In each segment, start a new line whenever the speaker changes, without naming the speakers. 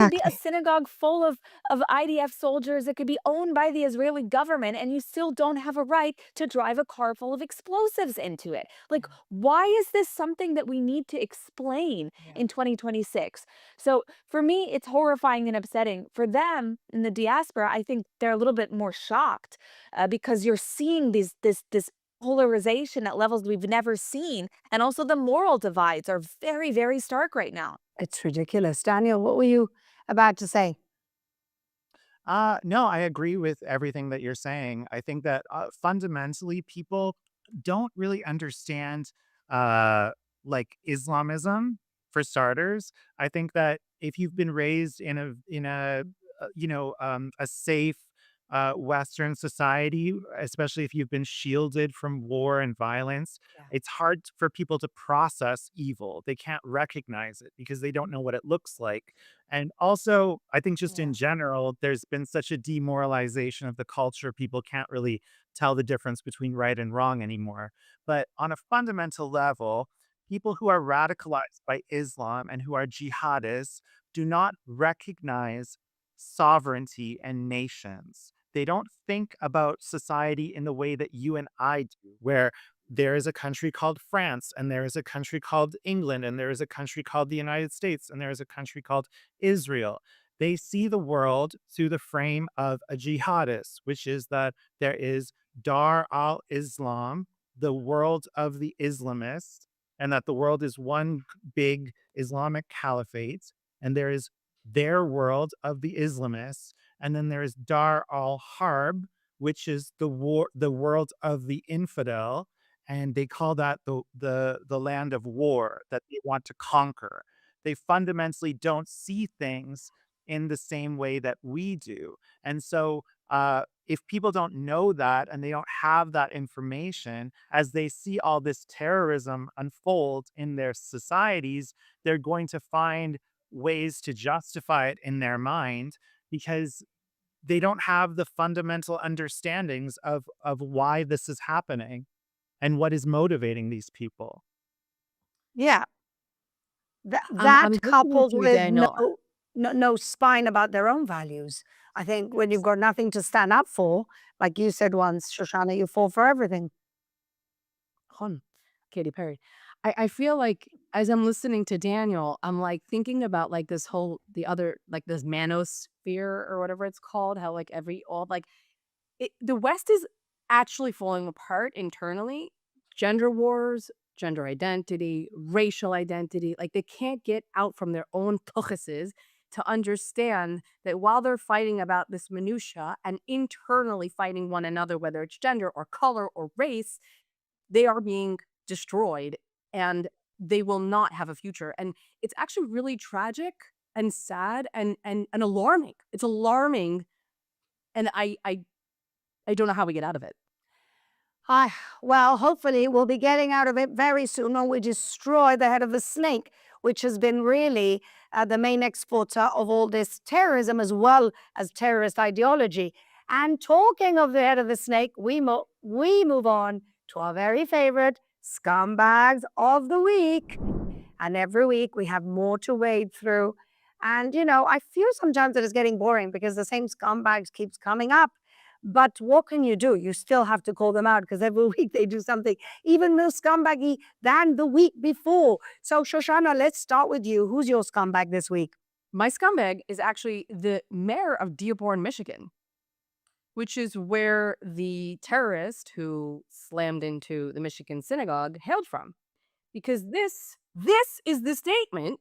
could be a
Exactly.
synagogue full of IDF soldiers. It could be owned by the Israeli government, and you still don't have a right to drive a car full of explosives into it. Like, why is this something that we need to explain
Yeah.
in 2026? So for me, it's horrifying and upsetting. For them in the diaspora, I think they're a little bit more shocked because you're seeing this polarization at levels we've never seen, and also the moral divides are very, very stark right now.
It's ridiculous. Daniel, what were you about to say?
No, I agree with everything that you're saying. I think that fundamentally people don't really understand uh, like Islamism for starters. I think that if you've been raised in a safe Western society, especially if you've been shielded from war and violence,
Yeah.
it's hard for people to process evil. They can't recognize it because they don't know what it looks like. And also, I think just
Yeah.
in general, there's been such a demoralization of the culture, people can't really tell the difference between right and wrong anymore. But on a fundamental level, people who are radicalized by Islam and who are jihadists do not recognize sovereignty and nations. They don't think about society in the way that you and I do, where there is a country called France, and there is a country called England, and there is a country called the United States, and there is a country called Israel. They see the world through the frame of a jihadist, which is that there is Dar al Islam, the world of the Islamists, and that the world is one big Islamic caliphate, and there is their world of the Islamists, and then there is Dar al Harb, which is the world of the infidel, and they call that the land of war that they want to conquer. They fundamentally don't see things in the same way that we do. And so, if people don't know that and they don't have that information, as they see all this terrorism unfold in their societies, they're going to find ways to justify it in their mind because they don't have the fundamental understandings of why this is happening and what is motivating these people.
Yeah.
I'm
That
listening
coupled
to you,
with
Daniel.
no spine about their own values. I think when you've got nothing to stand up for, like you said once, Shoshana, you fall for everything.
Hon, Katy Perry. I feel like as I'm listening to Daniel, I'm like thinking about like this whole the other like this manosphere or whatever it's called. How like every all like the West is actually falling apart internally. Gender wars, gender identity, racial identity, like they can't get out from their own tuchuses to understand that while they're fighting about this minutia and internally fighting one another, whether it's gender or color or race, they are being destroyed and they will not have a future. And it's actually really tragic and sad and alarming. It's alarming and I don't know how we get out of it.
Ah, well, hopefully we'll be getting out of it very soon when we destroy the head of the snake, which has been really the main exporter of all this terrorism as well as terrorist ideology. And talking of the head of the snake, we move on to our very favorite scumbags of the week. And every week we have more to wade through. And, I feel sometimes that it's getting boring because the same scumbags keeps coming up. But what can you do? You still have to call them out because every week they do something even more scumbaggy than the week before. So, Shoshana, let's start with you. Who's your scumbag this week?
My scumbag is actually the mayor of Dearborn, Michigan, which is where the terrorist who slammed into the Michigan synagogue hailed from. Because this is the statement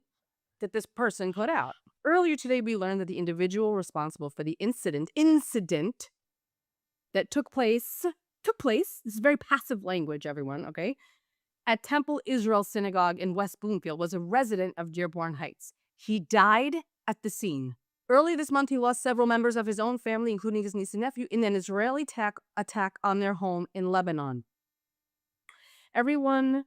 that this person put out. Earlier today, we learned that the individual responsible for the incident that took place, this is very passive language, everyone, okay, at Temple Israel Synagogue in West Bloomfield was a resident of Dearborn Heights. He died at the scene. Early this month, he lost several members of his own family, including his niece and nephew, in an Israeli attack on their home in Lebanon. Everyone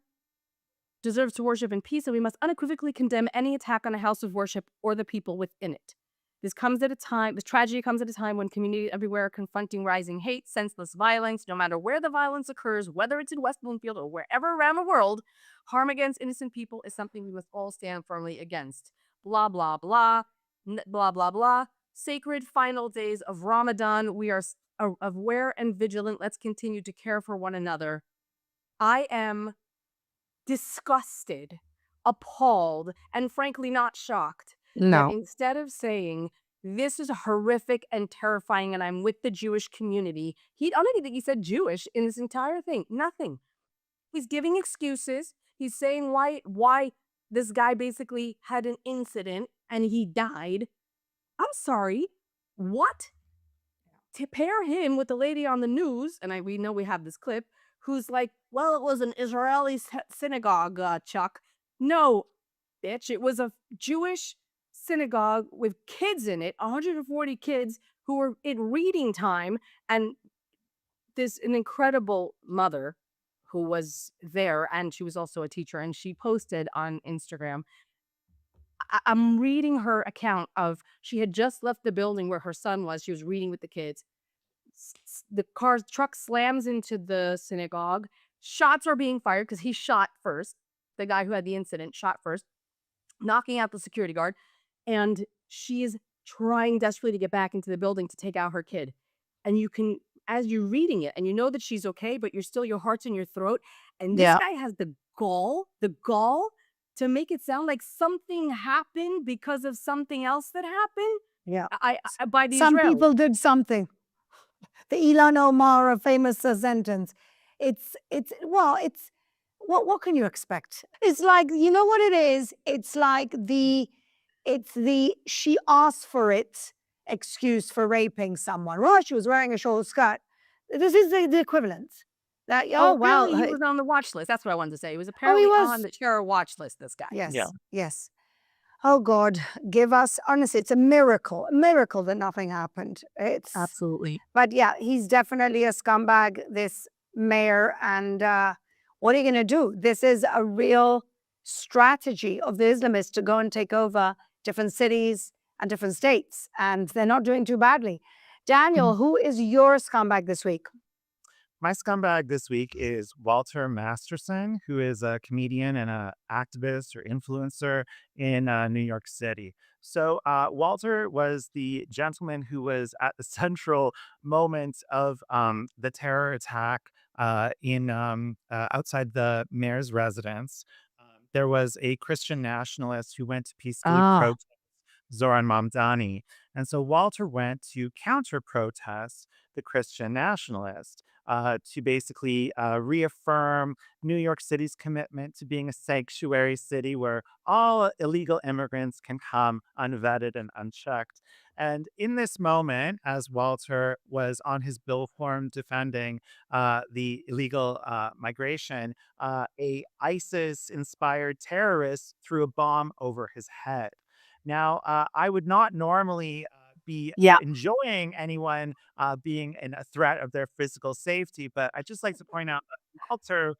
deserves to worship in peace, and we must unequivocally condemn any attack on a house of worship or the people within it. This tragedy comes at a time when communities everywhere are confronting rising hate, senseless violence. No matter where the violence occurs, whether it's in West Bloomfield or wherever around the world, harm against innocent people is something we must all stand firmly against. Blah, blah, blah. blah, blah, blah. Sacred final days of Ramadan. We are aware and vigilant. Let's continue to care for one another. I am disgusted, appalled, and frankly not shocked that
No.
instead of saying, this is horrific and terrifying, and I'm with the Jewish community, I don't even think he said Jewish in this entire thing. Nothing. He's giving excuses. He's saying why this guy basically had an incident and he died. I'm sorry. What? To pair him with the lady on the news, and we know we have this clip, who's like, well, it was an Israeli synagogue, Chuck. No, bitch, it was a Jewish synagogue with kids in it, 140 kids who were in reading time, and an incredible mother who was there, and she was also a teacher, and she posted on Instagram. I'm reading her account of she had just left the building where her son was. She was reading with the kids. The truck slams into the synagogue. Shots are being fired because he shot first. The guy who had the incident shot first, knocking out the security guard. And she is trying desperately to get back into the building to take out her kid. And you can, as you're reading it, and you know that she's okay, but your heart's in your throat. And this
Yeah.
guy has the gall to make it sound like something happened because of something else that happened.
Yeah.
By the
Some
Israelis.
people did something. The Ilan Omar famous sentence. What can you expect? It's like, you know what it is? It's like it's the she asked for it excuse for raping someone. Well, she was wearing a short skirt. This is the equivalent. That, oh, well,
Apparently he was on the watch list. That's what I wanted to say. He was
he
apparently
was.
on the terror watch list, this guy.
Yes,
Yeah.
yes. Oh God, give us, honestly, it's a miracle that nothing happened. It's
Absolutely.
But yeah, he's definitely a scumbag, this mayor. And what are you going to do? This is a real strategy of the Islamists to go and take over different cities and different states. And they're not doing too badly. Daniel, who is your scumbag this week?
My scumbag this week is Walter Masterson, who is a comedian and an activist or influencer in New York City. So, Walter was the gentleman who was at the central moment of the terror attack outside the mayor's residence. There was a Christian nationalist who went to peacefully protest Zoran Mamdani. And so Walter went to counter protest the Christian nationalist to basically reaffirm New York City's commitment to being a sanctuary city where all illegal immigrants can come unvetted and unchecked. And in this moment, as Walter was on his bullhorn defending the illegal migration, a ISIS-inspired terrorist threw a bomb over his head. Now, I would not normally be
Yeah.
enjoying anyone being in a threat of their physical safety, but I'd just like to point out that Walter,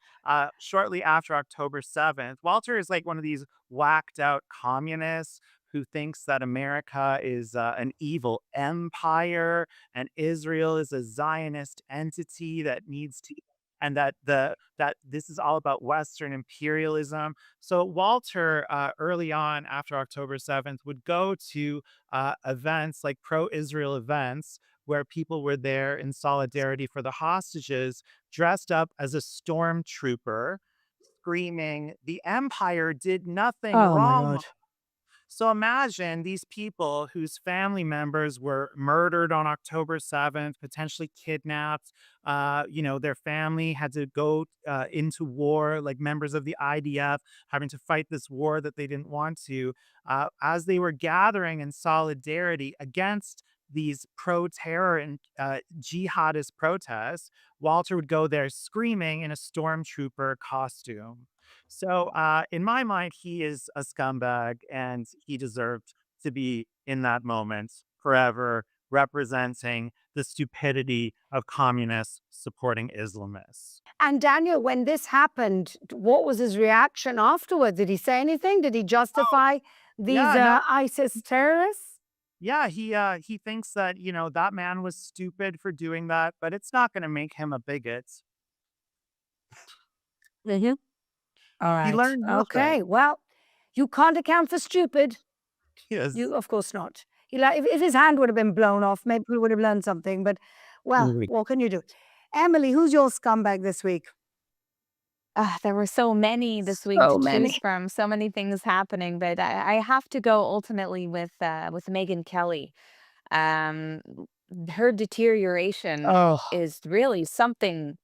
shortly after October 7th, Walter is like one of these whacked out communists who thinks that America is an evil empire and Israel is a Zionist entity that needs to, and that this is all about Western imperialism. So Walter, early on after October 7th, would go to events like pro-Israel events where people were there in solidarity for the hostages, dressed up as a stormtrooper, screaming, "The empire did nothing
Oh my
wrong."
God.
So imagine these people whose family members were murdered on October 7th, potentially kidnapped. Their family had to go into war, like members of the IDF, having to fight this war that they didn't want to. As they were gathering in solidarity against these pro-terror and jihadist protests, Walter would go there screaming in a stormtrooper costume. So, in my mind, he is a scumbag and he deserved to be in that moment forever, representing the stupidity of communists supporting Islamists.
And Daniel, when this happened, what was his reaction afterwards? Did he say anything? Did he justify these
Yeah, no,
ISIS terrorists?
yeah, he thinks that, that man was stupid for doing that, but it's not going to make him a bigot.
All
He
right.
learned nothing.
Okay. Well, you can't account for stupid.
Yes.
Of course not. If his hand would have been blown off, maybe we would have learned something. But, well,
Really.
what can you do? Emily, who's your scumbag this week?
There were so many this week
So
to choose
many.
from, so many things happening, but I have to go ultimately with Megyn Kelly. Um, Her deterioration
Oh,
is really something,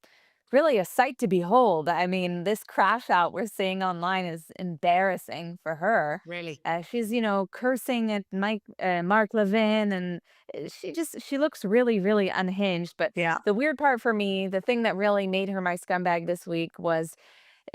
really a sight to behold. I mean, this crash out we're seeing online is embarrassing for her.
really?
She's, cursing at Mark Levin, and she looks really, really unhinged. But
Yeah.
the weird part for me, the thing that really made her my scumbag this week was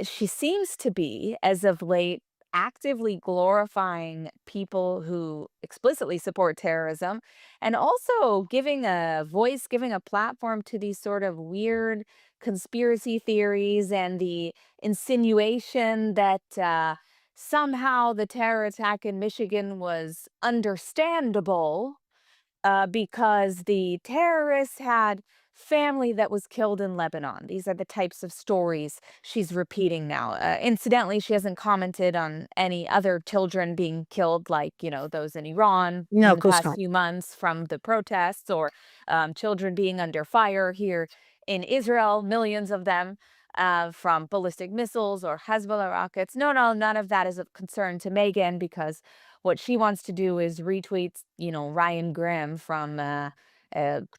she seems to be, as of late, actively glorifying people who explicitly support terrorism and also giving a voice, giving a platform to these sort of weird conspiracy theories and the insinuation that somehow the terror attack in Michigan was understandable because the terrorists had family that was killed in Lebanon. These are the types of stories she's repeating now. Incidentally, she hasn't commented on any other children being killed, like, those in Iran
No,
in
of
the
course
past
not.
few months from the protests, or children being under fire here in Israel, millions of them. From ballistic missiles or Hezbollah rockets. No, no, none of that is of concern to Megan because what she wants to do is retweet, Ryan Grimm from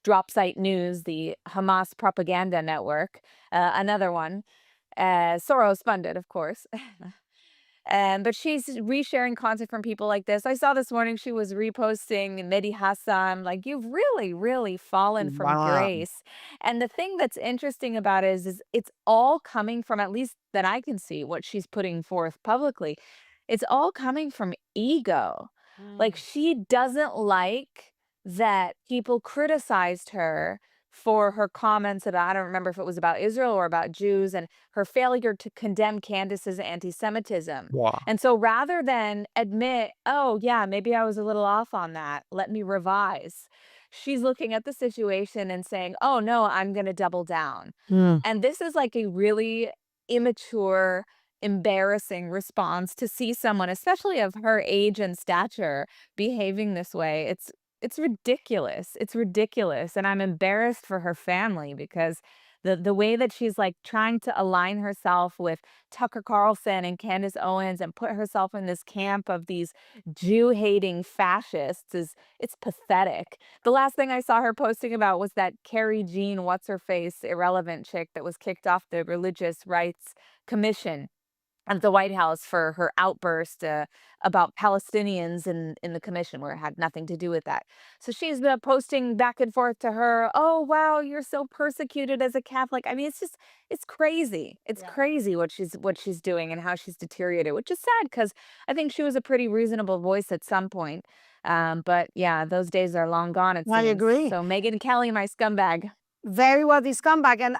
Drop Site News, the Hamas propaganda network, another one, Soros funded, of course. But she's resharing content from people like this. I saw this morning she was reposting Mehdi Hassan. Like, you've really, really fallen from
Wow.
grace. And the thing that's interesting about it is it's all coming from, at least that I can see, what she's putting forth publicly. It's all coming from ego. Like, she doesn't like that people criticized her for her comments about, I don't remember if it was about Israel or about Jews, and her failure to condemn Candace's anti-Semitism.
Wow.
And so rather than admit, oh, yeah, maybe I was a little off on that, let me revise, she's looking at the situation and saying, oh, no, I'm going to double down.
Mm.
And this is like a really immature, embarrassing response to see someone, especially of her age and stature, behaving this way. It's ridiculous. It's ridiculous, and I'm embarrassed for her family because the way that she's, like, trying to align herself with Tucker Carlson and Candace Owens and put herself in this camp of these Jew-hating fascists is it's pathetic. The last thing I saw her posting about was that Carrie Jean what's-her-face irrelevant chick that was kicked off the Religious Rights Commission at the White House for her outburst about Palestinians in the commission, where it had nothing to do with that. So she's posting back and forth to her, "Oh wow, you're so persecuted as a Catholic." I mean, it's crazy. It's
Yeah.
crazy what she's doing and how she's deteriorated, which is sad because I think she was a pretty reasonable voice at some point. But yeah, those days are long gone, it
I
seems.
agree.
So Megyn Kelly, my scumbag.
Very worthy scumbag. And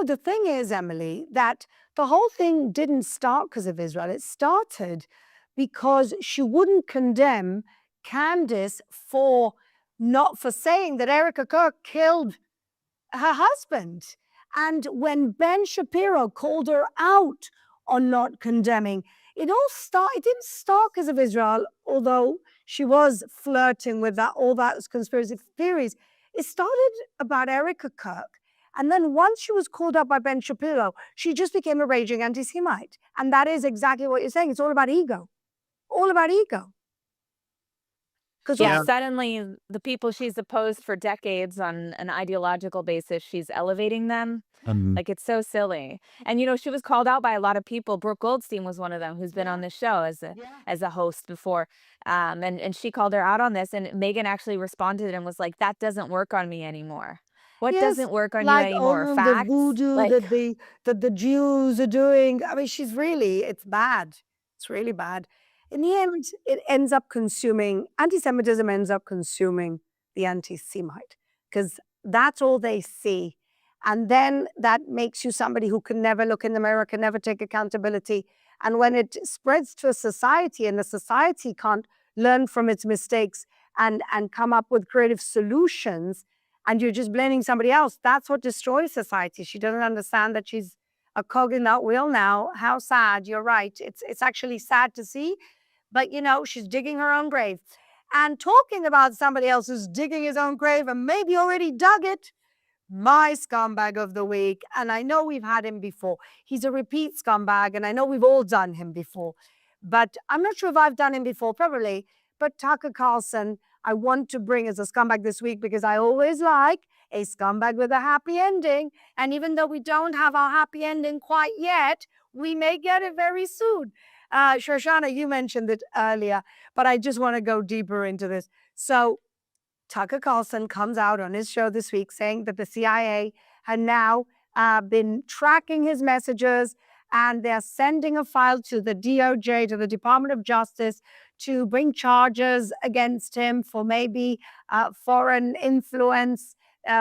the thing is, Emily, that the whole thing didn't start because of Israel. It started because she wouldn't condemn Candace for not for saying that Erica Kirk killed her husband. And when Ben Shapiro called her out on not condemning, it didn't start because of Israel, although she was flirting with all that conspiracy theories. It started about Erica Kirk. And then once she was called out by Ben Shapiro, she just became a raging anti-Semite. And that is exactly what you're saying. It's all about ego. All about ego. Because
Yeah,
Yeah.
suddenly the people she's opposed for decades on an ideological basis, she's elevating them.
Um,
Like, it's so silly. And she was called out by a lot of people. Brooke Goldstein was one of them who's been on this show
yeah.
as a host before. And she called her out on this, and Megan actually responded and was like, "That doesn't work on me anymore." What
Yes,
doesn't work on you
like,
anymore?
oh, the
Facts?
voodoo
Like,
that the Jews are doing. I mean, it's bad. It's really bad. In the end, it ends up consuming anti-Semitism ends up consuming the anti-Semite because that's all they see. And then that makes you somebody who can never look in the mirror, can never take accountability. And when it spreads to a society and the society can't learn from its mistakes and come up with creative solutions, and you're just blaming somebody else, that's what destroys society. She doesn't understand that she's a cog in that wheel now. How sad. You're right. It's actually sad to see, But, she's digging her own grave. And talking about somebody else who's digging his own grave and maybe already dug it, my scumbag of the week. And I know we've had him before. He's a repeat scumbag, and I know we've all done him before. But I'm not sure if I've done him before, probably. But Tucker Carlson, I want to bring as a scumbag this week because I always like a scumbag with a happy ending. And even though we don't have our happy ending quite yet, we may get it very soon. Shoshana, you mentioned it earlier, but I just want to go deeper into this. So Tucker Carlson comes out on his show this week saying that the CIA had now been tracking his messages, and they're sending a file to the DOJ, to the Department of Justice, to bring charges against him for maybe foreign influence,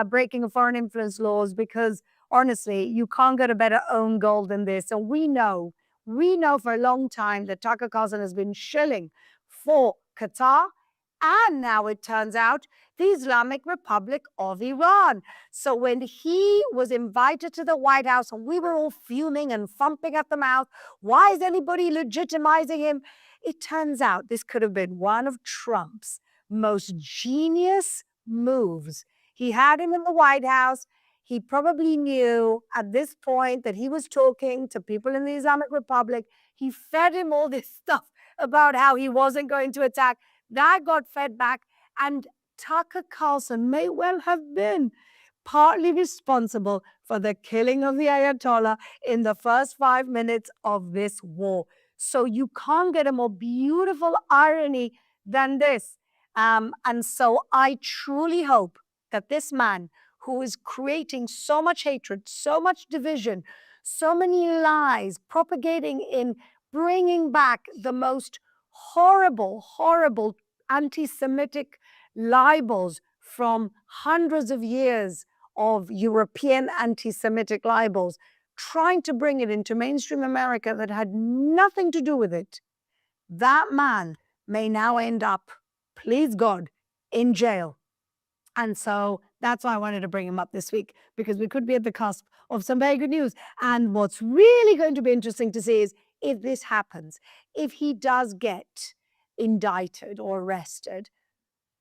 breaking of foreign influence laws, because honestly, you can't get a better own goal than this. And we know for a long time that Tucker Carlson has been shilling for Qatar. And now it turns out the Islamic Republic of Iran. So when he was invited to the White House and we were all fuming and thumping at the mouth, why is anybody legitimizing him? It turns out this could have been one of Trump's most genius moves. He had him in the White House. He probably knew at this point that he was talking to people in the Islamic Republic. He fed him all this stuff about how he wasn't going to attack. That got fed back, and Tucker Carlson may well have been partly responsible for the killing of the Ayatollah in the first 5 minutes of this war. So you can't get a more beautiful irony than this. And so I truly hope that this man who is creating so much hatred, so much division, so many lies, propagating in bringing back the most horrible, horrible anti Semitic libels from hundreds of years of European anti Semitic libels, trying to bring it into mainstream America that had nothing to do with it. That man may now end up, please God, in jail. And so that's why I wanted to bring him up this week, because we could be at the cusp of some very good news. And what's really going to be interesting to see is if this happens, if he does get indicted or arrested,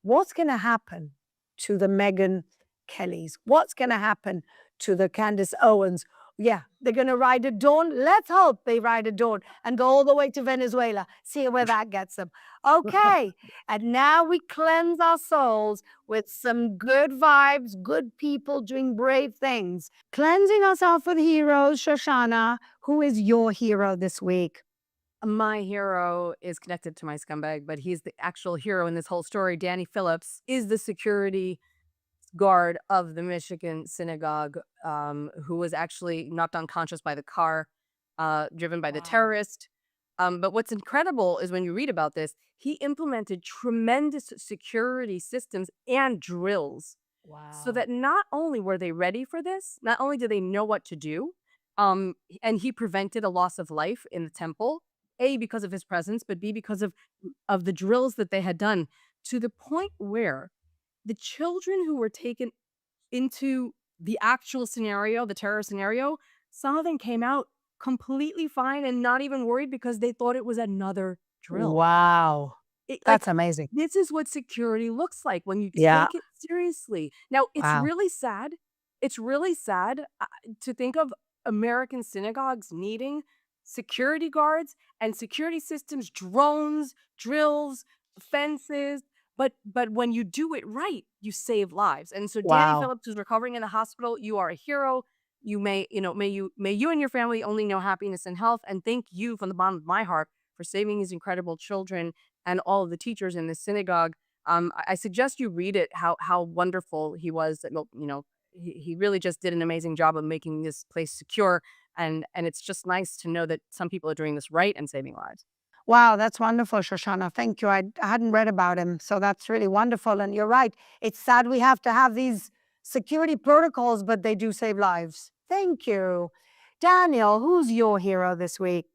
what's going to happen to the Meghan Kellys? What's going to happen to the Candace Owens? Yeah, they're going to ride at dawn. Let's hope they ride at dawn and go all the way to Venezuela. See where that gets them. Okay, and now we cleanse our souls with some good vibes, good people doing brave things. Cleansing ourselves with heroes. Shoshana, who is your hero this week?
My hero is connected to my scumbag, but he's the actual hero in this whole story. Danny Phillips is the security guard of the Michigan synagogue, who was actually knocked unconscious by the car driven by the
Wow.
terrorist. But what's incredible is when you read about this, he implemented tremendous security systems and drills so
Wow.
that not only were they ready for this, not only did they know what to do, and he prevented a loss of life in the temple, A, because of his presence, but B, because of the drills that they had done, to the point where the children who were taken into the actual scenario, the terror scenario, some of them came out completely fine and not even worried because they thought it was another drill.
Wow.
Like,
That's amazing.
this is what security looks like when you
Yeah.
take it seriously. Now, it's
Wow.
really sad. It's really sad to think of American synagogues needing security guards and security systems, drones, drills, fences. But when you do it right, you save lives. And so Danny
Wow.
Phillips is recovering in the hospital. You are a hero. You may you and your family only know happiness and health. And thank you from the bottom of my heart for saving these incredible children and all of the teachers in the synagogue. I suggest you read it. How wonderful he was. Well, he really just did an amazing job of making this place secure. And it's just nice to know that some people are doing this right and saving lives.
Wow, that's wonderful, Shoshana. Thank you. I hadn't read about him, so that's really wonderful. And you're right. It's sad we have to have these security protocols, but they do save lives. Thank you. Daniel, who's your hero this week?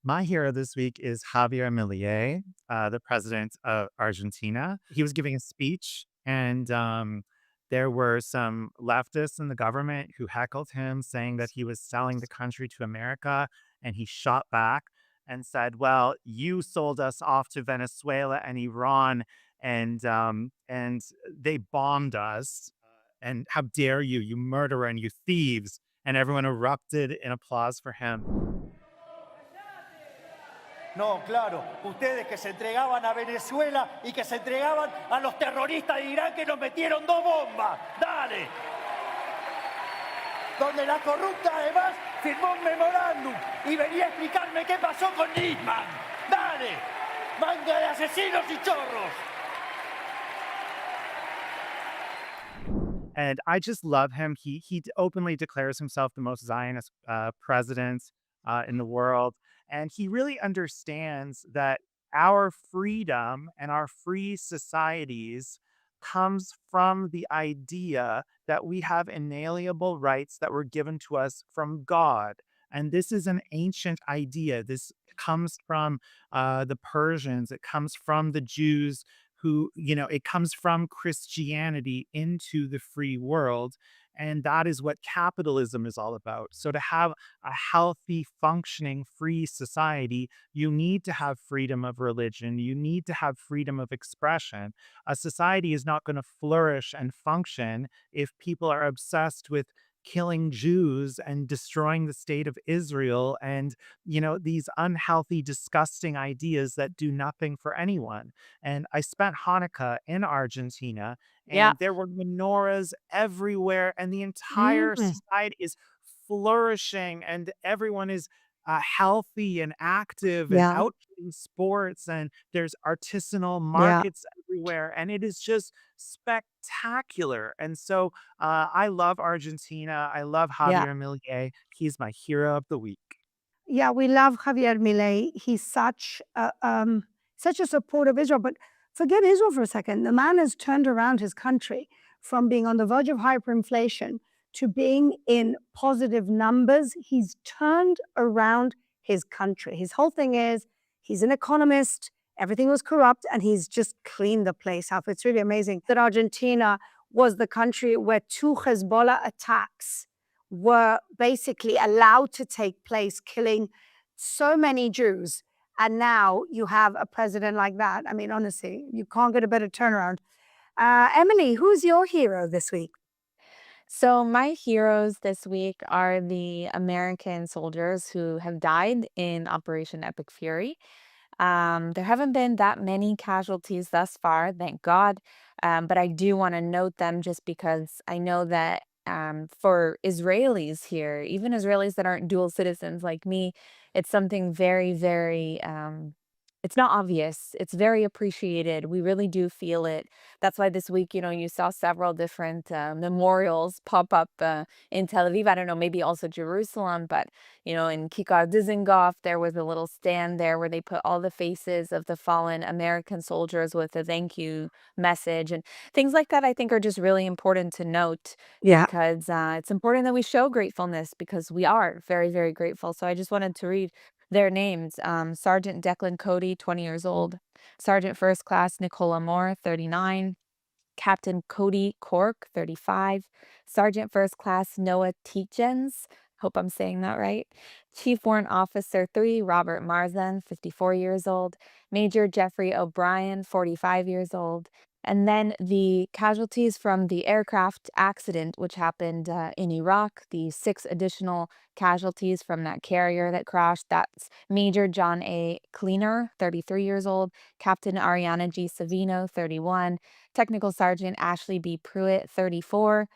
My hero this week is Javier Milei, the president of Argentina. He was giving a speech, and there were some leftists in the government who heckled him, saying that he was selling the country to America, and he shot back. and said, "Well, you sold us off to Venezuela and Iran, and they bombed us. And how dare you, you murderer and you thieves!" And everyone erupted in applause for him.
No, claro, ustedes que se entregaban a Venezuela y que se entregaban a los terroristas de Irán que nos metieron 2 bombas. Dale. Donde la corrupta además firmó un memorándum y venía a explicarme qué pasó con Nisman. Dale. Manga de asesinos y chorros.
And I just love him. He openly declares himself the most Zionist president in the world, and he really understands that our freedom and our free societies comes from the idea that we have inalienable rights that were given to us from God. And this is an ancient idea. This comes from the Persians. It comes from the Jews who, it comes from Christianity into the free world. And that is what capitalism is all about. So, to have a healthy, functioning, free society, you need to have freedom of religion. You need to have freedom of expression. A society is not going to flourish and function if people are obsessed with killing Jews and destroying the state of Israel and, these unhealthy, disgusting ideas that do nothing for anyone. And I spent Hanukkah in Argentina,
Yeah.
and there were menorahs everywhere, and the entire
Mm.
society is flourishing, and everyone is healthy and active and
Yeah,
out in sports, and there's artisanal
yeah,
markets everywhere, and it is just spectacular. And so I love Argentina. I love
yeah.
Javier Milei. He's my hero of the week.
Yeah, we love Javier Milei. He's such a supporter of Israel. But forget Israel for a second. The man has turned around his country from being on the verge of hyperinflation to being in positive numbers. He's turned around his country. His whole thing is he's an economist. Everything was corrupt, and he's just cleaned the place up. It's really amazing that Argentina was the country where 2 Hezbollah attacks were basically allowed to take place, killing so many Jews. And now you have a president like that. I mean, honestly, you can't get a better turnaround. Emily, who's your hero this week?
So, my heroes this week are the American soldiers who have died in Operation Epic Fury. There haven't been that many casualties thus far, thank God. But I do want to note them just because I know that for Israelis here, even Israelis that aren't dual citizens like me, it's something very, very, it's not obvious. It's very appreciated. We really do feel it. That's why this week, you saw several different memorials pop up in Tel Aviv. I don't know, maybe also Jerusalem, but in Kikar Dizengoff, there was a little stand there where they put all the faces of the fallen American soldiers with a thank you message. And things like that, I think, are just really important to note
Yeah.
because it's important that we show gratefulness because we are very, very grateful. So I just wanted to read their names. Sergeant Declan Cody, 20 years old. Sergeant First Class Nicola Moore, 39. Captain Cody Cork, 35, Sergeant First Class Noah Teachens, hope I'm saying that right, Chief Warrant Officer 3, Robert Marzan, 54 years old, Major Jeffrey O'Brien, 45 years old, and then the casualties from the aircraft accident, which happened in Iraq, the 6 additional casualties from that carrier that crashed. That's Major John A. Cleaner, 33 years old, Captain Ariana G. Savino, 31, Technical Sergeant Ashley B. Pruitt, 34,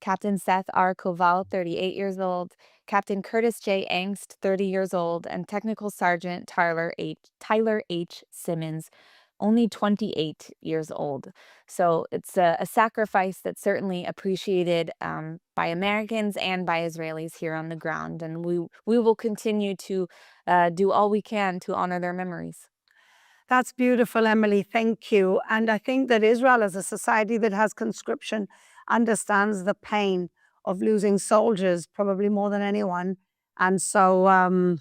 Captain Seth R. Koval, 38 years old, Captain Curtis J. Angst, 30 years old, and Technical Sergeant Tyler H. Simmons, only 28 years old. So it's a sacrifice that's certainly appreciated by Americans and by Israelis here on the ground, and we will continue to do all we can to honor their memories.
That's beautiful, Emily. Thank you. And I think that Israel, as a society that has conscription, understands the pain of losing soldiers probably more than anyone. And so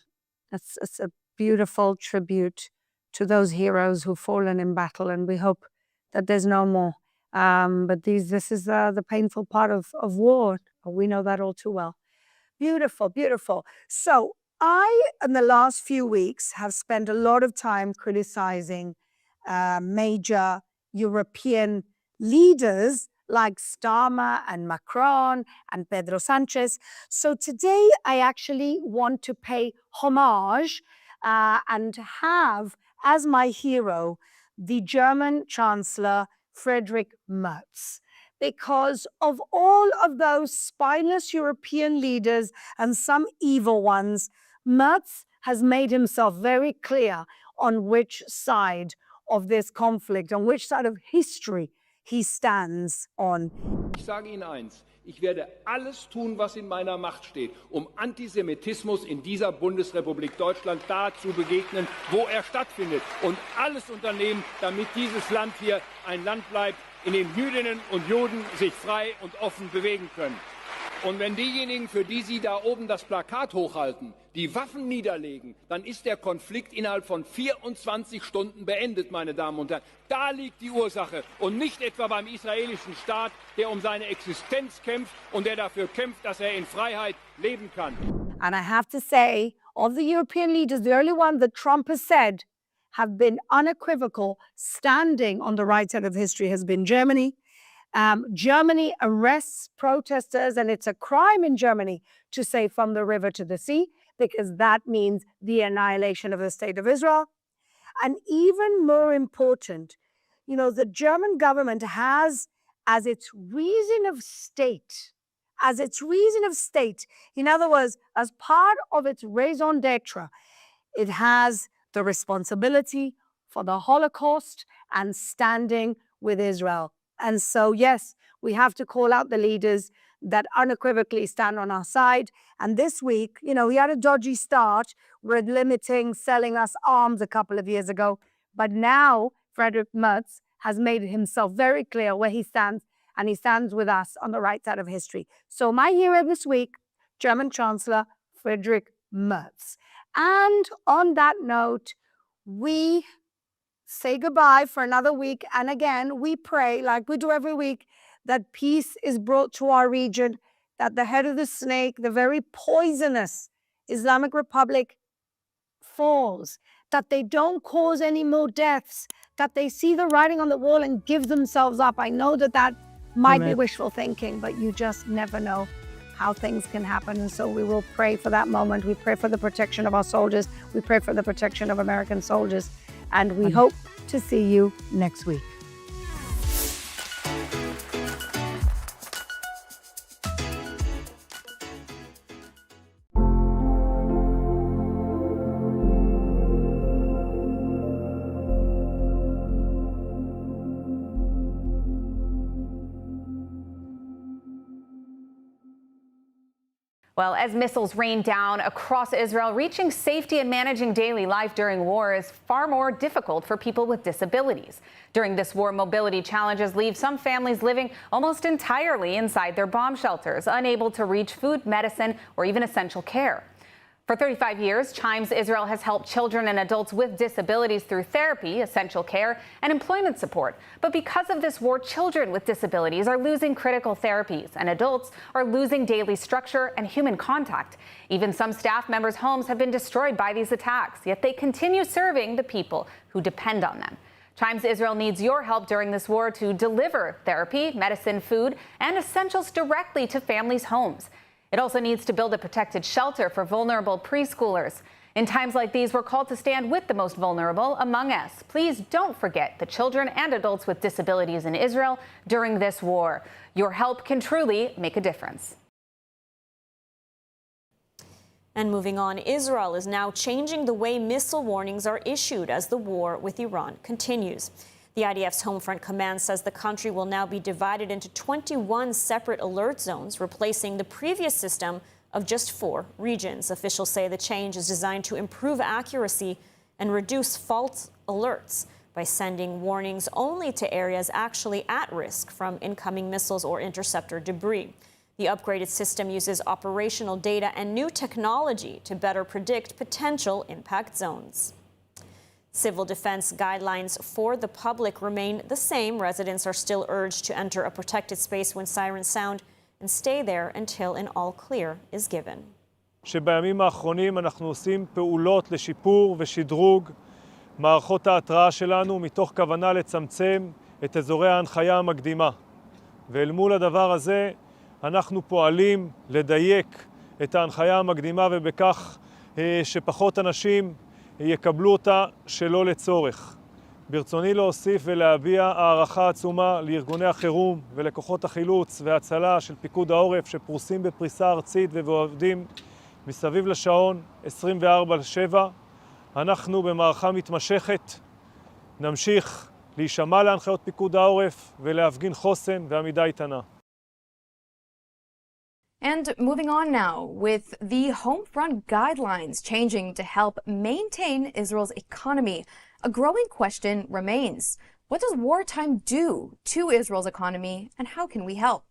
it's a beautiful tribute to those heroes who've fallen in battle. And we hope that there's no more. But this is the painful part of war. We know that all too well. Beautiful, beautiful. So I, in the last few weeks, have spent a lot of time criticizing major European leaders like Starmer and Macron and Pedro Sanchez. So today I actually want to pay homage and have as my hero the German Chancellor Friedrich Merz. Because of all of those spineless European leaders and some evil ones, Merz has made himself very clear on which side of this conflict, on which side of history he stands on.
Ich sage Ihnen eins, ich werde alles tun, was in meiner Macht steht, um Antisemitismus in dieser Bundesrepublik Deutschland da zu begegnen, wo er stattfindet. Und alles unternehmen, damit dieses Land hier ein Land bleibt, in dem Jüdinnen und Juden sich frei und offen bewegen können. Und wenn diejenigen, für die Sie da oben das Plakat hochhalten, die Waffen niederlegen, dann ist der Konflikt innerhalb von 24 Stunden beendet, meine Damen und Herren. Da liegt die Ursache und nicht etwa beim israelischen Staat, der um seine Existenz kämpft und der dafür kämpft, dass er in Freiheit leben kann.
And I have to say, of the European leaders, the only one that Trump has said have been unequivocal, standing on the right side of history, has been Germany. Germany arrests protesters, and it's a crime in Germany to say from the river to the sea, because that means the annihilation of the state of Israel. And even more important, the German government has as its reason of state, in other words, as part of its raison d'etre, it has the responsibility for the Holocaust and standing with Israel. And so, yes, we have to call out the leaders that unequivocally stand on our side. And this week, he had a dodgy start with selling us arms a couple of years ago. But now Friedrich Merz has made himself very clear where he stands, and he stands with us on the right side of history. So my hero this week, German Chancellor Friedrich Merz. And on that note, we say goodbye for another week. And again, we pray, like we do every week, that peace is brought to our region, that the head of the snake, the very poisonous Islamic Republic, falls, that they don't cause any more deaths, that they see the writing on the wall and give themselves up. I know that might be wishful thinking, but you just never know how things can happen. And so we will pray for that moment. We pray for the protection of our soldiers. We pray for the protection of American soldiers. And we hope to see you next week.
Well, as missiles rain down across Israel, reaching safety and managing daily life during war is far more difficult for people with disabilities. During this war, mobility challenges leave some families living almost entirely inside their bomb shelters, unable to reach food, medicine, or even essential care. For 35 years, Chimes Israel has helped children and adults with disabilities through therapy, essential care, and employment support. But because of this war, children with disabilities are losing critical therapies, and adults are losing daily structure and human contact. Even some staff members' homes have been destroyed by these attacks, yet they continue serving the people who depend on them. Chimes Israel needs your help during this war to deliver therapy, medicine, food, and essentials directly to families' homes. It also needs to build a protected shelter for vulnerable preschoolers. In times like these, we're called to stand with the most vulnerable among us. Please don't forget the children and adults with disabilities in Israel during this war. Your help can truly make a difference.
And moving on, Israel is now changing the way missile warnings are issued as the war with Iran continues. The IDF's Homefront Command says the country will now be divided into 21 separate alert zones, replacing the previous system of just 4 regions. Officials say the change is designed to improve accuracy and reduce false alerts by sending warnings only to areas actually at risk from incoming missiles or interceptor debris. The upgraded system uses operational data and new technology to better predict potential impact zones. Civil defense guidelines for the public remain the same. Residents are still urged to enter a protected space when sirens sound and stay there until an all clear is given.
שבימים האחרונים אנחנו עושים פעולות לשיפור ושדרוג מערכות ההתראה שלנו מתוך כוונה לצמצם את אזורי ההנחיה המקדימה. ואל מול הדבר הזה אנחנו פועלים לדייק את ההנחיה המקדימה ובכך שפחות אנשים יקבלו אותה שלא לצורך. ברצוני להוסיף ולהביע הערכה עצומה לארגוני החירום ולכוחות החילוץ וההצלה של פיקוד העורף שפרוסים בפריסה ארצית ועובדים מסביב לשעון 24/7. אנחנו במערכה מתמשכת נמשיך להישמע להנחיות פיקוד העורף ולהפגין חוסן ועמידה איתנה.
And moving on now, with the Homefront guidelines changing to help maintain Israel's economy, a growing question remains. What does wartime do to Israel's economy, and how can we help?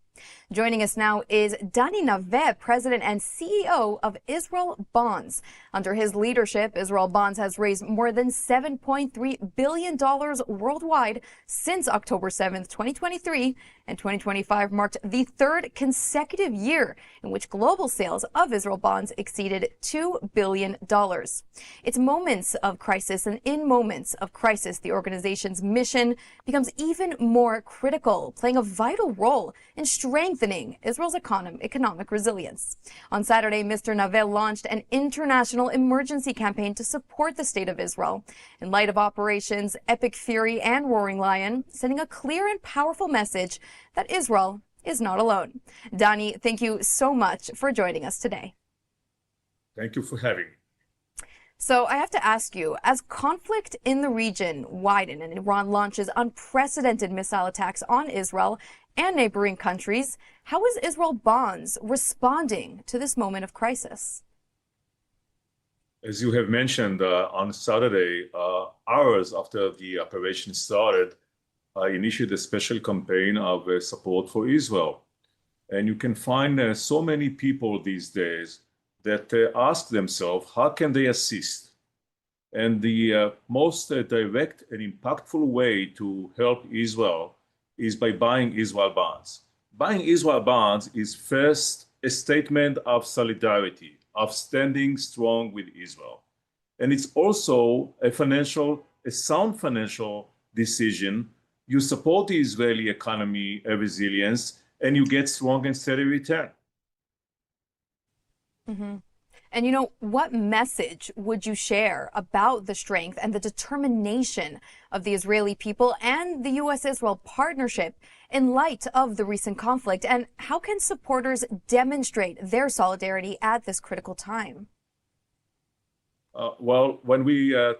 Joining us now is Dani Naveh, President and CEO of Israel Bonds. Under his leadership, Israel Bonds has raised more than $7.3 billion worldwide since October 7th, 2023, and 2025 marked the third consecutive year in which global sales of Israel Bonds exceeded $2 billion. It's moments of crisis, and in moments of crisis, the organization's mission becomes even more critical, playing a vital role in strengthening Israel's economic resilience. On Saturday, Mr. Naveh launched an international emergency campaign to support the state of Israel in light of operations Epic Fury and Roaring Lion, sending a clear and powerful message that Israel is not alone. Dani, thank you so much for joining us today.
Thank you for having me.
So I have to ask you, as conflict in the region widens and Iran launches unprecedented missile attacks on Israel and neighboring countries, how is Israel Bonds responding to this moment of crisis?
As you have mentioned, on Saturday, hours after the operation started, I initiated a special campaign of support for Israel. And you can find so many people these days that ask themselves, how can they assist? And the most direct and impactful way to help Israel is by buying Israel bonds. Buying Israel bonds is first a statement of solidarity, of standing strong with Israel. And it's also a sound financial decision. You support the Israeli economy resilience, and you get strong and steady return.
Mm-hmm. And, you know, what message would you share about the strength and the determination of the Israeli people and the U.S.-Israel partnership in light of the recent conflict? And how can supporters demonstrate their solidarity at this critical time?
Well, when we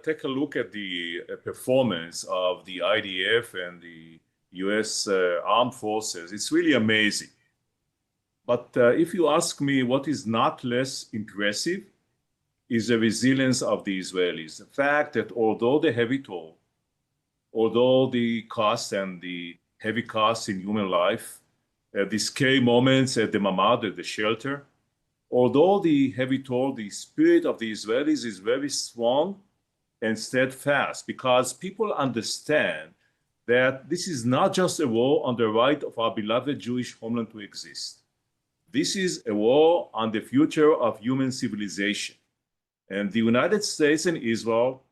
take a look at the performance of the IDF and the U.S. armed forces, it's really amazing. But if you ask me what is not less impressive is the resilience of the Israelis. The fact that although the heavy toll, although the cost and the heavy costs in human life, the scary moments at the mamad, at the shelter, although the heavy toll, the spirit of the Israelis is very strong and steadfast because people understand that this is not just a war on the right of our beloved Jewish homeland to exist. This is a war on the future of human civilization. And the United States and Israel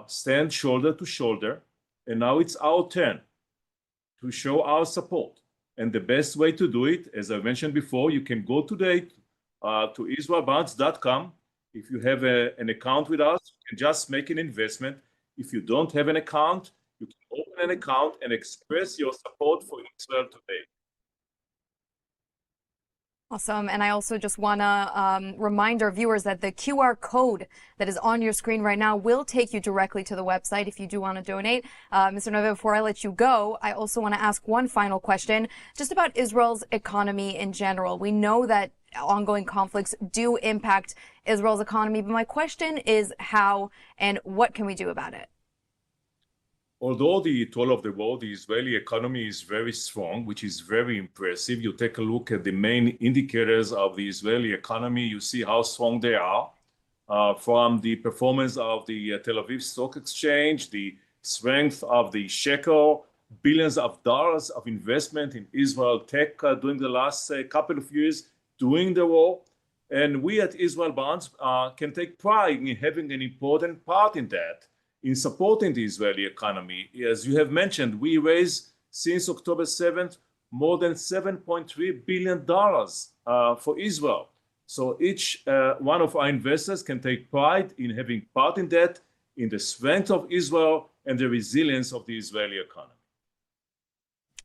stand shoulder to shoulder, and now it's our turn to show our support. And the best way to do it, as I mentioned before, you can go today to israelbonds.com. If you have an account with us, you can just make an investment. If you don't have an account, you can open an account and express your support for Israel today.
Awesome. And I also just want to remind our viewers that the QR code that is on your screen right now will take you directly to the website if you do want to donate. Mr. Naveh, before I let you go, I also want to ask one final question just about Israel's economy in general. We know that ongoing conflicts do impact Israel's economy, but my question is how and what can we do about it?
Although the toll of the war, the Israeli economy is very strong, which is very impressive. You take a look at the main indicators of the Israeli economy, you see how strong they are. From the performance of the Tel Aviv Stock Exchange, the strength of the shekel, billions of dollars of investment in Israel tech during the last couple of years during the war. And we at Israel Bonds can take pride in having an important part in that, in supporting the Israeli economy. As you have mentioned, we raised since October 7th more than $7.3 billion for Israel. So each one of our investors can take pride in having part in that, in the strength of Israel and the resilience of the Israeli economy.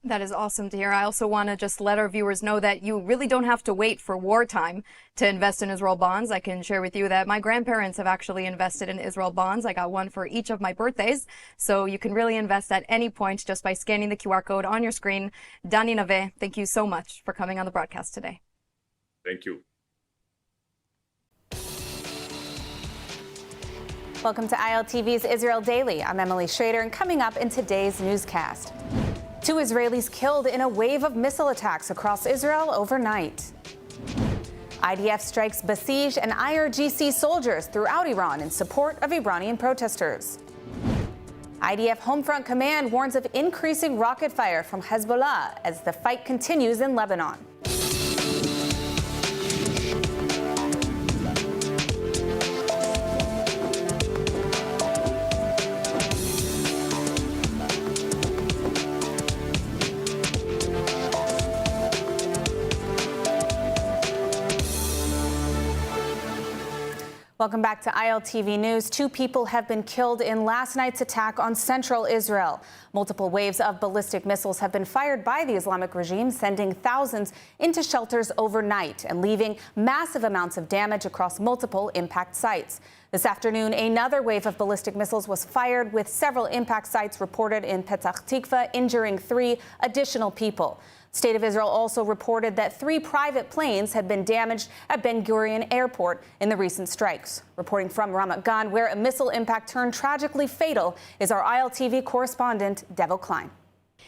That is awesome to hear. I also want to just let our viewers know that you really don't have to wait for wartime to invest in Israel bonds. I can share with you that my grandparents have actually invested in Israel bonds. I got one for each of my birthdays. So you can really invest at any point just by scanning the QR code on your screen. Dani Nave, thank you so much for coming on the broadcast today.
Thank you.
Welcome to ILTV's Israel Daily. I'm Emily Schrader, and coming up in today's newscast, 2 Israelis killed in a wave of missile attacks across Israel overnight. IDF strikes Basij and IRGC soldiers throughout Iran in support of Iranian protesters. IDF Homefront Command warns of increasing rocket fire from Hezbollah as the fight continues in Lebanon. Welcome back to ILTV News. 2 people have been killed in last night's attack on central Israel. Multiple waves of ballistic missiles have been fired by the Islamic regime, sending thousands into shelters overnight and leaving massive amounts of damage across multiple impact sites. This afternoon, another wave of ballistic missiles was fired, with several impact sites reported in Petah Tikva, injuring 3 additional people. State of Israel also reported that 3 private planes had been damaged at Ben Gurion Airport in the recent strikes. Reporting from Ramat Gan, where a missile impact turned tragically fatal, is our ILTV correspondent, Devil Klein.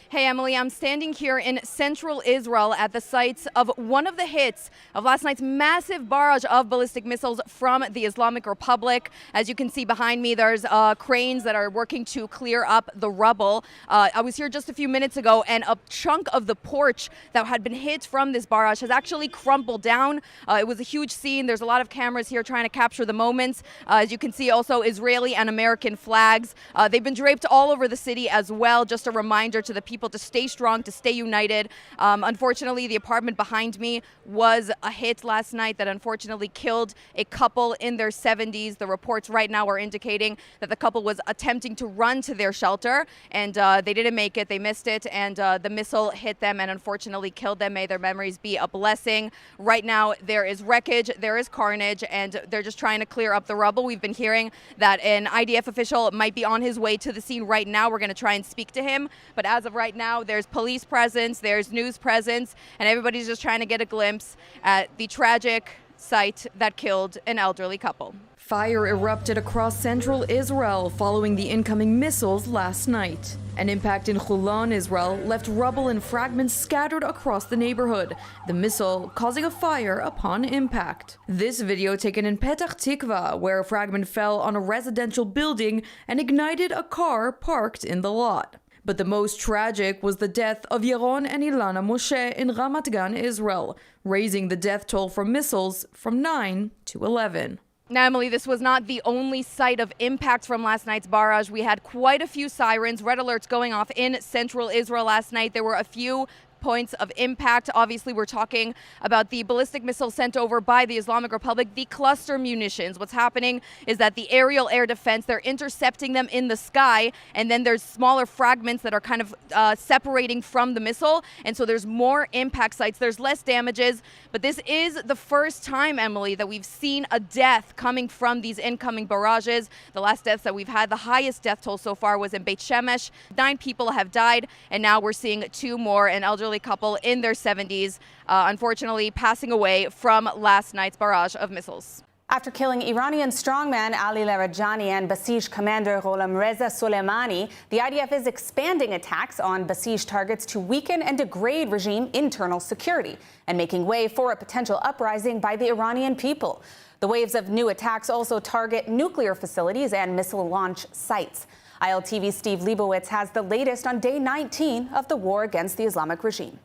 Hey, Emily, I'm standing here in central Israel at the sites of one of the hits of last night's massive barrage of ballistic missiles from the Islamic Republic. As you can see behind me, there's cranes that are working to clear up the rubble. I was here just a few minutes ago, and a chunk of the porch that had been hit from this barrage has actually crumbled down. It was a huge scene. There's a lot of cameras here trying to capture the moments. As you can see, also Israeli and American flags. They've been draped all over the city as well. Just a reminder to the people to stay strong, to stay united. Unfortunately, the apartment behind me was a hit last night that unfortunately killed a couple in their 70s. The reports right now are indicating that the couple was attempting to run to their shelter, and they didn't make it. They missed it, and the missile hit them and unfortunately killed them. May their memories be a blessing. Right now, there is wreckage, there is carnage, and they're just trying to clear up the rubble. We've been hearing that an IDF official might be on his way to the scene right now. We're going to try and speak to him, but as of right now, there's police presence, there's news presence, and everybody's just trying to get a glimpse at the tragic site that killed an elderly couple.
Fire erupted across central Israel following the incoming missiles last night. An impact in Holon, Israel, left rubble and fragments scattered across the neighborhood, the missile causing a fire upon impact. This video taken in Petah Tikva, where a fragment fell on a residential building and ignited a car parked in the lot. But the most tragic was the death of Yaron and Ilana Moshe in Ramat Gan, Israel, raising the death toll from missiles from 9 to 11.
Now, Emily, this was not the only site of impact from last night's barrage. We had quite a few sirens, red alerts going off in central Israel last night. There were a few points of impact. Obviously, we're talking about the ballistic missiles sent over by the Islamic Republic, the cluster munitions. What's happening is that the aerial air defense, they're intercepting them in the sky, and then there's smaller fragments that are kind of separating from the missile, and so there's more impact sites. There's less damages, but this is the first time, Emily, that we've seen a death coming from these incoming barrages. The last deaths that we've had, the highest death toll so far was in Beit Shemesh. 9 people have died, and now we're seeing 2 more, an elderly couple in their 70s, unfortunately passing away from last night's barrage of missiles.
After killing Iranian strongman Ali Larijani and Basij commander Gholam Reza Soleimani, the IDF is expanding attacks on Basij targets to weaken and degrade regime internal security and making way for a potential uprising by the Iranian people. The waves of new attacks also target nuclear facilities and missile launch sites. ILTV's Steve Leibowitz has the latest on day 19 of the war against the Islamic regime.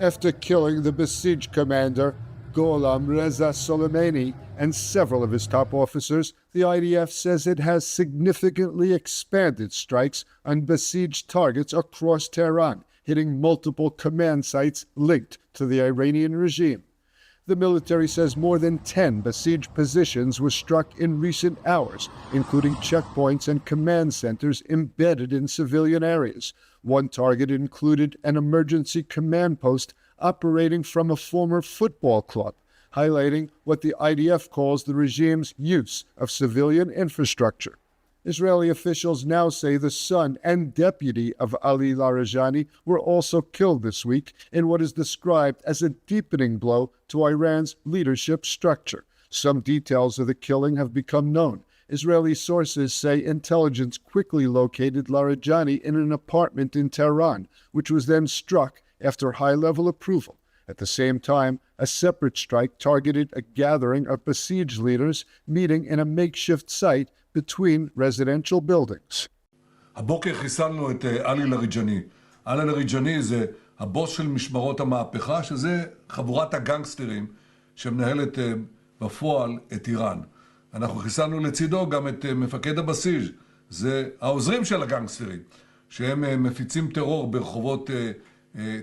After killing the Basij commander, Gholam Reza Soleimani and several of his top officers, the IDF says it has significantly expanded strikes on besieged targets across Tehran, hitting multiple command sites linked to the Iranian regime. The military says more than 10 besieged positions were struck in recent hours, including checkpoints and command centers embedded in civilian areas. One target included an emergency command post operating from a former football club, highlighting what the IDF calls the regime's use of civilian infrastructure. Israeli officials now say the son and deputy of Ali Larijani were also killed this week in what is described as a deepening blow to Iran's leadership structure. Some details of the killing have become known. Israeli sources say intelligence quickly located Larijani in an apartment in Tehran, which was then struck after high-level approval. At the same time, a separate strike targeted a gathering of besieged leaders meeting in a makeshift site between residential buildings.
הבוקר חיסלנו את עלי לריג'ני. עלי לריג'ני זה הבוס של משמרות המהפכה, שזה חבורת הגנגסטרים שמנהלת בפועל את איראן. אנחנו חיסלנו לצידו גם את מפקד הבסיס, זה העוזרים של הגנגסטרים, שהם מפיצים טרור ברחובות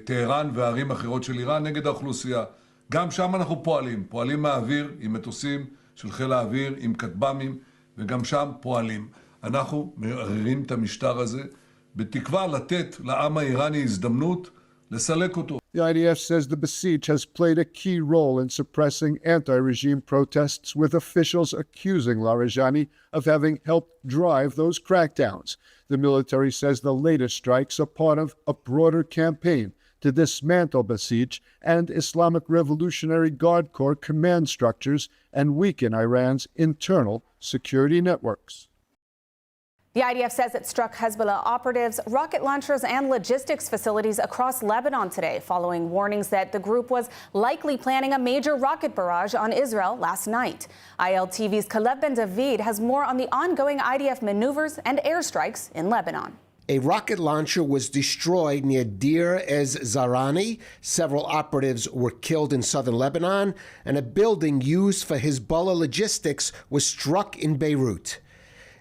טהרן וערים אחרות של איראן נגד האוכלוסייה. גם שם אנחנו פועלים מהאוויר עם מטוסים של חיל האוויר, עם כטב"מים, וגם שם פועלים. אנחנו מערערים את המשטר הזה, בתקווה לתת לעם האיראני הזדמנות לסלק אותו.
The IDF says the besiege has played a key role in suppressing anti-regime protests, with officials accusing Larijani of having helped drive those crackdowns. The military says the latest strikes are part of a broader campaign to dismantle Basij and Islamic Revolutionary Guard Corps command structures and weaken Iran's internal security networks.
The IDF says it struck Hezbollah operatives, rocket launchers, and logistics facilities across Lebanon today, following warnings that the group was likely planning a major rocket barrage on Israel last night. ILTV's Kalev Ben David has more on the ongoing IDF maneuvers and airstrikes in Lebanon.
A rocket launcher was destroyed near Deir ez Zarani. Several operatives were killed in southern Lebanon, and a building used for Hezbollah logistics was struck in Beirut.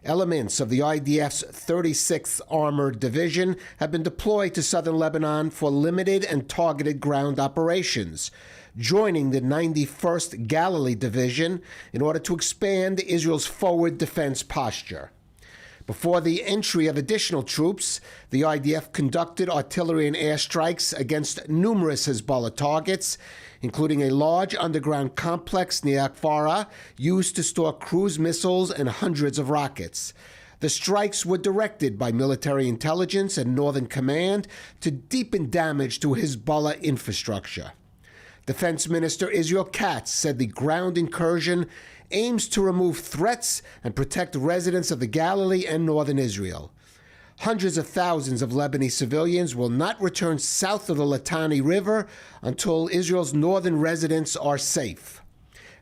Elements of the IDF's 36th Armored Division have been deployed to southern Lebanon for limited and targeted ground operations, joining the 91st Galilee Division in order to expand Israel's forward defense posture. Before the entry of additional troops, the IDF conducted artillery and airstrikes against numerous Hezbollah targets, including a large underground complex near Akfara used to store cruise missiles and hundreds of rockets. The strikes were directed by military intelligence and Northern Command to deepen damage to Hezbollah infrastructure. Defense Minister Israel Katz said the ground incursion aims to remove threats and protect residents of the Galilee and northern Israel. Hundreds of thousands of Lebanese civilians will not return south of the Litani River until Israel's northern residents are safe.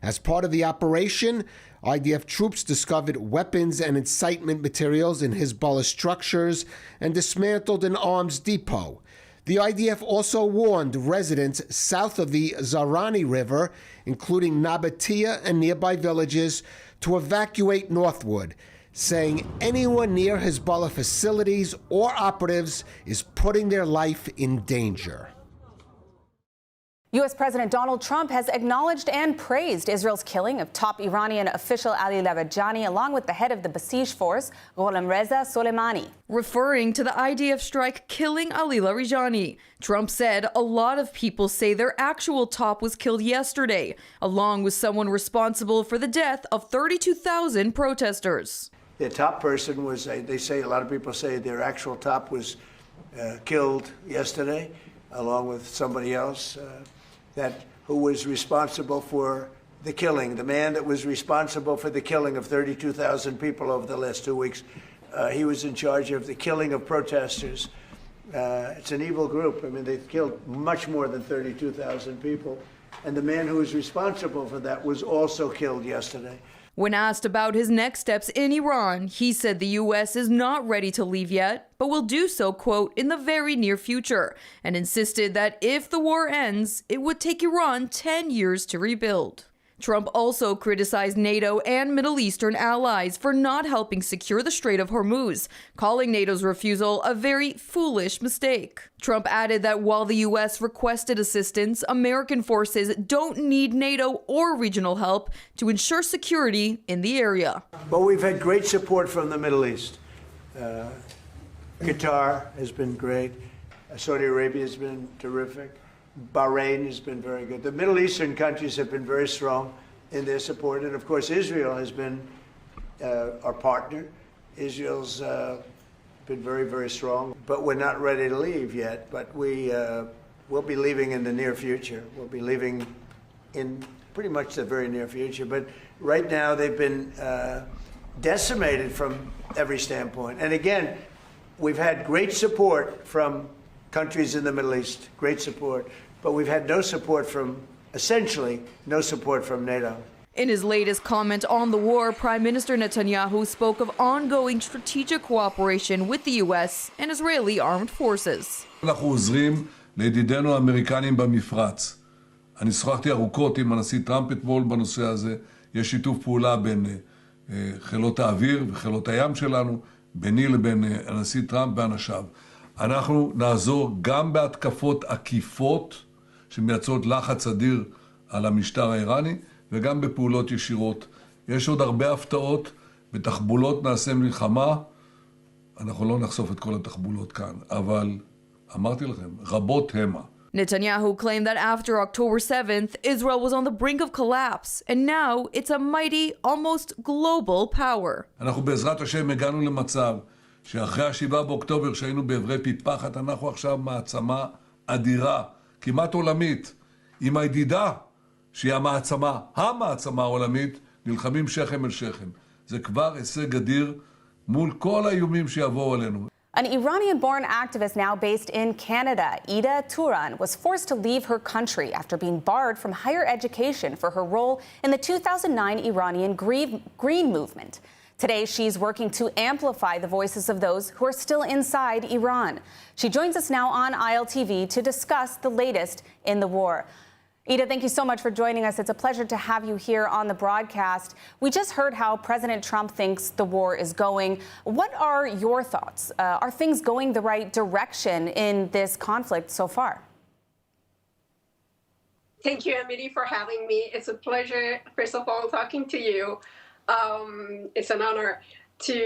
As part of the operation, IDF troops discovered weapons and incitement materials in Hezbollah structures and dismantled an arms depot. The IDF also warned residents south of the Zarani River, including Nabatea and nearby villages, to evacuate northward, saying anyone near Hezbollah facilities or operatives is putting their life in danger.
U.S. President Donald Trump has acknowledged and praised Israel's killing of top Iranian official Ali Larijani, along with the head of the Basij force, Gholam Reza Soleimani.
Referring to the IDF strike killing Ali Larijani, Trump said a lot of people say their actual top was killed yesterday, along with someone responsible for the death of 32,000 protesters.
Their top person was, they say, a lot of people say their actual top was killed yesterday, along with somebody else who was responsible for the killing. The man that was responsible for the killing of 32,000 people over the last 2 weeks, he was in charge of the killing of protesters. It's an evil group. I mean, they've killed much more than 32,000 people. And the man who was responsible for that was also killed yesterday.
When asked about his next steps in Iran, he said the U.S. is not ready to leave yet, but will do so, quote, in the very near future, and insisted that if the war ends, it would take Iran 10 years to rebuild. Trump also criticized NATO and Middle Eastern allies for not helping secure the Strait of Hormuz, calling NATO's refusal a very foolish mistake. Trump added that while the U.S. requested assistance, American forces don't need NATO or regional help to ensure security in the area.
But we've had great support from the Middle East. Qatar has been great. Saudi Arabia has been terrific. Bahrain has been very good. The Middle Eastern countries have been very strong in their support. And of course, Israel has been our partner. Israel's been very, very strong. But we're not ready to leave yet. But we'll be leaving in the near future. We'll be leaving in pretty much the very near future. But right now, they've been decimated from every standpoint. And again, we've had great support from countries in the Middle East, great support. But we've had no support from, essentially, no support from NATO.
In his latest comment on the war, Prime Minister Netanyahu spoke of ongoing strategic cooperation with the U.S. and Israeli armed forces.
אנחנו עוזרים לידידינו האמריקנים במפרץ. אני שוחחתי ארוכות עם הנשיא טראמפ אתמול בנושא הזה. יש שיתוף פעולה בין חילות האוויר וחילות הים שלנו, ביני לבין הנשיא טראמפ ואנשיו. אנחנו נעזור גם בהתקפות עקיפות שמייצרות לחץ אדיר על המשטר האיראני וגם בפעולות ישירות. יש עוד הרבה הפתעות, בתחבולות נעשה מלחמה. אנחנו לא נחשוף את כל התחבולות כאן, אבל אמרתי לכם, רבות המה.
Netanyahu claimed that after October 7th, Israel was on the brink of collapse, and now it's a mighty, almost global power.
אנחנו בעזרת השם הגענו למצב שאחרי ה7 באוקטובר שהיינו בעברי פי פחת, אנחנו עכשיו מעצמה אדירה, כמעט עולמית, עם הידידה שהיא המעצמה העולמית, נלחמים שכם אל שכם. זה כבר הישג אדיר מול כל האיומים שיבואו עלינו.
An Iranian-born activist now based in Canada, Ida Turan, was forced to leave her country after being barred from higher education for her role in the 2009 Iranian Green Movement. Today, she's working to amplify the voices of those who are still inside Iran. She joins us now on ILTV to discuss the latest in the war. Ida, thank you so much for joining us. It's a pleasure to have you here on the broadcast. We just heard how President Trump thinks the war is going. What are your thoughts? Are things going the right direction in this conflict so far?
Thank you, Emily, for having me. It's a pleasure, first of all, talking to you. It's an honor to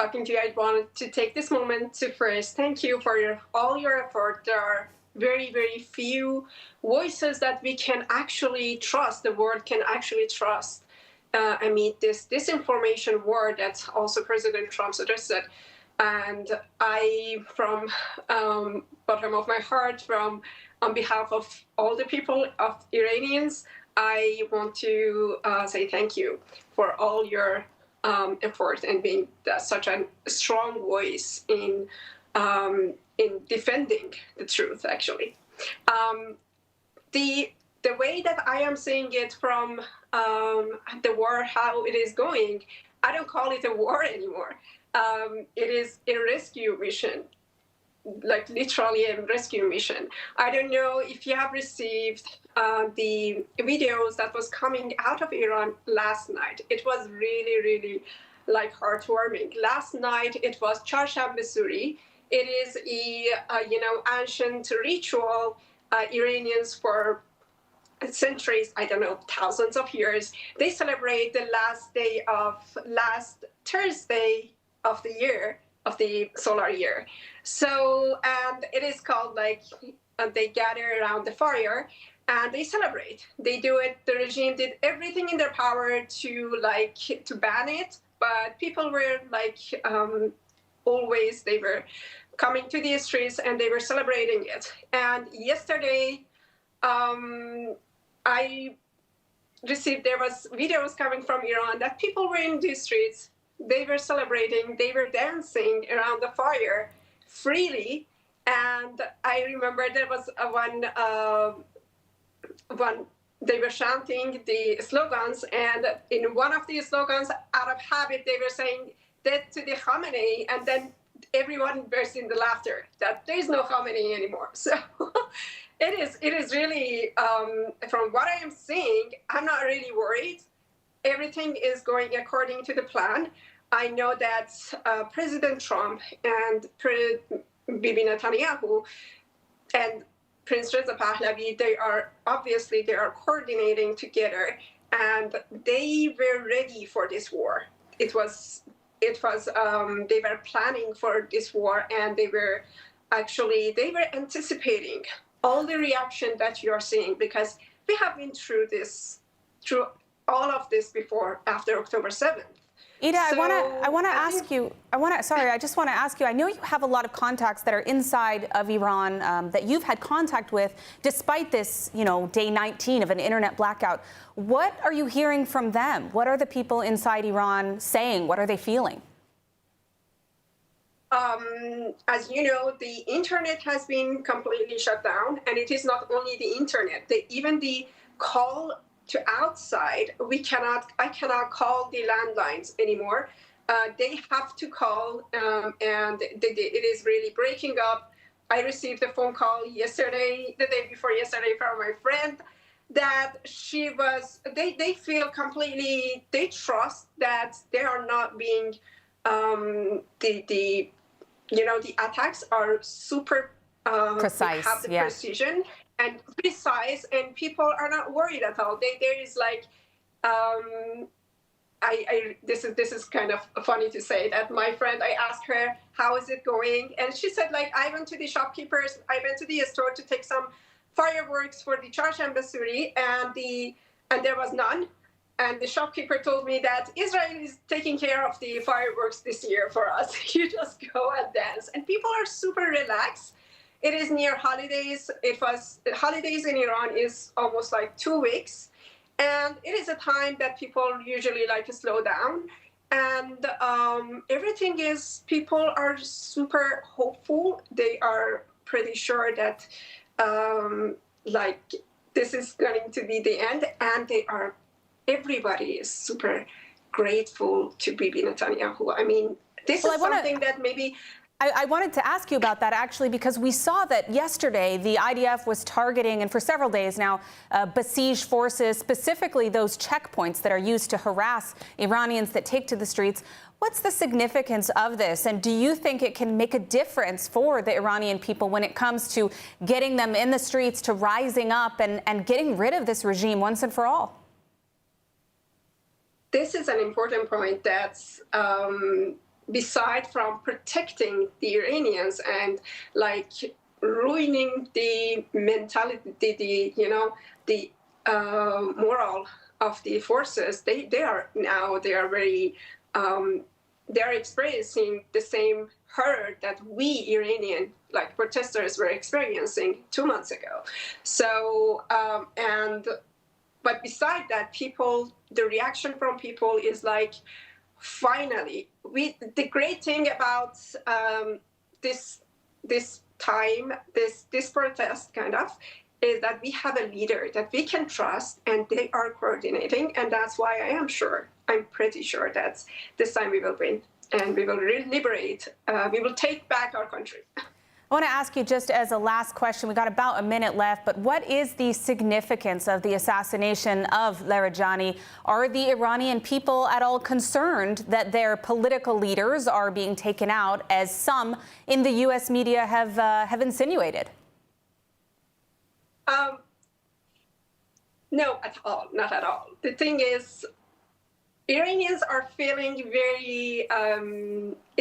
talking to you. I wanted to take this moment to first thank you for all your effort. There are very, very few voices that we can actually trust, the world can actually trust amid this disinformation war that also President Trump suggested. And I, from bottom of my heart, on behalf of all the people of Iranians, I want to say thank you for all your effort and being such a strong voice in defending the truth, actually. The way that I am seeing it from the war, how it is going, I don't call it a war anymore. It is a rescue mission, like literally a rescue mission. I don't know if you have received the videos that was coming out of Iran last night. It was really, really heartwarming. Last night it was Charsham Besuri. It is a ancient ritual. Iranians for centuries, I don't know, thousands of years, they celebrate the last Thursday of the year, of the solar year. So, and it is called they gather around the fire and they celebrate. They do it. The regime did everything in their power to ban it, but people were always, they were coming to the streets and they were celebrating it. And yesterday, I received, there was videos coming from Iran that people were in the streets, they were celebrating, they were dancing around the fire freely. And I remember there was one they were chanting the slogans, and in one of the slogans, out of habit, they were saying "Death to the Khamenei," and then everyone burst into laughter that there is no Khamenei anymore. So it is really, from what I am seeing, I'm not really worried. Everything is going according to the plan. I know that President Trump and Bibi Netanyahu and Prince Reza Pahlavi, they are coordinating together, and they were ready for this war. They were planning for this war, and they were anticipating all the reaction that you are seeing, because we have been through all of this before after October 7th.
Ida,
So,
I want to ask you. I just want to ask you. I know you have a lot of contacts that are inside of Iran that you've had contact with, despite this, day 19 of an internet blackout. What are you hearing from them? What are the people inside Iran saying? What are they feeling?
As you know, the internet has been completely shut down, and it is not only the internet. Even the call to outside, I cannot call the landlines anymore. They have to call, and it is really breaking up. I received a phone call the day before yesterday, from my friend that they feel completely, they trust that they are not being, the attacks are super
precise,
have the
yeah.
precision and precise, and people are not worried at all. There is like, this is kind of funny to say that my friend, I asked her, how is it going? And she said, like, I went to the shopkeepers, I went to the store to take some fireworks for the church embassy, and there was none. And the shopkeeper told me that Israel is taking care of the fireworks this year for us. You just go and dance. And people are super relaxed. It is near holidays. Holidays in Iran is almost like 2 weeks. And it is a time that people usually like to slow down. And people are super hopeful. They are pretty sure that this is going to be the end. And everybody is super grateful to Bibi Netanyahu. I mean, this is something that maybe...
I wanted to ask you about that, actually, because we saw that yesterday the IDF was targeting, and for several days now, besieged forces, specifically those checkpoints that are used to harass Iranians that take to the streets. What's the significance of this? And do you think it can make a difference for the Iranian people when it comes to getting them in the streets, to rising up and getting rid of this regime once and for all?
This is an important point that's... beside from protecting the Iranians and like ruining the mentality, the moral of the forces, they are very, they're experiencing the same hurt that we Iranian protesters were experiencing 2 months ago. So, but beside that, the reaction from people is like, finally, the great thing about this protest kind of is that we have a leader that we can trust, and they are coordinating, and that's why I'm pretty sure that this time we will win, and we will liberate, we will take back our country.
I want to ask you, just as a last question, we got about a minute left, but what is the significance of the assassination of Larijani? Are the Iranian people at all concerned that their political leaders are being taken out, as some in the U.S. media have insinuated?
No, at all, not at all. The thing is, Iranians are feeling very,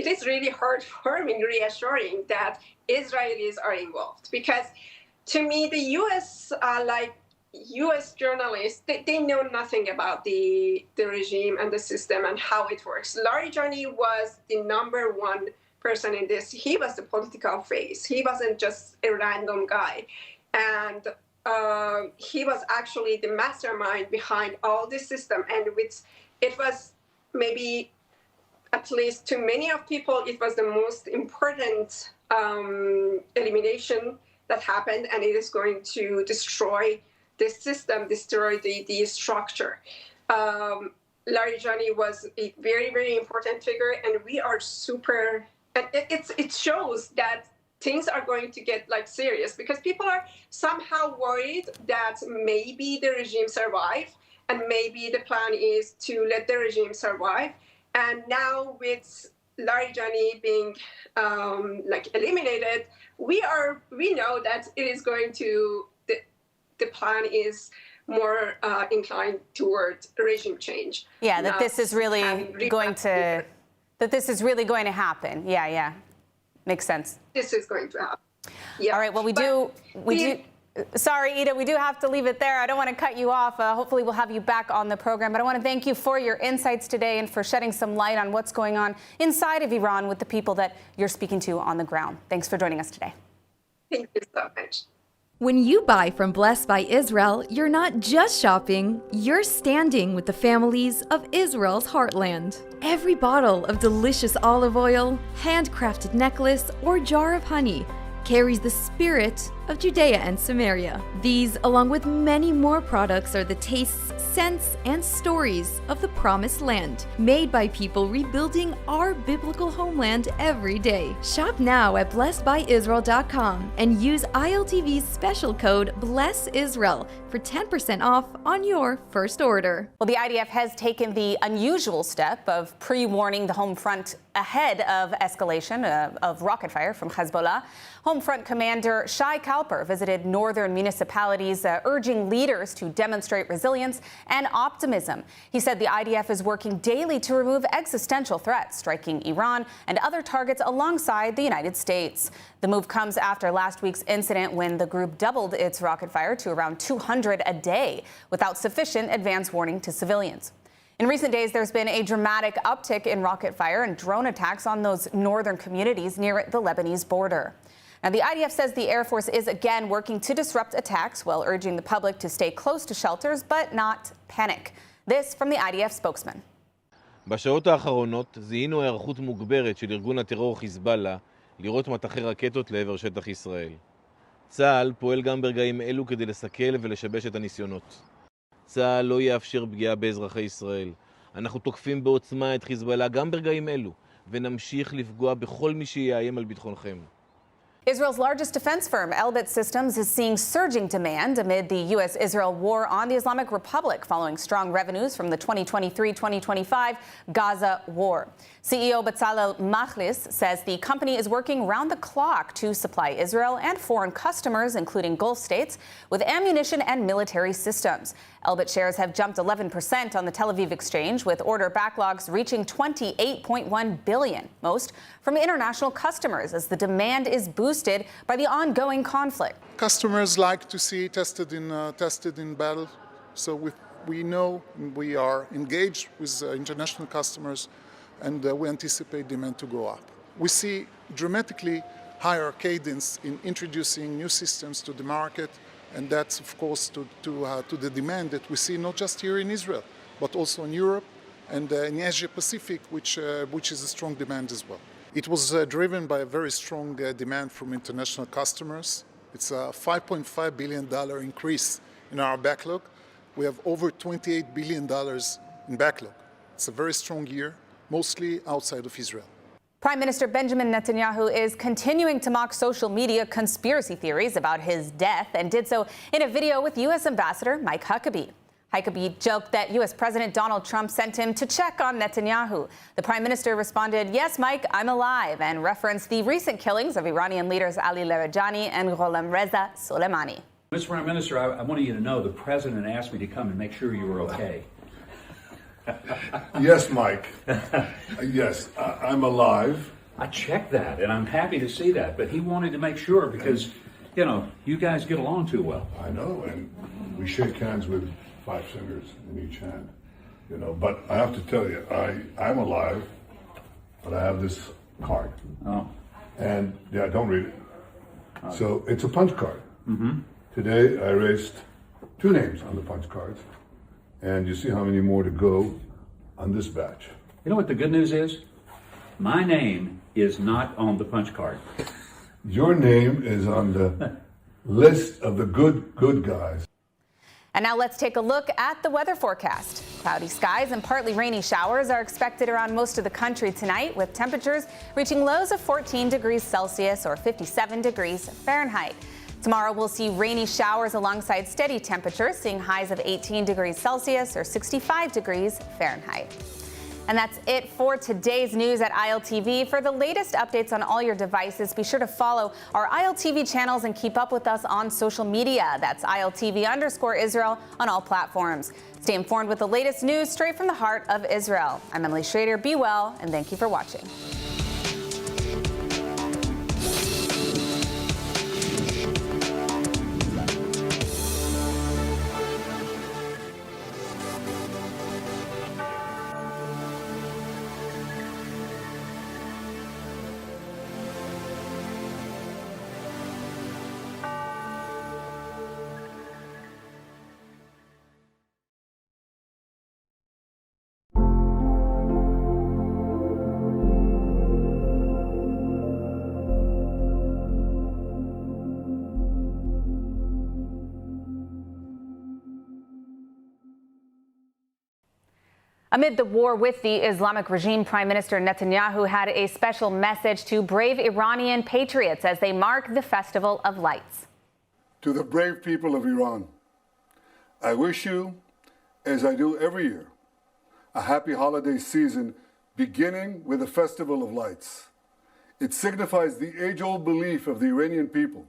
it is really heartwarming, reassuring that Israelis are involved. Because to me, the U.S., U.S. journalists, they know nothing about the regime and the system and how it works. Larijani was the #1 person in this. He was the political face. He wasn't just a random guy. And he was actually the mastermind behind all this system. And it was maybe, at least to many of people, it was the most important elimination that happened, and it is going to destroy this system destroyed the structure. Larijani was a very, very important figure, and we are super. And it shows that things are going to get like serious because people are somehow worried that maybe the regime survive, and maybe the plan is to let the regime survive. And now with Larijani being like eliminated, we know that it is going to the plan is more inclined toward regime change.
Yeah, that this is really going to happen. Yeah, makes sense.
This is going to happen. Yeah.
All right. Well, we do. Sorry, Ida, we do have to leave it there. I don't want to cut you off. Hopefully we'll have you back on the program. But I want to thank you for your insights today and for shedding some light on what's going on inside of Iran with the people that you're speaking to on the ground. Thanks for joining us today.
Thank you so much.
When you buy from Blessed by Israel, you're not just shopping, you're standing with the families of Israel's heartland. Every bottle of delicious olive oil, handcrafted necklace, or jar of honey carries the spirit of Judea and Samaria. These, along with many more products, are the tastes, scents, and stories of the Promised Land, made by people rebuilding our biblical homeland every day. Shop now at blessedbyisrael.com and use ILTV's special code BLESSISRAEL for 10% off on your first order.
Well, the IDF has taken the unusual step of pre-warning the home front ahead of escalation of rocket fire from Hezbollah. Home front commander Shai Kalper visited northern municipalities, urging leaders to demonstrate resilience and optimism. He said the IDF is working daily to remove existential threats, striking Iran and other targets alongside the United States. The move comes after last week's incident when the group doubled its rocket fire to around 200 a day without sufficient advance warning to civilians. In recent days, there's been a dramatic uptick in rocket fire and drone attacks on those northern communities near the Lebanese border. Now, the IDF says the Air Force is again working to disrupt attacks while urging the public to stay close to shelters but not panic. This from the IDF spokesman.
בשעות האחרונות זיהינו היערכות מוגברת של ארגון הטרור חיזבאללה לירות מטחי רקטות לעבר שטח ישראל. צה"ל פועל גם ברגעים אלו כדי לסכל ולשבש את הניסיונות. צה"ל לא יאפשר פגיעה באזרחי ישראל. אנחנו תוקפים בעוצמה את חיזבאללה גם ברגעים אלו, ונמשיך לפגוע בכל מי שיאיים על ביטחונכם.
Israel's largest defense firm, Elbit Systems, is seeing surging demand amid the U.S.-Israel war on the Islamic Republic following strong revenues from the 2023-2025 Gaza war. CEO Bezalel Machlis says the company is working round the clock to supply Israel and foreign customers, including Gulf states, with ammunition and military systems. Elbit shares have jumped 11% on the Tel Aviv exchange, with order backlogs reaching $28.1 billion, most from international customers, as the demand is boosted by the ongoing conflict.
Customers like to see tested in battle, so we know we are engaged with international customers, and we anticipate demand to go up. We see dramatically higher cadence in introducing new systems to the market, and that's, of course, to the demand that we see not just here in Israel, but also in Europe and in Asia Pacific, which is a strong demand as well. It was driven by a very strong demand from international customers. It's a $5.5 billion increase in our backlog. We have over $28 billion in backlog. It's a very strong year, mostly outside of Israel.
Prime Minister Benjamin Netanyahu is continuing to mock social media conspiracy theories about his death and did so in a video with U.S. Ambassador Mike Huckabee. Huckabee joked that U.S. President Donald Trump sent him to check on Netanyahu. The prime minister responded, "Yes, Mike, I'm alive," and referenced the recent killings of Iranian leaders Ali Larijani and Gholam Reza Soleimani.
Mr. Prime Minister, I wanted you to know the president asked me to come and make sure you were okay.
Yes, Mike. Yes, I'm alive.
I checked that, and I'm happy to see that. But he wanted to make sure because, you know, you guys get along too well.
I know, and we shake hands with 5 fingers in each hand. You know, but I have to tell you, I'm alive, but I have this card.
Oh.
And, yeah, don't read it. So it's a punch card.
Mm-hmm.
Today I raised 2 names on the punch cards. And you see how many more to go on this batch.
You know what the good news is? My name is not on the punch card.
Your name is on the list of the good guys.
And now let's take a look at the weather forecast. Cloudy skies and partly rainy showers are expected around most of the country tonight, with temperatures reaching lows of 14 degrees Celsius or 57 degrees Fahrenheit. Tomorrow we'll see rainy showers alongside steady temperatures, seeing highs of 18 degrees Celsius or 65 degrees Fahrenheit. And that's it for today's news at ILTV. For the latest updates on all your devices, be sure to follow our ILTV channels and keep up with us on social media. That's ILTV_Israel on all platforms. Stay informed with the latest news straight from the heart of Israel. I'm Emily Schrader. Be well, and thank you for watching. Amid the war with the Islamic regime, Prime Minister Netanyahu had a special message to brave Iranian patriots as they mark the Festival of Lights.
To the brave people of Iran, I wish you, as I do every year, a happy holiday season beginning with the Festival of Lights. It signifies the age-old belief of the Iranian people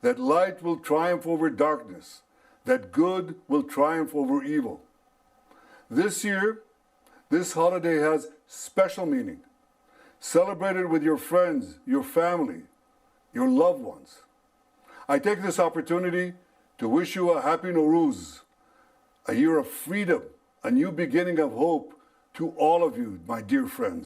that light will triumph over darkness, that good will triumph over evil. This year, this holiday has special meaning. Celebrate it with your friends, your family, your loved ones. I take this opportunity to wish you a happy Nowruz, a year of freedom, a new beginning of hope to all of you, my dear friends.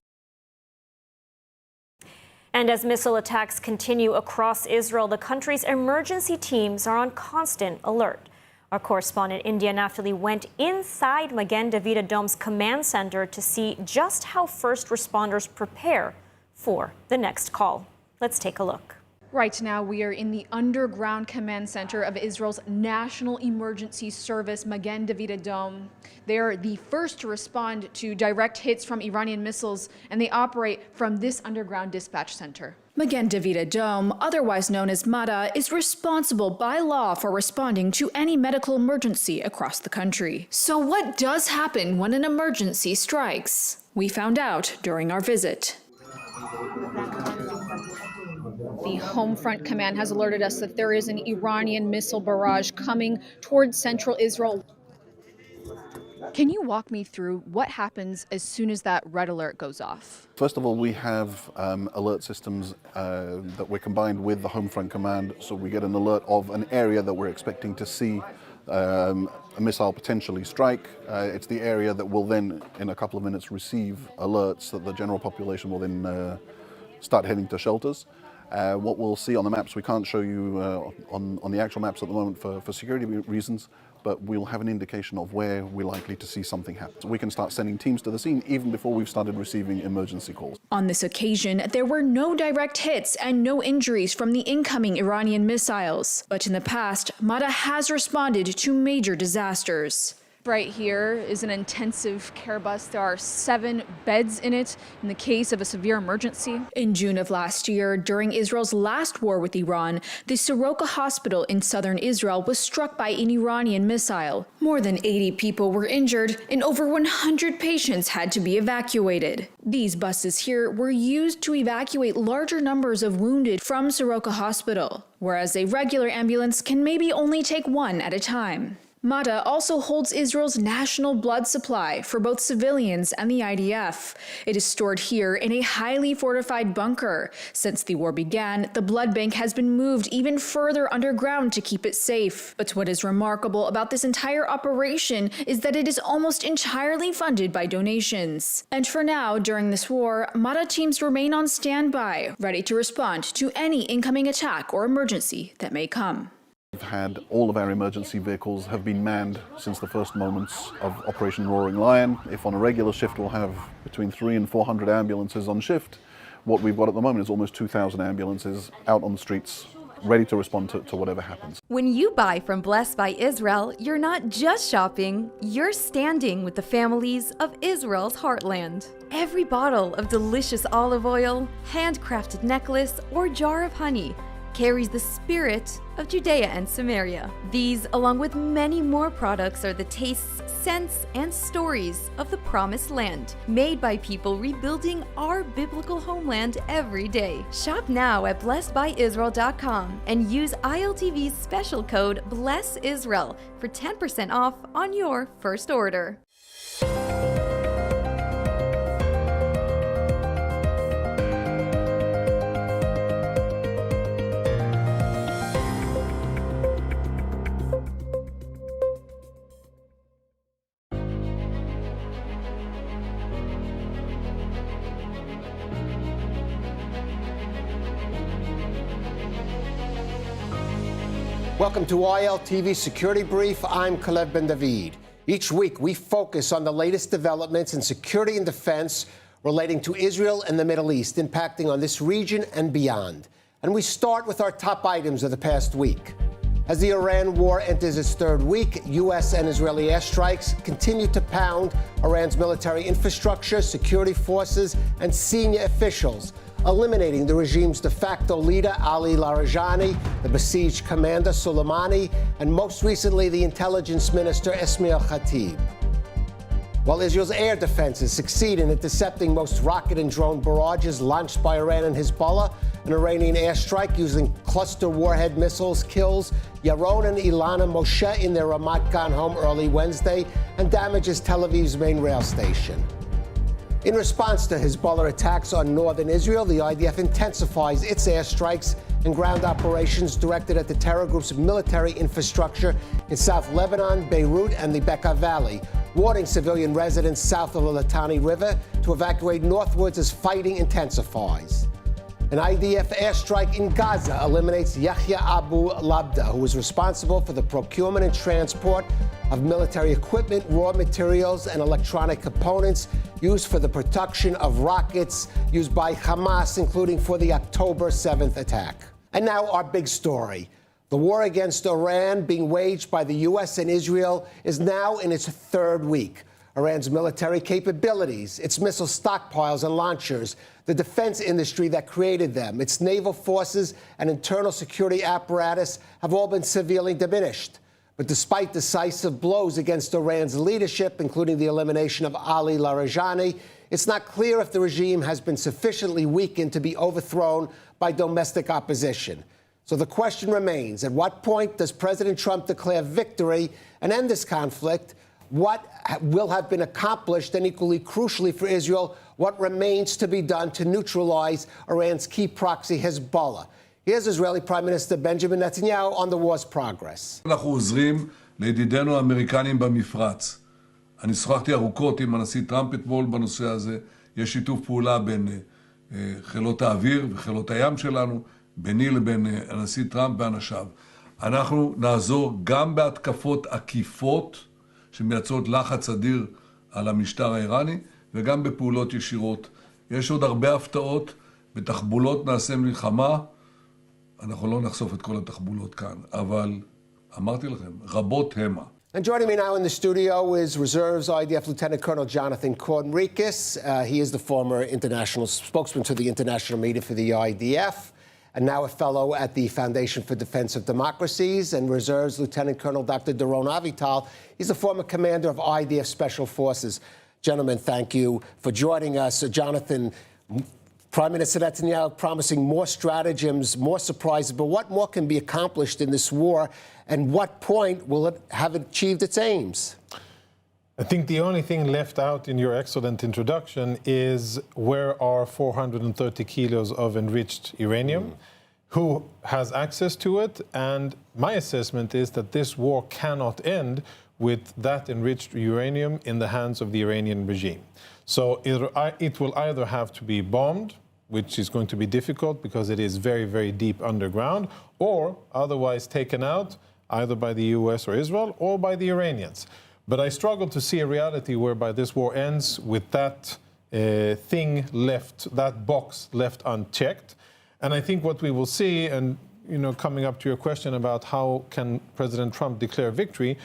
And as missile attacks continue across Israel, the country's emergency teams are on constant alert. Our correspondent India Naftali went inside Magen David Adom's command center to see just how first responders prepare for the next call. Let's take a look.
Right now, we are in the underground command center of Israel's National Emergency Service, Magen David Adom. They are the first to respond to direct hits from Iranian missiles, and they operate from this underground dispatch center.
Magen David Adom, otherwise known as MADA, is responsible by law for responding to any medical emergency across the country. So what does happen when an emergency strikes? We found out during our visit.
The Home Front Command has alerted us that there is an Iranian missile barrage coming towards central Israel. Can you walk me through what happens as soon as that red alert goes off?
First of all, we have alert systems that we're combined with the Home Front Command, so we get an alert of an area that we're expecting to see a missile potentially strike. It's the area that will then, in a couple of minutes, receive alerts that the general population will then start heading to shelters. What we'll see on the maps, we can't show you on the actual maps at the moment for security reasons, but we'll have an indication of where we're likely to see something happen. So we can start sending teams to the scene even before we've started receiving emergency calls.
On this occasion, there were no direct hits and no injuries from the incoming Iranian missiles. But in the past, MADA has responded to major disasters.
Right here is an intensive care bus. There are 7 beds in it in the case of a severe emergency.
In June of last year, during Israel's last war with Iran, the Soroka hospital in southern Israel was struck by an Iranian missile. More than 80 people were injured and over 100 patients had to be evacuated. These buses here were used to evacuate larger numbers of wounded from Soroka hospital, whereas a regular ambulance can maybe only take 1 at a time. MADA also holds Israel's national blood supply for both civilians and the IDF. It is stored here in a highly fortified bunker. Since the war began, the blood bank has been moved even further underground to keep it safe. But what is remarkable about this entire operation is that it is almost entirely funded by donations. And for now, during this war, MADA teams remain on standby, ready to respond to any incoming attack or emergency that may come.
We've had all of our emergency vehicles have been manned since the first moments of Operation Roaring Lion. If on a regular shift we'll have between 300 and 400 ambulances on shift, what we've got at the moment is almost 2,000 ambulances out on the streets ready to respond to whatever happens.
When you buy from Blessed by Israel, you're not just shopping, you're standing with the families of Israel's heartland. Every bottle of delicious olive oil, handcrafted necklace, or jar of honey carries the spirit of Judea and Samaria. These, along with many more products, are the tastes, scents, and stories of the Promised Land, made by people rebuilding our biblical homeland every day. Shop now at blessedbyisrael.com and use ILTV's special code BLESSISRAEL for 10% off on your first order.
Welcome to ILTV Security Brief. I'm Kalev Ben David. Each week, we focus on the latest developments in security and defense relating to Israel and the Middle East, impacting on this region and beyond. And we start with our top items of the past week. As the Iran war enters its third week, U.S. and Israeli airstrikes continue to pound Iran's military infrastructure, security forces, and senior officials, eliminating the regime's de facto leader, Ali Larijani, the besieged commander, Soleimani, and most recently, the intelligence minister, Esmail Khatib. While Israel's air defenses succeed in intercepting most rocket and drone barrages launched by Iran and Hezbollah, an Iranian airstrike using cluster warhead missiles kills Yaron and Ilana Moshe in their Ramat Gan home early Wednesday and damages Tel Aviv's main rail station. In response to Hezbollah attacks on northern Israel, the IDF intensifies its airstrikes and ground operations directed at the terror group's military infrastructure in South Lebanon, Beirut, and the Bekaa Valley, warning civilian residents south of the Litani River to evacuate northwards as fighting intensifies. An IDF airstrike in Gaza eliminates Yahya Abu Labda, who was responsible for the procurement and transport of military equipment, raw materials, and electronic components used for the production of rockets used by Hamas, including for the October 7th attack. And now our big story. The war against Iran being waged by the U.S. and Israel is now in its third week. Iran's military capabilities, its missile stockpiles and launchers, the defense industry that created them, its naval forces and internal security apparatus have all been severely diminished. But despite decisive blows against Iran's leadership, including the elimination of Ali Larijani, it's not clear if the regime has been sufficiently weakened to be overthrown by domestic opposition. So the question remains, at what point does President Trump declare victory and end this conflict? What will have been accomplished, and equally crucially for Israel, what remains to be done to neutralize Iran's key proxy, Hezbollah? Here's Israeli Prime Minister Benjamin Netanyahu on the war's progress.
אנחנו עוזרים לידידינו האמריקנים במפרץ. אני שוחחתי ארוכות עם הנשיא טראמפ אתמול בנושא הזה. יש שיתוף פעולה בין חילות האוויר וחילות הים שלנו, ביני לבין הנשיא טראמפ ואנשיו. אנחנו נעזור גם בהתקפות עקיפות שמייצרות לחץ אדיר על המשטר האיראני, וגם בפעולות ישירות. יש עוד הרבה הפתעות, בתחבולות נעשה מלחמה, אנחנו לא נחשוף את כל התחבולות כאן, אבל אמרתי לכם, רבות המה.
And joining me now in the studio is Reserves IDF Lieutenant Colonel Jonathan Kornrikis. He is the former international spokesman to the international media for the IDF, and now a fellow at the Foundation for Defense of Democracies, and Reserves Lieutenant Colonel Dr. Doron Avital. He's the former commander of IDF Special Forces. Gentlemen, thank you for joining us. Jonathan, Prime Minister Netanyahu promising more stratagems, more surprises, but what more can be accomplished in this war, and what point will it have achieved its aims?
I think the only thing left out in your excellent introduction is where are 430 kilos of enriched uranium, who has access to it, and my assessment is that this war cannot end with that enriched uranium in the hands of the Iranian regime. So it will either have to be bombed, which is going to be difficult because it is very, very deep underground, or otherwise taken out either by the US or Israel or by the Iranians. But I struggle to see a reality whereby this war ends with that thing left, that box left unchecked. And I think what we will see, and coming up to your question about how can President Trump declare victory,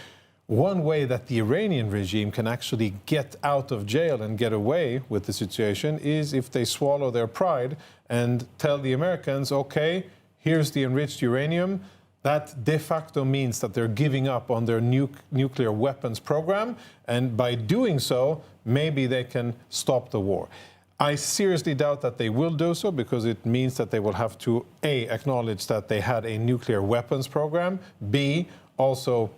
one way that the Iranian regime can actually get out of jail and get away with the situation is if they swallow their pride and tell the Americans, okay, here's the enriched uranium. That de facto means that they're giving up on their nuclear weapons program, and by doing so, maybe they can stop the war. I seriously doubt that they will do so, because it means that they will have to, A, acknowledge that they had a nuclear weapons program, B, also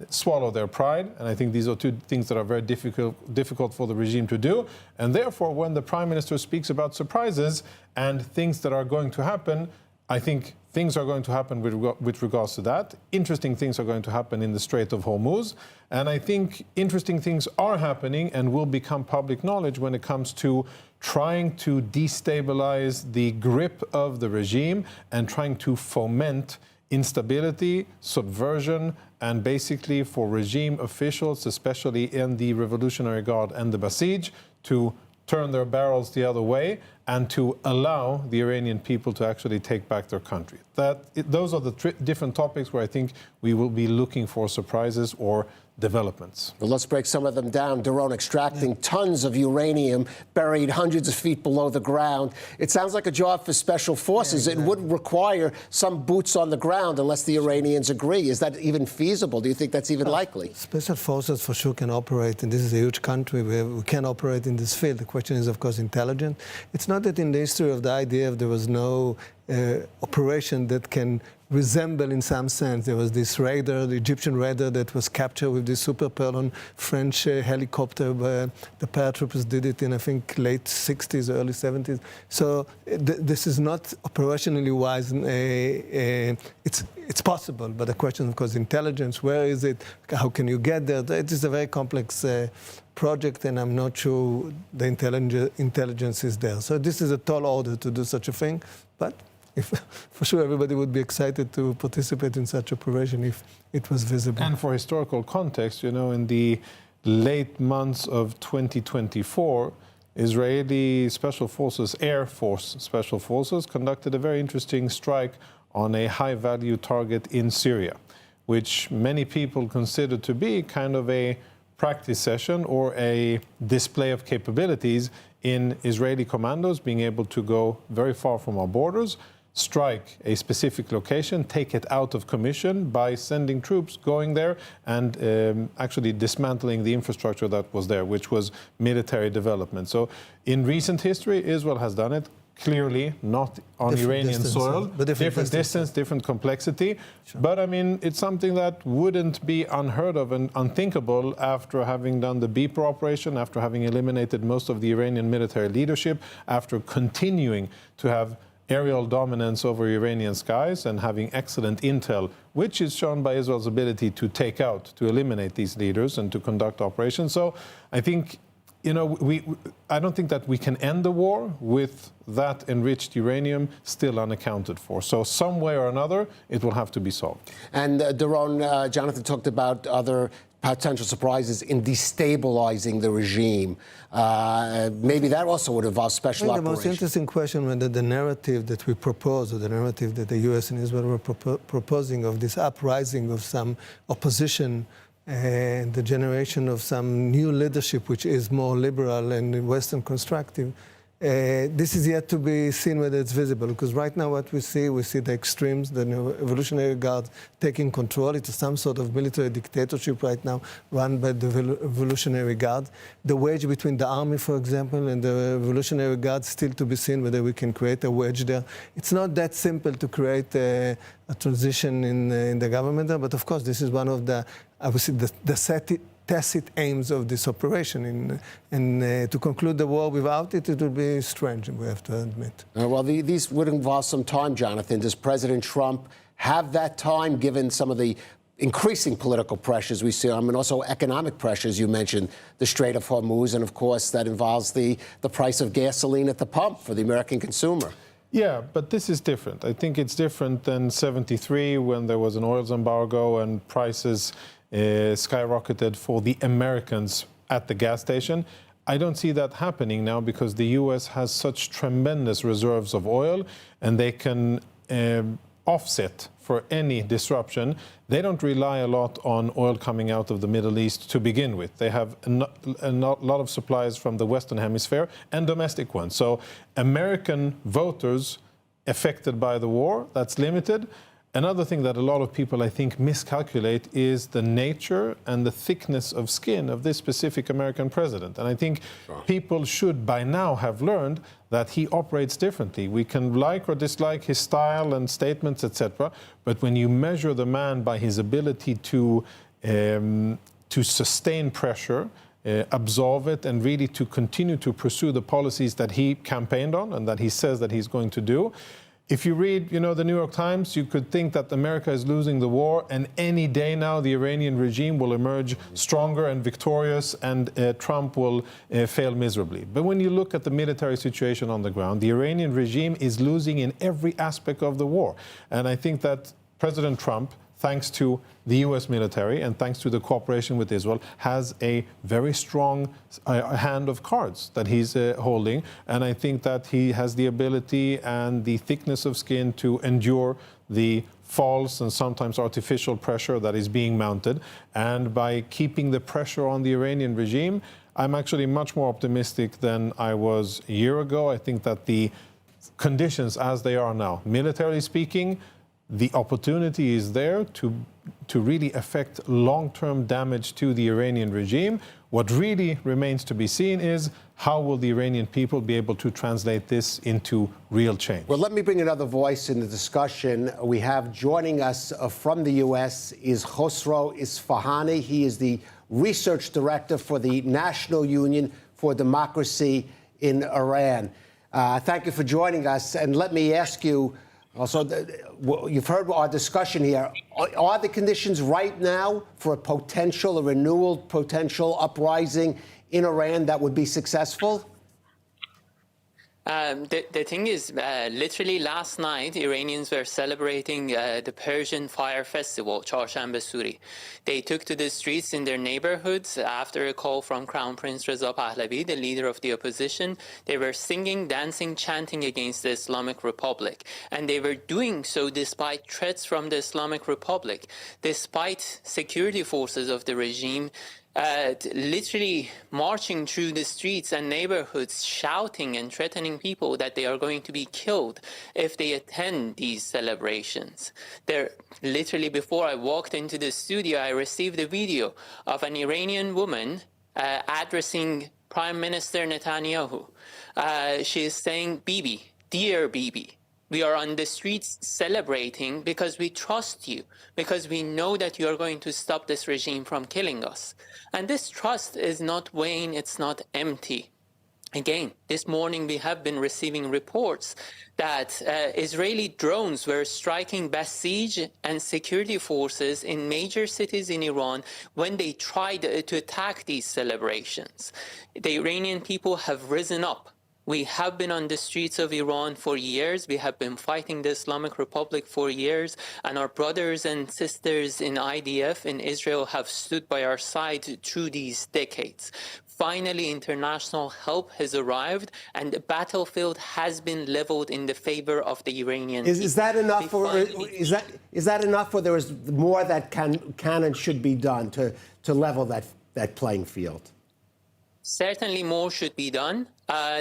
swallow their pride, and I think these are two things that are very difficult for the regime to do. And therefore, when the Prime Minister speaks about surprises and things that are going to happen, I think things are going to happen with regards to that. Interesting things are going to happen in the Strait of Hormuz, and I think interesting things are happening and will become public knowledge when it comes to trying to destabilize the grip of the regime and trying to foment instability, subversion, and basically for regime officials, especially in the Revolutionary Guard and the Basij, to turn their barrels the other way and to allow the Iranian people to actually take back their country. Those are the different topics where I think we will be looking for surprises or developments.
Well, let's break some of them down. Doron, extracting tons of uranium buried hundreds of feet below the ground. It sounds like a job for special forces. It would require some boots on the ground unless the Iranians agree. Is that even feasible? Do you think that's even likely?
Special forces for sure can operate, and this is a huge country where we can operate in this field. The question is, of course, intelligence. It's not that in the history of the IDF there was no operation that can resemble in some sense. There was this raider, the Egyptian raider, that was captured with this Super Purlon French helicopter. The paratroopers did it in, I think, late 60s, early 70s. So this is not operationally wise. It's possible, but the question, of course, intelligence, where is it? How can you get there? It is a very complex project, and I'm not sure the intelligence is there. So this is a tall order to do such a thing, but for sure, everybody would be excited to participate in such operation if it was visible.
And for historical context, in the late months of 2024, Israeli Special Forces, Air Force Special Forces, conducted a very interesting strike on a high-value target in Syria, which many people consider to be kind of a practice session or a display of capabilities in Israeli commandos being able to go very far from our borders, strike a specific location, take it out of commission by sending troops going there and actually dismantling the infrastructure that was there, which was military development. So in recent history, Israel has done it. Clearly not on Iranian soil, but different distance, different complexity. Sure. But I mean, it's something that wouldn't be unheard of and unthinkable after having done the Beeper operation, after having eliminated most of the Iranian military leadership, after continuing to have aerial dominance over Iranian skies and having excellent intel, which is shown by Israel's ability to take out, to eliminate these leaders and to conduct operations. So I think, I don't think that we can end the war with that enriched uranium still unaccounted for. So some way or another, it will have to be solved.
And Doron, Jonathan talked about other potential surprises in destabilizing the regime. Maybe that also would involve special operations.
The most interesting question, whether the narrative that we propose, or the narrative that the U.S. and Israel were proposing of this uprising of some opposition and the generation of some new leadership, which is more liberal and Western constructive, this is yet to be seen whether it's visible. Because right now what we see the extremes, the Revolutionary Guard taking control. It's some sort of military dictatorship right now run by the Revolutionary Guard. The wedge between the army, for example, and the Revolutionary Guard still to be seen whether we can create a wedge there. It's not that simple to create a transition in the government there, but of course this is one of the, I would say, the tacit aims of this operation. And to conclude the war without it, it would be strange, we have to admit.
Well, these would involve some time, Jonathan. Does President Trump have that time, given some of the increasing political pressures we see, and also economic pressures? You mentioned the Strait of Hormuz, and of course that involves the price of gasoline at the pump for the American consumer.
Yeah, but this is different. I think it's different than '73 when there was an oil embargo and prices skyrocketed for the Americans at the gas station. I don't see that happening now because the U.S. has such tremendous reserves of oil, and they can
offset for any disruption, they don't rely a lot on oil coming out of the Middle East to begin with. They have a lot of supplies from the Western Hemisphere and domestic ones. So American voters affected by the war, that's limited. Another thing that a lot of people, I think, miscalculate is the nature and the thickness of skin of this specific American president. And I think people should by now have learned that he operates differently. We can like or dislike his style and statements, etc. But when you measure the man by his ability to sustain pressure, absorb it, and really to continue to pursue the policies that he campaigned on and that he says that he's going to do. If you read, the New York Times, you could think that America is losing the war, and any day now the Iranian regime will emerge stronger and victorious, and Trump will fail miserably. But when you look at the military situation on the ground, the Iranian regime is losing in every aspect of the war. And I think that President Trump, thanks to the US military and thanks to the cooperation with Israel, has a very strong hand of cards that he's holding. And I think that he has the ability and the thickness of skin to endure the false and sometimes artificial pressure that is being mounted. And by keeping the pressure on the Iranian regime, I'm actually much more optimistic than I was a year ago. I think that the conditions as they are now, militarily speaking, the opportunity is there to really affect long-term damage to the Iranian regime. What really remains to be seen is how will the Iranian people be able to translate this into real change?
Well, let me bring another voice in the discussion. We have joining us from the U.S. is Khosrow Isfahani. He is the research director for the National Union for Democracy in Iran. Thank you for joining us. And let me ask you, also, you've heard our discussion here. Are the conditions right now for a renewal potential uprising in Iran that would be successful?
The thing is, literally last night, Iranians were celebrating the Persian Fire Festival, Charshanbe Suri. They took to the streets in their neighborhoods after a call from Crown Prince Reza Pahlavi, the leader of the opposition. They were singing, dancing, chanting against the Islamic Republic. And they were doing so despite threats from the Islamic Republic, despite security forces of the regime literally marching through the streets and neighborhoods, shouting and threatening people that they are going to be killed if they attend these celebrations. Literally, before I walked into the studio, I received a video of an Iranian woman addressing Prime Minister Netanyahu. She is saying, "Bibi, dear Bibi, we are on the streets celebrating because we trust you, because we know that you are going to stop this regime from killing us." And this trust is not vain, it's not empty. Again, this morning we have been receiving reports that Israeli drones were striking Basij and security forces in major cities in Iran when they tried to attack these celebrations. The Iranian people have risen up. We have been on the streets of Iran for years. We have been fighting the Islamic Republic for years. And our brothers and sisters in IDF in Israel have stood by our side through these decades. Finally, international help has arrived, and the battlefield has been leveled in the favor of the Iranian people.
Is that enough, or is that enough, or there is more that can and should be done to level that playing field?
Certainly more should be done.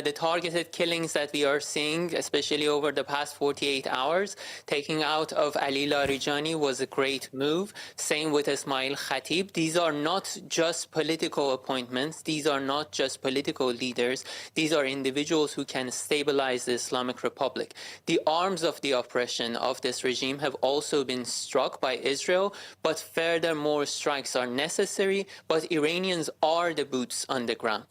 The targeted killings that we are seeing, especially over the past 48 hours, taking out of Ali Larijani was a great move. Same with Ismail Khatib. These are not just political appointments. These are not just political leaders. These are individuals who can stabilize the Islamic Republic. The arms of the oppression of this regime have also been struck by Israel, but furthermore strikes are necessary. But Iranians are the boots on the ground.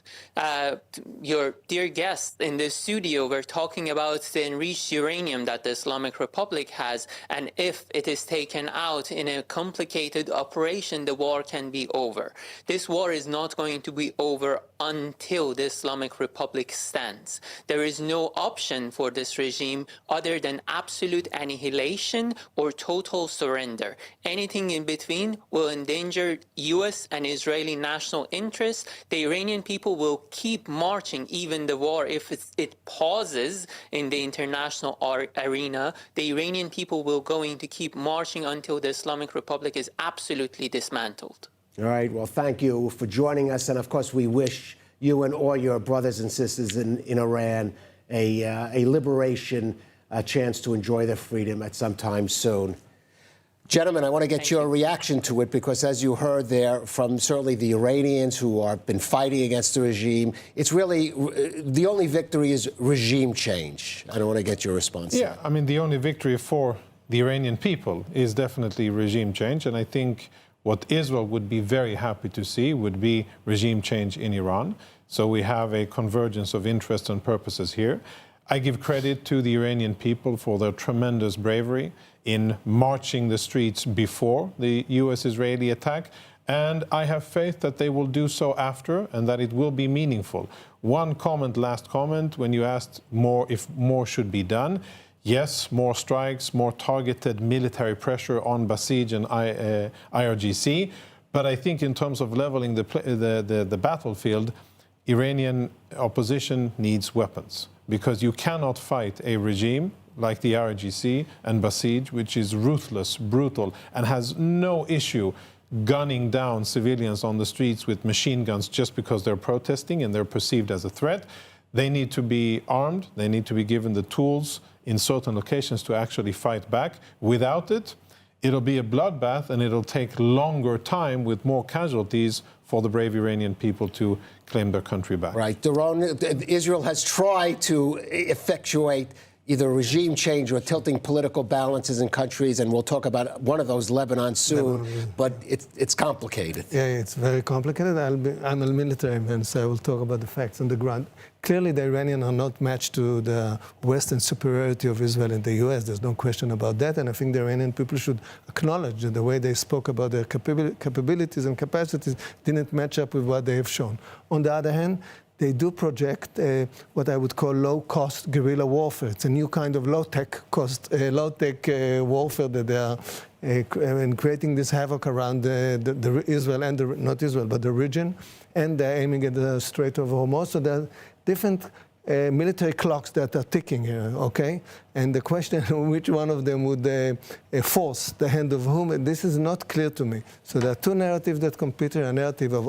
Your dear guests in the studio were talking about the enriched uranium that the Islamic Republic has, and if it is taken out in a complicated operation, the war can be over. This war is not going to be over until the Islamic Republic stands. There is no option for this regime other than absolute annihilation or total surrender. Anything in between will endanger US and Israeli national interests. The Iranian people will keep marching even even the war, if it pauses in the international arena, the Iranian people will going to keep marching until the Islamic Republic is absolutely dismantled.
All right, well, thank you for joining us. And of course, we wish you and all your brothers and sisters in Iran a liberation, a chance to enjoy their freedom at some time soon. Gentlemen, I want to get your reaction to it because, as you heard there from certainly the Iranians who have been fighting against the regime, it's really the only victory is regime change. I don't want to get your response.
Yeah, I mean, the only victory for the Iranian people is definitely regime change. And I think what Israel would be very happy to see would be regime change in Iran. So we have a convergence of interests and purposes here. I give credit to the Iranian people for their tremendous bravery in marching the streets before the US-Israeli attack, and I have faith that they will do so after and that it will be meaningful. One comment, last comment, when you asked if more should be done. Yes, more strikes, more targeted military pressure on Basij and IRGC, but I think in terms of leveling the battlefield, Iranian opposition needs weapons, because you cannot fight a regime like the IRGC and Basij, which is ruthless, brutal, and has no issue gunning down civilians on the streets with machine guns just because they're protesting and they're perceived as a threat. They need to be armed. They need to be given the tools in certain locations to actually fight back. Without it, it'll be a bloodbath, and it'll take longer time with more casualties for the brave Iranian people to claim their country back.
Right. Israel has tried to effectuate either regime change or tilting political balances in countries, and we'll talk about one of those, Lebanon, soon, but it's complicated.
Yeah, it's very complicated. I'm a military man, so I will talk about the facts on the ground. Clearly, the Iranians are not matched to the Western superiority of Israel and the US. There's no question about that, and I think the Iranian people should acknowledge that the way they spoke about their capabilities and capacities didn't match up with what they have shown. On the other hand, they do project what I would call low-cost guerrilla warfare. It's a new kind of low-tech warfare that they are creating this havoc around the Israel and not Israel, but the region, and they're aiming at the Strait of Hormuz. So there are different military clocks that are ticking here, okay? And the question which one of them would force the hand of whom, this is not clear to me. So there are two narratives that compete here, a narrative of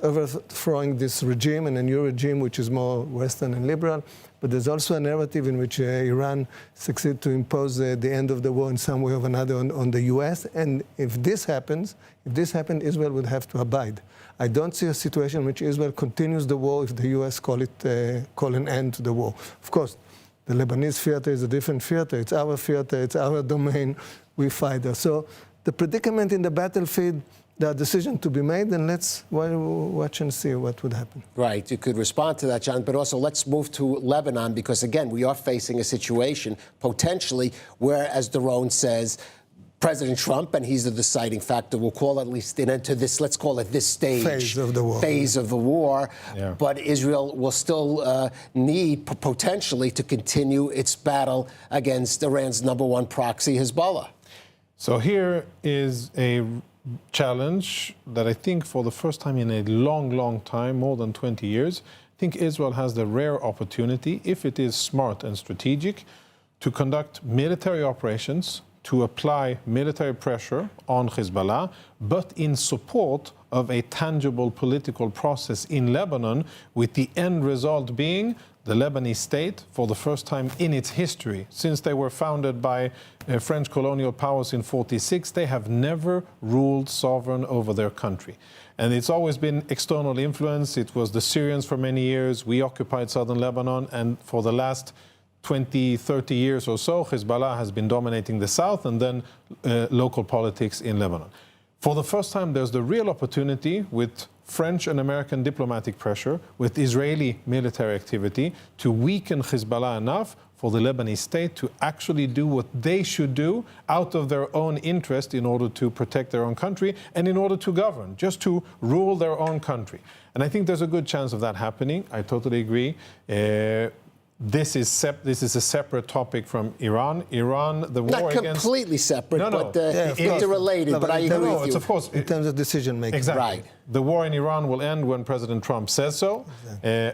overthrowing this regime and a new regime which is more Western and liberal, but there's also a narrative in which Iran succeeded to impose the end of the war in some way or another on the US, and if this happened, Israel would have to abide. I don't see a situation in which Israel continues the war if the US call an end to the war. Of course, the Lebanese theater is a different theater. It's our theater, it's our domain, we fight there. So the predicament in the battlefield, there are decisions to be made, and let's watch and see what would happen.
Right, you could respond to that, John, but also let's move to Lebanon, because again, we are facing a situation potentially where, as Doron says, President Trump, and he's the deciding factor, will call at least an end to this, let's call it this stage.
Phase of the war.
Yeah. But Israel will still need potentially to continue its battle against Iran's #1 proxy, Hezbollah.
So here is a challenge that I think for the first time in a long, long time, more than 20 years, I think Israel has the rare opportunity, if it is smart and strategic, to conduct military operations, to apply military pressure on Hezbollah, but in support of a tangible political process in Lebanon, with the end result being the Lebanese state, for the first time in its history, since they were founded by French colonial powers in 1946, they have never ruled sovereign over their country. And it's always been external influence. It was the Syrians for many years. We occupied southern Lebanon, and for the last 20, 30 years or so, Hezbollah has been dominating the south, and then local politics in Lebanon. For the first time, there's the real opportunity, with French and American diplomatic pressure, with Israeli military activity, to weaken Hezbollah enough for the Lebanese state to actually do what they should do out of their own interest in order to protect their own country and in order to govern, just to rule their own country. And I think there's a good chance of that happening. I totally agree. this is a separate topic from Iran. Iran, the war
Not
against...
completely separate,
No,
but interrelated.
No,
but I agree with
it's
you.
of course
in terms of decision making.
Exactly.
Right.
The war in Iran will end when President Trump says so,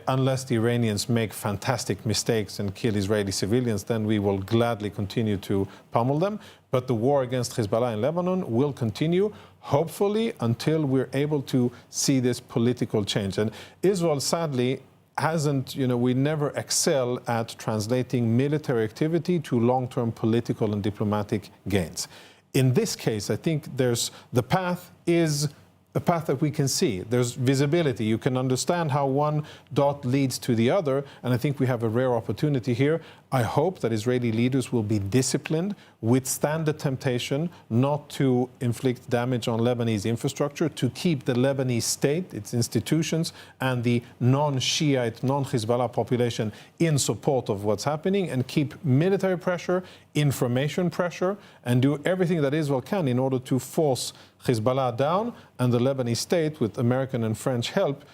unless the Iranians make fantastic mistakes and kill Israeli civilians. Then we will gladly continue to pummel them. But the war against Hezbollah in Lebanon will continue, hopefully, until we're able to see this political change. And Israel, sadly, hasn't, we never excel at translating military activity to long-term political and diplomatic gains. In this case, I think the path is a path that we can see. There's visibility. You can understand how one dot leads to the other, and I think we have a rare opportunity here. I hope that Israeli leaders will be disciplined, withstand the temptation not to inflict damage on Lebanese infrastructure, to keep the Lebanese state, its institutions, and the non-Shiite, non-Hezbollah population in support of what's happening, and keep military pressure, information pressure, and do everything that Israel can in order to force Hezbollah down and the Lebanese state, with American and French help,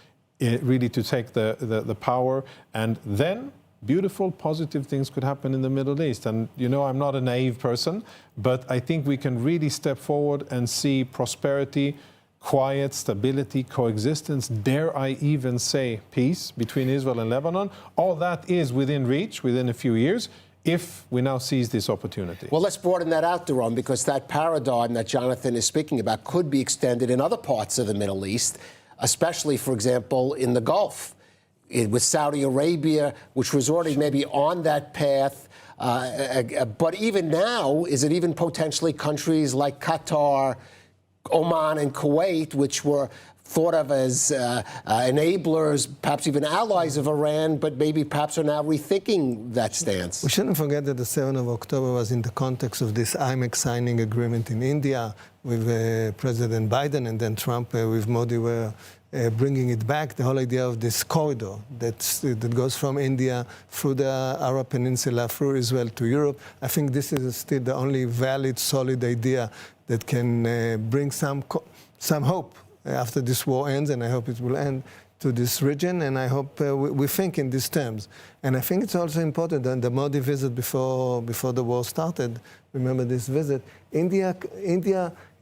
really to take the power. And then beautiful, positive things could happen in the Middle East. And I'm not a naive person, but I think we can really step forward and see prosperity, quiet, stability, coexistence, dare I even say peace between Israel and Lebanon. All that is within reach within a few years, if we now seize this opportunity.
Well, let's broaden that out, Doron, because that paradigm that Jonathan is speaking about could be extended in other parts of the Middle East, especially, for example, in the Gulf, with Saudi Arabia, which was already maybe on that path. But even now, is it even potentially countries like Qatar, Oman, and Kuwait, which were thought of as enablers, perhaps even allies of Iran, but maybe perhaps are now rethinking that stance?
We shouldn't forget that the 7th of October was in the context of this IMEC signing agreement in India with President Biden, and then Trump with Modi were bringing it back, the whole idea of this corridor that goes from India through the Arab Peninsula, through Israel to Europe. I think this is still the only valid, solid idea that can bring some hope after this war ends, and I hope it will end, to this region, and I hope we think in these terms. And I think it's also important that the Modi visit before the war started, remember this visit, India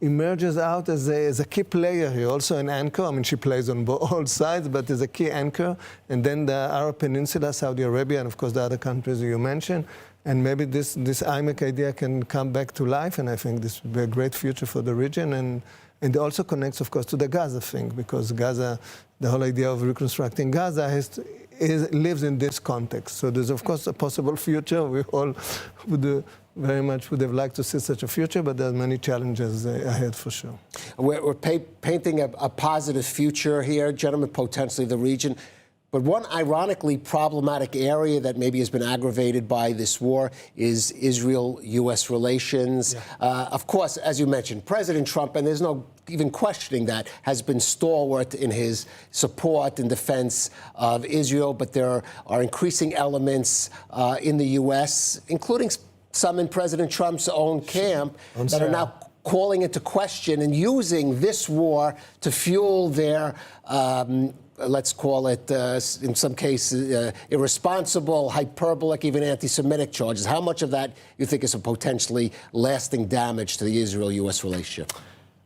emerges out as a key player here, also an anchor. I mean, she plays on all sides, but as a key anchor. And then the Arab Peninsula, Saudi Arabia, and of course the other countries you mentioned. And maybe this IMEC idea can come back to life, and I think this will be a great future for the region. And it also connects, of course, to the Gaza thing, because Gaza, the whole idea of reconstructing Gaza lives in this context. So there's, of course, a possible future. We all very much would have liked to see such a future, but there are many challenges ahead for sure.
We're painting a positive future here, gentlemen, potentially the region. But one ironically problematic area that maybe has been aggravated by this war is Israel-U.S. relations. Yeah. Of course, as you mentioned, President Trump, and there's no even questioning that, has been stalwart in his support and defense of Israel. But there are increasing elements in the U.S., including some in President Trump's own camp, that are now calling into question and using this war to fuel their let's call it, in some cases, irresponsible, hyperbolic, even anti-Semitic charges. How much of that you think is a potentially lasting damage to the Israel-U.S. relationship?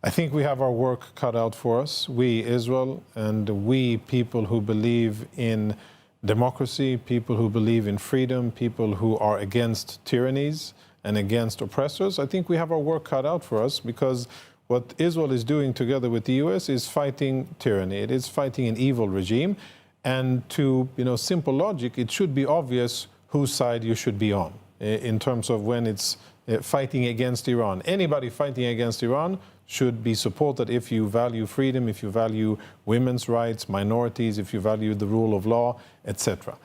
I think we have our work cut out for us. We, Israel, and we, people who believe in democracy, people who believe in freedom, people who are against tyrannies and against oppressors. I think we have our work cut out for us, because what Israel is doing together with the U.S. is fighting tyranny. It is fighting an evil regime. And to simple logic, it should be obvious whose side you should be on in terms of when it's fighting against Iran. Anybody fighting against Iran should be supported if you value freedom, if you value women's rights, minorities, if you value the rule of law, etc.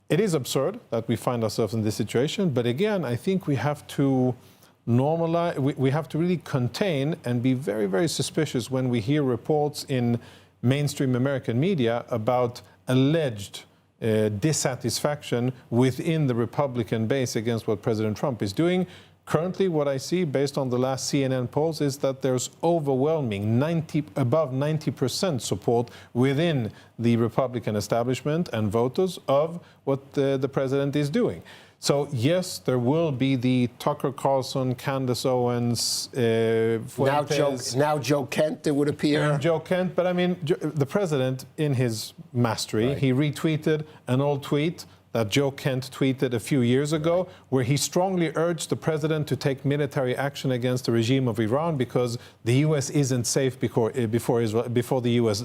It is absurd that we find ourselves in this situation, but again, I think we have to normalize, we have to really contain and be very, very suspicious when we hear reports in mainstream American media about alleged dissatisfaction within the Republican base against what President Trump is doing. Currently, what I see, based on the last CNN polls, is that there's overwhelming above 90% support within the Republican establishment and voters of what the president is doing. So yes, there will be the Tucker Carlson, Candace Owens,
now Joe Kent, it would appear.
Joe Kent, but I mean, the president, in his mastery, he retweeted an old tweet that Joe Kent tweeted a few years ago, where he strongly urged the president to take military action against the regime of Iran because the U.S. isn't safe before the U.S.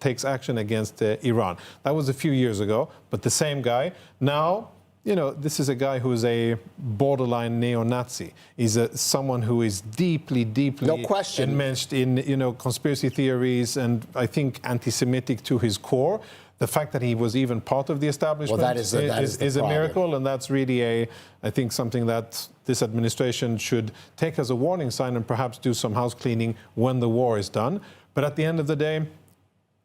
Takes action against Iran. That was a few years ago, but the same guy now. You know, this is a guy who is a borderline neo-Nazi. He's someone who is deeply,
no question,
enmeshed in, you know, conspiracy theories and I think anti-Semitic to his core. The fact that he was even part of the establishment is a miracle, and that's really I think something that this administration should take as a warning sign and perhaps do some house cleaning when the war is done. But at the end of the day,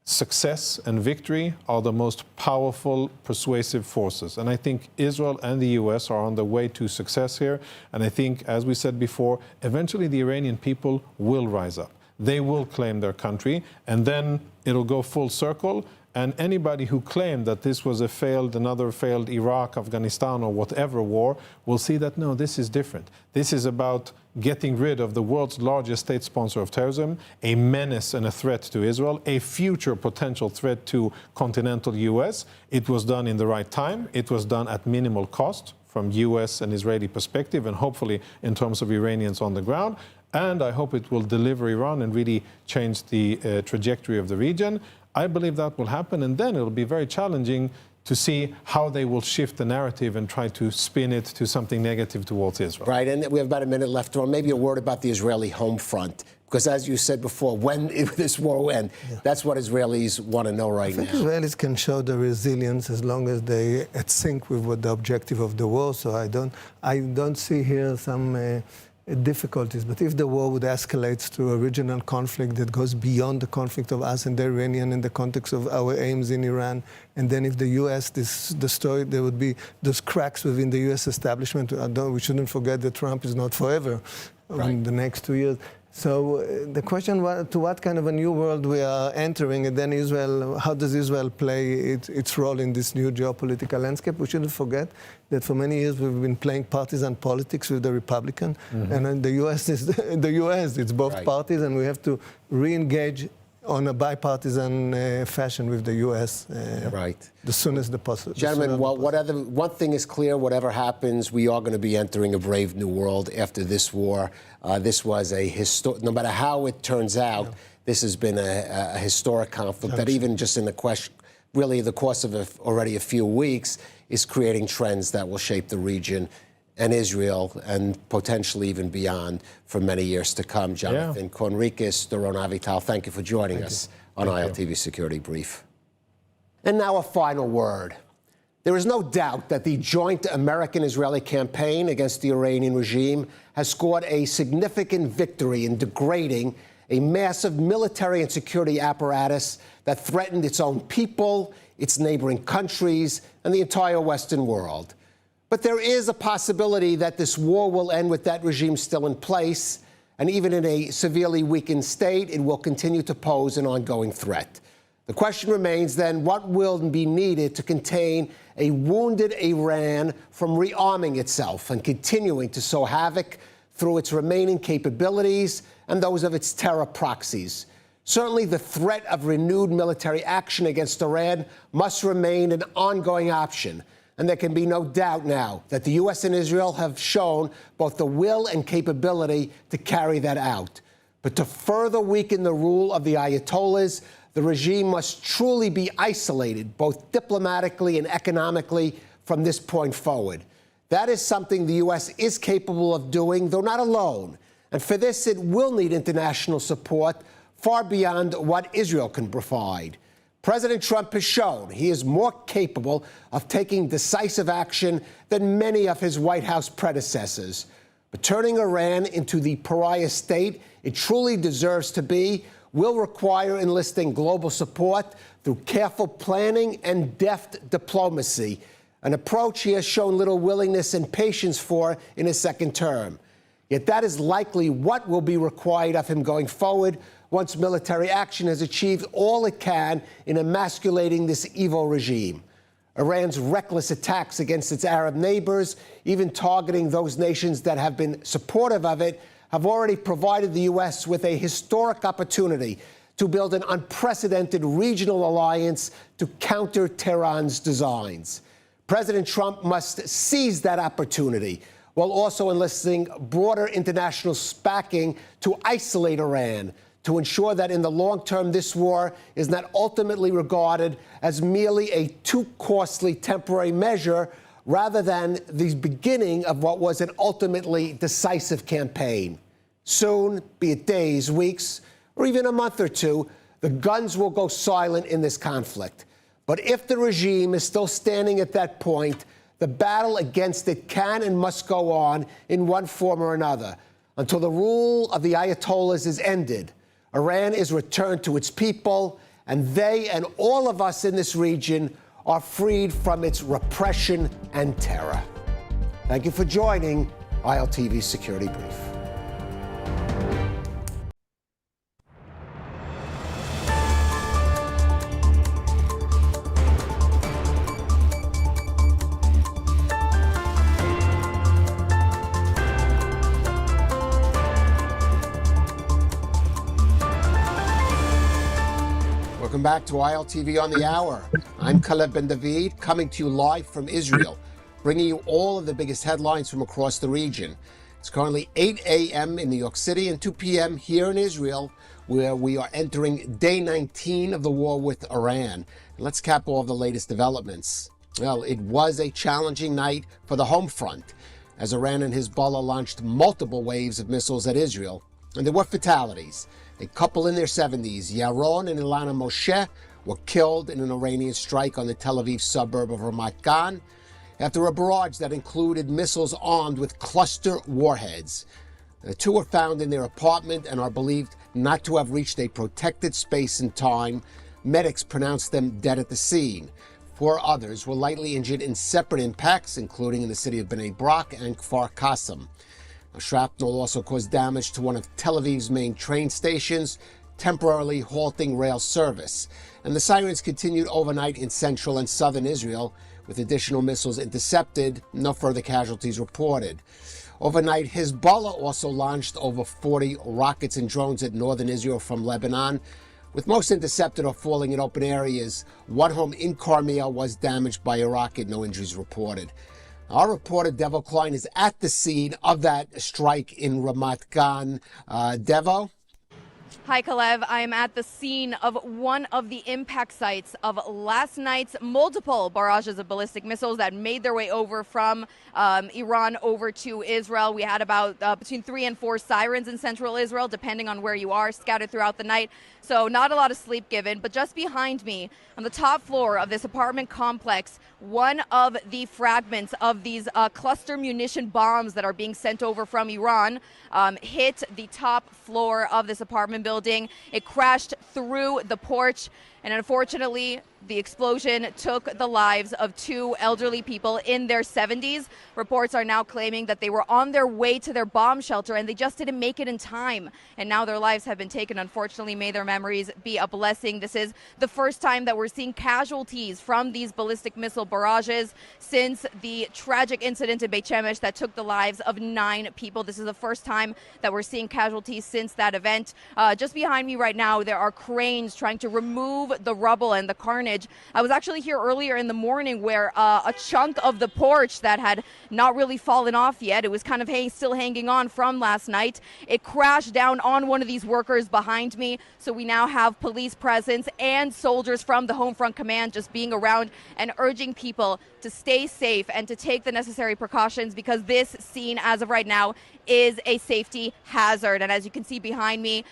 success and victory are the most powerful, persuasive forces. And I think Israel and the US are on the way to success here. And I think, as we said before, eventually the Iranian people will rise up. They will claim their country, and then it'll go full circle. And anybody who claimed that this was another failed Iraq, Afghanistan, or whatever war, will see that, no, this is different. This is about getting rid of the world's largest state sponsor of terrorism, a menace and a threat to Israel, a future potential threat to continental U.S. It was done in the right time. It was done at minimal cost from U.S. and Israeli perspective, and hopefully in terms of Iranians on the ground. And I hope it will deliver Iran and really change the trajectory of the region. I believe that will happen, and then it'll be very challenging to see how they will shift the narrative and try to spin it to something negative towards Israel.
Right, and we have about a minute left. Ron, maybe a word about the Israeli home front, because as you said before, when this war will end, that's what Israelis want to know right now.
I think Israelis can show the resilience as long as they at sync with what the objective of the war. So I don't see here some difficulties. But if the war would escalate to a regional conflict that goes beyond the conflict of us and the Iranian in the context of our aims in Iran, and then if the U.S. destroyed, there would be those cracks within the U.S. establishment. We shouldn't forget that Trump is not forever in the next 2 years. So the question, to what kind of a new world we are entering, and then Israel, how does Israel play its role in this new geopolitical landscape? We shouldn't forget that for many years we've been playing partisan politics with the Republican, and then the U.S. is the U.S. It's both parties, and we have to re-engage on a bipartisan fashion with the U.S. The soonest the possible.
Gentlemen, one thing is clear: whatever happens, we are going to be entering a brave new world after this war. This was no matter how it turns out, this has been a historic conflict that even just in the course of already a few weeks is creating trends that will shape the region and Israel, and potentially even beyond for many years to come. Jonathan Conricus, Doron Avital, thank you for joining us on ILTV Security Brief. And now a final word. There is no doubt that the joint American-Israeli campaign against the Iranian regime has scored a significant victory in degrading a massive military and security apparatus that threatened its own people, its neighboring countries, and the entire Western world. But there is a possibility that this war will end with that regime still in place, and even in a severely weakened state, it will continue to pose an ongoing threat. The question remains then, what will be needed to contain a wounded Iran from rearming itself and continuing to sow havoc through its remaining capabilities and those of its terror proxies? Certainly, the threat of renewed military action against Iran must remain an ongoing option. And there can be no doubt now that the U.S. and Israel have shown both the will and capability to carry that out. But to further weaken the rule of the Ayatollahs, the regime must truly be isolated, both diplomatically and economically, from this point forward. That is something the U.S. is capable of doing, though not alone. And for this, it will need international support far beyond what Israel can provide. President Trump has shown he is more capable of taking decisive action than many of his White House predecessors. But turning Iran into the pariah state it truly deserves to be will require enlisting global support through careful planning and deft diplomacy, an approach he has shown little willingness and patience for in his second term. Yet that is likely what will be required of him going forward once military action has achieved all it can in emasculating this evil regime. Iran's reckless attacks against its Arab neighbors, even targeting those nations that have been supportive of it, have already provided the U.S. with a historic opportunity to build an unprecedented regional alliance to counter Tehran's designs. President Trump must seize that opportunity while also enlisting broader international backing to isolate Iran, to ensure that in the long term this war is not ultimately regarded as merely a too costly temporary measure rather than the beginning of what was an ultimately decisive campaign. Soon, be it days, weeks, or even a month or two, the guns will go silent in this conflict. But if the regime is still standing at that point, the battle against it can and must go on in one form or another until the rule of the Ayatollahs is ended. Iran is returned to its people, and they and all of us in this region are freed from its repression and terror. Thank you for joining ILTV's Security Brief. Welcome back to ILTV on the Hour. I'm Caleb Ben David, coming to you live from Israel, bringing you all of the biggest headlines from across the region. It's currently 8 a.m. in New York City and 2 p.m. here in Israel, where we are entering day 19 of the war with Iran. Let's cap all the latest developments. Well, it was a challenging night for the home front, as Iran and Hezbollah launched multiple waves of missiles at Israel, and there were fatalities. A couple in their 70s, Yaron and Ilana Moshe, were killed in an Iranian strike on the Tel Aviv suburb of Ramat Gan after a barrage that included missiles armed with cluster warheads. The two were found in their apartment and are believed not to have reached a protected space in time. Medics pronounced them dead at the scene. 4 others were lightly injured in separate impacts, including in the city of Bnei Brak and Kfar Qasim. Shrapnel also caused damage to one of Tel Aviv's main train stations, temporarily halting rail service. And the sirens continued overnight in central and southern Israel, with additional missiles intercepted, no further casualties reported. Overnight, Hezbollah also launched over 40 rockets and drones at northern Israel from Lebanon, with most intercepted or falling in open areas. One home in Carmel was damaged by a rocket, no injuries reported. Our reporter, Devo Klein, is at the scene of that strike in Ramat Gan. Devo?
Hi, Kalev. I am at the scene of one of the impact sites of last night's multiple barrages of ballistic missiles that made their way over from Iran over to Israel. We had about between 3 and 4 sirens in central Israel, depending on where you are, scattered throughout the night. So not a lot of sleep given. But just behind me, on the top floor of this apartment complex, one of the fragments of these cluster munition bombs that are being sent over from Iran hit the top floor of this apartment building. It crashed through the porch, and unfortunately, the explosion took the lives of 2 elderly people in their 70s. Reports are now claiming that they were on their way to their bomb shelter and they just didn't make it in time. And now their lives have been taken. Unfortunately, may their memories be a blessing. This is the first time that we're seeing casualties from these ballistic missile barrages since the tragic incident in Beit Shemesh that took the lives of 9 people. This is the first time that we're seeing casualties since that event. Just behind me right now, there are cranes trying to remove the rubble and the carnage. I was actually here earlier in the morning where a chunk of the porch that had not really fallen off yet, it was kind of still hanging on from last night, it crashed down on one of these workers behind me. So we now have police presence and soldiers from the Home Front Command just being around and urging people to stay safe and to take the necessary precautions, because this scene as of right now is a safety hazard. And as you can see behind me,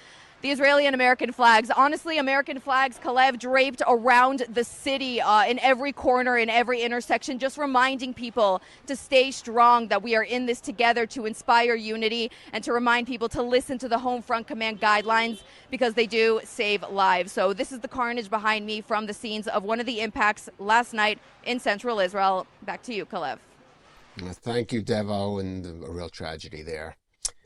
the Israeli and American flags, honestly, American flags, Kalev, draped around the city in every corner, in every intersection, just reminding people to stay strong, that we are in this together to inspire unity and to remind people to listen to the Home Front Command guidelines, because they do save lives. So this is the carnage behind me from the scenes of one of the impacts last night in central Israel. Back to you, Kalev.
Thank you, Devo, and a real tragedy there.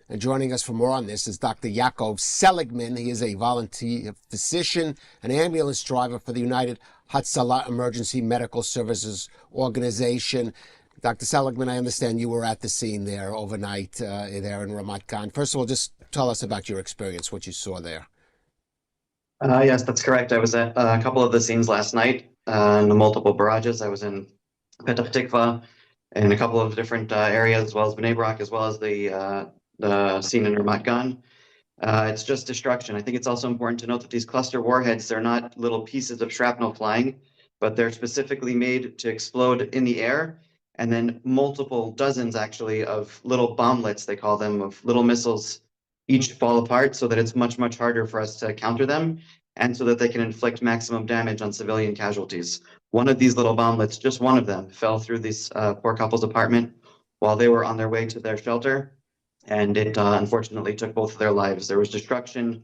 And joining us for more on this is Dr. Yaakov Seligman. He is a volunteer physician and ambulance driver for the United Hatzalah Emergency Medical Services Organization. Dr. Seligman, I understand you were at the scene there overnight there in Ramat Gan. First of all, just tell us about your experience, what you saw there.
Yes, that's correct. I was at a couple of the scenes last night in the multiple barrages. I was in Petah Tikva and a couple of different areas, as well as Bnei Brak, as well as the scene in Ramat Gan. It's just destruction. I think it's also important to note that these cluster warheads, they're not little pieces of shrapnel flying, but they're specifically made to explode in the air. And then multiple dozens, actually, of little bomblets, they call them, of little missiles, each fall apart so that it's much, much harder for us to counter them and so that they can inflict maximum damage on civilian casualties. One of these little bomblets, just one of them, fell through this poor couple's apartment while they were on their way to their shelter. And it unfortunately took both of their lives. There was destruction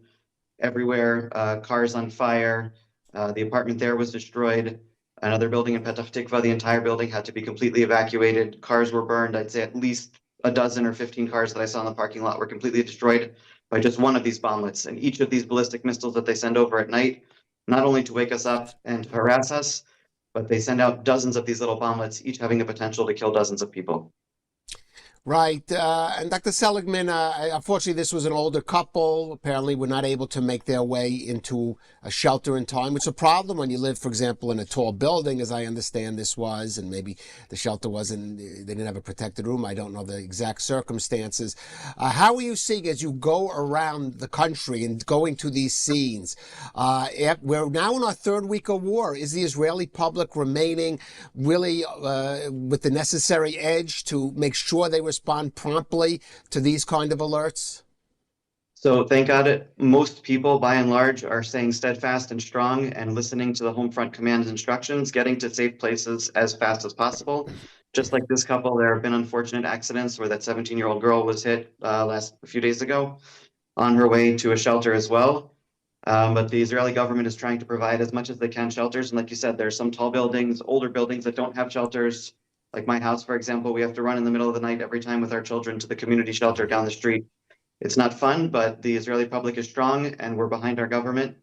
everywhere, cars on fire. The apartment there was destroyed. Another building in Petah Tikva, the entire building had to be completely evacuated. Cars were burned. I'd say at least a dozen or 15 cars that I saw in the parking lot were completely destroyed by just one of these bomblets. And each of these ballistic missiles that they send over at night, not only to wake us up and to harass us, but they send out dozens of these little bomblets, each having the potential to kill dozens of people.
Right. And Dr. Seligman, unfortunately, this was an older couple. Apparently, were not able to make their way into a shelter in time. It's a problem when you live, for example, in a tall building, as I understand this was, and maybe the shelter wasn't, they didn't have a protected room. I don't know the exact circumstances. How are you seeing as you go around the country and going to these scenes? We're now in our third week of war. Is the Israeli public remaining really with the necessary edge to make sure they respond promptly to these kind of alerts?
So thank God most people, by and large, are staying steadfast and strong and listening to the Home Front Command's instructions, getting to safe places as fast as possible. Just like this couple, there have been unfortunate accidents where that 17-year-old girl was hit a few days ago on her way to a shelter as well. But the Israeli government is trying to provide as much as they can shelters. And like you said, there's some tall buildings, older buildings that don't have shelters. Like my house, for example, we have to run in the middle of the night every time with our children to the community shelter down the street. It's not fun, but the Israeli public is strong and we're behind our government.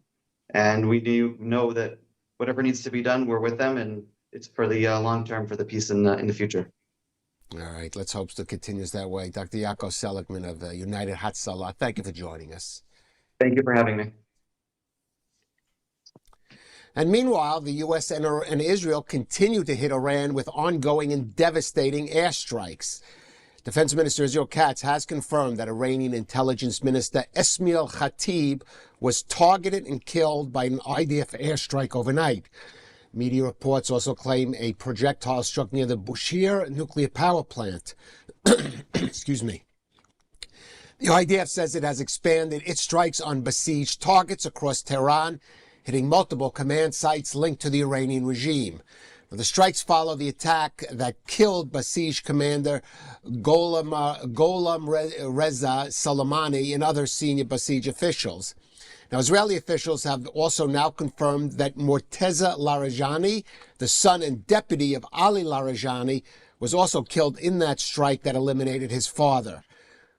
And we do know that whatever needs to be done, we're with them. And it's for the long term, for the peace in the future.
All right. Let's hope it continues that way. Dr. Yaakov Seligman of United Hatzalah, thank you for joining us.
Thank you for having me.
And meanwhile, the U.S. and Israel continue to hit Iran with ongoing and devastating airstrikes. Defense Minister Israel Katz has confirmed that Iranian intelligence minister Esmail Khatib was targeted and killed by an IDF airstrike overnight. Media reports also claim a projectile struck near the Bushehr nuclear power plant. Excuse me. The IDF says it has expanded its strikes on besieged targets across Tehran, hitting multiple command sites linked to the Iranian regime. Now, the strikes follow the attack that killed Basij commander Gholam Reza Soleimani and other senior Basij officials. Now, Israeli officials have also now confirmed that Morteza Larajani, the son and deputy of Ali Larajani, was also killed in that strike that eliminated his father.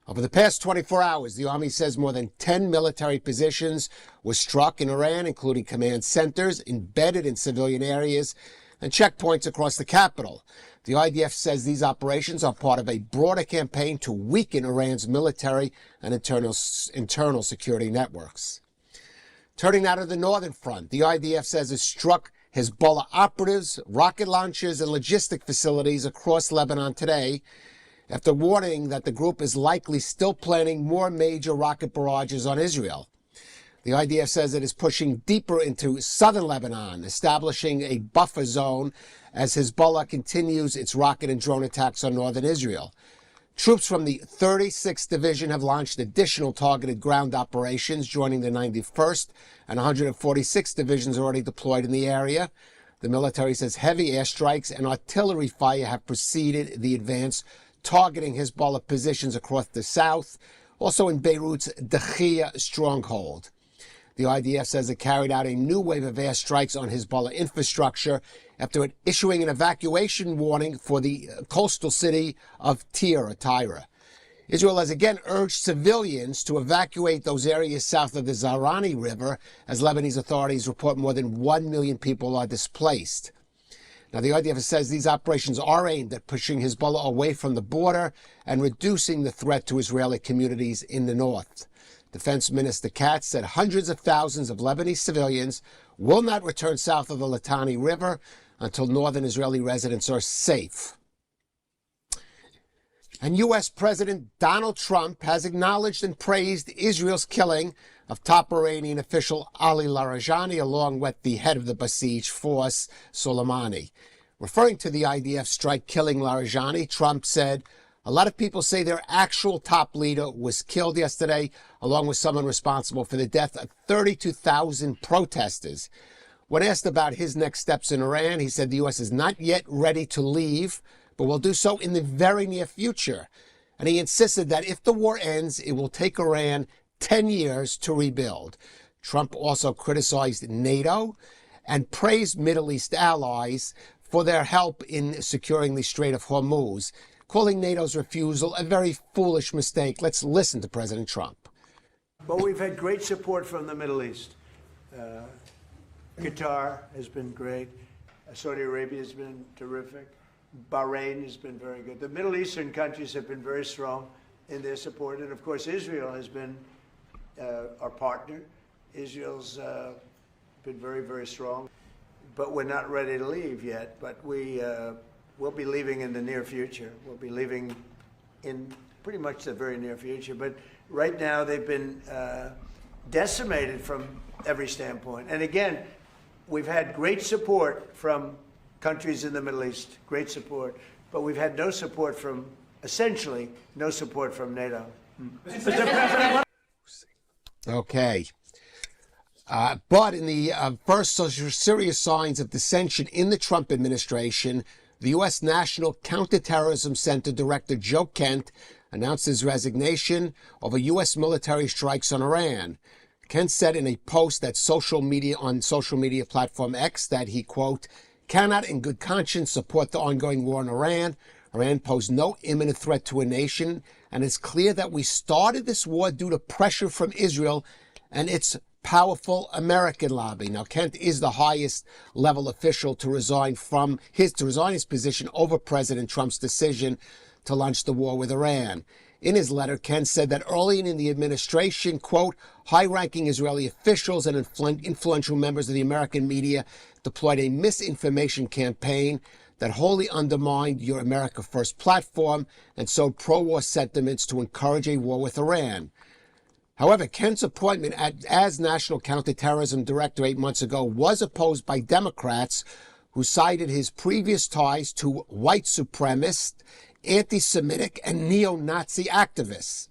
Over the past 24 hours, the Army says more than 10 military positions were struck in Iran, including command centers embedded in civilian areas and checkpoints across the capital. The IDF says these operations are part of a broader campaign to weaken Iran's military and internal security networks. Turning now to the northern front, the IDF says it struck Hezbollah operatives, rocket launchers, and logistic facilities across Lebanon today, after warning that the group is likely still planning more major rocket barrages on Israel. The IDF says it is pushing deeper into southern Lebanon, establishing a buffer zone as Hezbollah continues its rocket and drone attacks on northern Israel. Troops from the 36th Division have launched additional targeted ground operations, joining the 91st and 146th Divisions already deployed in the area. The military says heavy airstrikes and artillery fire have preceded the advance, targeting Hezbollah positions across the south, also in Beirut's Dakhia stronghold. The IDF says it carried out a new wave of airstrikes on Hezbollah infrastructure after issuing an evacuation warning for the coastal city of Tyre. Israel has again urged civilians to evacuate those areas south of the Zahrani River, as Lebanese authorities report more than 1 million people are displaced. Now, the IDF says these operations are aimed at pushing Hezbollah away from the border and reducing the threat to Israeli communities in the north. Defense Minister Katz said hundreds of thousands of Lebanese civilians will not return south of the Litani River until northern Israeli residents are safe. And U.S. President Donald Trump has acknowledged and praised Israel's killing of top Iranian official Ali Larijani, along with the head of the besieged force, Soleimani. Referring to the IDF strike killing Larijani, Trump said, "A lot of people say their actual top leader was killed yesterday, along with someone responsible for the death of 32,000 protesters." When asked about his next steps in Iran, he said the U.S. is not yet ready to leave, but will do so in the very near future. And he insisted that if the war ends, it will take Iran 10 years to rebuild. Trump also criticized NATO and praised Middle East allies for their help in securing the Strait of Hormuz, calling NATO's refusal a very foolish mistake. Let's listen to President Trump.
But we've had great support from the Middle East. Qatar has been great. Saudi Arabia has been terrific. Bahrain has been very good. The Middle Eastern countries have been very strong in their support. And of course, Israel has been our partner. Israel's been very, very strong. But we're not ready to leave yet. But we'll be leaving in the near future. We'll be leaving in pretty much the very near future. But right now, they've been decimated from every standpoint. And again, we've had great support from countries in the Middle East, great support, but we've had no support from, essentially, no support from NATO.
Okay. But in the first serious signs of dissension in the Trump administration, the U.S. National Counterterrorism Center Director Joe Kent announced his resignation over U.S. military strikes on Iran. Kent said in a post that on social media platform X that he, quote, "cannot in good conscience support the ongoing war in Iran. Iran posed no imminent threat to a nation, and it's clear that we started this war due to pressure from Israel and its powerful American lobby." Now, Kent is the highest level official to resign his position over President Trump's decision to launch the war with Iran. In his letter, Kent said that early in the administration, quote, "high-ranking Israeli officials and influential members of the American media deployed a misinformation campaign that wholly undermined your America First platform and sowed pro-war sentiments to encourage a war with Iran." However, Kent's appointment as National Counterterrorism Director 8 months ago was opposed by Democrats who cited his previous ties to white supremacist, anti-Semitic, and neo-Nazi activists.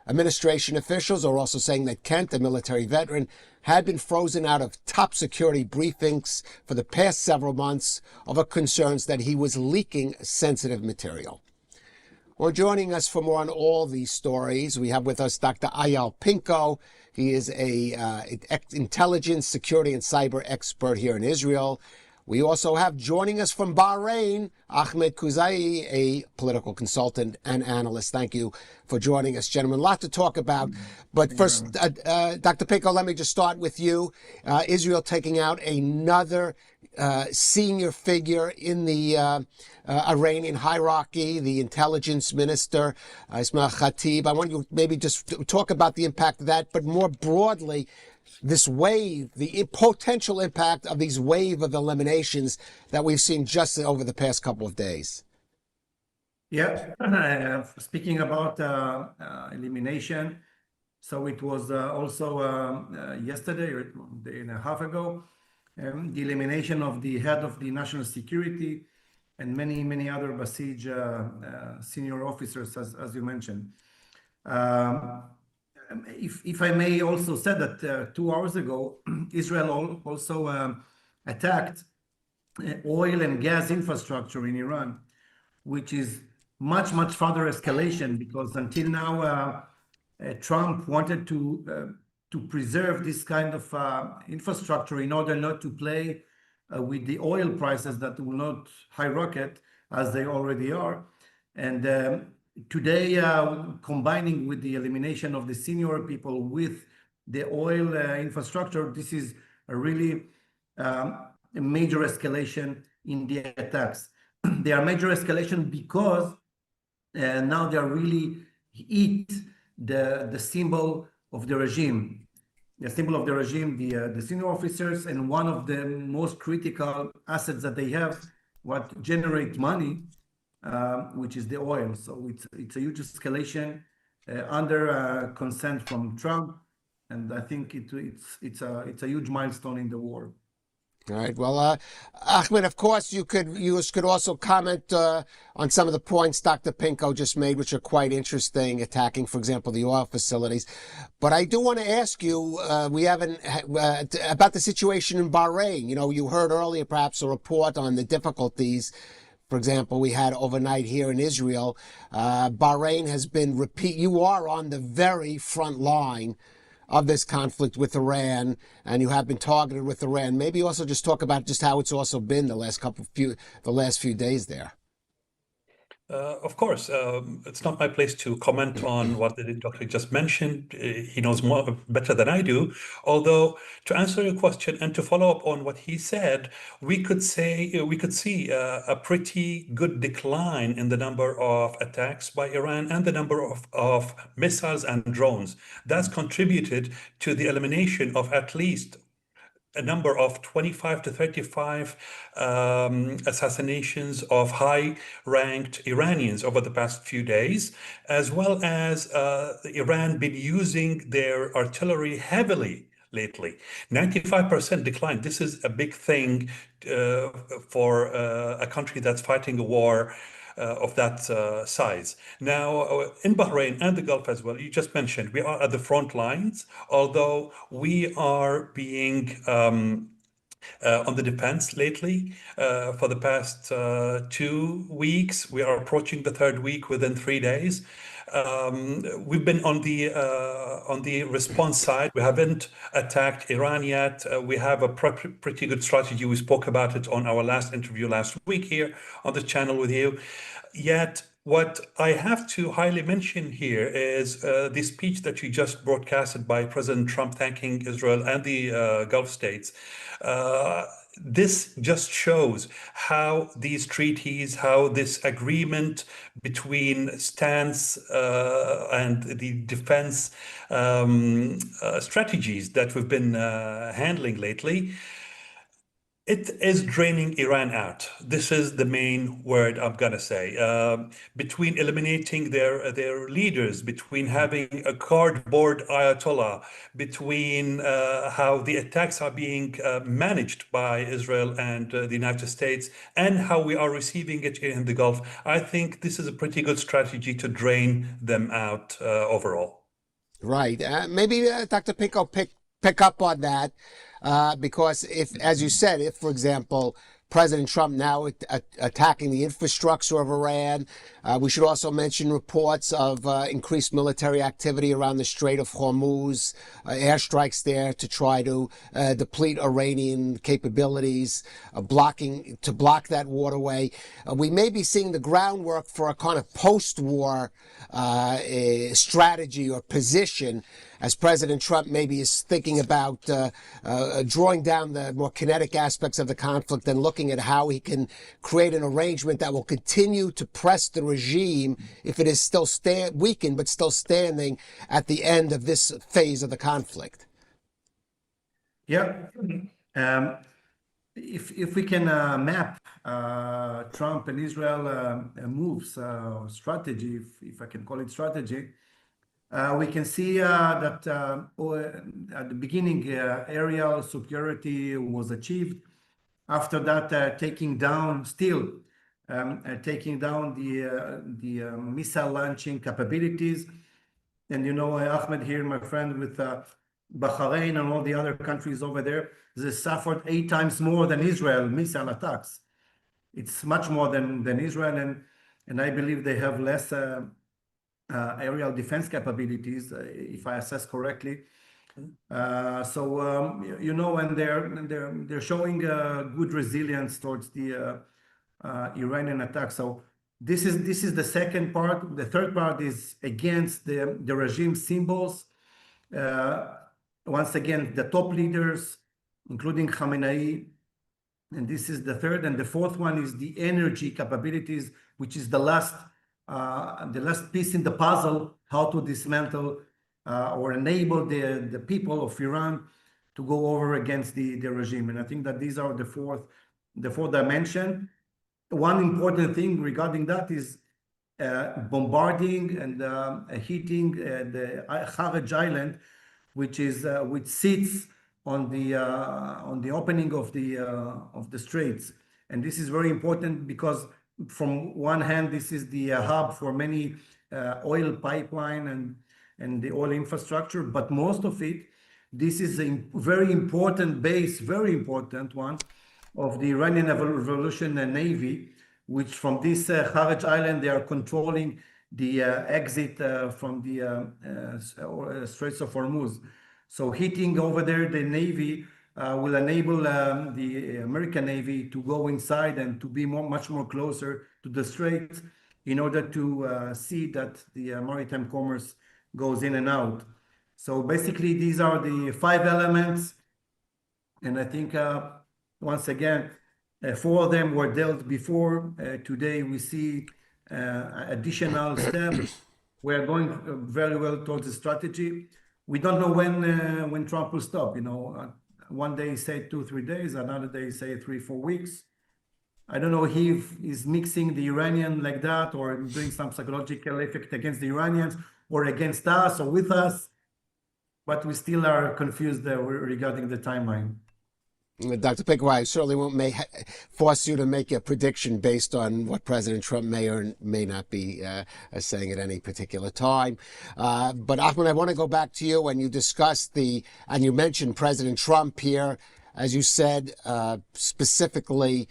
Administration officials are also saying that Kent, a military veteran, had been frozen out of top security briefings for the past several months over concerns that he was leaking sensitive material. Well, joining us for more on all these stories, we have with us Dr. Eyal Pinko. He is a intelligence, security, and cyber expert here in Israel. We also have joining us from Bahrain, Ahmed Kuzai, a political consultant and analyst. Thank you for joining us, gentlemen. A lot to talk about. But first, Dr. Pinko, let me just start with you. Israel taking out another senior figure in the Iranian hierarchy, the intelligence minister, Ismail Khatib. I want you to maybe just talk about the impact of that, but more broadly, this wave, the potential impact of these wave of eliminations that we've seen just over the past couple of days.
Yeah, speaking about elimination, so it was also yesterday, or a day and a half ago, the elimination of the head of the national security and many other Basij senior officers, as you mentioned. If I may also say that 2 hours ago, Israel also attacked oil and gas infrastructure in Iran, which is much further escalation, because until now, Trump wanted to preserve this kind of infrastructure in order not to play with the oil prices that will not skyrocket as they already are. And today, combining with the elimination of the senior people with the oil infrastructure, this is a really a major escalation in the attacks. They are major escalation because now they are really eat the symbol of the regime. The symbol of the regime, the senior officers, and one of the most critical assets that they have, what generate money, which is the oil. So it's a huge escalation under consent from Trump, and I think it's a huge milestone in the war.
All right. Well, Ahmed, of course, you could also comment on some of the points Dr. Pinko just made, which are quite interesting, attacking, for example, the oil facilities. But I do want to ask you, we haven't about the situation in Bahrain. You know, you heard earlier perhaps a report on the difficulties. For example, we had overnight here in Israel. Bahrain has been you are on the very front line of this conflict with Iran, and you have been targeted with Iran. Maybe also just talk about just how it's also been the last few days there.
Of course, it's not my place to comment on what the doctor just mentioned. He knows better than I do. Although, to answer your question and to follow up on what he said, we could see a pretty good decline in the number of attacks by Iran and the number of missiles and drones. That's contributed to the elimination of at least a number of 25 to 35 assassinations of high-ranked Iranians over the past few days, as well as Iran been using their artillery heavily lately. 95% decline. This is a big thing for a country that's fighting a war of that size. Now, in Bahrain and the Gulf as well, you just mentioned, we are at the front lines, although we are being on the defense lately for the past 2 weeks. We are approaching the third week within 3 days. We've been on the response side. We haven't attacked Iran yet. We have a pretty good strategy. We spoke about it on our last interview last week here on the channel with you. Yet, what I have to highly mention here is the speech that you just broadcasted by President Trump thanking Israel and the Gulf states. This just shows how these treaties, how this agreement between stance and the defense strategies that we've been handling lately, it is draining Iran out. This is the main word I'm going to say. Between eliminating their leaders, between having a cardboard Ayatollah, between how the attacks are being managed by Israel and the United States, and how we are receiving it here in the Gulf, I think this is a pretty good strategy to drain them out overall.
Right. Maybe Dr. Pinko pick up on that. Because if, as you said, if, for example, President Trump now attacking the infrastructure of Iran, we should also mention reports of increased military activity around the Strait of Hormuz, airstrikes there to try to deplete Iranian capabilities, block that waterway. We may be seeing the groundwork for a kind of post-war strategy or position, as President Trump maybe is thinking about drawing down the more kinetic aspects of the conflict and looking at how he can create an arrangement that will continue to press the regime if it is still weakened but still standing at the end of this phase of the conflict.
Yeah. If we can map Trump and Israel moves, strategy, if I can call it strategy, we can see that at the beginning, aerial superiority was achieved. After that, taking down the missile launching capabilities. And you know, Ahmed here, my friend, with Bahrain and all the other countries over there, they suffered 8 times more than Israel missile attacks. It's much more than Israel, and I believe they have less aerial defense capabilities, if I assess correctly. You know, and they're showing good resilience towards the Iranian attack. So This is the second part. The third part is against the regime symbols. Once again, the top leaders, including Khamenei, and this is the third. And the fourth one is the energy capabilities, which is the last piece in the puzzle, how to dismantle or enable the people of Iran to go over against the regime. And I think that these are the fourth dimension. One important thing regarding that is bombarding and hitting the Kharaj Island, which sits on the opening of the straits. And this is very important because from one hand, this is the hub for many oil pipeline and the oil infrastructure, but most of it, this is a very important base, very important one, of the Iranian Revolutionary Navy, which from this Kharaj Island, they are controlling the exit from the Straits of Hormuz. So hitting over there, the Navy will enable the American Navy to go inside and to be much more closer to the Straits in order to see that the maritime commerce goes in and out. So basically, these are the 5 elements. And I think, once again, 4 of them were dealt before. Today, we see additional steps. We are going very well towards the strategy. We don't know when Trump will stop. One day he say 2-3 days, another day he say 3-4 weeks. I don't know if he's mixing the Iranian like that or doing some psychological effect against the Iranians or against us or with us. But we still are confused regarding the timeline.
Dr. Pickaway, I certainly won't force you to make a prediction based on what President Trump may or may not be saying at any particular time. But Ahmed, I want to go back to you when you discussed and you mentioned President Trump here, as you said, specifically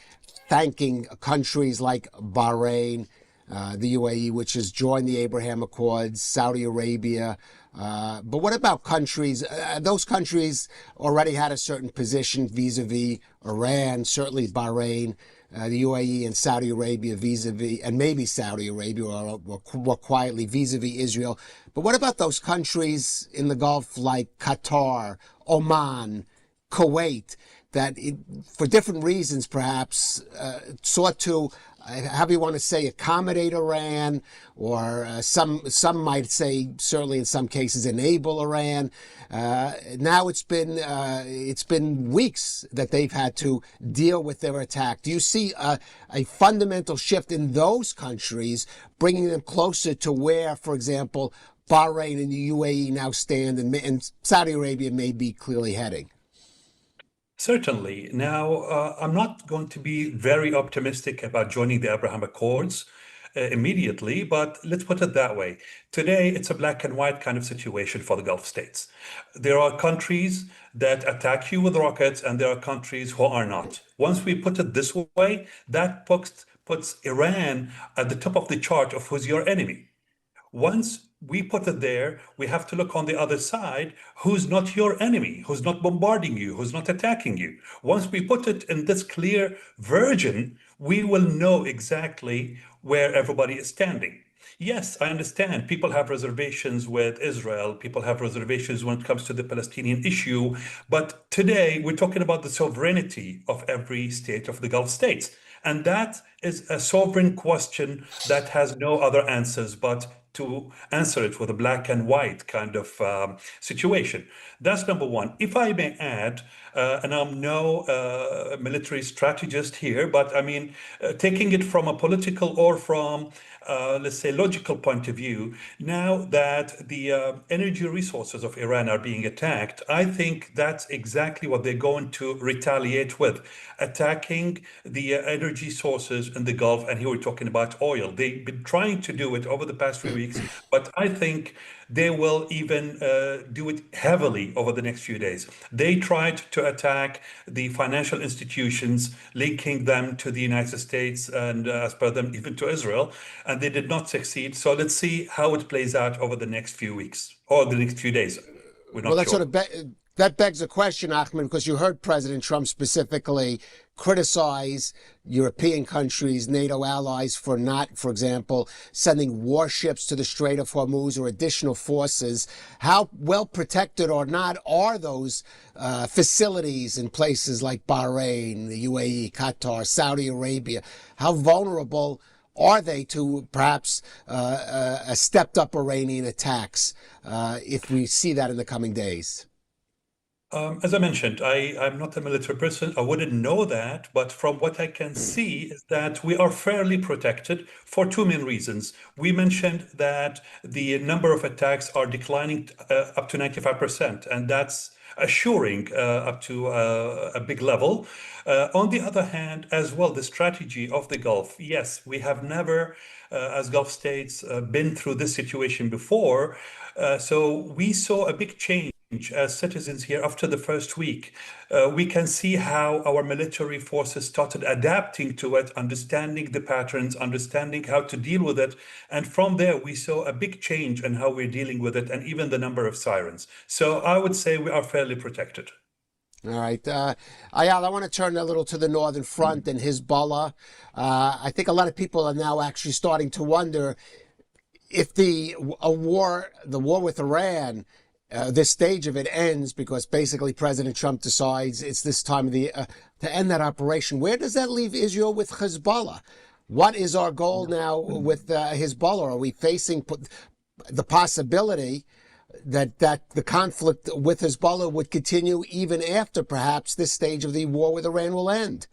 thanking countries like Bahrain, the UAE, which has joined the Abraham Accords, Saudi Arabia. But what about countries? Those countries already had a certain position vis-a-vis Iran, certainly Bahrain, the UAE and Saudi Arabia vis-a-vis, and maybe Saudi Arabia or more quietly vis-a-vis Israel. But what about those countries in the Gulf like Qatar, Oman, Kuwait, that for different reasons perhaps sought to, however you want to say, accommodate Iran, or some might say, certainly in some cases, enable Iran. Now it's been weeks that they've had to deal with their attack. Do you see a fundamental shift in those countries, bringing them closer to where, for example, Bahrain and the UAE now stand, and Saudi Arabia may be clearly heading?
Certainly. Now, I'm not going to be very optimistic about joining the Abraham Accords immediately, but let's put it that way. Today, it's a black and white kind of situation for the Gulf states. There are countries that attack you with rockets, and there are countries who are not. Once we put it this way, that puts Iran at the top of the chart of who's your enemy. Once we put it there, we have to look on the other side, who's not your enemy, who's not bombarding you, who's not attacking you. Once we put it in this clear version, we will know exactly where everybody is standing. Yes, I understand people have reservations with Israel, people have reservations when it comes to the Palestinian issue, but today we're talking about the sovereignty of every state of the Gulf states. And that is a sovereign question that has no other answers but to answer it with a black and white kind of situation. That's number one. If I may add, and I'm no military strategist here, but I mean, taking it from a political or from, let's say, logical point of view, now that the energy resources of Iran are being attacked, I think that's exactly what they're going to retaliate with, attacking the energy sources in the Gulf. And here we're talking about oil. They've been trying to do it over the past few weeks, but I think they will even do it heavily over the next few days. They tried to attack the financial institutions, linking them to the United States and, as per them, even to Israel, and they did not succeed. So let's see how it plays out over the next few weeks or the next few days. We're not
Well, that
sure.
sort of That begs a question, Ahmed, because you heard President Trump specifically criticize European countries, NATO allies, for not, for example, sending warships to the Strait of Hormuz or additional forces. How well protected or not are those facilities in places like Bahrain, the UAE, Qatar, Saudi Arabia? How vulnerable are they to perhaps a stepped-up Iranian attacks if we see that in the coming days?
As I mentioned, I'm not a military person. I wouldn't know that, but from what I can see is that we are fairly protected for two main reasons. We mentioned that the number of attacks are declining up to 95%, and that's assuring up to a big level. On the other hand, as well, the strategy of the Gulf. Yes, we have never, as Gulf states, been through this situation before. So we saw a big change as citizens here after the first week. We can see how our military forces started adapting to it, understanding the patterns, understanding how to deal with it. And from there, we saw a big change in how we're dealing with it and even the number of sirens. So I would say we are fairly protected.
All right. Ayal, I want to turn a little to the Northern Front and Hezbollah. I think a lot of people are now actually starting to wonder if the war with Iran, this stage of it ends because basically President Trump decides it's this time of the to end that operation. Where does that leave Israel with Hezbollah? What is our goal now with Hezbollah? Are we facing the possibility that the conflict with Hezbollah would continue even after perhaps this stage of the war with Iran will end?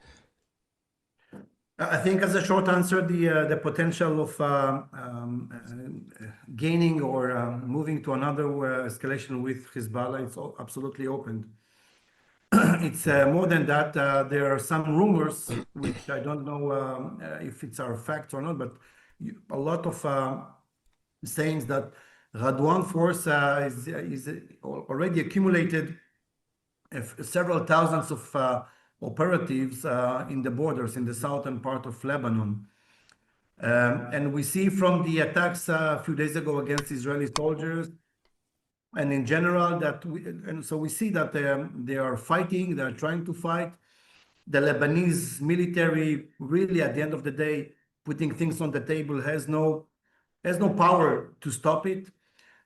I think as a short answer, the potential of gaining or moving to another escalation with Hezbollah is absolutely open. It's more than that. There are some rumors, which I don't know if it's our facts or not, but a lot of sayings that Radwan force is already accumulated several thousands of operatives in the borders in the southern part of Lebanon. And we see from the attacks a few days ago against Israeli soldiers and in general that we see that they are fighting, they are trying to fight. The Lebanese military really at the end of the day, putting things on the table, has no power to stop it.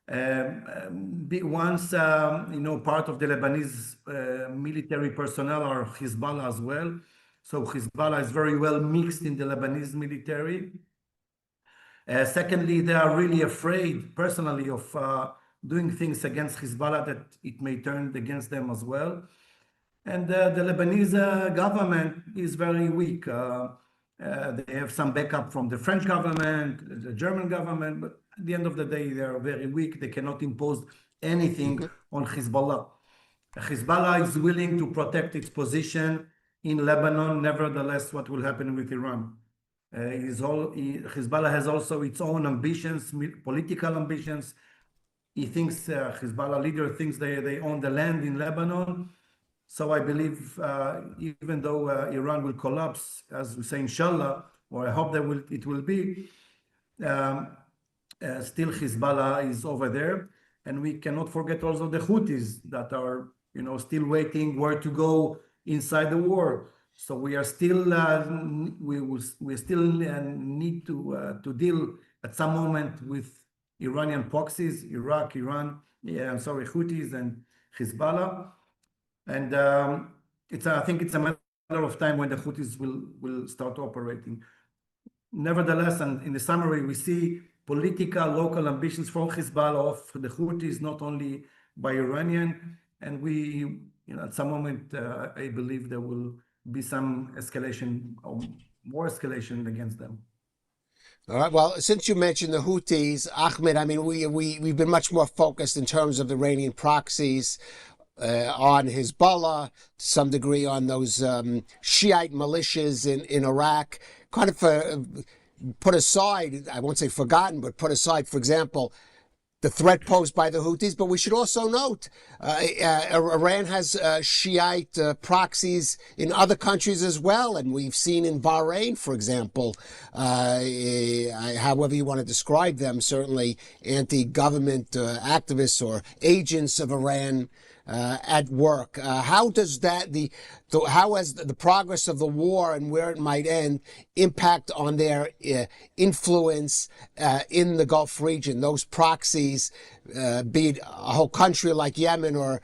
Once part of the Lebanese military personnel are Hezbollah as well. So Hezbollah is very well mixed in the Lebanese military. Secondly, they are really afraid personally of doing things against Hezbollah that it may turn against them as well. And the Lebanese government is very weak. They have some backup from the French government, the German government, but at the end of the day, they are very weak. They cannot impose anything on Hezbollah. Hezbollah is willing to protect its position in Lebanon. Nevertheless, what will happen with Iran? Hezbollah has also its own ambitions, political ambitions. Hezbollah leader thinks they own the land in Lebanon. So I believe even though Iran will collapse, as we say, inshallah, or I hope it will be, still Hezbollah is over there. And we cannot forget also the Houthis that are, still waiting where to go inside the war. So we are still, we still need to deal at some moment with Iranian proxies, Houthis and Hezbollah. And I think it's a matter of time when the Houthis will start operating. Nevertheless, and in the summary, we see political, local ambitions from Hezbollah of the Houthis, not only by Iranian. And we, at some moment, I believe there will be some escalation or more escalation against them.
All right. Well, since you mentioned the Houthis, Ahmed, I mean, we've been much more focused in terms of the Iranian proxies on Hezbollah, to some degree on those Shiite militias in Iraq, kind of put aside, I won't say forgotten, but put aside, for example, the threat posed by the Houthis. But we should also note Iran has Shiite proxies in other countries as well. And we've seen in Bahrain, for example, however you want to describe them, certainly anti-government activists or agents of Iran at work. How does how has the progress of the war and where it might end impact on their influence in the Gulf region? Those proxies, be it a whole country like Yemen or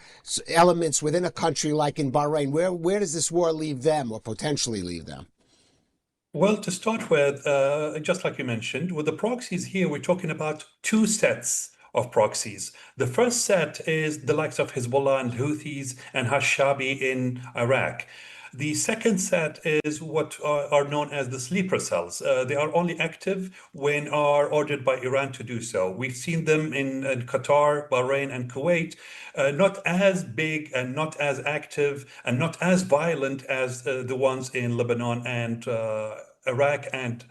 elements within a country like in Bahrain, where does this war leave them or potentially leave them?
Well, to start with, just like you mentioned, with the proxies here, we're talking about two sets of proxies. The first set is the likes of Hezbollah and Houthis and Hashabi in Iraq. The second set is what are known as the sleeper cells. They are only active when are ordered by Iran to do so. We've seen them in Qatar, Bahrain, and Kuwait, not as big and not as active and not as violent as the ones in Lebanon and Iraq and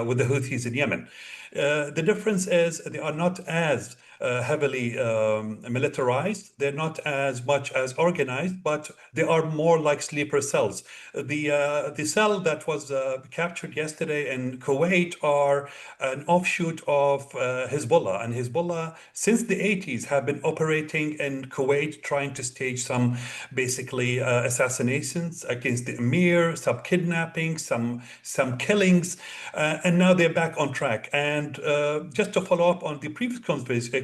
with the Houthis in Yemen. The difference is they are not as heavily militarized. They're not as much as organized, but they are more like sleeper cells. The cell that was captured yesterday in Kuwait are an offshoot of Hezbollah. And Hezbollah, since the 80s, have been operating in Kuwait, trying to stage some basically assassinations against the emir, some kidnappings, some killings, and now they're back on track. And just to follow up on the previous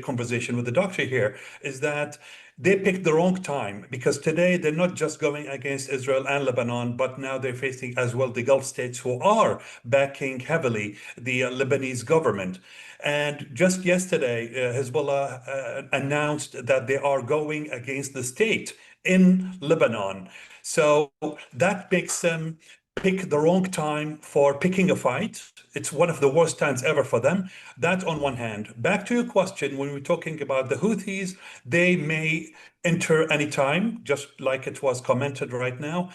conversation with the doctor here, is that they picked the wrong time, because today they're not just going against Israel and Lebanon, but now they're facing as well the Gulf states who are backing heavily the Lebanese government. And just yesterday, Hezbollah announced that they are going against the state in Lebanon. So that makes them pick the wrong time for picking a fight. It's one of the worst times ever for them. That on one hand. Back to your question, when we're talking about the Houthis, they may enter anytime, just like it was commented right now.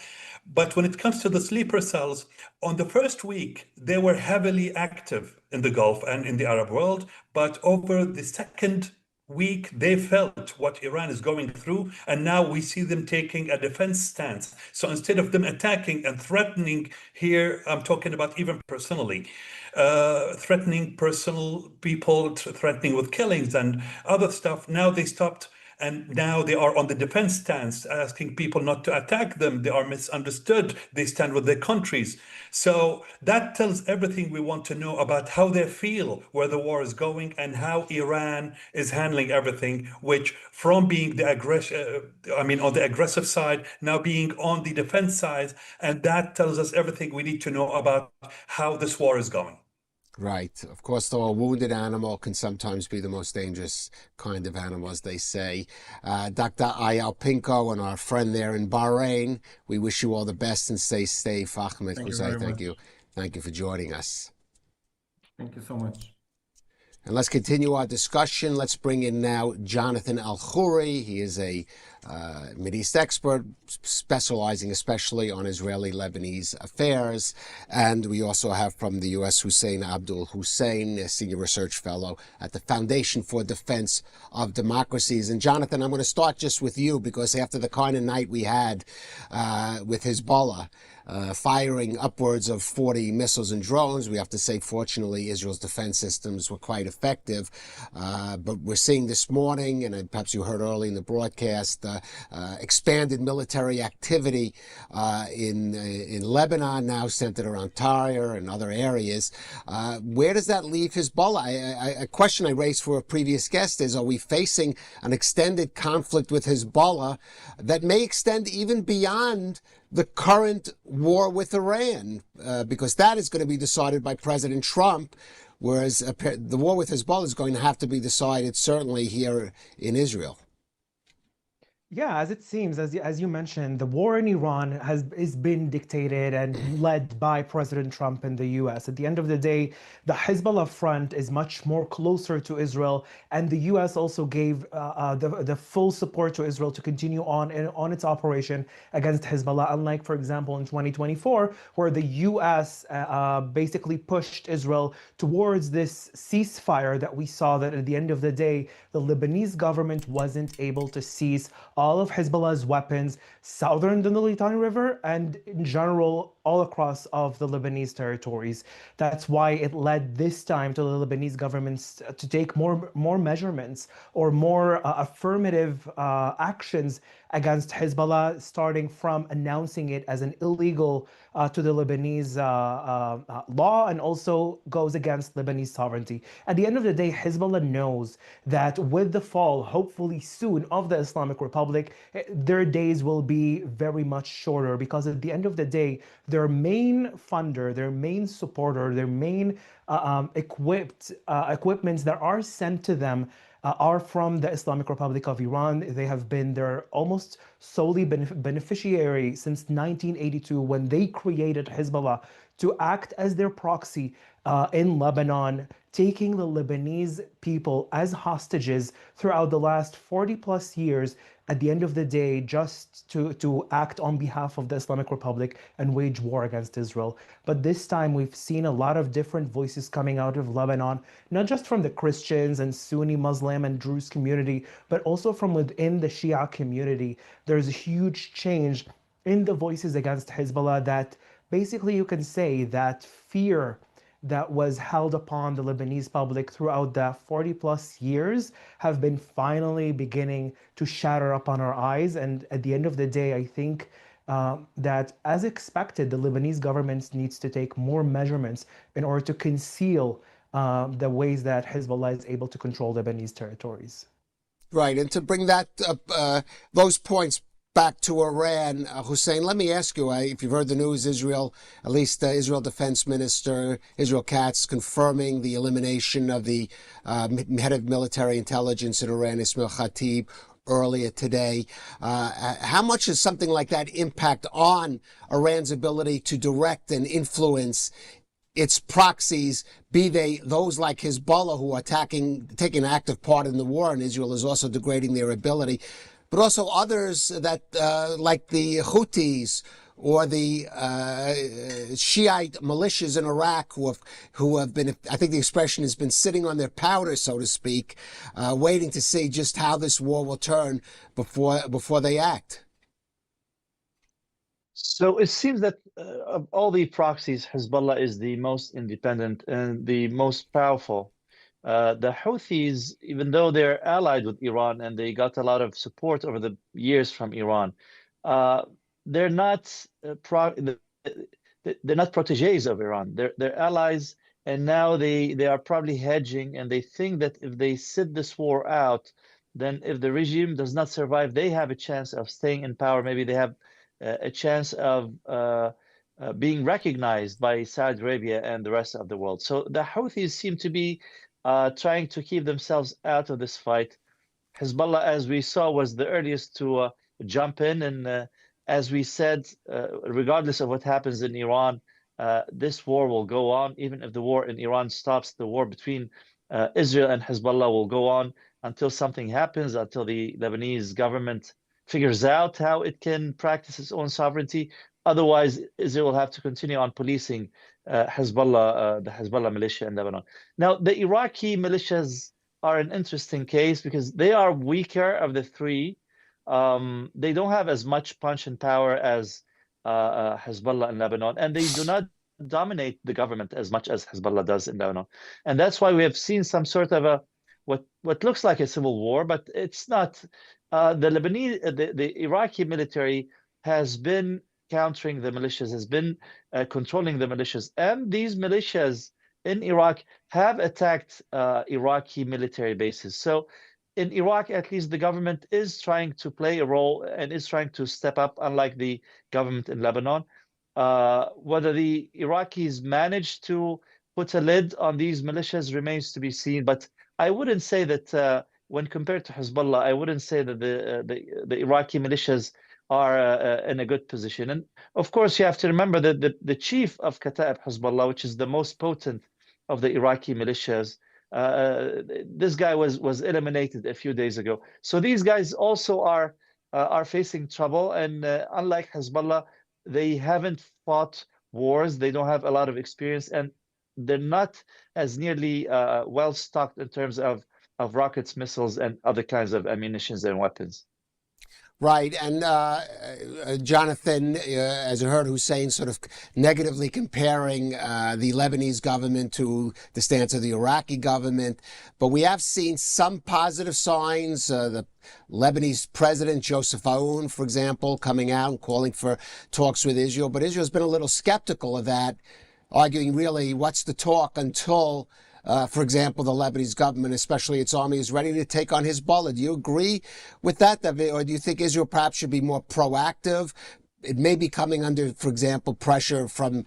But when it comes to the sleeper cells, on the first week, they were heavily active in the Gulf and in the Arab world. But over the second week, they felt what Iran is going through, and now we see them taking a defense stance. So instead of them attacking and threatening here, I'm talking about even personally, threatening personal people, threatening with killings and other stuff, now they stopped. And now they are on the defense stance, asking people not to attack them. They are misunderstood. They stand with their countries. So that tells everything we want to know about how they feel, where the war is going, and how Iran is handling everything, which from being the on the aggressive side, now being on the defense side. And that tells us everything we need to know about how this war is going.
Right. Of course, though, a wounded animal can sometimes be the most dangerous kind of animal, as they say. Dr. Ayal Pinko and our friend there in Bahrain, we wish you all the best and stay safe. Ahmed Hussein, thank you. Thank you for joining us.
Thank you so much.
And let's continue our discussion. Let's bring in now Jonathan Al-Khouri. He is a Mideast expert, specializing especially on Israeli-Lebanese affairs. And we also have from the U.S. Hussein Abdul Hussein, a senior research fellow at the Foundation for Defense of Democracies. And Jonathan, I'm going to start just with you, because after the kind of night we had with Hezbollah, firing upwards of 40 missiles and drones. We have to say, fortunately, Israel's defense systems were quite effective. But we're seeing this morning, and perhaps you heard early in the broadcast, expanded military activity in Lebanon, now centered around Tyre and other areas. Where does that leave Hezbollah? A question I raised for a previous guest is, are we facing an extended conflict with Hezbollah that may extend even beyond the current war with Iran, because that is going to be decided by President Trump, whereas the war with Hezbollah is going to have to be decided certainly here in Israel?
Yeah, as it seems, as you mentioned, the war in Iran is been dictated and led by President Trump in the U.S. At the end of the day, the Hezbollah front is much more closer to Israel, and the U.S. also gave the full support to Israel to continue on its operation against Hezbollah, unlike, for example, in 2024, where the U.S. basically pushed Israel towards this ceasefire that we saw that at the end of the day, the Lebanese government wasn't able to cease all of Hezbollah's weapons southern than the Litani River and in general all across of the Lebanese territories. That's why it led this time to the Lebanese governments to take more measurements or more affirmative actions against Hezbollah, starting from announcing it as an illegal to the Lebanese law, and also goes against Lebanese sovereignty. At the end of the day, Hezbollah knows that with the fall, hopefully soon, of the Islamic Republic, their days will be very much shorter, because at the end of the day, their main funder, their main supporter, their main equipments that are sent to them are from the Islamic Republic of Iran. They have been their almost solely beneficiary since 1982, when they created Hezbollah to act as their proxy in Lebanon, taking the Lebanese people as hostages throughout the last 40 plus years, at the end of the day, just to act on behalf of the Islamic Republic and wage war against Israel. But this time we've seen a lot of different voices coming out of Lebanon, not just from the Christians and Sunni Muslim and Druze community, but also from within the Shia community. There's a huge change in the voices against Hezbollah, that basically you can say that fear that was held upon the Lebanese public throughout the 40 plus years have been finally beginning to shatter up on our eyes. And at the end of the day, I think that, as expected, the Lebanese government needs to take more measurements in order to conceal the ways that Hezbollah is able to control Lebanese territories.
Right, and to bring that those points back to Iran, Hussein, let me ask you, if you've heard the news, Israel, at least Israel Defense Minister Israel Katz, confirming the elimination of the head of military intelligence in Iran, Ismail Khatib, earlier today. How much does something like that impact on Iran's ability to direct and influence its proxies, be they those like Hezbollah, who are taking active part in the war, and Israel is also degrading their ability, but also others that, like the Houthis or the Shiite militias in Iraq, who have been, I think the expression has been sitting on their powder, so to speak, waiting to see just how this war will turn before they act.
So it seems that of all the proxies, Hezbollah is the most independent and the most powerful. The Houthis, even though they're allied with Iran and they got a lot of support over the years from Iran, they're not they're not proteges of Iran. They're allies, and now they are probably hedging, and they think that if they sit this war out, then if the regime does not survive, they have a chance of staying in power. Maybe they have a chance of being recognized by Saudi Arabia and the rest of the world. So the Houthis seem to be trying to keep themselves out of this fight. Hezbollah, as we saw, was the earliest to jump in. And as we said, regardless of what happens in Iran, this war will go on. Even if the war in Iran stops, the war between Israel and Hezbollah will go on until something happens, until the Lebanese government figures out how it can practice its own sovereignty. Otherwise, Israel will have to continue on policing Hezbollah, the Hezbollah militia in Lebanon. Now, the Iraqi militias are an interesting case because they are weaker of the three. They don't have as much punch and power as Hezbollah in Lebanon, and they do not dominate the government as much as Hezbollah does in Lebanon. And that's why we have seen some sort of what looks like a civil war, but it's not. The Iraqi military has been countering the militias, has been controlling the militias, and these militias in Iraq have attacked Iraqi military bases. So in Iraq, at least, the government is trying to play a role and is trying to step up, unlike the government in Lebanon. Whether the Iraqis manage to put a lid on these militias remains to be seen, but I wouldn't say that when compared to Hezbollah, I wouldn't say that the Iraqi militias are in a good position. And of course, you have to remember that the chief of Kataib Hezbollah, which is the most potent of the Iraqi militias, this guy was eliminated a few days ago. So these guys also are facing trouble. And unlike Hezbollah, they haven't fought wars. They don't have a lot of experience, and they're not as nearly well stocked in terms of rockets, missiles, and other kinds of ammunitions and weapons.
Right, and Jonathan, as you heard Hussein sort of negatively comparing the Lebanese government to the stance of the Iraqi government, but we have seen some positive signs. The Lebanese president, Joseph Aoun, for example, coming out and calling for talks with Israel, but Israel's been a little skeptical of that, arguing really what's the talk until for example, the Lebanese government, especially its army, is ready to take on Hezbollah. Do you agree with that, David? Or do you think Israel perhaps should be more proactive? It may be coming under, for example, pressure from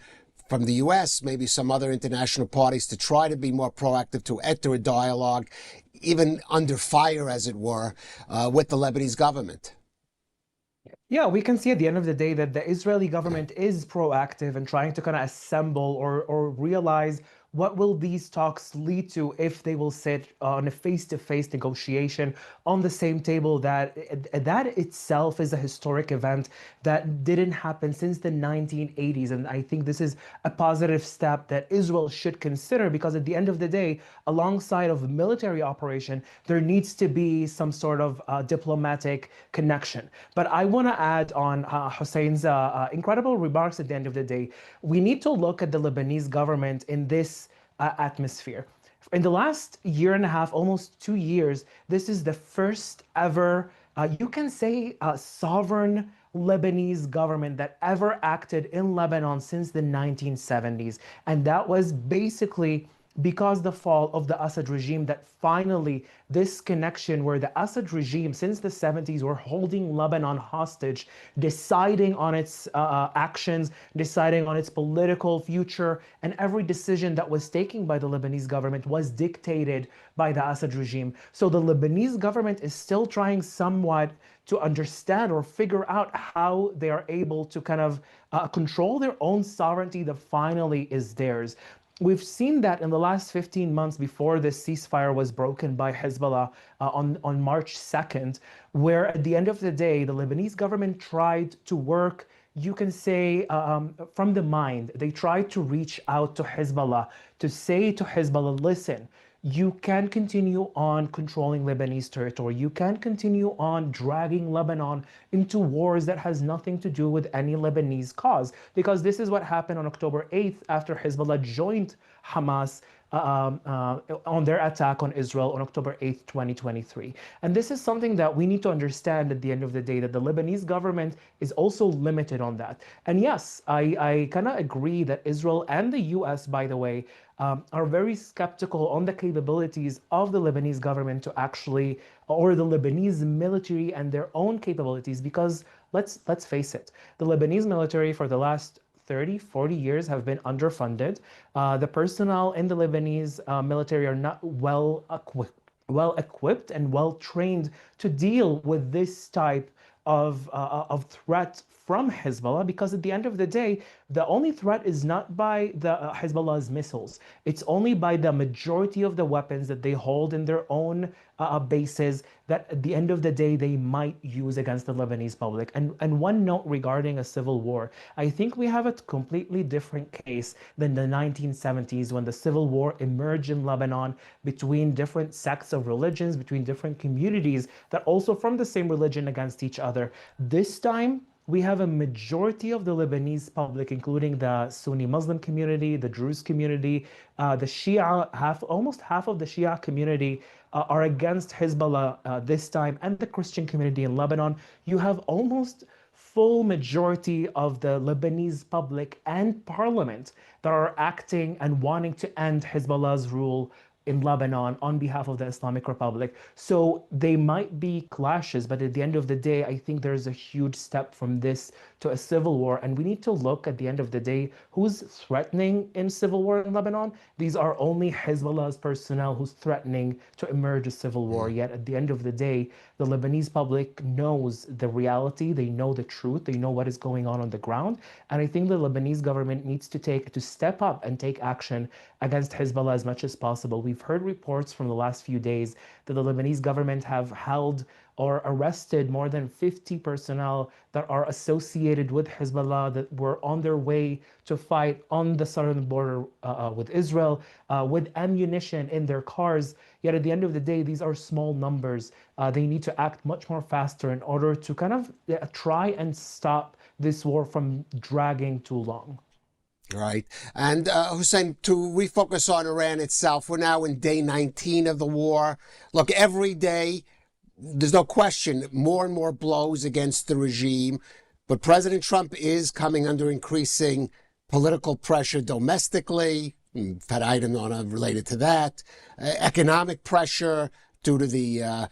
the U.S., maybe some other international parties, to try to be more proactive, to enter a dialogue, even under fire, as it were, with the Lebanese government.
Yeah, we can see at the end of the day that the Israeli government is proactive and trying to kind of assemble or realize what will these talks lead to if they will sit on a face-to-face negotiation on the same table. That itself is a historic event that didn't happen since the 1980s. And I think this is a positive step that Israel should consider, because at the end of the day, alongside of military operation, there needs to be some sort of diplomatic connection. But I want to add on Hussein's incredible remarks at the end of the day. We need to look at the Lebanese government in this atmosphere. In the last year and a half, almost 2 years, this is the first ever, you can say, sovereign Lebanese government that ever acted in Lebanon since the 1970s. And that was basically because the fall of the Assad regime, that finally this connection where the Assad regime since the 70s were holding Lebanon hostage, deciding on its actions, deciding on its political future, and every decision that was taken by the Lebanese government was dictated by the Assad regime. So the Lebanese government is still trying somewhat to understand or figure out how they are able to kind of control their own sovereignty that finally is theirs. We've seen that in the last 15 months before this ceasefire was broken by Hezbollah on March 2nd, where at the end of the day, the Lebanese government tried to work, you can say, from the mind. They tried to reach out to Hezbollah, to say to Hezbollah, listen, you can continue on controlling Lebanese territory. You can continue on dragging Lebanon into wars that has nothing to do with any Lebanese cause. Because this is what happened on October 8th after Hezbollah joined Hamas on their attack on Israel on October 8th, 2023. And this is something that we need to understand at the end of the day, that the Lebanese government is also limited on that. And yes, I kind of agree that Israel and the US, by the way, are very skeptical on the capabilities of the Lebanese government to actually, or the Lebanese military and their own capabilities, because let's face it, the Lebanese military for the last 30, 40 years have been underfunded. The personnel in the Lebanese military are not well equipped and well trained to deal with this type of threat from Hezbollah, because at the end of the day, the only threat is not by the Hezbollah's missiles. It's only by the majority of the weapons that they hold in their own bases that at the end of the day they might use against the Lebanese public. And one note regarding a civil war, I think we have a completely different case than the 1970s, when the civil war emerged in Lebanon between different sects of religions, between different communities that also from the same religion against each other. This time, we have a majority of the Lebanese public, including the Sunni Muslim community, the Druze community, the Shia, almost half of the Shia community are against Hezbollah this time, and the Christian community in Lebanon. You have almost full majority of the Lebanese public and parliament that are acting and wanting to end Hezbollah's rule in Lebanon on behalf of the Islamic Republic. So they might be clashes, but at the end of the day, I think there's a huge step from this to a civil war. And we need to look at the end of the day, who's threatening in civil war in Lebanon? These are only Hezbollah's personnel who's threatening to emerge a civil war. Yet at the end of the day, the Lebanese public knows the reality, they know the truth, they know what is going on the ground. And I think the Lebanese government needs to step up and take action against Hezbollah as much as possible. We've heard reports from the last few days that the Lebanese government have held or arrested more than 50 personnel that are associated with Hezbollah that were on their way to fight on the southern border with Israel with ammunition in their cars. Yet at the end of the day, these are small numbers. They need to act much more faster in order to kind of try and stop this war from dragging too long.
Right. And Hussein, to refocus on Iran itself, we're now in day 19 of the war. Look, every day, there's no question, more and more blows against the regime. But President Trump is coming under increasing political pressure domestically. We've had items on related to that. Economic pressure due to the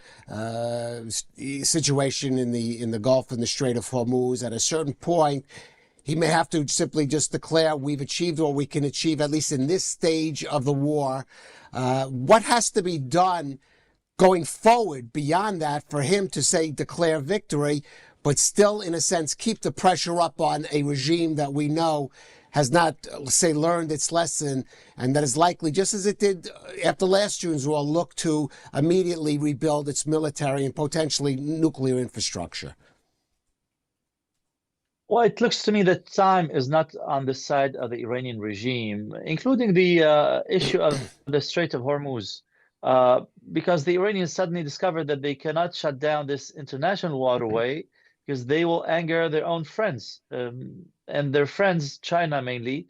situation in the Gulf and the Strait of Hormuz. At a certain point, he may have to simply just declare we've achieved what we can achieve, at least in this stage of the war. What has to be done going forward beyond that for him to say declare victory, but still, in a sense, keep the pressure up on a regime that we know has not, say, learned its lesson, and that is likely, just as it did after last June's war, look to immediately rebuild its military and potentially nuclear infrastructure?
Well, it looks to me that time is not on the side of the Iranian regime, including the issue of the Strait of Hormuz, because the Iranians suddenly discovered that they cannot shut down this international waterway because they will anger their own friends. And their friends, China mainly,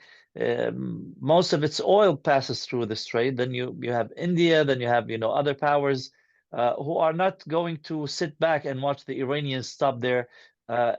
most of its oil passes through the strait. Then you have India, then you have other powers who are not going to sit back and watch the Iranians stop their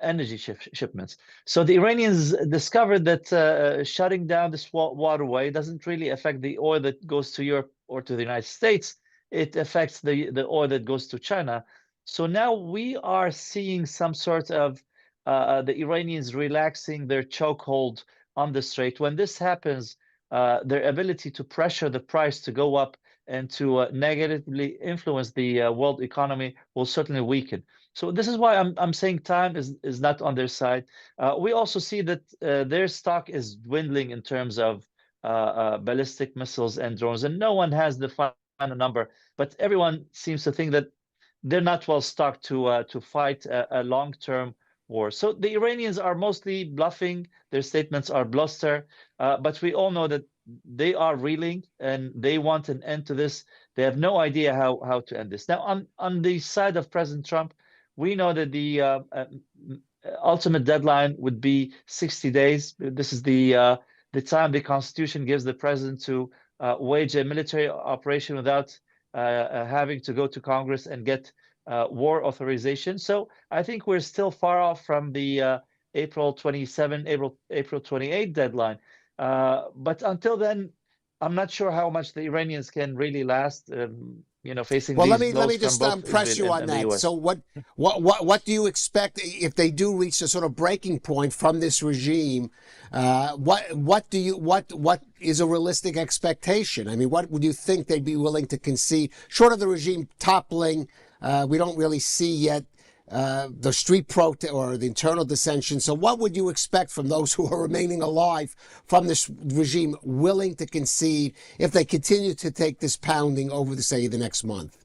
energy shipments. So the Iranians discovered that shutting down this waterway doesn't really affect the oil that goes to Europe or to the United States. It affects the oil that goes to China. So now we are seeing some sort of the Iranians relaxing their chokehold on the strait. When this happens, their ability to pressure the price to go up and to negatively influence the world economy will certainly weaken. So this is why I'm saying time is not on their side. We also see that their stock is dwindling in terms of ballistic missiles and drones, and no one has the final number, but everyone seems to think that they're not well stocked to fight a long-term war. So the Iranians are mostly bluffing. Their statements are bluster, but we all know that they are reeling and they want an end to this. They have no idea how to end this. Now, on the side of President Trump, we know that the ultimate deadline would be 60 days. This is the time the Constitution gives the president to wage a military operation without having to go to Congress and get war authorization. So I think we're still far off from the April 27, April 28 deadline. But until then, I'm not sure how much the Iranians can really last. Facing
well,
these
let me
blows
just
from both
press you on
and the
that.
US.
So what do you expect if they do reach a sort of breaking point from this regime? What is a realistic expectation? I mean, what would you think they'd be willing to concede, short of the regime toppling? We don't really see yet the street protest or the internal dissension. So what would you expect from those who are remaining alive from this regime willing to concede if they continue to take this pounding over the next month?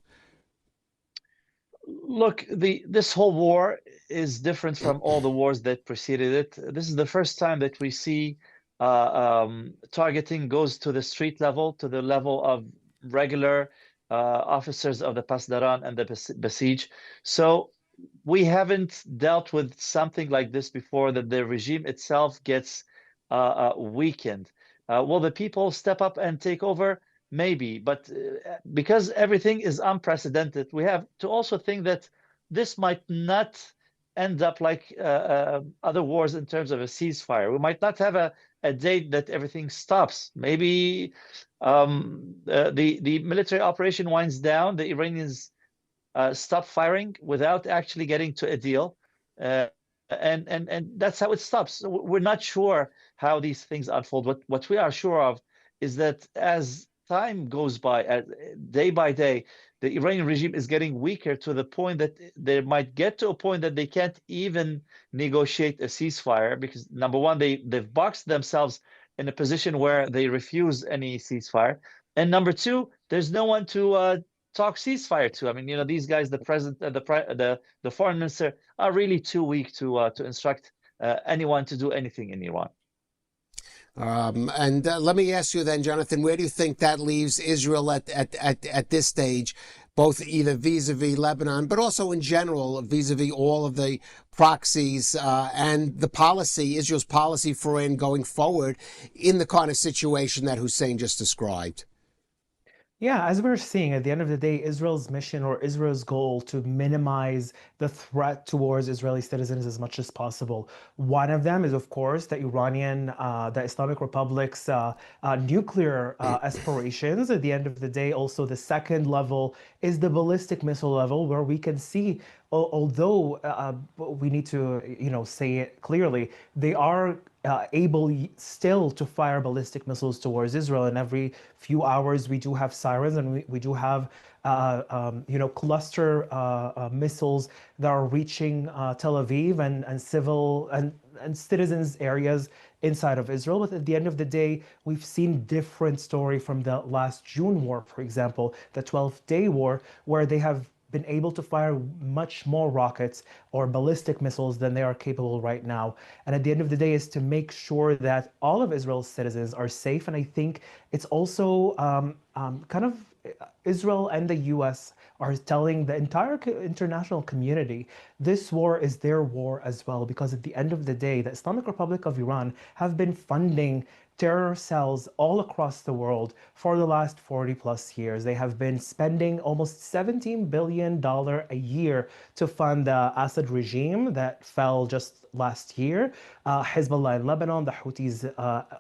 Look, this whole war is different from all the wars that preceded it. This is the first time that we see targeting goes to the street level, to the level of regular officers of the Pasdaran and the Basij. So we haven't dealt with something like this before, that the regime itself gets weakened. Will the people step up and take over? Maybe, but because everything is unprecedented, we have to also think that this might not end up like other wars in terms of a ceasefire. We might not have a date that everything stops. Maybe the military operation winds down, the Iranians stop firing without actually getting to a deal, and that's how it stops. So we're not sure how these things unfold. What we are sure of is that as time goes by, day by day, the Iranian regime is getting weaker to the point that they might get to a point that they can't even negotiate a ceasefire because, number one, they've boxed themselves in a position where they refuse any ceasefire, and number two, there's no one to talk ceasefire to. I mean, these guys, the president, the foreign minister, are really too weak to instruct anyone to do anything in Iran.
And let me ask you then, Jonathan, where do you think that leaves Israel at this stage, both either vis-a-vis Lebanon, but also in general vis-a-vis all of the proxies and the policy, Israel's policy for Iran going forward in the kind of situation that Hussein just described?
Yeah, as we're seeing, at the end of the day, Israel's mission or Israel's goal to minimize the threat towards Israeli citizens as much as possible. One of them is, of course, the Islamic Republic's nuclear aspirations. At the end of the day, also the second level is the ballistic missile level, where we can see, although we need to, say it clearly, they are able still to fire ballistic missiles towards Israel. And every few hours we do have sirens, and we do have cluster missiles that are reaching Tel Aviv and civil and citizens areas inside of Israel. But at the end of the day, we've seen different story from the last June war, for example, the 12th-day war, where they have been able to fire much more rockets or ballistic missiles than they are capable right now. And at the end of the day is to make sure that all of Israel's citizens are safe. And I think it's also kind of Israel and the US are telling the entire international community this war is their war as well, because at the end of the day, the Islamic Republic of Iran have been funding terror cells all across the world for the last 40 plus years. They have been spending almost $17 billion a year to fund the Assad regime that fell just last year, Hezbollah in Lebanon, the Houthis,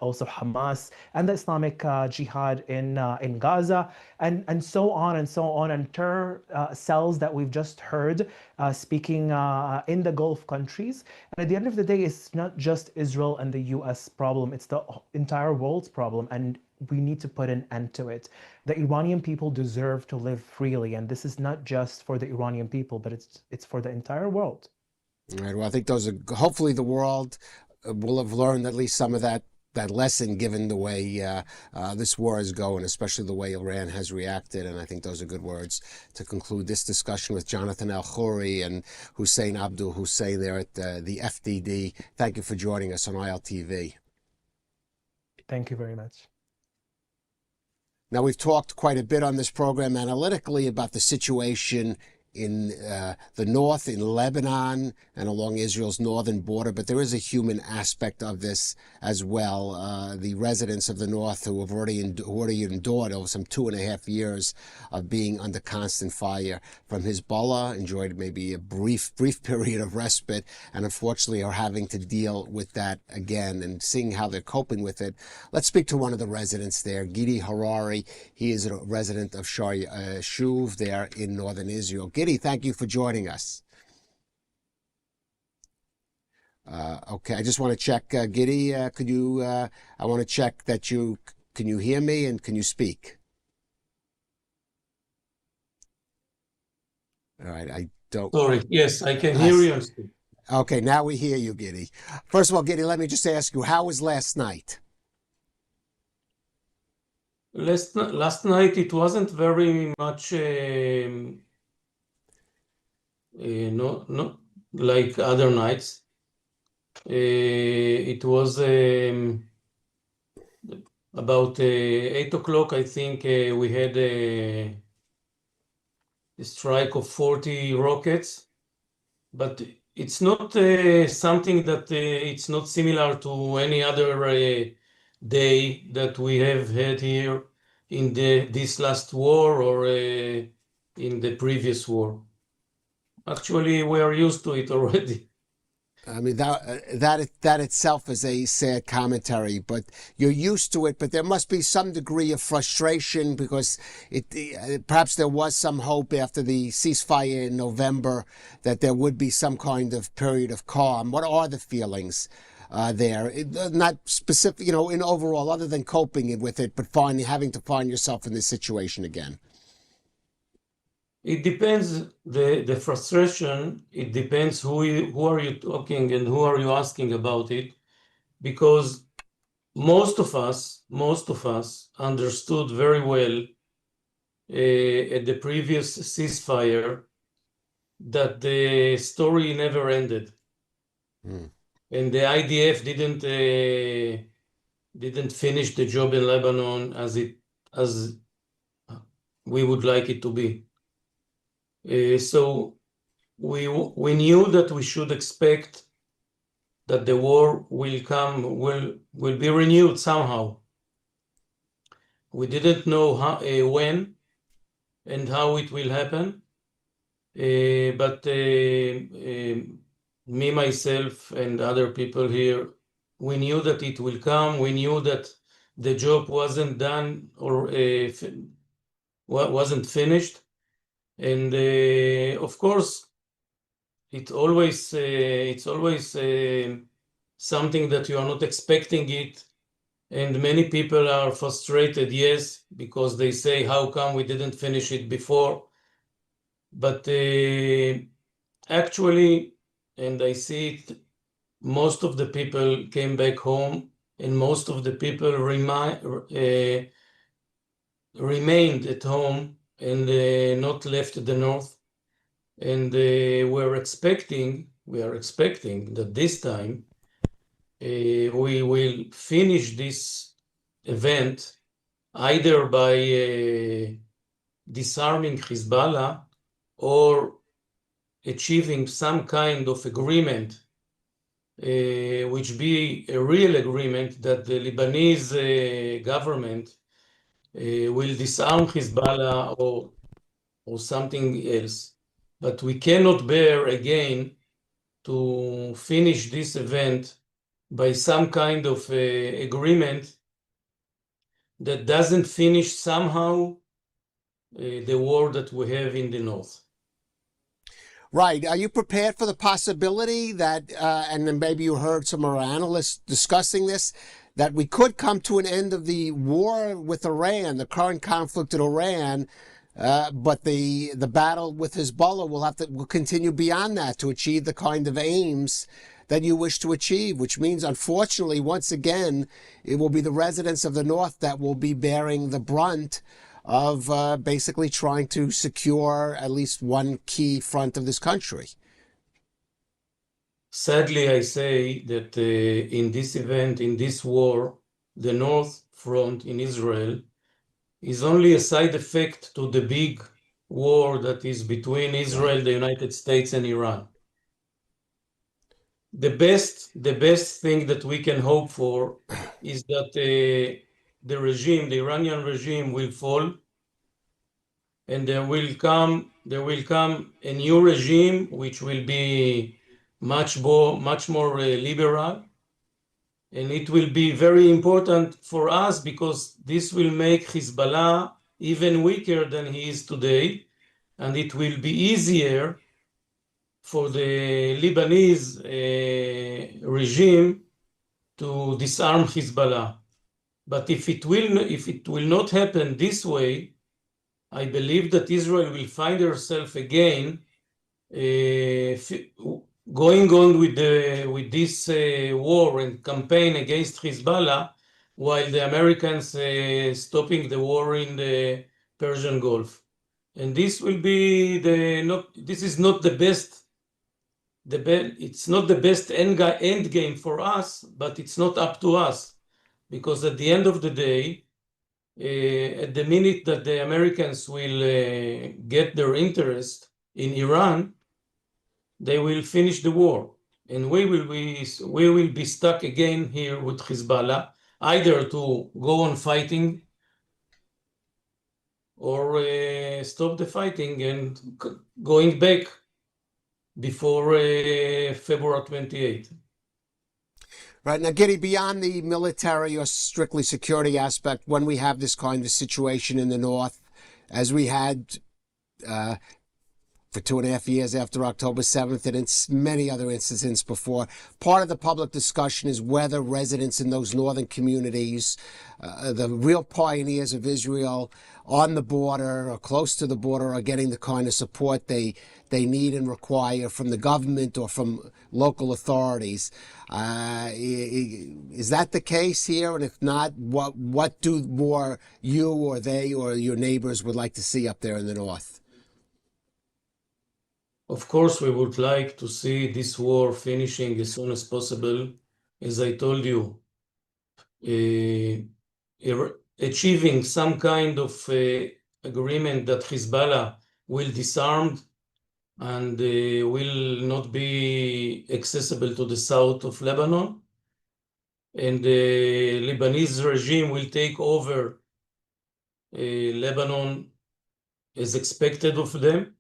also Hamas, and the Islamic Jihad in Gaza, and so on and so on, and terror cells that we've just heard speaking in the Gulf countries. And at the end of the day, it's not just Israel and the US problem, it's the entire world's problem, and we need to put an end to it. The Iranian people deserve to live freely, and this is not just for the Iranian people, but it's for the entire world.
All right. Well, I think those are hopefully the world will have learned at least some of that lesson, given the way this war is going, especially the way Iran has reacted. And I think those are good words to conclude this discussion with Jonathan El-Khoury and Hussein Abdul Hussein there at the FDD. Thank you for joining us on ILTV.
Thank you very much.
Now, we've talked quite a bit on this program analytically about the situation in the north, in Lebanon, and along Israel's northern border, but there is a human aspect of this as well. The residents of the north who have already endured over some 2.5 years of being under constant fire from Hezbollah, enjoyed maybe a brief period of respite, and unfortunately are having to deal with that again and seeing how they're coping with it. Let's speak to one of the residents there, Gidi Harari. He is a resident of Shar Shuv there in northern Israel. Gidi, thank you for joining us. Okay, I just want to check, Gidi, could you, I want to check that can you hear me and can you speak? All right, I don't.
Sorry, yes, I can hear you.
Okay, now we hear you, Gidi. First of all, Gidi, let me just ask you, how was last night?
Last night it wasn't very much no like other nights. It was about 8 o'clock, I think. We had a strike of 40 rockets, but it's not something that it's not similar to any other day that we have had here in this last war or in the previous war. Actually, we are used to it already.
I mean, that itself is a sad commentary, but you're used to it. But there must be some degree of frustration because perhaps there was some hope after the ceasefire in November that there would be some kind of period of calm. What are the feelings there? Not specific, in overall, other than coping with it, but having to find yourself in this situation again.
It depends, the frustration, it depends who are you talking and who are you asking about it, because most of us understood very well at the previous ceasefire that the story never ended. And the IDF didn't finish the job in Lebanon as we would like it to be. So we knew that we should expect that the war will be renewed somehow. We didn't know how, when and how it will happen, but me, myself, and other people here, we knew that it will come. We knew that the job wasn't done or wasn't finished. And of course, it's always something that you are not expecting it. And many people are frustrated, yes, because they say, how come we didn't finish it before? But actually, and I see it, most of the people came back home, and most of the people remained at home and not left the north. And we are expecting that this time we will finish this event either by disarming Hezbollah or achieving some kind of agreement, which be a real agreement that the Lebanese government will disarm Hezbollah or something else. But we cannot bear again to finish this event by some kind of agreement that doesn't finish somehow the war that we have in the north.
Right. Are you prepared for the possibility that, and then maybe you heard some of our analysts discussing this, that we could come to an end of the war with Iran, the current conflict in Iran, but the battle with Hezbollah will continue beyond that to achieve the kind of aims that you wish to achieve, which means, unfortunately, once again, it will be the residents of the north that will be bearing the brunt of basically trying to secure at least one key front of this country.
Sadly, I say that in this event, in this war, the North Front in Israel is only a side effect to the big war that is between Israel, the United States, and Iran. The best thing that we can hope for is that the Iranian regime will fall, and there will come a new regime which will be much more liberal, and it will be very important for us because this will make Hezbollah even weaker than he is today, and it will be easier for the Lebanese regime to disarm Hezbollah. But if it will not happen this way, I believe that Israel will find herself again going on with this war and campaign against Hezbollah, while the Americans stopping the war in the Persian Gulf. And this will be this is not the best. It's not the best end game for us, but it's not up to us, because at the end of the day, at the minute that the Americans will get their interest in Iran, they will finish the war, and we will be stuck again here with Hezbollah, either to go on fighting or stop the fighting and going back before February 28th.
Right. Now, Giddy, beyond the military or strictly security aspect, when we have this kind of situation in the north, as we had for 2.5 years after October 7th and in many other incidents before. Part of the public discussion is whether residents in those northern communities, the real pioneers of Israel on the border or close to the border, are getting the kind of support they need and require from the government or from local authorities. Is that the case here? And if not, what do more you or they or your neighbors would like to see up there in the north?
Of course, we would like to see this war finishing as soon as possible. As I told you, achieving some kind of agreement that Hezbollah will disarm and will not be accessible to the south of Lebanon, and the Lebanese regime will take over Lebanon as expected of them.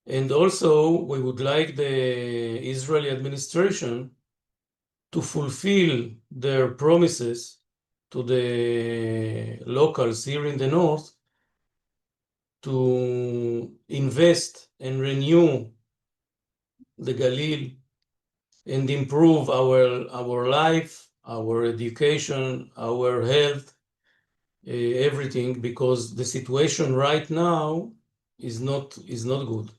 And also, we would like the Israeli administration to fulfill their promises to the locals here in the north to invest and renew the Galil and improve our life, our education, our health, everything, because the situation right now is not good.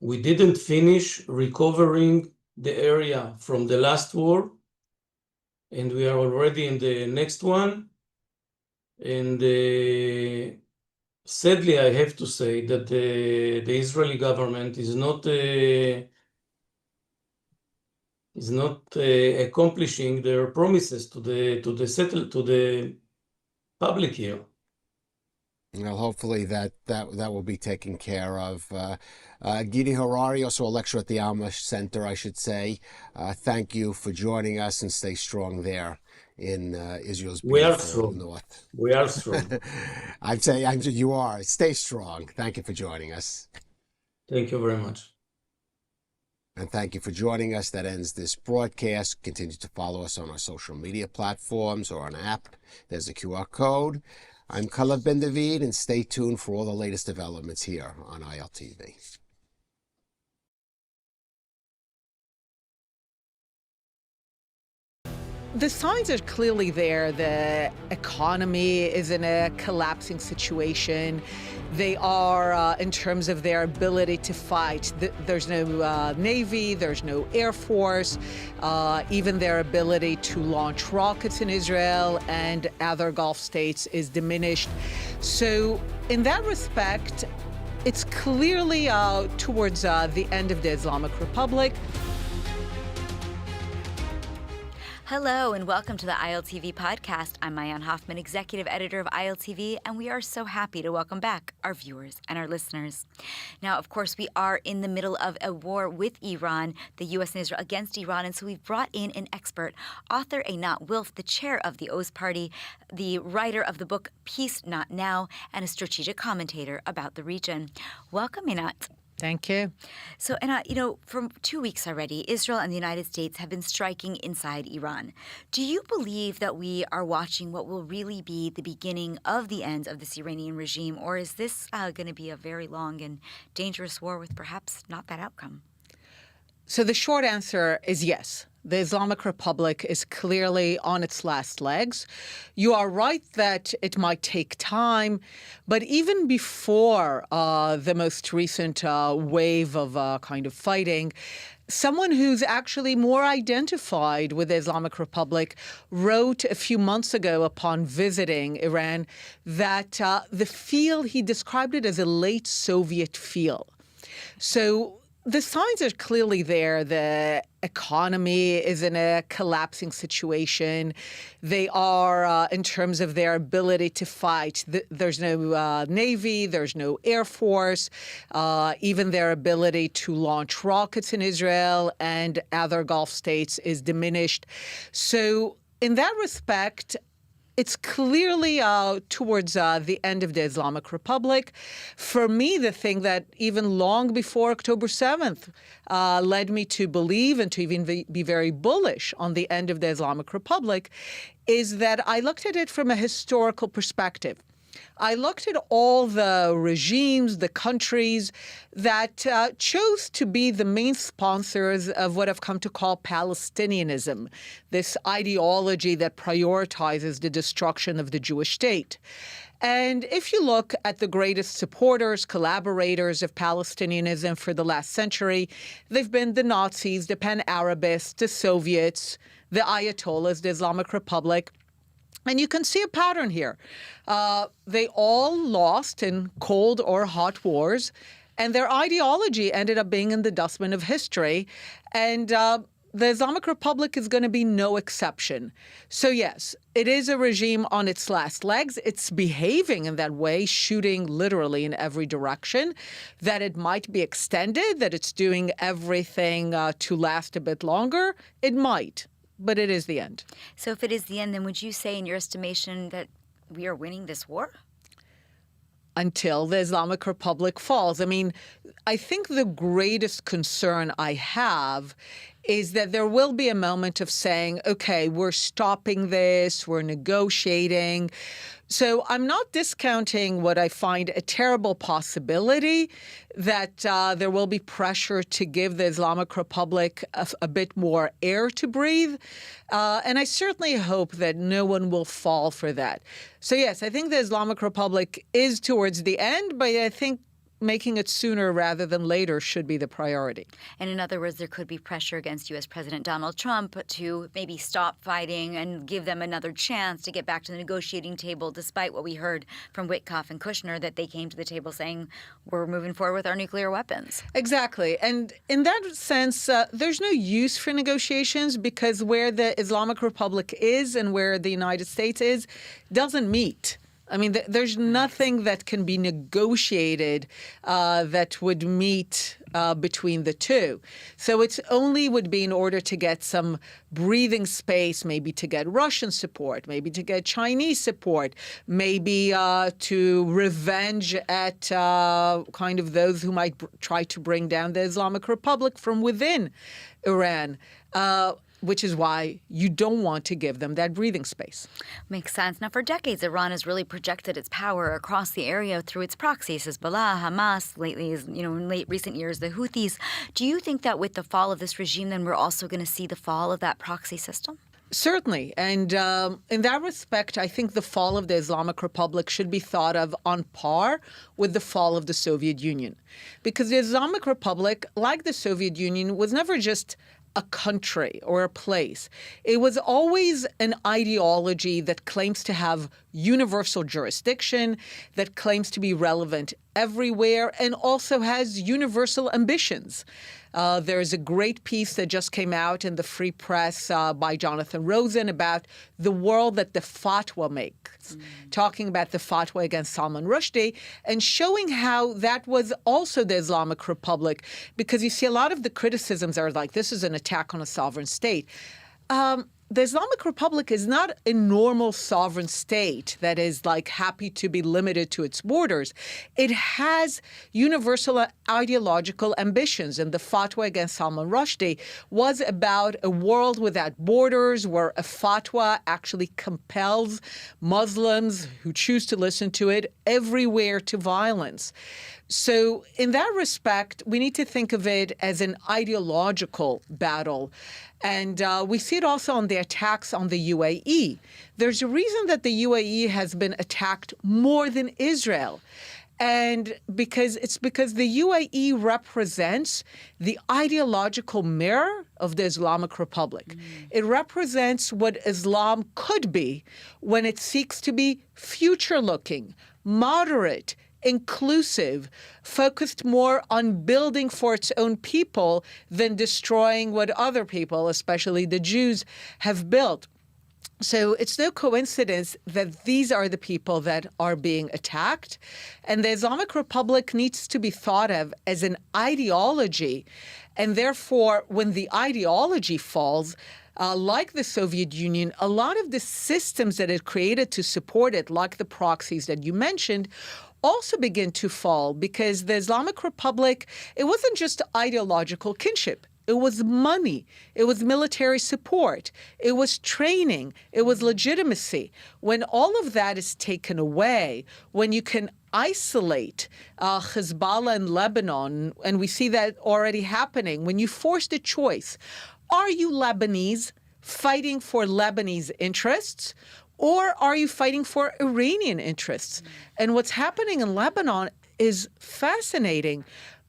We didn't finish recovering the area from the last war, and we are already in the next one. And sadly, I have to say that the Israeli government is not accomplishing their promises to the public here.
Well, hopefully that will be taken care of. Gidi Harari, also a lecturer at the Alma Center, I should say. Thank you for joining us, and stay strong there in Israel's beautiful north.
We are strong.
I'm saying you are. Stay strong. Thank you for joining us.
Thank you very much.
And thank you for joining us. That ends this broadcast. Continue to follow us on our social media platforms or on our app. There's a QR code. I'm Kalev Ben David, and stay tuned for all the latest developments here on ILTV.
The signs are clearly there. The economy is in a collapsing situation. They are, in terms of their ability to fight, there's no Navy, there's no Air Force, even their ability to launch rockets in Israel and other Gulf states is diminished. So in that respect, it's clearly towards the end of the Islamic Republic.
Hello and welcome to the ILTV podcast. I'm Maayan Hoffman, executive editor of ILTV, and we are so happy to welcome back our viewers and our listeners. Now, of course, we are in the middle of a war with Iran, the U.S. and Israel against Iran, and so we've brought in an expert, author Einat Wilf, the chair of the Oz Party, the writer of the book Peace Not Now, and a strategic commentator about the region. Welcome, Einat.
Thank you.
So, Einat, for 2 weeks already, Israel and the United States have been striking inside Iran. Do you believe that we are watching what will really be the beginning of the end of this Iranian regime, or is this going to be a very long and dangerous war with perhaps not that outcome?
So the short answer is yes. The Islamic Republic is clearly on its last legs. You are right that it might take time, but even before the most recent wave of kind of fighting, someone who's actually more identified with the Islamic Republic wrote a few months ago upon visiting Iran that the feel, he described it as a late Soviet feel. So the signs are clearly there. The economy is in a collapsing situation. They are, in terms of their ability to fight, there's no Navy, there's no Air Force, even their ability to launch rockets in Israel and other Gulf states is diminished. So in that respect, it's clearly towards the end of the Islamic Republic. For me, the thing that even long before October 7th led me to believe and to even be very bullish on the end of the Islamic Republic is that I looked at it from a historical perspective. I looked at all the regimes, the countries that chose to be the main sponsors of what I've come to call Palestinianism, this ideology that prioritizes the destruction of the Jewish state. And if you look at the greatest supporters, collaborators of Palestinianism for the last century, they've been the Nazis, the Pan-Arabists, the Soviets, the Ayatollahs, the Islamic Republic. And you can see a pattern here. They all lost in cold or hot wars, and their ideology ended up being in the dustbin of history. And the Islamic Republic is going to be no exception. So yes, it is a regime on its last legs. It's behaving in that way, shooting literally in every direction, that it might be extended, that it's doing everything to last a bit longer. It might. But it is the end.
So if it is the end, then would you say, in your estimation, that we are winning this war?
Until the Islamic Republic falls. I mean, I think the greatest concern I have is that there will be a moment of saying, okay, we're stopping this, we're negotiating. So I'm not discounting what I find a terrible possibility, that there will be pressure to give the Islamic Republic a bit more air to breathe. And I certainly hope that no one will fall for that. So yes, I think the Islamic Republic is towards the end, but I think making it sooner rather than later should be the priority.
And in other words, there could be pressure against U.S. President Donald Trump to maybe stop fighting and give them another chance to get back to the negotiating table, despite what we heard from Witkoff and Kushner, that they came to the table saying, we're moving forward with our nuclear weapons.
Exactly. And in that sense, there's no use for negotiations, because where the Islamic Republic is and where the United States is doesn't meet. I mean, there's nothing that can be negotiated that would meet between the two. So it only would be in order to get some breathing space, maybe to get Russian support, maybe to get Chinese support, maybe to revenge at kind of those who might try to bring down the Islamic Republic from within Iran. Which is why you don't want to give them that breathing space.
Makes sense. Now, for decades, Iran has really projected its power across the area through its proxies, Hezbollah, Hamas, lately, in recent years, the Houthis. Do you think that with the fall of this regime, then we're also going to see the fall of that proxy system?
Certainly. And in that respect, I think the fall of the Islamic Republic should be thought of on par with the fall of the Soviet Union. Because the Islamic Republic, like the Soviet Union, was never just a country or a place. It was always an ideology that claims to have universal jurisdiction, that claims to be relevant everywhere, and also has universal ambitions. There's a great piece that just came out in the Free Press by Jonathan Rosen about the world that the fatwa makes, talking about the fatwa against Salman Rushdie and showing how that was also the Islamic Republic. Because you see, a lot of the criticisms are like, this is an attack on a sovereign state. The Islamic Republic is not a normal sovereign state that is like happy to be limited to its borders. It has universal ideological ambitions, and the fatwa against Salman Rushdie was about a world without borders, where a fatwa actually compels Muslims who choose to listen to it everywhere to violence. So in that respect, we need to think of it as an ideological battle. And we see it also on the attacks on the UAE. There's a reason that the UAE has been attacked more than Israel. And because the UAE represents the ideological mirror of the Islamic Republic. It represents what Islam could be when it seeks to be future-looking, moderate, inclusive, focused more on building for its own people than destroying what other people, especially the Jews, have built. So it's no coincidence that these are the people that are being attacked. And the Islamic Republic needs to be thought of as an ideology. And therefore, when the ideology falls, like the Soviet Union, a lot of the systems that it created to support it, like the proxies that you mentioned, also begin to fall, because the Islamic Republic, it wasn't just ideological kinship. it was money, it was military support, it was training, it was legitimacy. When all of that is taken away, when you can isolate Hezbollah in Lebanon, and we see that already happening, when you force the choice, are you Lebanese fighting for Lebanese interests, or are you fighting for Iranian interests? And what's happening in Lebanon is fascinating.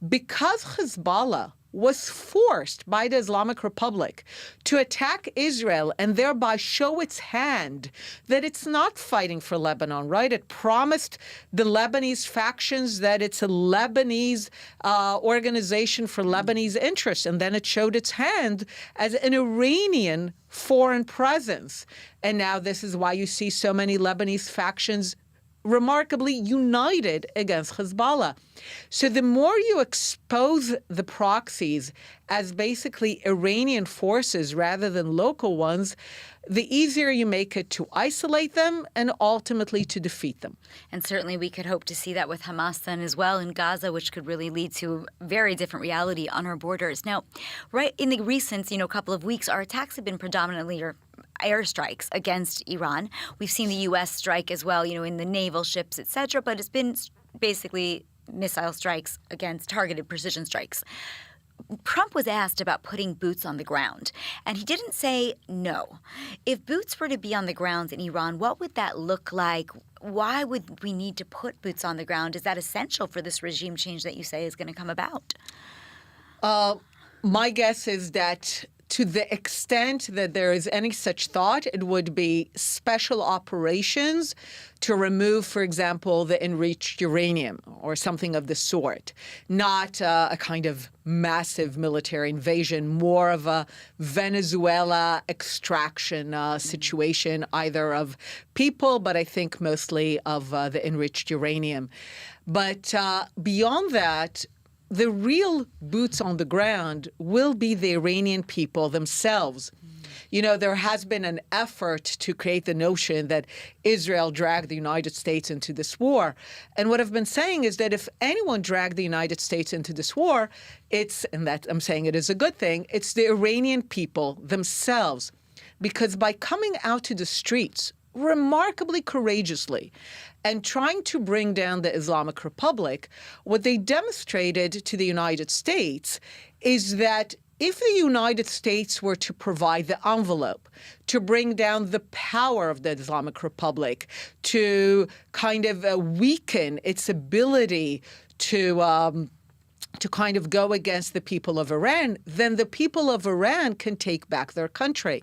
Because Hezbollah was forced by the Islamic Republic to attack Israel and thereby show its hand that it's not fighting for Lebanon, right? It promised the Lebanese factions that it's a Lebanese organization for Lebanese interests, and then it showed its hand as an Iranian foreign presence. And now this is why you see so many Lebanese factions remarkably united against Hezbollah. So the more you expose the proxies as basically Iranian forces rather than local ones, the easier you make it to isolate them and ultimately to defeat them.
And certainly we could hope to see that with Hamas then as well in Gaza, which could really lead to a very different reality on our borders. Now, right in the recent, couple of weeks, our attacks have been predominantly airstrikes against Iran. We've seen the U.S. strike as well, in the naval ships, etc., but it's been basically missile strikes against targeted precision strikes. Trump was asked about putting boots on the ground, and he didn't say no. If boots were to be on the ground in Iran, what would that look like? Why would we need to put boots on the ground? Is that essential for this regime change that you say is going to come about?
My guess is that to the extent that there is any such thought, it would be special operations to remove, for example, the enriched uranium or something of the sort, not a kind of massive military invasion, more of a Venezuela extraction situation, either of people, but I think mostly of the enriched uranium. But beyond that, the real boots on the ground will be the Iranian people themselves. There has been an effort to create the notion that Israel dragged the United States into this war. And what I've been saying is that if anyone dragged the United States into this war, and that I'm saying it is a good thing, it's the Iranian people themselves. Because by coming out to the streets remarkably courageously and trying to bring down the Islamic Republic, what they demonstrated to the United States is that if the United States were to provide the envelope to bring down the power of the Islamic Republic, to kind of weaken its ability to kind of go against the people of Iran, then the people of Iran can take back their country.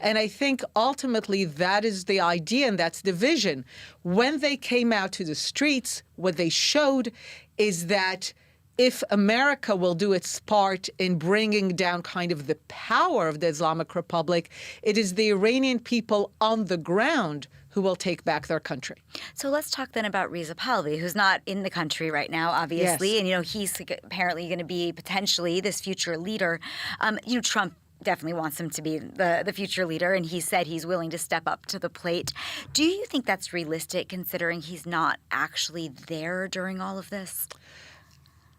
And I think ultimately that is the idea and that's the vision. When they came out to the streets, what they showed is that if America will do its part in bringing down kind of the power of the Islamic Republic, it is the Iranian people on the ground who will take back their country.
So let's talk then about Reza Pahlavi, who's not in the country right now, obviously.
Yes.
And, he's apparently going to be potentially this future leader. Trump definitely wants him to be the future leader, and he said he's willing to step up to the plate. Do you think that's realistic, considering he's not actually there during all of this?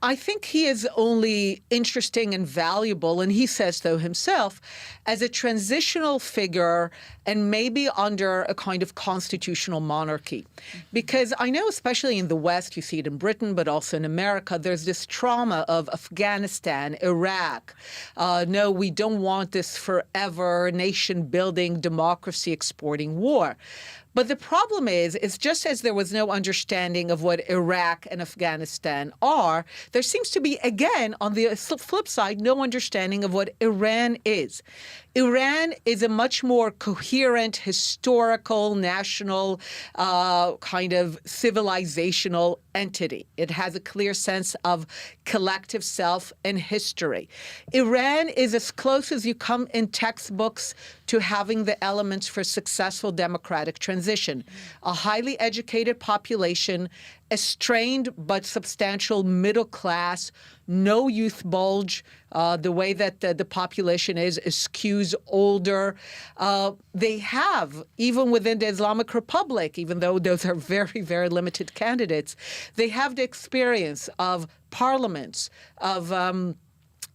I think he is only interesting and valuable, and he says so himself, as a transitional figure and maybe under a kind of constitutional monarchy. Because I know, especially in the West, you see it in Britain, but also in America, there's this trauma of Afghanistan, Iraq. No, we don't want this forever nation-building, democracy-exporting war. But the problem is just as there was no understanding of what Iraq and Afghanistan are, there seems to be, again, on the flip side, no understanding of what Iran is. Iran is a much more coherent, historical, national, kind of civilizational entity. It has a clear sense of collective self and history. Iran is as close as you come in textbooks to having the elements for successful democratic transition. A highly educated population, a strained but substantial middle class, no youth bulge. The way that the population is skews older. They have, even within the Islamic Republic, even though those are very, very limited candidates, they have the experience of parliaments, of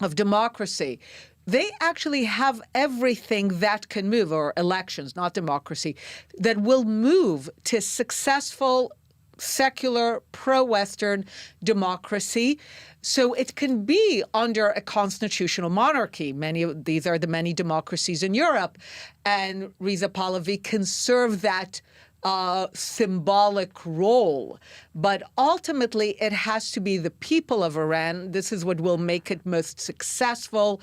of democracy, they actually have everything that can move, or elections, not democracy, that will move to successful, secular, pro-Western democracy. So it can be under a constitutional monarchy. These are the many democracies in Europe. And Reza Pahlavi can serve that symbolic role. But ultimately, it has to be the people of Iran. This is what will make it most successful,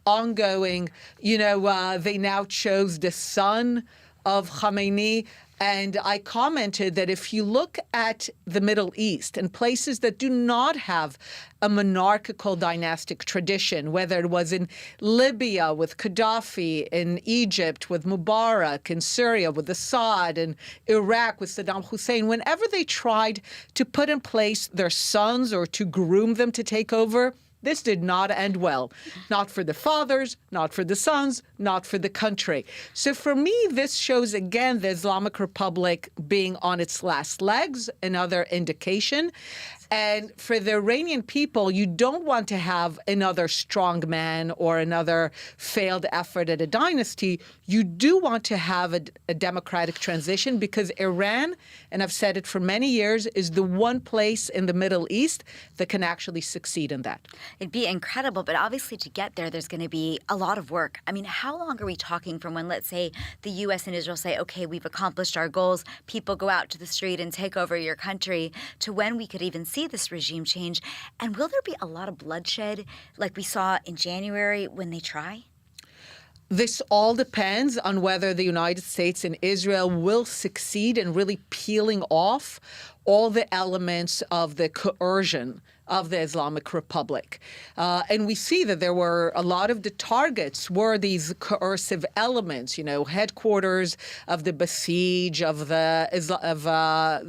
ongoing. They now chose the son of Khamenei. And I commented that if you look at the Middle East and places that do not have a monarchical dynastic tradition, whether it was in Libya with Gaddafi, in Egypt with Mubarak, in Syria with Assad, in Iraq with Saddam Hussein, whenever they tried to put in place their sons or to groom them to take over, this did not end well. Not for the fathers, not for the sons, not for the country. So for me, this shows again the Islamic Republic being on its last legs, another indication. And for the Iranian people, you don't want to have another strong man or another failed effort at a dynasty. You do want to have a democratic transition, because Iran, and I've said it for many years, is the one place in the Middle East that can actually succeed in that.
It'd be incredible, but obviously to get there, there's going to be a lot of work. I mean, how long are we talking from when, let's say, the U.S. and Israel say, okay, we've accomplished our goals, people go out to the street and take over your country, to when we could even see this regime change? And will there be a lot of bloodshed like we saw in January when they try?
This all depends on whether the United States and Israel will succeed in really peeling off all the elements of the coercion of the Islamic Republic. And we see that there were a lot of the targets were these coercive elements, headquarters of the Basij, of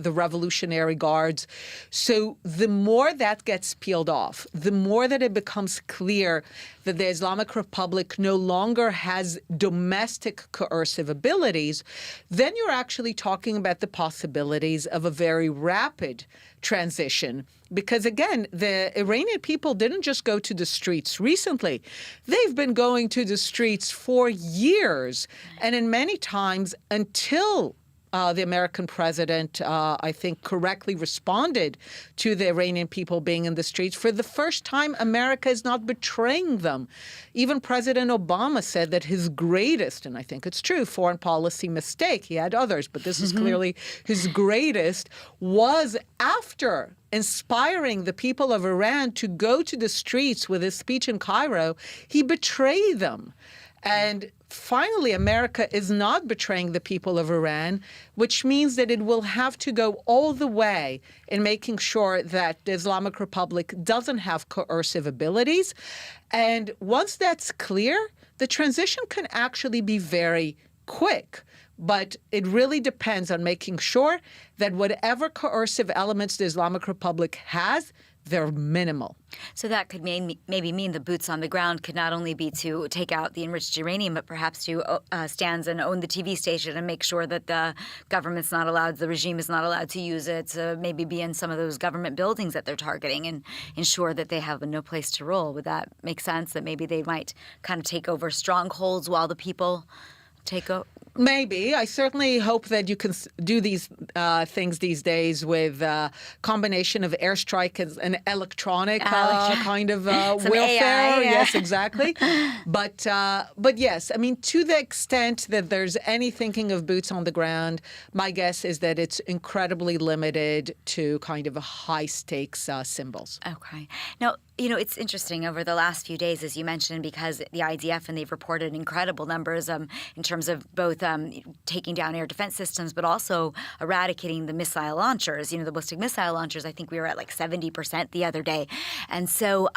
the Revolutionary Guards. So the more that gets peeled off, the more that it becomes clear that the Islamic Republic no longer has domestic coercive abilities, then you're actually talking about the possibilities of a very rapid transition. Because again, the Iranian people didn't just go to the streets recently. They've been going to the streets for years. And in many times until the American president, I think, correctly responded to the Iranian people being in the streets. For the first time, America is not betraying them. Even President Obama said that his greatest, and I think it's true, foreign policy mistake, he had others, but this is clearly his greatest, was after inspiring the people of Iran to go to the streets with his speech in Cairo, he betrayed them. And finally, America is not betraying the people of Iran, which means that it will have to go all the way in making sure that the Islamic Republic doesn't have coercive abilities. And once that's clear, the transition can actually be very quick. But it really depends on making sure that whatever coercive elements the Islamic Republic has, they're minimal.
So that could maybe mean the boots on the ground could not only be to take out the enriched uranium, but perhaps to stand and own the TV station and make sure that the government's not allowed, the regime is not allowed to use it, to maybe be in some of those government buildings that they're targeting and ensure that they have no place to roll. Would that make sense, that maybe they might kind of take over strongholds while the people take over?
Maybe. I certainly hope that you can do these things these days with a combination of airstrike and electronic kind of warfare.
AI, yeah.
Yes, exactly. But yes, I mean, to the extent that there's any thinking of boots on the ground, my guess is that it's incredibly limited to kind of high stakes symbols.
Okay. Now, it's interesting over the last few days, as you mentioned, because the IDF, and they've reported incredible numbers in terms of both taking down air defense systems, but also eradicating the missile launchers, the ballistic missile launchers. I think we were at like 70% the other day. And so,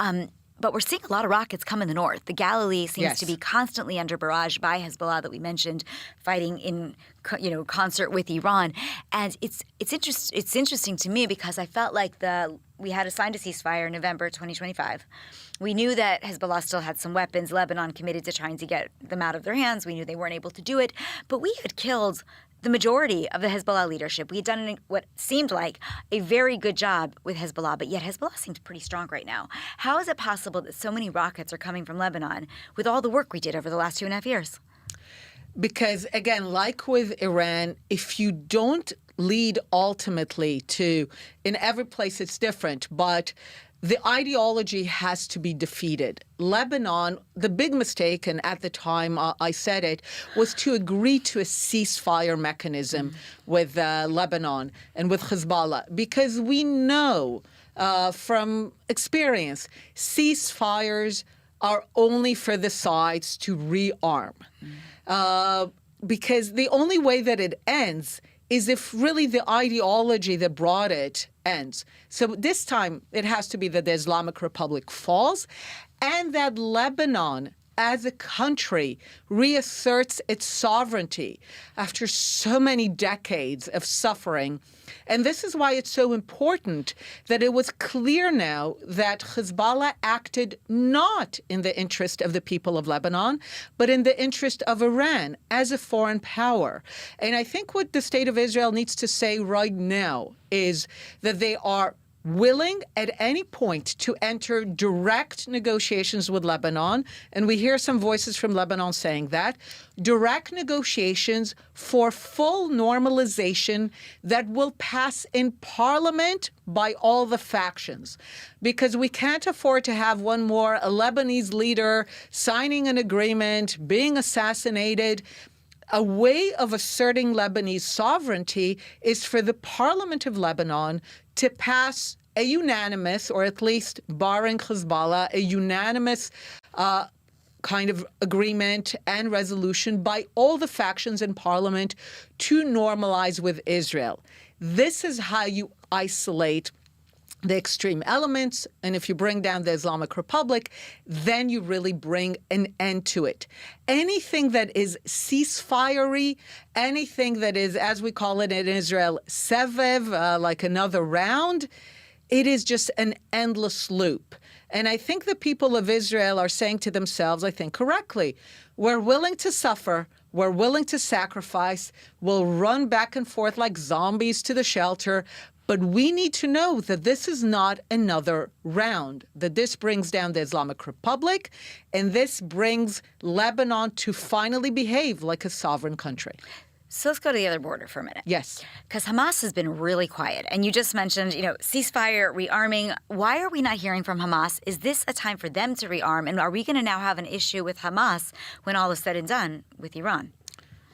but we're seeing a lot of rockets come in the north. The Galilee seems to be constantly under barrage by Hezbollah that we mentioned, fighting in concert with Iran. And it's interesting to me because I felt like we had signed a ceasefire in November 2025. We knew that Hezbollah still had some weapons. Lebanon committed to trying to get them out of their hands. We knew they weren't able to do it. But we had killed the majority of the Hezbollah leadership. We had done what seemed like a very good job with Hezbollah, but yet Hezbollah seems pretty strong right now. How is it possible that so many rockets are coming from Lebanon with all the work we did over the last 2.5 years?
Because, again, like with Iran, if you don't lead ultimately to, in every place it's different, but the ideology has to be defeated. Lebanon, the big mistake, and at the time I said it, was to agree to a ceasefire mechanism with Lebanon and with Hezbollah, because we know from experience, ceasefires are only for the sides to rearm. Because the only way that it ends is if really the ideology that brought it ends. So this time it has to be that the Islamic Republic falls and that Lebanon as a country reasserts its sovereignty after so many decades of suffering. And this is why it's so important that it was clear now that Hezbollah acted not in the interest of the people of Lebanon, but in the interest of Iran as a foreign power. And I think what the state of Israel needs to say right now is that they are willing at any point to enter direct negotiations with Lebanon, and we hear some voices from Lebanon saying that, direct negotiations for full normalization that will pass in parliament by all the factions. Because we can't afford to have one more a Lebanese leader signing an agreement, being assassinated. A way of asserting Lebanese sovereignty is for the parliament of Lebanon to pass a unanimous, or at least barring Hezbollah, a unanimous kind of agreement and resolution by all the factions in parliament to normalize with Israel. This is how you isolate the extreme elements, and if you bring down the Islamic Republic, then you really bring an end to it. Anything that is ceasefire-y, anything that is, as we call it in Israel, sevev, like another round, it is just an endless loop. And I think the people of Israel are saying to themselves, I think correctly, we're willing to suffer, we're willing to sacrifice, we'll run back and forth like zombies to the shelter, but we need to know that this is not another round, that this brings down the Islamic Republic, and this brings Lebanon to finally behave like a sovereign country.
So let's go to the other border for a minute.
Yes.
Because Hamas has been really quiet. And you just mentioned, ceasefire, rearming. Why are we not hearing from Hamas? Is this a time for them to rearm? And are we going to now have an issue with Hamas when all is said and done with Iran?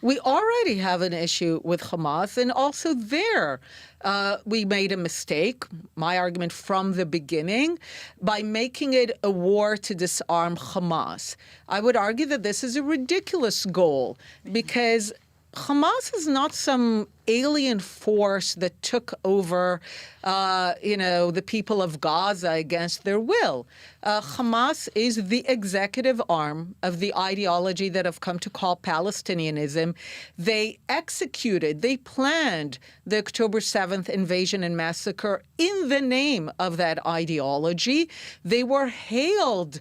We already have an issue with Hamas, and also there we made a mistake, my argument from the beginning, by making it a war to disarm Hamas. I would argue that this is a ridiculous goal because Hamas is not some alien force that took over, the people of Gaza against their will. Hamas is the executive arm of the ideology that I've come to call Palestinianism. They planned the October 7th invasion and massacre in the name of that ideology. They were hailed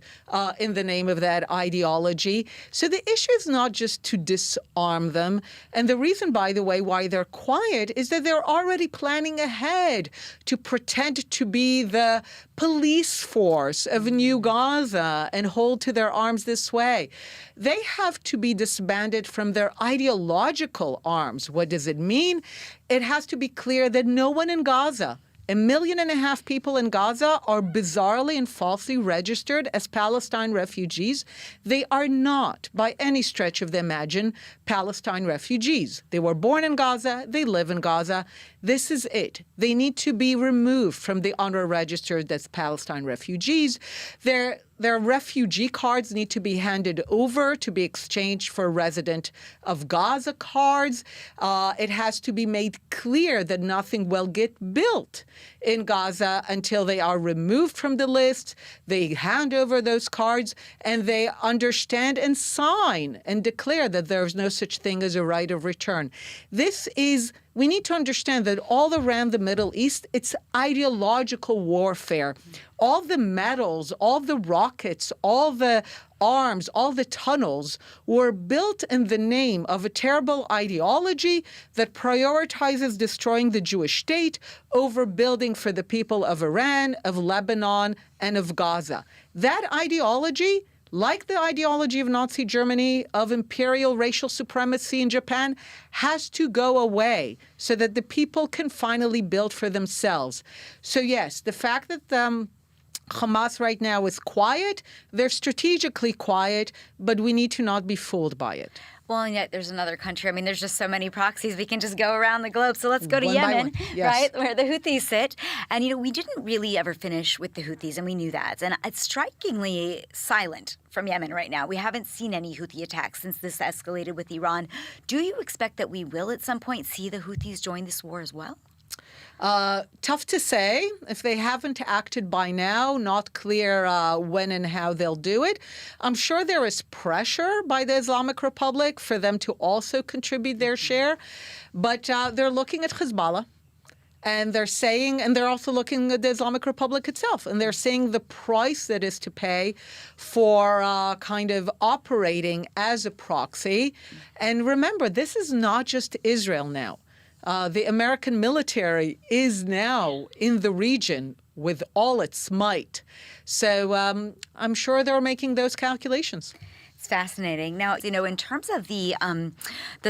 in the name of that ideology. So the issue is not just to disarm them. And the reason, by the way, why they're quiet is that they're already planning ahead to pretend to be the police force of New Gaza and hold to their arms this way. They have to be disbanded from their ideological arms. What does it mean? It has to be clear that no one in Gaza, 1.5 million people in Gaza, are bizarrely and falsely registered as Palestine refugees. They are not, by any stretch of the imagination, Palestine refugees. They were born in Gaza. They live in Gaza. This is it. They need to be removed from the honor registered as Palestine refugees. Their refugee cards need to be handed over to be exchanged for resident of Gaza cards. It has to be made clear that nothing will get built in Gaza until they are removed from the list. They hand over those cards and they understand and sign and declare that there is no such thing as a right of return. This is we need to understand that all around the Middle East, it's ideological warfare. All the metals, all the rockets, all the arms, all the tunnels were built in the name of a terrible ideology that prioritizes destroying the Jewish state over building for the people of Iran, of Lebanon, and of Gaza. That ideology, like the ideology of Nazi Germany, of imperial racial supremacy in Japan, has to go away so that the people can finally build for themselves. So yes, the fact that Hamas right now is quiet, they're strategically quiet, but we need to not be fooled by it.
Well, and yet there's another country. I mean, there's just so many proxies. We can just go around the globe. So let's go to
One by
Yemen,
one. Yes.
right, where the Houthis sit. And, you know, we didn't really ever finish with the Houthis, and we knew that. And it's strikingly silent from Yemen right now. We haven't seen any Houthi attacks since this escalated with Iran. Do you expect that we will at some point see the Houthis join this war as well?
Tough to say. If they haven't acted by now, not clear when and how they'll do it. I'm sure there is pressure by the Islamic Republic for them to also contribute their share, but they're looking at Hezbollah. And they're saying, and they're also looking at the Islamic Republic itself, and they're saying the price that is to pay for kind of operating as a proxy. And remember, this is not just Israel now. The American military is now in the region with all its might. So I'm sure they're making those calculations.
It's fascinating. Now, you know, in terms of the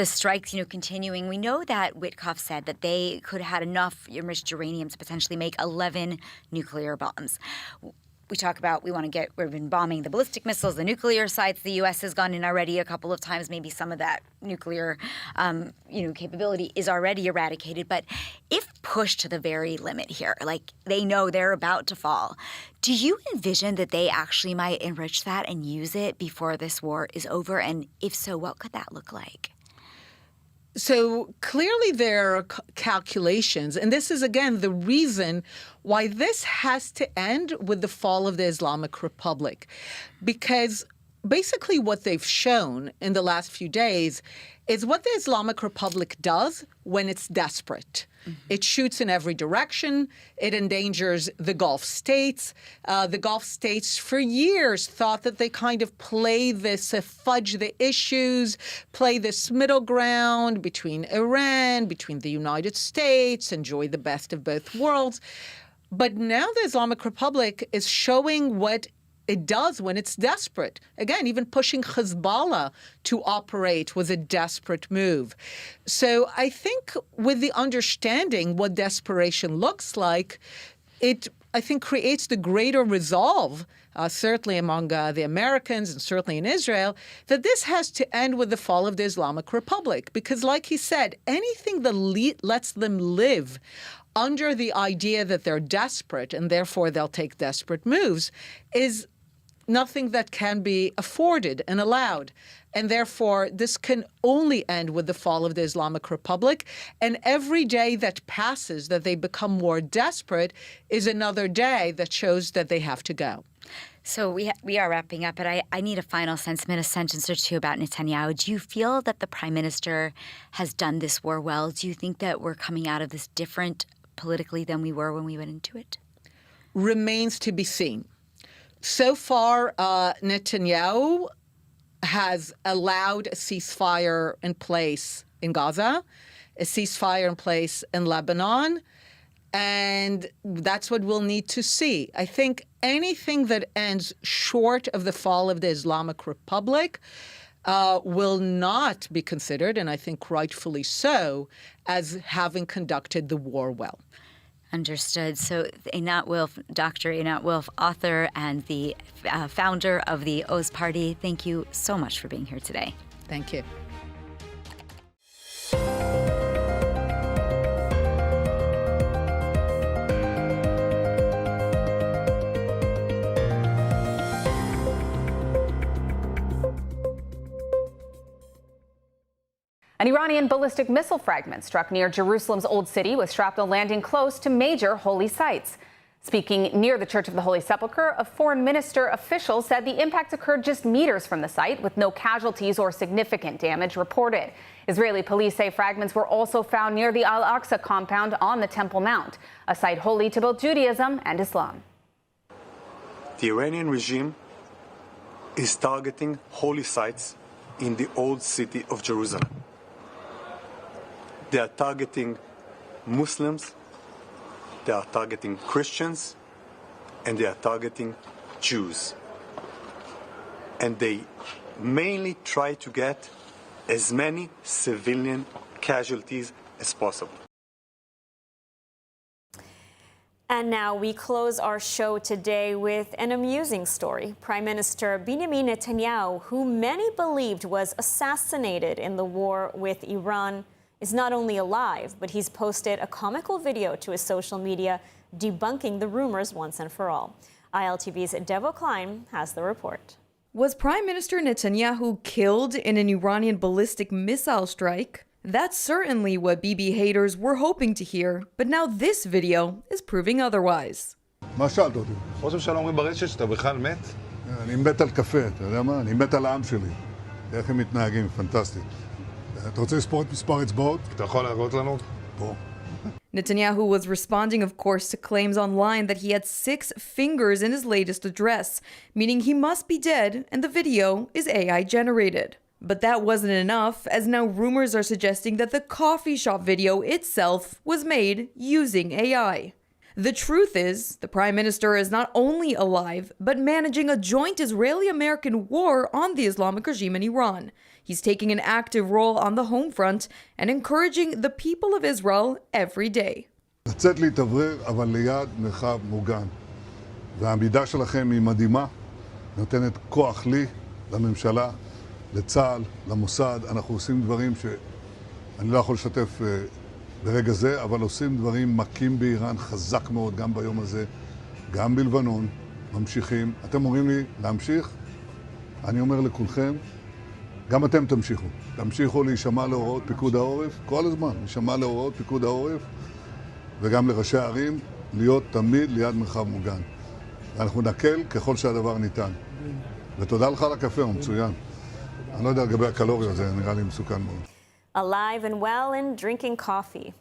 strikes, you know, continuing, we know that Witkoff said that they could have had enough enriched uranium to potentially make 11 nuclear bombs. We talk about we've been bombing the ballistic missiles, the nuclear sites. The U.S. has gone in already a couple of times. Maybe some of that nuclear, capability is already eradicated. But if pushed to the very limit here, like they know they're about to fall, do you envision that they actually might enrich that and use it before this war is over? And if so, what could that look like?
So clearly there are calculations, and this is, again, the reason why this has to end with the fall of the Islamic Republic. Because basically what they've shown in the last few days is what the Islamic Republic does when it's desperate. It shoots in every direction. It endangers the Gulf states. The Gulf states for years thought that they kind of play this, fudge the issues, play this middle ground between Iran, between the United States, enjoy the best of both worlds. But now the Islamic Republic is showing what it does when it's desperate. Again, even pushing Hezbollah to operate was a desperate move. So I think with the understanding what desperation looks like, it, I think, creates the greater resolve, certainly among the Americans and certainly in Israel, that this has to end with the fall of the Islamic Republic. Because like he said, anything that lets them live under the idea that they're desperate and therefore they'll take desperate moves is nothing that can be afforded and allowed. And therefore, this can only end with the fall of the Islamic Republic. And every day that passes, that they become more desperate, is another day that shows that they have to go.
So we are wrapping up, but I need a final sentiment, a sentence or two about Netanyahu. Do you feel that the prime minister has done this war well? Do you think that we're coming out of this different politically than we were when we went into it?
Remains to be seen. So far, Netanyahu has allowed a ceasefire in place in Gaza, a ceasefire in place in Lebanon, and that's what we'll need to see. I think anything that ends short of the fall of the Islamic Republic will not be considered, and I think rightfully so, as having conducted the war well.
Understood. So Dr. Einat Wilf, author and the founder of the Oz Party, thank you so much for being here today.
Thank you.
An Iranian ballistic missile fragment struck near Jerusalem's Old City, was strapped to landing close to major holy sites. Speaking near the Church of the Holy Sepulchre, a foreign minister official said the impact occurred just meters from the site, with no casualties or significant damage reported. Israeli police say fragments were also found near the Al-Aqsa compound on the Temple Mount, a site holy to both Judaism and Islam.
The Iranian regime is targeting holy sites in the old city of Jerusalem. They are targeting Muslims, they are targeting Christians, and they are targeting Jews. And they mainly try to get as many civilian casualties as possible.
And now we close our show today with an amusing story. Prime Minister Benjamin Netanyahu, who many believed was assassinated in the war with Iran, is not only alive, but he's posted a comical video to his social media debunking the rumors once and for all. ILTV's Devo Klein has the report.
Was Prime Minister Netanyahu killed in an Iranian ballistic missile strike? That's certainly what Bibi haters were hoping to hear, but now this video is proving otherwise.
מה שאלת אותי? ראש הממשלה אומרים ברשת שאתה בכלל מת? אני מת על קפה, אתה יודע מה? אני מת על העם שלי. איך הם מתנהגים, פנטסטי. אתה רוצה לספור את מספר אצבעות? אתה יכול להראות לנו? פה.
Netanyahu was responding, of course, to claims online that he had 6 fingers in his latest address, meaning he must be dead and the video is AI generated. But that wasn't enough, as now rumors are suggesting that the coffee shop video itself was made using AI. The truth is, the Prime Minister is not only alive, but managing a joint Israeli-American war on the Islamic regime in Iran. He's taking an active role on the home front and encouraging the people of Israel every day.
לצאת להתאוורר, אבל ליד מרחב מוגן. והעמידה שלכם היא מדהימה, נותנת כוח לי, לממשלה, לצה"ל, למוסד. אנחנו עושים דברים שאני לא יכול לשתף ברגע זה, אבל עושים דברים מכים באיראן חזק מאוד, גם ביום הזה, גם בלבנון, ממשיכים. אתם אומרים לי להמשיך? אני אומר לכולכם, גם אתם תמשיכו. תמשיכו להישמע להוראות פיקוד העורף, כל הזמן, להישמע להוראות פיקוד העורף, וגם לראשי הערים, להיות תמיד ליד מרחב מוגן. ואנחנו נקל ככל שהדבר ניתן. ותודה לך על הקפה, הוא מצוין. אני לא יודע לגבי הקלוריות, זה נראה לי מסוכן מאוד.
Alive and well and drinking coffee.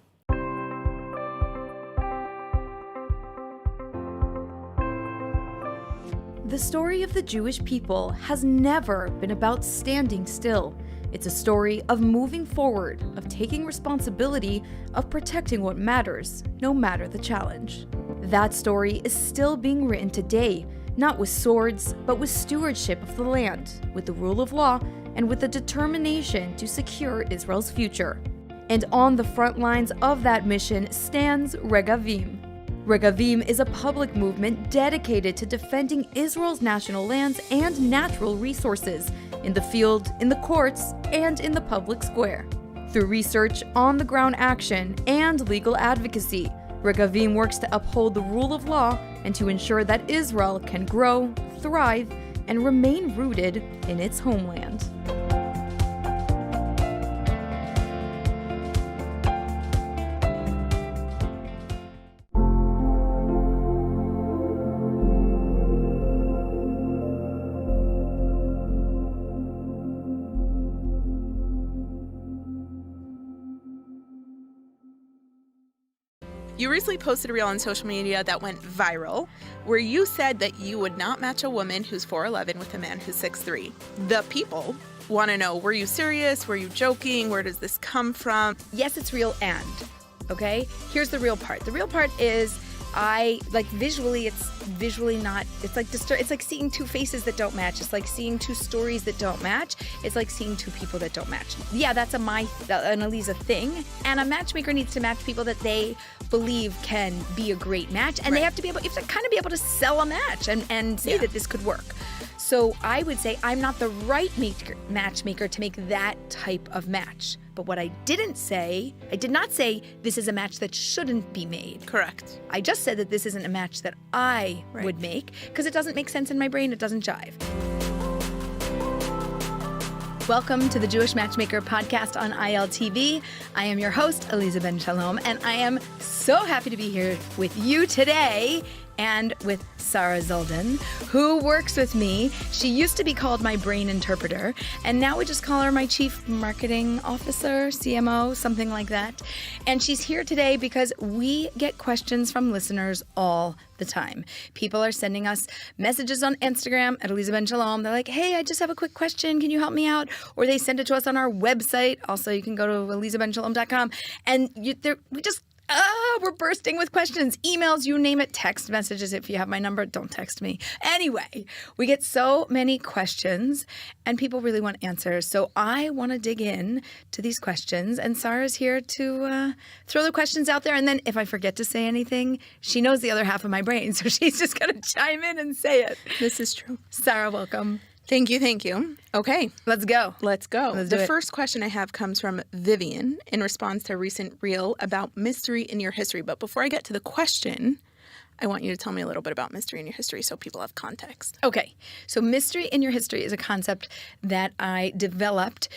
The story of the Jewish people has never been about standing still. It's a story of moving forward, of taking responsibility, of protecting what matters, no matter the challenge. That story is still being written today, not with swords, but with stewardship of the land, with the rule of law, and with the determination to secure Israel's future. And on the front lines of that mission stands Regavim. Regavim is a public movement dedicated to defending Israel's national lands and natural resources in the field, in the courts, and in the public square. Through research, on-the-ground action, and legal advocacy, Regavim works to uphold the rule of law and to ensure that Israel can grow, thrive, and remain rooted in its homeland.
You recently posted a reel on social media that went viral, where you said that you would not match a woman who's 4'11" with a man who's 6'3". The people want to know, were you serious? Were you joking? Where does this come from?
Yes, it's real okay? Here's the real part. The real part is visually, it's visually not, it's like seeing two faces that don't match. It's like seeing two stories that don't match. It's like seeing two people that don't match. Yeah, that's an Elisa thing. And a matchmaker needs to match people that they believe can be a great match. And you have to kind of be able to sell a match and say that this could work. So I would say I'm not the right matchmaker to make that type of match. But what I did not say this is a match that shouldn't be made.
Correct.
I just said that this isn't a match that I would make because it doesn't make sense in my brain. It doesn't jive. Welcome to the Jewish Matchmaker podcast on ILTV. I am your host, Eliza Ben Shalom, and I am so happy to be here with you today and with Sarah Zoldan, who works with me. She used to be called my brain interpreter, and now we just call her my chief marketing officer, CMO, something like that. And she's here today because we get questions from listeners all the time. People are sending us messages on Instagram at Eliza Ben Shalom. They're like, hey, I just have a quick question. Can you help me out? Or they send it to us on our website. Also, you can go to elizabenshalom.com. And we're bursting with questions, emails, you name it, text messages. If you have my number, don't text me. Anyway, we get so many questions and people really want answers. So I want to dig in to these questions, and Sarah's here to throw the questions out there. And then if I forget to say anything, she knows the other half of my brain. So she's just going to chime in and say it.
This is true.
Sarah, welcome.
Thank you. Okay.
Let's go.
The first question I have comes from Vivian in response to a recent reel about mystery in your history. But before I get to the question, I want you to tell me a little bit about mystery in your history so people have context.
Okay. So mystery in your history is a concept that I developed,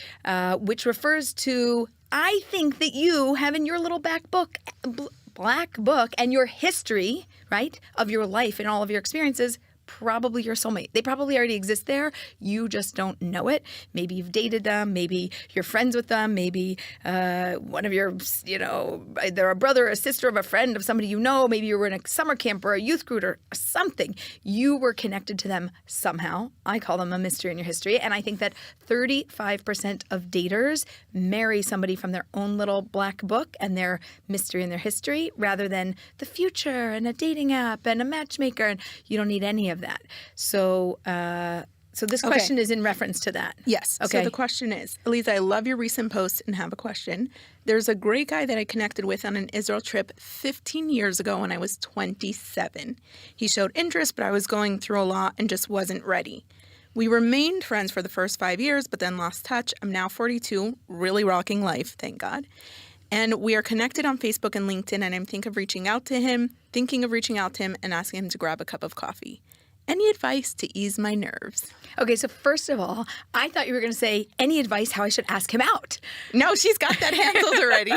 which refers to, I think that you have in your little black book and your history, right, of your life and all of your experiences, probably your soulmate. They probably already exist there. You just don't know it. Maybe you've dated them. Maybe you're friends with them. Maybe one of your, they're a brother or a sister of a friend of somebody you know. Maybe you were in a summer camp or a youth group or something. You were connected to them somehow. I call them a mystery in your history. And I think that 35% of daters marry somebody from their own little black book and their mystery in their history rather than the future and a dating app and a matchmaker. And you don't need any of that. So this question is in reference to that.
Yes.
Okay.
So the question is, Eliza, I love your recent post and have a question. There's a great guy that I connected with on an Israel trip 15 years ago when I was 27. He showed interest, but I was going through a lot and just wasn't ready. We remained friends for the first 5 years, but then lost touch. I'm now 42, really rocking life, thank God. And we are connected on Facebook and LinkedIn, and I'm thinking of reaching out to him and asking him to grab a cup of coffee. Any advice to ease my nerves?
Okay, so first of all, I thought you were going to say any advice how I should ask him out.
No, she's got that handled already.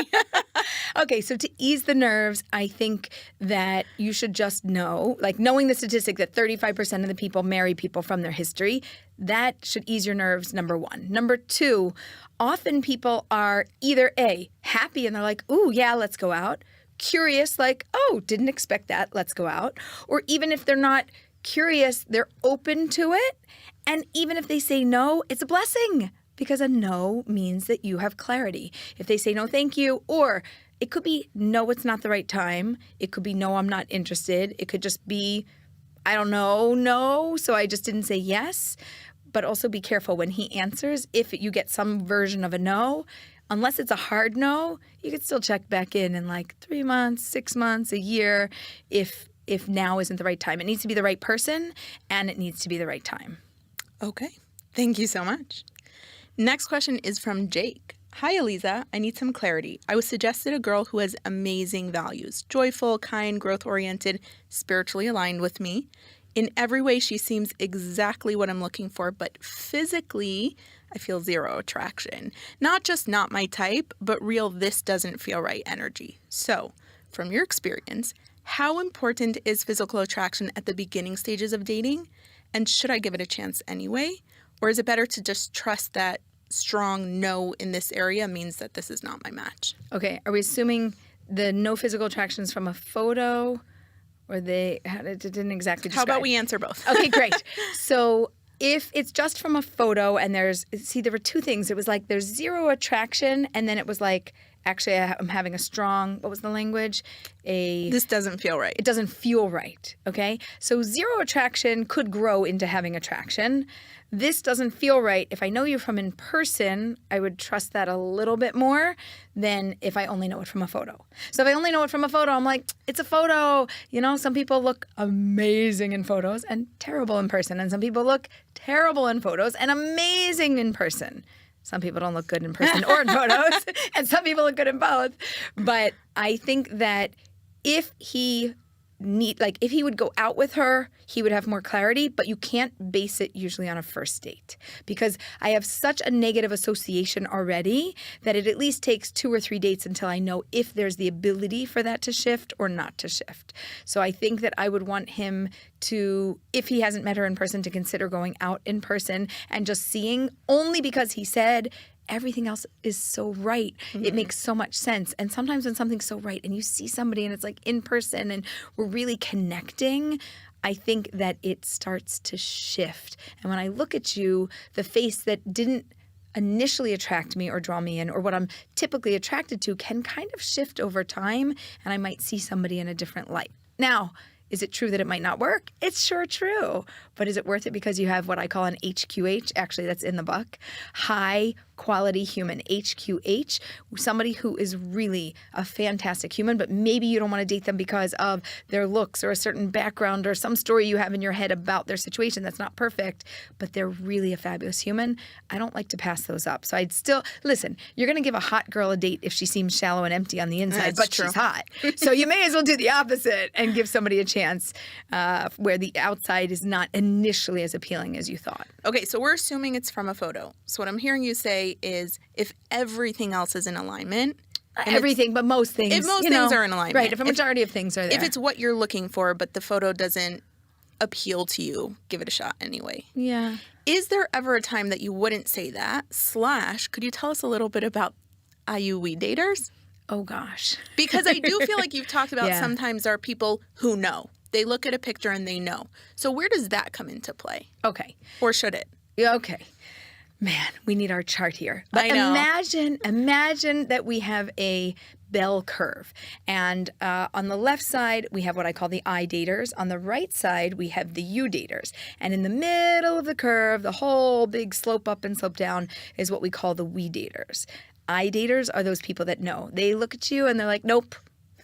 Okay, so to ease the nerves, I think that you should just know, like knowing the statistic that 35% of the people marry people from their history, that should ease your nerves, number one. Number two, often people are either A, happy and they're like, ooh, yeah, let's go out. Curious, like, oh, didn't expect that, let's go out. Or even if they're not curious, they're open to it. And even if they say no, it's a blessing because a no means that you have clarity. If they say no, thank you, or it could be no, it's not the right time. It could be no, I'm not interested. It could just be, I don't know, no, so I just didn't say yes. But also be careful when he answers. If you get some version of a no, unless it's a hard no, you could still check back in like 3 months, 6 months, a year, if now isn't the right time. It needs to be the right person, and it needs to be the right time.
Okay. Thank you so much. Next question is from Jake. Hi, Eliza. I need some clarity. I was suggested a girl who has amazing values, joyful, kind, growth-oriented, spiritually aligned with me. In every way, she seems exactly what I'm looking for, but physically, I feel zero attraction. Not just not my type, but real this doesn't feel right energy. So, from your experience, how important is physical attraction at the beginning stages of dating? And should I give it a chance anyway? Or is it better to just trust that strong no in this area means that this is not my match?
Okay, are we assuming the no physical attraction is from a photo, or it didn't exactly describe?
How about we answer both?
Okay, great. So if it's just from a photo and there were two things. It was like there's zero attraction, and then it was like, actually, I'm having a strong, what was the language?
This doesn't feel right.
It doesn't feel right, okay? So zero attraction could grow into having attraction. This doesn't feel right. If I know you from in person, I would trust that a little bit more than if I only know it from a photo. So if I only know it from a photo, I'm like, it's a photo. You know, some people look amazing in photos and terrible in person. And some people look terrible in photos and amazing in person. Some people don't look good in person or in photos, and some people look good in both. But I think that if he if he would go out with her, he would have more clarity, but you can't base it usually on a first date because I have such a negative association already that it at least takes 2 or 3 dates until I know if there's the ability for that to shift or not to shift. So I think that I would want him to, if he hasn't met her in person, to consider going out in person and just seeing, only because he said everything else is so right. Mm-hmm. It makes so much sense. And sometimes when something's so right and you see somebody and it's like in person and we're really connecting, I think that it starts to shift. And when I look at you, the face that didn't initially attract me or draw me in, or what I'm typically attracted to, can kind of shift over time, and I might see somebody in a different light. Now, is it true that it might not work? It's sure true. But is it worth it because you have what I call an HQH? Actually, that's in the book. High quality human, HQH, somebody who is really a fantastic human, but maybe you don't want to date them because of their looks or a certain background or some story you have in your head about their situation that's not perfect, but they're really a fabulous human. I don't like to pass those up. So I'd still, listen, you're going to give a hot girl a date if she seems shallow and empty on the inside, but she's hot. So you may as well do the opposite and give somebody a chance where the outside is not initially as appealing as you thought.
Okay, so we're assuming it's from a photo. So what I'm hearing you say is if everything else is in alignment.
Everything, but most things.
If most things are in alignment.
Right, if a majority of things are there.
If it's what you're looking for, but the photo doesn't appeal to you, give it a shot anyway.
Yeah.
Is there ever a time that you wouldn't say that? / could you tell us a little bit about IUE daters?
Oh, gosh.
Because I do feel like you've talked about sometimes there are people who know. They look at a picture and they know. So where does that come into play?
Okay.
Or should it?
Okay. Man, we need our chart here. But
I know.
Imagine that we have a bell curve. And on the left side, we have what I call the I daters. On the right side, we have the U daters. And in the middle of the curve, the whole big slope up and slope down is what we call the we daters. I daters are those people that know. They look at you and they're like, nope.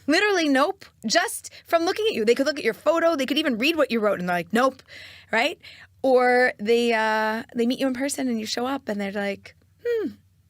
Literally, nope. Just from looking at you. They could look at your photo. They could even read what you wrote and they're like, nope. Right? Or they meet you in person and you show up and they're like,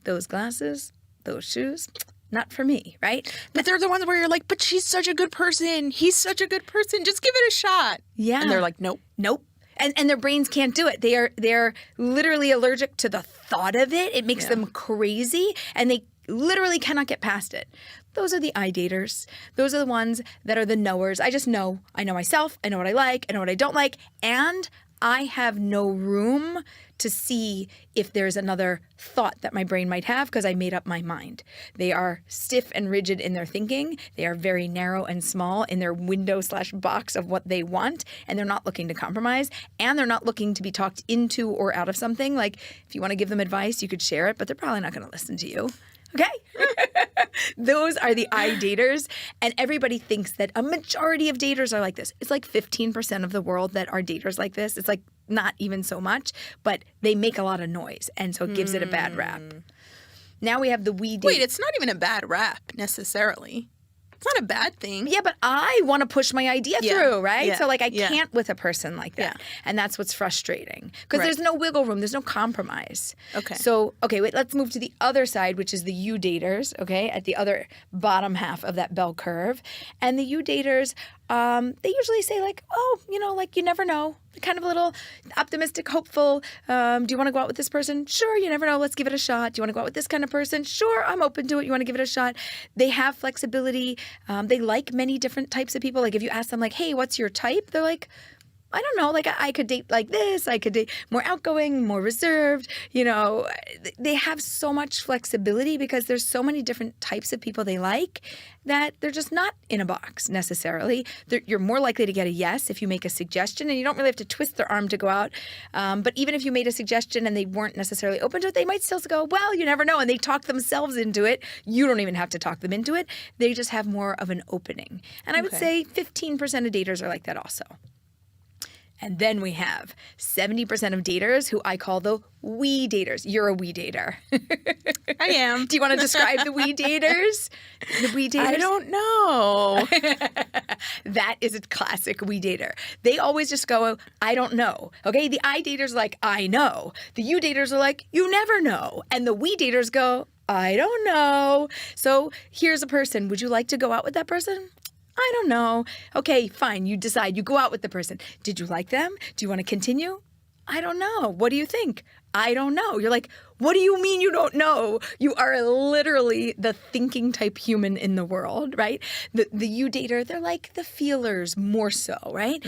those glasses, those shoes, not for me, right?
But they're the ones where you're like, but she's such a good person. He's such a good person. Just give it a shot.
Yeah.
And they're like, nope.
Nope. And their brains can't do it. They're literally allergic to the thought of it. It makes them crazy and they literally cannot get past it. Those are the I daters. Those are the ones that are the knowers. I just know. I know myself. I know what I like. I know what I don't like. And I have no room to see if there's another thought that my brain might have because I made up my mind. They are stiff and rigid in their thinking. They are very narrow and small in their window/box of what they want, and they're not looking to compromise, and they're not looking to be talked into or out of something. Like, if you want to give them advice, you could share it, but they're probably not going to listen to you. Okay? Those are the I daters. And everybody thinks that a majority of daters are like this. It's like 15% of the world that are daters like this. It's like not even so much, but they make a lot of noise. And so it gives it a bad rap. Now we have the we date.
Wait, it's not even a bad rap necessarily. It's not a bad thing.
Yeah, but I want to push my idea through, right?
Yeah.
So like I can't with a person like that.
Yeah.
And that's what's frustrating. Because there's no wiggle room. There's no compromise.
Okay.
So, okay, wait, let's move to the other side, which is the U daters, okay, at the other bottom half of that bell curve. And the U daters, they usually say like, oh, like you never know. Kind of a little optimistic, hopeful. Do you want to go out with this person? Sure, you never know. Let's give it a shot. Do you want to go out with this kind of person? Sure, I'm open to it. You want to give it a shot? They have flexibility. They like many different types of people. Like if you ask them like, hey, what's your type? They're like, I don't know, like I could date like this. I could date more outgoing, more reserved. They have so much flexibility because there's so many different types of people they like that they're just not in a box necessarily. You're more likely to get a yes if you make a suggestion, and you don't really have to twist their arm to go out. But even if you made a suggestion and they weren't necessarily open to it, they might still go, well, you never know. And they talk themselves into it. You don't even have to talk them into it. They just have more of an opening. And I would say 15% of daters are like that also. And then we have 70% of daters who I call the we daters. You're a we dater.
I am.
Do you want to describe the we daters? The we daters?
I don't know.
That is a classic we dater. They always just go, I don't know. Okay, the I daters are like, I know. The you daters are like, you never know. And the we daters go, I don't know. So here's a person. Would you like to go out with that person? I don't know. Okay, fine. You decide. You go out with the person. Did you like them? Do you want to continue? I don't know. What do you think? I don't know. You're like, what do you mean you don't know? You are literally the thinking type human in the world, right? The you dater, they're like the feelers more so, right?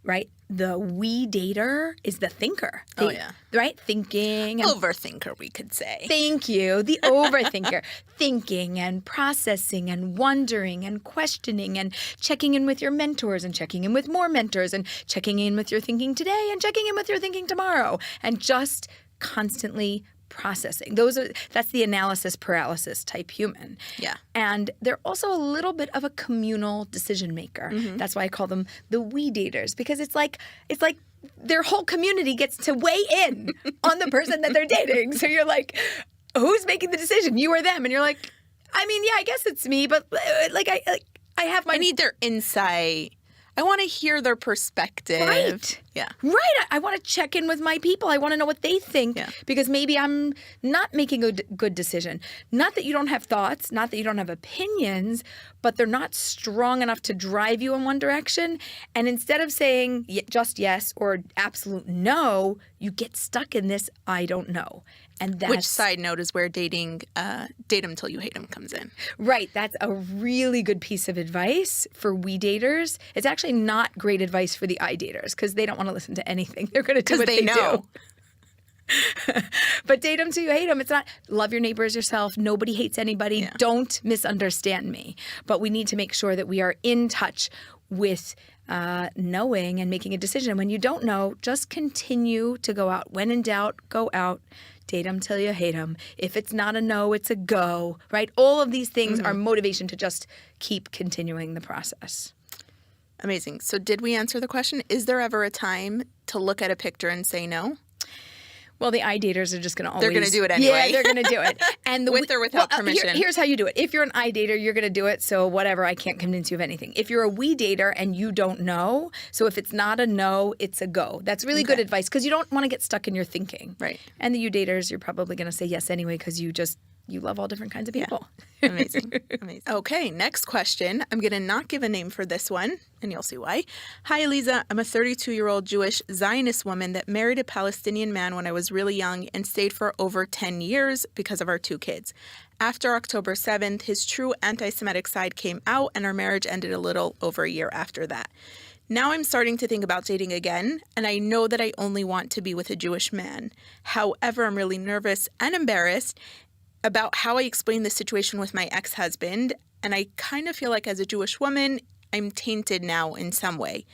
Right? The we dater is the thinker.
Oh, yeah.
Right? Thinking. And
Overthinker, we could say.
Thank you. The overthinker. Thinking and processing and wondering and questioning and checking in with your mentors and checking in with more mentors and checking in with your thinking today and checking in with your thinking tomorrow and just constantly processing. That's the analysis paralysis type human.
Yeah.
And they're also a little bit of a communal decision maker. That's why I call them the we daters, because it's like their whole community gets to weigh in on the person that they're dating. So you're like, who's making the decision? You or them? And you're like, I mean, yeah, I guess it's me, but I have my.
I need their insight. I want to hear their perspective.
Right.
Yeah.
Right. I want to check in with my people. I want to know what they think because maybe I'm not making a good decision. Not that you don't have thoughts, not that you don't have opinions, but they're not strong enough to drive you in one direction. And instead of saying just yes or absolute no, you get stuck in this I don't know. And that's,
which, side note, is where dating, date them till you hate them comes in.
Right. That's a really good piece of advice for we daters. It's actually not great advice for the I daters because they don't want to listen to anything. They're going to do what they know. But date them till you hate them. It's not love your neighbor as yourself. Nobody hates anybody. Yeah. Don't misunderstand me. But we need to make sure that we are in touch with knowing and making a decision. And when you don't know, just continue to go out. When in doubt, go out. Date them till you hate them. If it's not a no, it's a go, right? All of these things are motivation to just keep continuing the process.
Amazing. So did we answer the question? Is there ever a time to look at a picture and say no?
Well, the I-daters are just going to always...
They're going to do it anyway.
Yeah, they're going to do it. And
with or without permission.
Here's how you do it. If you're an I-dater, you're going to do it, so whatever, I can't convince you of anything. If you're a we-dater and you don't know, so if it's not a no, it's a go. That's really good advice because you don't want to get stuck in your thinking.
Right.
And the you-daters, you're probably going to say yes anyway because you love all different kinds of people.
Yeah. Amazing. Amazing. Okay, next question. I'm going to not give a name for this one, and you'll see why. Hi, Eliza. I'm a 32-year-old Jewish Zionist woman that married a Palestinian man when I was really young and stayed for over 10 years because of our 2 kids. After October 7th, his true anti-Semitic side came out, and our marriage ended a little over a year after that. Now I'm starting to think about dating again, and I know that I only want to be with a Jewish man. However, I'm really nervous and embarrassed about how I explain the situation with my ex-husband, and I kind of feel like as a Jewish woman, I'm tainted now in some way.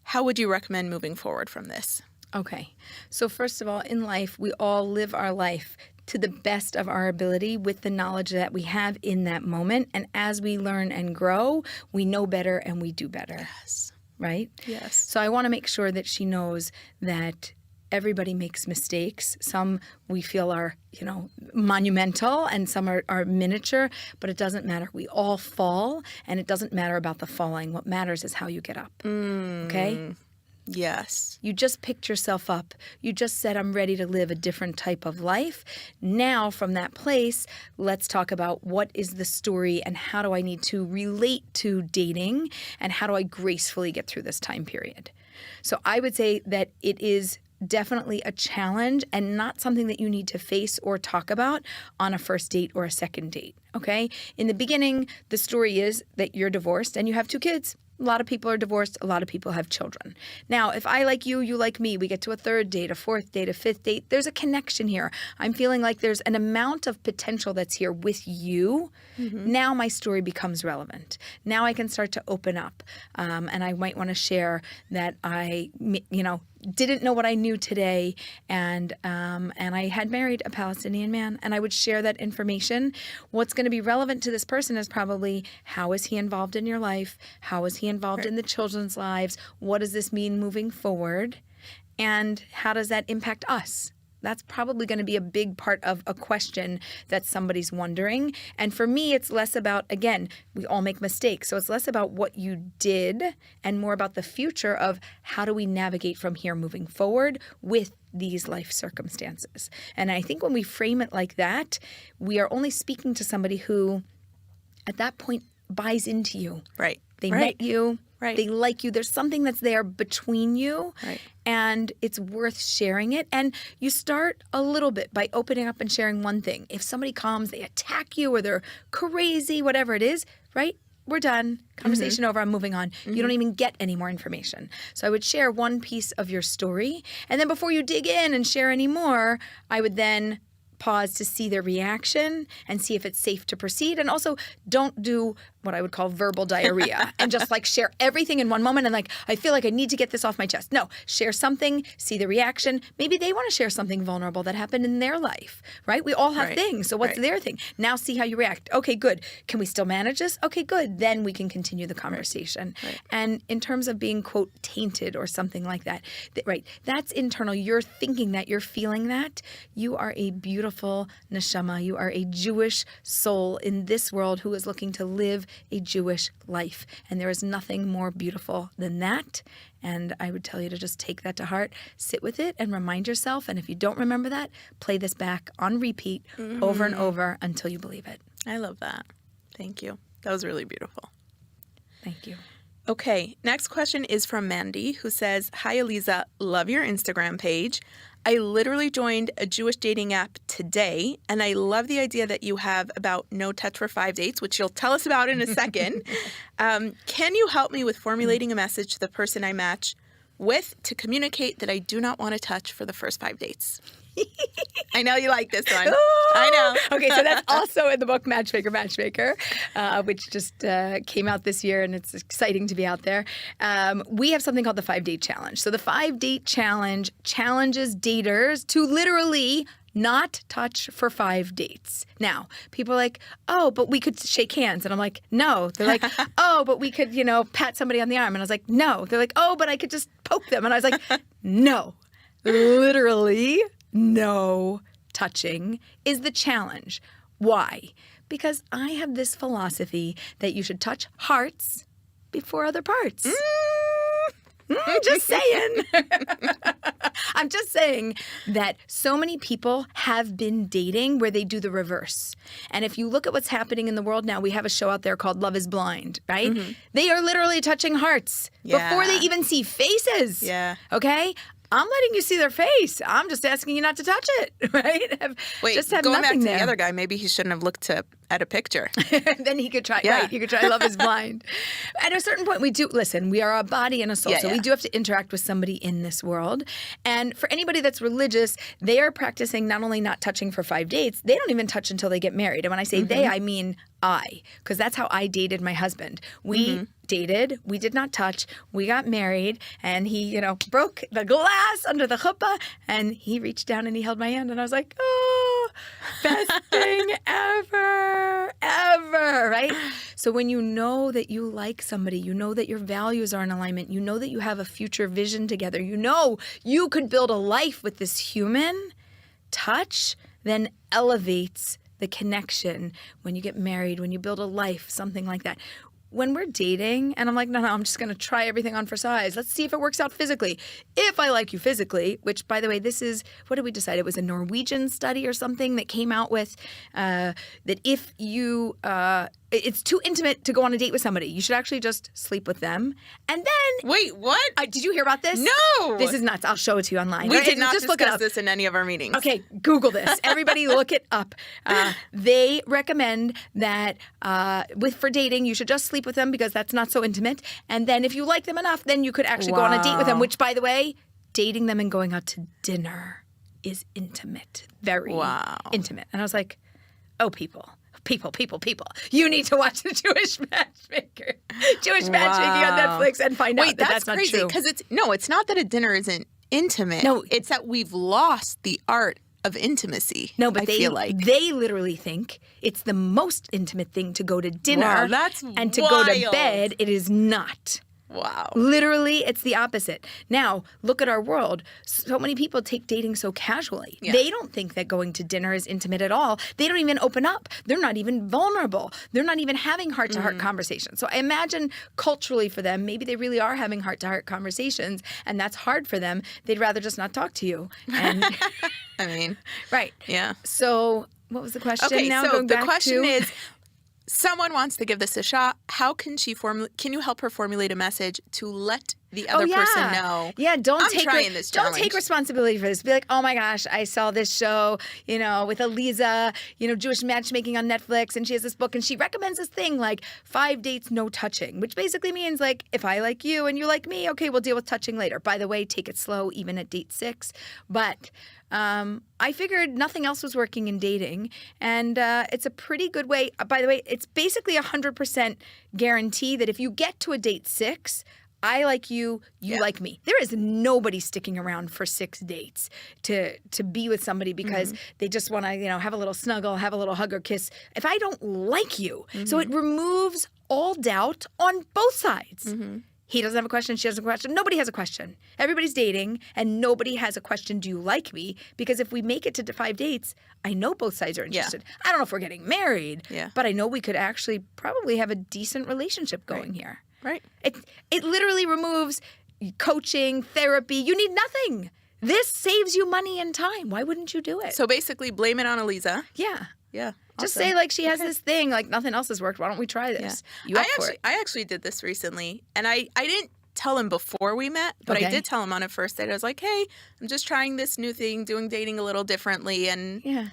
How would you recommend moving forward from this?
Okay. So first of all, in life, we all live our life to the best of our ability with the knowledge that we have in that moment. And as we learn and grow, we know better and we do better.
Yes.
Right?
Yes.
So I want to make sure that she knows that everybody makes mistakes. Some we feel are, monumental and some are miniature, but it doesn't matter. We all fall, and it doesn't matter about the falling. What matters is how you get up. Okay?
Yes.
You just picked yourself up. You just said, I'm ready to live a different type of life. Now, from that place, let's talk about what is the story and how do I need to relate to dating and how do I gracefully get through this time period. So I would say that it is definitely a challenge and not something that you need to face or talk about on a first date or a second date, okay? In the beginning, the story is that you're divorced and you have 2 kids. A lot of people are divorced. A lot of people have children. Now, if I like you, you like me, we get to a 3rd date, a 4th date, a 5th date, there's a connection here. I'm feeling like there's an amount of potential that's here with you. Now my story becomes relevant. Now I can start to open up. And I might want to share that I, didn't know what I knew today, and I had married a Palestinian man, and I would share that information. What's going to be relevant to this person is probably how is he involved in your life? How is he involved in the children's lives? What does this mean moving forward? And how does that impact us? That's probably going to be a big part of a question that somebody's wondering. And for me, it's less about, again, we all make mistakes. So it's less about what you did and more about the future of how do we navigate from here moving forward with these life circumstances. And I think when we frame it like that, we are only speaking to somebody who, at that point, buys into you.
Right.
They
Right.
met you.
Right.
They like you. There's something that's there between you.
Right.
And it's worth sharing it. And you start a little bit by opening up and sharing one thing. If somebody comes, they attack you or they're crazy, whatever it is, right? We're done. Conversation over. I'm moving on. You don't even get any more information. So I would share one piece of your story. And then before you dig in and share any more, I would then pause to see their reaction and see if it's safe to proceed. And also don't do what I would call verbal diarrhea and just like share everything in one moment and like, I feel like I need to get this off my chest. No, share something, see the reaction. Maybe they want to share something vulnerable that happened in their life, right? We all have things. So what's their thing? Now see how you react. Okay, good. Can we still manage this? Okay, good. Then we can continue the conversation. And in terms of being, quote, tainted or something like that, right, that's internal. You're thinking that, you're feeling that. You are a beautiful neshama. You are a Jewish soul in this world who is looking to live a Jewish life. And there is nothing more beautiful than that. And I would tell you to just take that to heart, sit with it and remind yourself. And if you don't remember that, play this back on repeat over and over until you believe it.
I love that. Thank you. That was really beautiful.
Thank you.
Okay, next question is from Mandy, who says, "Hi, Eliza. Love your Instagram page. I literally joined a Jewish dating app today, and I love the idea that you have about no touch for 5 dates, which you'll tell us about in a second. Can you help me with formulating a message to the person I match with to communicate that I do not want to touch for the first 5 dates?" I know you like this one. I know.
Okay, so that's also in the book Matchmaker, which just came out this year, and it's exciting to be out there. We have something called the 5-Date Challenge. So the 5-Date Challenge challenges daters to literally not touch for 5 dates. Now, people are like, oh, but we could shake hands. And I'm like, no. They're like, oh, but we could, pat somebody on the arm. And I was like, no. They're like, oh, but I could just poke them. And I was like, no. Literally, no touching is the challenge. Why? Because I have this philosophy that you should touch hearts before other parts. Just saying. I'm just saying that so many people have been dating where they do the reverse. And if you look at what's happening in the world now, we have a show out there called Love is Blind, right? They are literally touching hearts before they even see faces.
Yeah.
Okay? I'm letting you see their face. I'm just asking you not to touch it, right?
Wait,
just have
going back
nothing
to
there.
the other guy, maybe he shouldn't have looked at a picture.
Then he could try,
Yeah.
right? He could try Love is Blind. At a certain point, we are a body and a soul, so we do have to interact with somebody in this world. And for anybody that's religious, they are practicing not only not touching for 5 dates, they don't even touch until they get married. And when I say they, I mean I, because that's how I dated my husband. We dated, we did not touch, we got married, and he, broke the glass under the chuppah, and he reached down and he held my hand, and I was like, oh, best thing ever, right? So when you know that you like somebody, you know that your values are in alignment, you know that you have a future vision together, you know you could build a life with this human, touch then elevates the connection when you get married, when you build a life, something like that. When we're dating, and I'm like, no, I'm just going to try everything on for size. Let's see if it works out physically. If I like you physically, which, by the way, this is, what did we decide? It was a Norwegian study or something that came out with that if you, it's too intimate to go on a date with somebody. You should actually just sleep with them. And then...
Wait, what?
Did you hear about this?
No!
This is nuts. I'll show it to you online.
We did not
just look it
discuss
up.
this in any of our meetings.
Okay, Google this. Everybody look it up. They recommend that for dating, you should just sleep with them because that's not so intimate. And then if you like them enough, then you could actually go on a date with them, which, by the way, dating them and going out to dinner is intimate. Very intimate. And I was like, oh, people. You need to watch the Jewish Matchmaker. Jewish Matchmaking on Netflix and find out that that's not
crazy,
true.
because it's not that a dinner isn't intimate.
No.
It's that we've lost the art of intimacy.
No, but
I feel like
they literally think it's the most intimate thing to go to dinner.
Wow, that's
and to go to bed, it is not.
Wow.
Literally, it's the opposite. Now, look at our world. So many people take dating so casually.
Yeah.
They don't think that going to dinner is intimate at all. They don't even open up. They're not even vulnerable. They're not even having heart-to-heart conversations. So I imagine culturally for them, maybe they really are having heart-to-heart conversations, and that's hard for them. They'd rather just not talk to you. And
I mean,
right.
yeah.
So what was the question?
Okay,
now
so
going
the
back
question
to...
is, Someone wants to give this a shot. How can can you help her formulate a message to let the other person know?
Yeah,
I'm trying this
don't
challenge.
take responsibility for this. Be like, oh my gosh, I saw this show, with Eliza, Jewish matchmaking on Netflix, and she has this book, and she recommends this thing like 5 dates, no touching, which basically means like if I like you and you like me, okay, we'll deal with touching later. By the way, take it slow, even at date 6. But I figured nothing else was working in dating, and it's a pretty good way. By the way, it's basically 100% guarantee that if you get to a date 6, I like you, you like me. There is nobody sticking around for 6 dates to be with somebody because they just want to, have a little snuggle, have a little hug or kiss. If I don't like you, so it removes all doubt on both sides. He doesn't have a question. She doesn't have a question. Nobody has a question. Everybody's dating, and nobody has a question, do you like me? Because if we make it to 5 dates, I know both sides are interested. I don't know if we're getting married, but I know we could actually probably have a decent relationship going here.
Right.
It literally removes coaching, therapy. You need nothing. This saves you money and time. Why wouldn't you do it?
So basically, blame it on Eliza.
Yeah.
Yeah.
Just
awesome.
say like she has this thing, like nothing else has worked. Why don't we try this? You up for it?
I actually did this recently, and I didn't tell him before we met, but I did tell him on a first date. I was like, hey, I'm just trying this new thing, doing dating a little differently, and he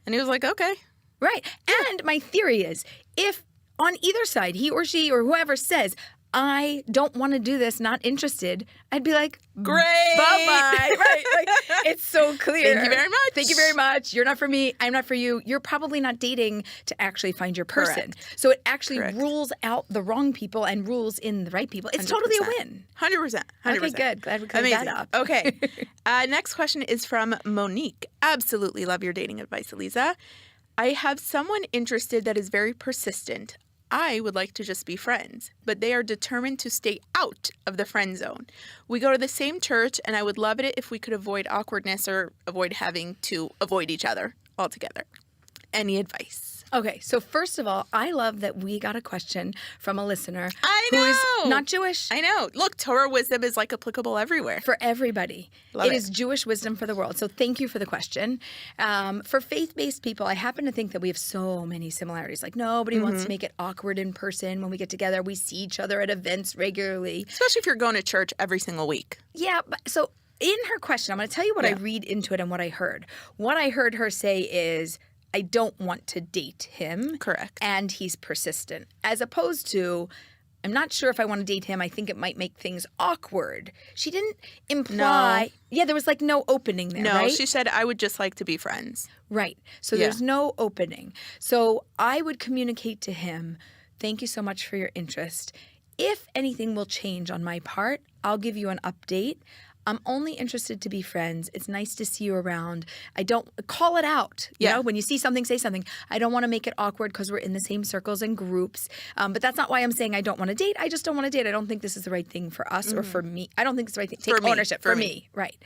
was like, okay.
Right. And my theory is if on either side, he or she or whoever says, I don't want to do this, not interested, I'd be like,
great.
Bye-bye. Right. Like, it's so clear.
Thank you very much.
Thank you very much. You're not for me. I'm not for you. You're probably not dating to actually find your person. So it actually rules out the wrong people and rules in the right people. It's
100%.
totally a win.
100%.
Okay, good. Glad we cleared that up.
Okay. Next question is from Monique. Absolutely love your dating advice, Eliza. I have someone interested that is very persistent. I would like to just be friends, but they are determined to stay out of the friend zone. We go to the same church, and I would love it if we could avoid awkwardness or avoid having to avoid each other altogether. Any advice?
Okay, so first of all, I love that we got a question from a listener
who
is not Jewish.
I know. Look, Torah wisdom is like applicable everywhere.
For everybody.
Love it.
It is Jewish wisdom for the world. So thank you for the question. For faith-based people, I happen to think that we have so many similarities. Like nobody wants to make it awkward in person when we get together. We see each other at events regularly.
Especially if you're going to church every single week.
Yeah, so in her question, I'm going to tell you what I read into it and what I heard. What I heard her say is, I don't want to date him.
Correct.
And he's persistent. As opposed to, I'm not sure if I want to date him. I think it might make things awkward. She didn't imply. No. Yeah, there was like no opening there, right?
No, she said, I would just like to be friends.
Right. So there's no opening. So I would communicate to him, thank you so much for your interest. If anything will change on my part, I'll give you an update. I'm only interested to be friends. It's nice to see you around. I don't call it out. You know, when you see something, say something. I don't want to make it awkward because we're in the same circles and groups. But that's not why I'm saying I don't want to date. I just don't want to date. I don't think this is the right thing for us or for me. I don't think it's the right thing. Take ownership for me. Right.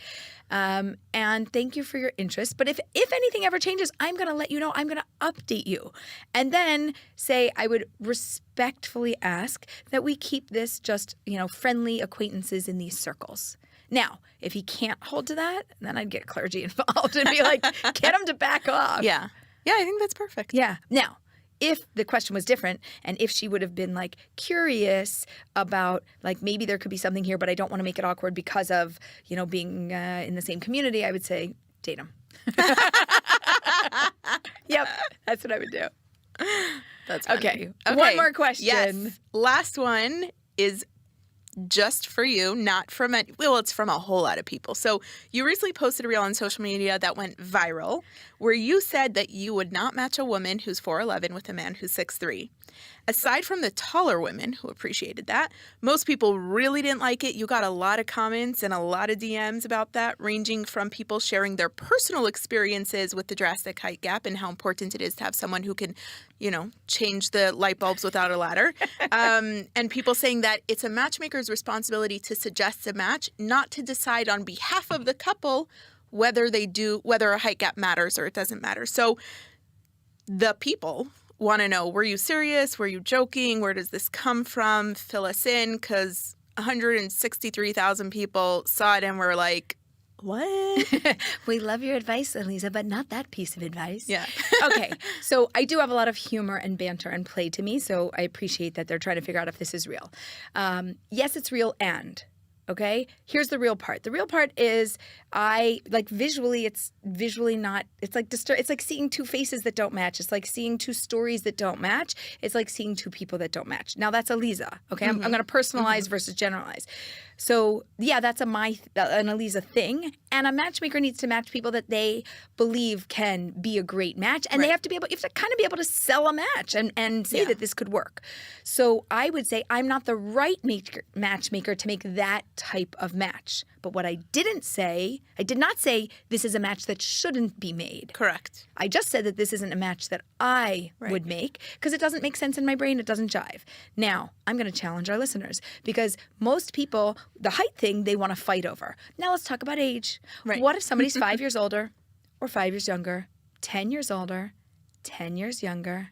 And thank you for your interest. But if anything ever changes, I'm going to let you know. I'm going to update you. And then say I would respectfully ask that we keep this just, friendly acquaintances in these circles. Now, if he can't hold to that, then I'd get clergy involved and be like, get him to back off.
Yeah. Yeah, I think that's perfect.
Yeah. Now, if the question was different and if she would have been like curious about like maybe there could be something here, but I don't want to make it awkward because of, being in the same community, I would say date him. Yep. That's what I would do.
That's funny.
Okay. One more question.
Yes. Last one is just for you, not from it's from a whole lot of people. So you recently posted a reel on social media that went viral where you said that you would not match a woman who's 4'11" with a man who's 6'3". Aside from the taller women who appreciated that, most people really didn't like it. You got a lot of comments and a lot of DMs about that, ranging from people sharing their personal experiences with the drastic height gap and how important it is to have someone who can, change the light bulbs without a ladder. And people saying that it's a matchmaker's responsibility to suggest a match, not to decide on behalf of the couple whether a height gap matters or it doesn't matter. So the people want to know, were you serious? Were you joking? Where does this come from? Fill us in, because 163,000 people saw it and were like,
What? We love your advice, Elisa, but not that piece of advice.
Yeah.
Okay, so I do have a lot of humor and banter and play to me, so I appreciate that they're trying to figure out if this is real. Yes, it's real, and okay, here's the real part. The real part is visually, it's visually not, it's like seeing two faces that don't match. It's like seeing two stories that don't match. It's like seeing two people that don't match. Now that's Elisa, okay? I'm going to personalize versus generalize. So yeah, that's an Elisa thing. And a matchmaker needs to match people that they believe can be a great match. And you have to kind of be able to sell a match and say that this could work. So I would say I'm not the right matchmaker to make that type of match. But what I did not say this is a match that shouldn't be made.
Correct.
I just said that this isn't a match that I would make because it doesn't make sense in my brain. It doesn't jive. Now, I'm going to challenge our listeners because most people, the height thing, they want to fight over. Now let's talk about age.
Right.
What if somebody's 5 years older or 5 years younger, 10 years older, 10 years younger,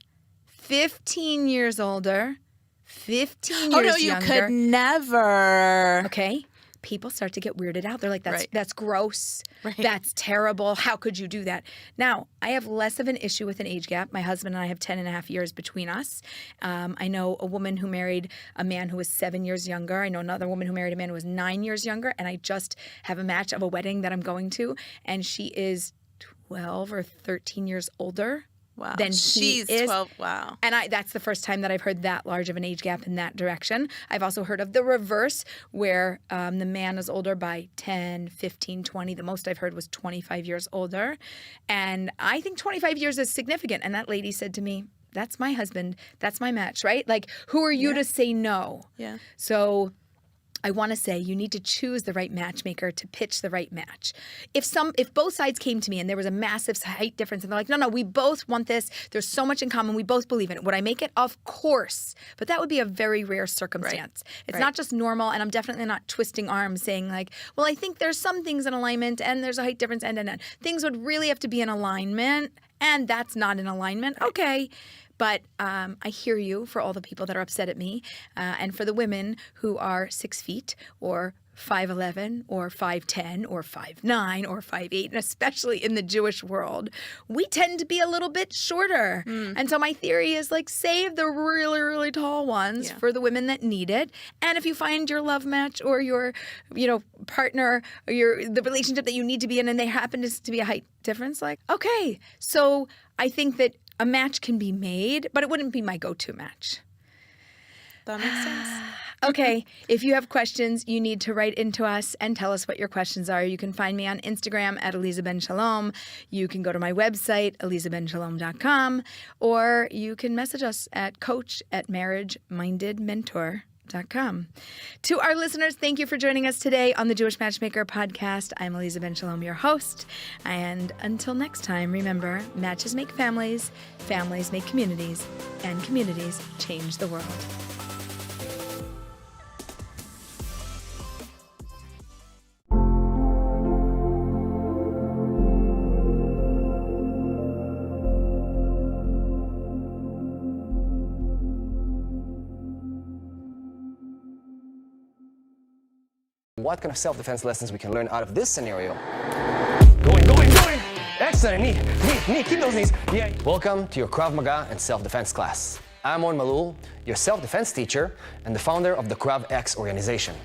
15 years older, 15 years younger?
Oh, no, you could never.
Okay. People start to get weirded out. They're like, that's gross.
Right.
That's terrible. How could you do that? Now, I have less of an issue with an age gap. My husband and I have 10 and a half years between us. I know a woman who married a man who was 7 years younger. I know another woman who married a man who was 9 years younger. And I just have a match of a wedding that I'm going to. And she is 12 or 13 years older.
Wow.
Than
She's
he is.
12. Wow.
And that's the first time that I've heard that large of an age gap in that direction. I've also heard of the reverse where the man is older by 10, 15, 20. The most I've heard was 25 years older. And I think 25 years is significant. And that lady said to me, that's my husband. That's my match, right? Like, who are you to say no?
Yeah.
So I want to say you need to choose the right matchmaker to pitch the right match. If both sides came to me and there was a massive height difference and they're like, no, we both want this. There's so much in common. We both believe in it. Would I make it? Of course. But that would be a very rare circumstance. It's not just normal, and I'm definitely not twisting arms saying like, well, I think there's some things in alignment and there's a height difference and. Things would really have to be in alignment, and that's not in alignment. Okay. But I hear you for all the people that are upset at me, and for the women who are 6 feet or 5'11", or 5'10", or 5'9", or 5'8", and especially in the Jewish world, we tend to be a little bit shorter. And so my theory is like save the really, really tall ones for the women that need it. And if you find your love match or your, partner or the relationship that you need to be in, and they happen to be a height difference, like okay, so I think that a match can be made, but it wouldn't be my go-to match.
That makes sense.
Okay, if you have questions, you need to write into us and tell us what your questions are. You can find me on Instagram at Elisa Ben Shalom. You can go to my website, elisabenshalom.com, or you can message us at coach@marriagemindedmentor.com. To our listeners, thank you for joining us today on the Jewish Matchmaker podcast. I'm Elisa Ben Shalom, your host. And until next time, remember, matches make families, families make communities, and communities change the world.
What kind of self-defense lessons we can learn out of this scenario? Going! Excellent, knee, keep those knees. Yeah. Welcome to your Krav Maga and self-defense class. I'm Oren Malul, your self-defense teacher and the founder of the Krav X organization.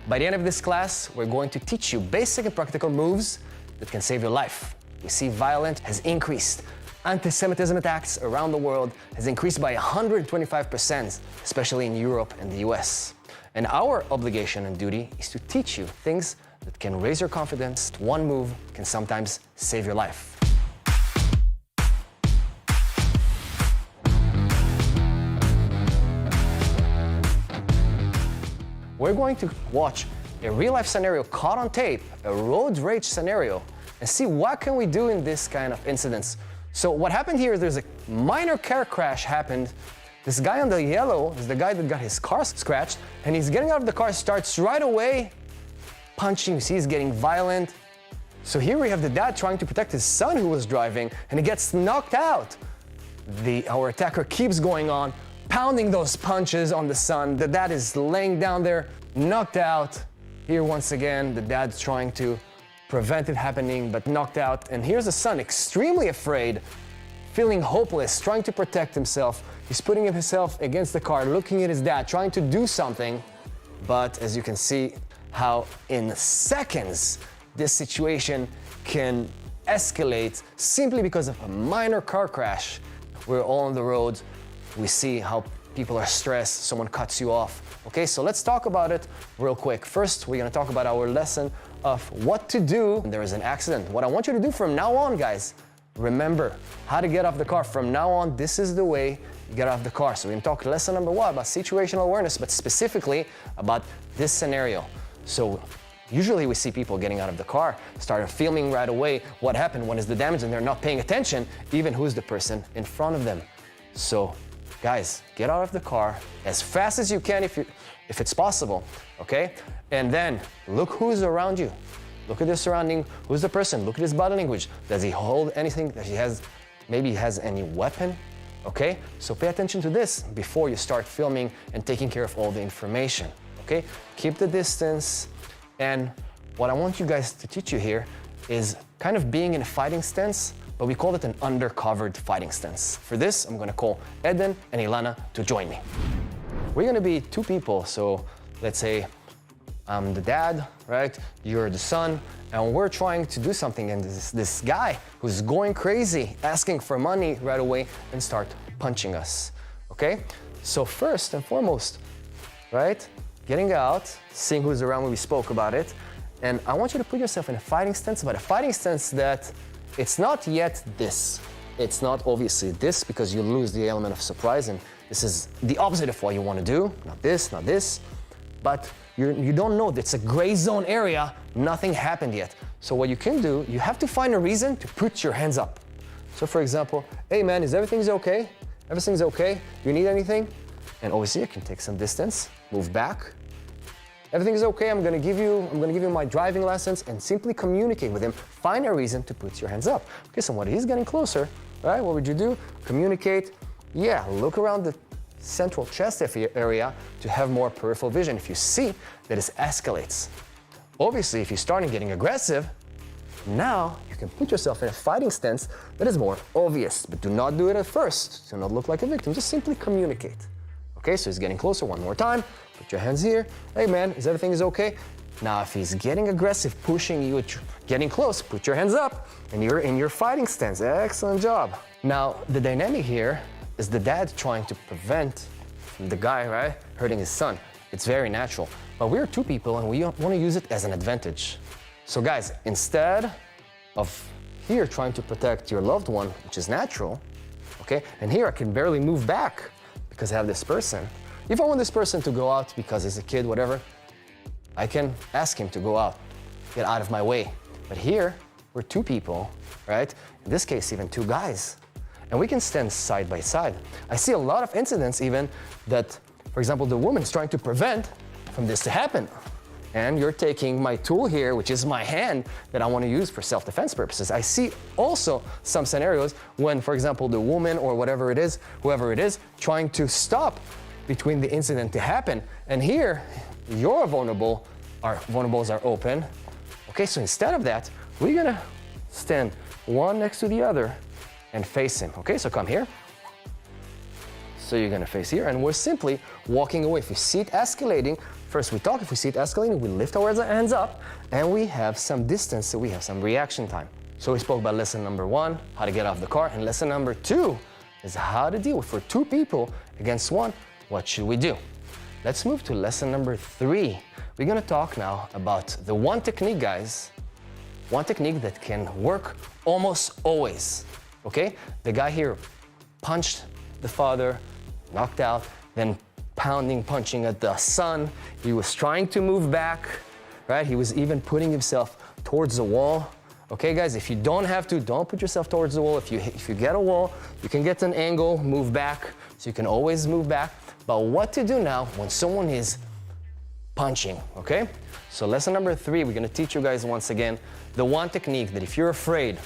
By the end of this class, we're going to teach you basic and practical moves that can save your life. We see violence has increased. Anti-Semitism attacks around the world has increased by 125%, especially in Europe and the US. And our obligation and duty is to teach you things that can raise your confidence. One move can sometimes save your life. We're going to watch a real-life scenario caught on tape, a road rage scenario, and see what can we do in this kind of incidents. So what happened here is there's a minor car crash happened. This guy on the yellow is the guy that got his car scratched, and he's getting out of the car, starts right away punching. You see he's getting violent. So here we have the dad trying to protect his son who was driving, and he gets knocked out. Our attacker keeps going on, pounding those punches on the son. The dad is laying down there, knocked out. Here once again, the dad's trying to prevent it happening, but knocked out. And here's the son, extremely afraid, feeling hopeless, trying to protect himself. He's putting himself against the car, looking at his dad, trying to do something. But as you can see, how in seconds this situation can escalate simply because of a minor car crash. We're all on the road. We see how people are stressed, someone cuts you off. Okay, so let's talk about it real quick. First, we're gonna talk about our lesson of what to do when there is an accident. What I want you to do from now on, guys, remember how to get off the car. From now on, this is the way you get off the car. So we're gonna talk lesson number 1 about situational awareness, but specifically about this scenario. So usually we see people getting out of the car, start filming right away what happened, what is the damage, and they're not paying attention, even who's the person in front of them. So guys, get out of the car as fast as you can if it's possible, okay? And then look who's around you. Look at the surrounding, who's the person, look at his body language. Does he hold anything? Does he maybe he has any weapon? Okay, so pay attention to this before you start filming and taking care of all the information, okay? Keep the distance, and what I want you guys to teach you here is kind of being in a fighting stance, but we call it an undercovered fighting stance. For this, I'm gonna call Eden and Ilana to join me. We're gonna be 2 people, so let's say I'm the dad, right? You're the son, and we're trying to do something, and this guy who's going crazy, asking for money right away, and start punching us, okay? So first and foremost, right? Getting out, seeing who's around when we spoke about it, and I want you to put yourself in a fighting stance, but a fighting stance that it's not yet this. It's not obviously this, because you lose the element of surprise, and this is the opposite of what you want to do. Not this, not this, but you don't know. It's a gray zone area. Nothing happened yet. So what you can do, you have to find a reason to put your hands up. So for example, hey man, is everything's okay? Everything's okay? Do you need anything? And obviously you can take some distance, move back. Everything's okay, I'm gonna give you my driving lessons, and simply communicate with him. Find a reason to put your hands up. Okay, so when he's getting closer, right, what would you do? Communicate. Yeah, look around the central chest area to have more peripheral vision if you see that it escalates. Obviously, if you're starting getting aggressive, now you can put yourself in a fighting stance that is more obvious, but do not do it at first. Do not look like a victim, just simply communicate. Okay, so he's getting closer one more time. Put your hands here. Hey man, is everything okay? Now, if he's getting aggressive, pushing you, getting close, put your hands up, and you're in your fighting stance. Excellent job. Now, the dynamic here is the dad trying to prevent the guy, right, hurting his son. It's very natural. But we're 2 people, and we want to use it as an advantage. So guys, instead of here trying to protect your loved one, which is natural, okay, and here I can barely move back because I have this person. If I want this person to go out because he's a kid, whatever, I can ask him to go out, get out of my way. But here, we're 2 people, right? In this case, even 2 guys. And we can stand side by side. I see a lot of incidents even that, for example, the woman is trying to prevent from this to happen. And you're taking my tool here, which is my hand, that I want to use for self-defense purposes. I see also some scenarios when, for example, the woman or whatever it is, whoever it is, trying to stop between the incident to happen. And here, your vulnerables are open. Okay, so instead of that, we're gonna stand one next to the other and face him. Okay, so come here. So you're gonna face here, and we're simply walking away. If you see it escalating, first we talk. If we see it escalating, we lift our hands up, and we have some distance, so we have some reaction time. So we spoke about lesson number 1, how to get off the car, and lesson number 2 is how to deal with, for 2 people against 1, what should we do? Let's move to lesson number 3. We're gonna talk now about the one technique, guys. One technique that can work almost always, okay? The guy here punched the father, knocked out, then punching at the son. He was trying to move back, right? He was even putting himself towards the wall. Okay, guys, if you don't have to, don't put yourself towards the wall. If you get a wall, you can get an angle, move back, so you can always move back. But what to do now when someone is punching, okay? So lesson number 3, we're gonna teach you guys once again the one technique that if you're afraid,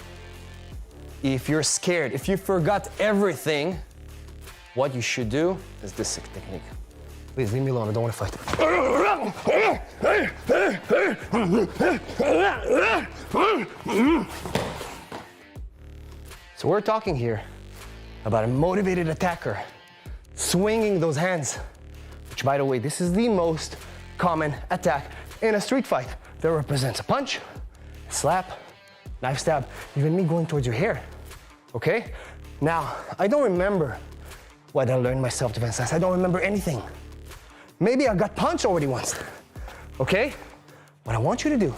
if you're scared, if you forgot everything, what you should do is this technique. Please leave me alone. I don't want to fight. So we're talking here about a motivated attacker swinging those hands, which, by the way, this is the most common attack in a street fight. That represents a punch, slap, knife stab, even me going towards your hair, okay? Now, I don't remember what I learned my self-defense class. I don't remember anything. Maybe I got punched already once, okay? What I want you to do,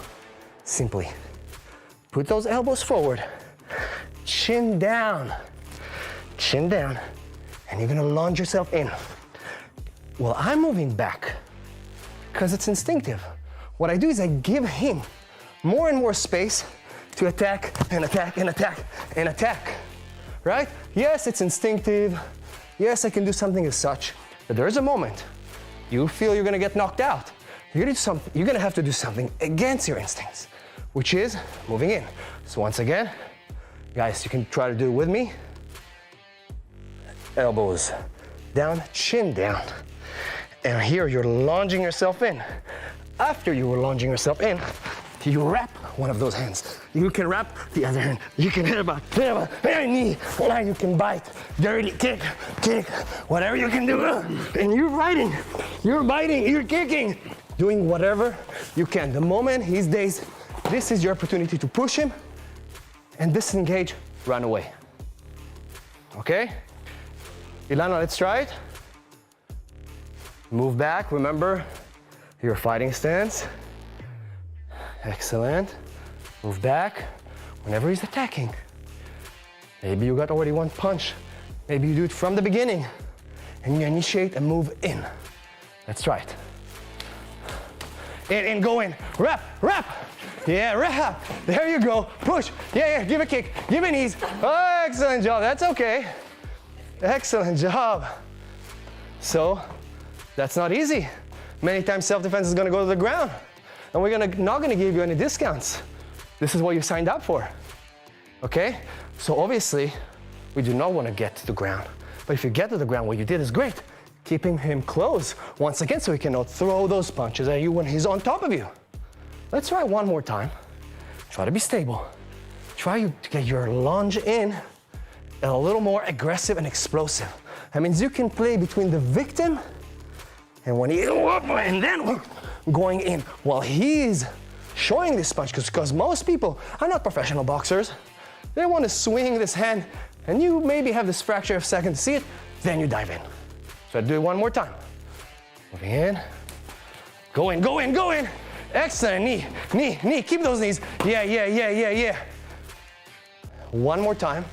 simply put those elbows forward, chin down, and you're gonna lunge yourself in. Well, I'm moving back because it's instinctive. What I do is I give him more and more space to attack and attack and attack and attack, right? Yes, it's instinctive. Yes, I can do something as such, but there is a moment you feel you're gonna get knocked out. You're gonna have to do something against your instincts, which is moving in. So once again, guys, you can try to do it with me. Elbows down, chin down. And here you're lunging yourself in. After you were lunging yourself in, you wrap one of those hands. You can wrap the other hand. You can hit about knee. You can bite, dirty, kick, whatever you can do. And you're biting, you're kicking, doing whatever you can. The moment he's dazed, this is your opportunity to push him and disengage, run away. Okay? Ilana, let's try it. Move back, remember your fighting stance. Excellent. Move back whenever he's attacking. Maybe you got already one punch. Maybe you do it from the beginning and you initiate and move in. Let's try it. In, go in. Wrap. Yeah, wrap. There you go. Push. Yeah, give a kick. Give a knees. Oh, excellent job. That's okay. Excellent job. So, that's not easy. Many times self-defense is gonna go to the ground and we're not gonna give you any discounts. This is what you signed up for, okay? So obviously, we do not wanna get to the ground. But if you get to the ground, what you did is great. Keeping him close once again so he cannot throw those punches at you when he's on top of you. Let's try one more time. Try to be stable. Try to get your lunge in a little more aggressive and explosive. That means you can play between the victim and when he and then going in while he's showing this punch, because most people are not professional boxers. They want to swing this hand and you maybe have this fraction of a second to see it, then you dive in. So do it one more time. Moving in, go in. Excellent, knee, keep those knees. Yeah. One more time.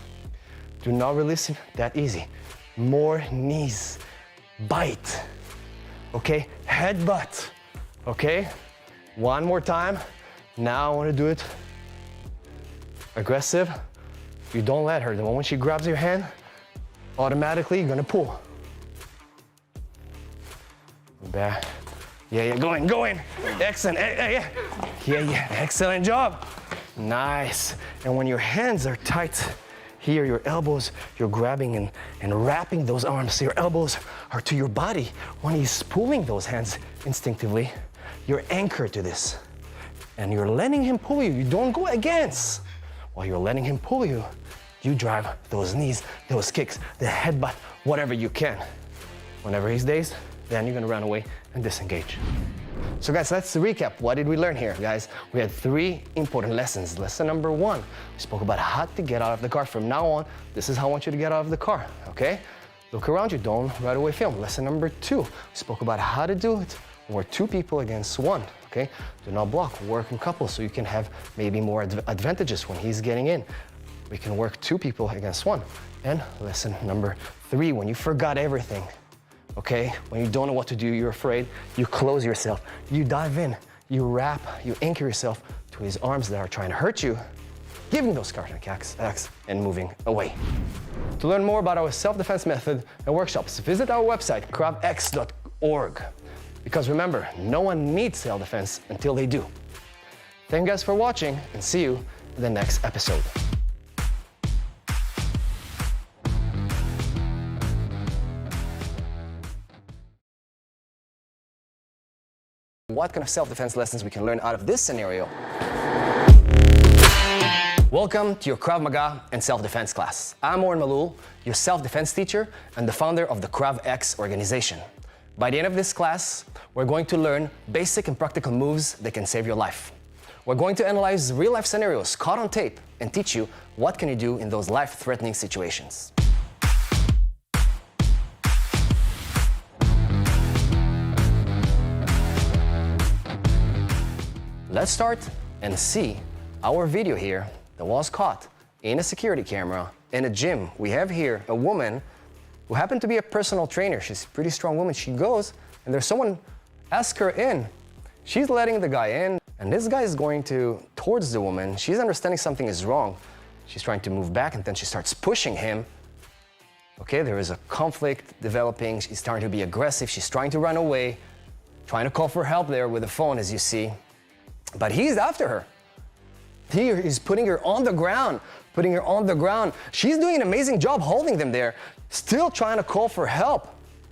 Do not release it that easy. More knees, bite. Okay, headbutt, okay? One more time. Now I want to do it aggressive. You don't let her. The moment she grabs your hand, automatically you're gonna pull. Back. Yeah, go in. Excellent, yeah. Excellent job. Nice. And when your hands are tight, here, your elbows, you're grabbing and wrapping those arms. Your elbows are to your body. When he's pulling those hands instinctively, you're anchored to this. And you're letting him pull you. You don't go against. While you're letting him pull you, you drive those knees, those kicks, the headbutt, whatever you can. Whenever he's dazed, then you're gonna run away and disengage. So guys, let's recap. What did we learn here, guys? We had 3 important lessons. Lesson number 1, we spoke about how to get out of the car. From now on, this is how I want you to get out of the car, okay? Look around you, don't right away film. Lesson number 2, we spoke about how to do it when we're 2 people against 1, okay? Do not block, work in couples so you can have maybe more advantages when he's getting in. We can work 2 people against 1. And lesson number 3, when you forgot everything, okay? When you don't know what to do, you're afraid, you close yourself, you dive in, you wrap, you anchor yourself to his arms that are trying to hurt you, giving those cardiac acts and moving away. To learn more about our self-defense method and workshops, visit our website, kravx.org. Because remember, no one needs self-defense until they do. Thank you guys for watching and see you in the next episode. What kind of self-defense lessons we can learn out of this scenario. Welcome to your Krav Maga and self-defense class. I'm Oren Malul, your self-defense teacher and the founder of the Krav X organization. By the end of this class, we're going to learn basic and practical moves that can save your life. We're going to analyze real-life scenarios caught on tape and teach you what can you do in those life-threatening situations. Let's start and see our video here that was caught in a security camera in a gym. We have here a woman who happened to be a personal trainer. She's a pretty strong woman. She goes and there's someone ask her in. She's letting the guy in and this guy is going towards the woman. She's understanding something is wrong. She's trying to move back and then she starts pushing him. Okay, there is a conflict developing. She's starting to be aggressive. She's trying to run away, trying to call for help there with the phone, as you see. But he's after her. Here he's putting her on the ground, She's doing an amazing job holding them there, still trying to call for help.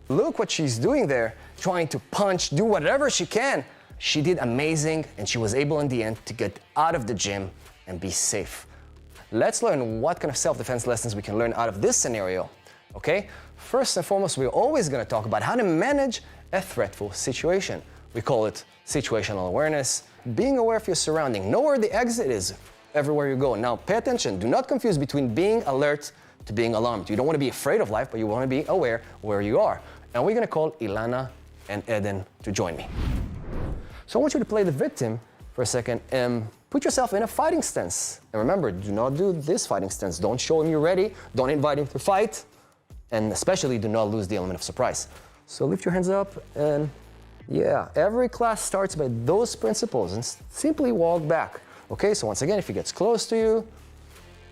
Look what she's doing there, trying to punch, do whatever she can. She did amazing and she was able in the end to get out of the gym and be safe. Let's learn what kind of self-defense lessons we can learn out of this scenario, okay? First and foremost, we're always gonna talk about how to manage a threatful situation. We call it situational awareness, being aware of your surrounding, know where the exit is everywhere you go. Now, pay attention. Do not confuse between being alert to being alarmed. You don't want to be afraid of life, but you want to be aware where you are. And we're going to call Ilana and Eden to join me. So I want you to play the victim for a second and put yourself in a fighting stance. And remember, do not do this fighting stance. Don't show him you're ready. Don't invite him to fight. And especially do not lose the element of surprise. So lift your hands up and yeah, every class starts by those principles and simply walk back. Okay, so once again, if he gets close to you,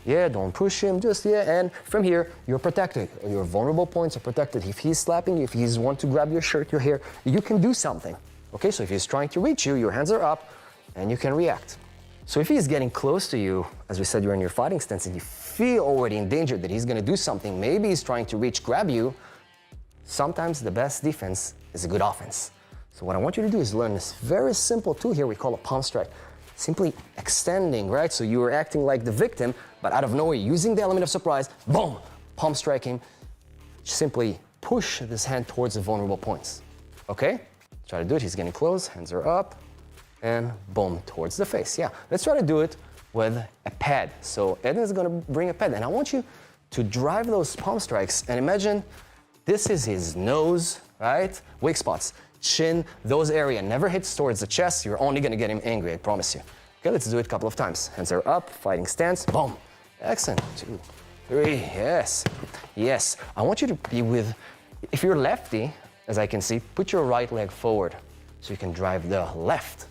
yeah, don't push him, and from here, you're protected. Your vulnerable points are protected. If he's slapping you, if he's want to grab your shirt, your hair, you can do something. Okay, so if he's trying to reach you, your hands are up and you can react. So if he's getting close to you, as we said, you're in your fighting stance and you feel already in danger that he's gonna do something, maybe he's trying to grab you, sometimes the best defense is a good offense. So what I want you to do is learn this very simple tool here we call a palm strike. Simply extending, right? So you are acting like the victim, but out of nowhere, using the element of surprise, boom, palm strike him. Simply push this hand towards the vulnerable points, okay? Try to do it, he's getting close, hands are up, and boom, towards the face. Yeah, let's try to do it with a pad. So Eden is gonna bring a pad, and I want you to drive those palm strikes, and imagine this is his nose, right? Weak spots. Chin, those areas, never hits towards the chest. You're only gonna get him angry, I promise you. Okay, let's do it a couple of times. Hands are up, fighting stance, boom. Excellent, 2, 3, yes. Yes, I want you to be with, if you're lefty, as I can see, put your right leg forward so you can drive the left.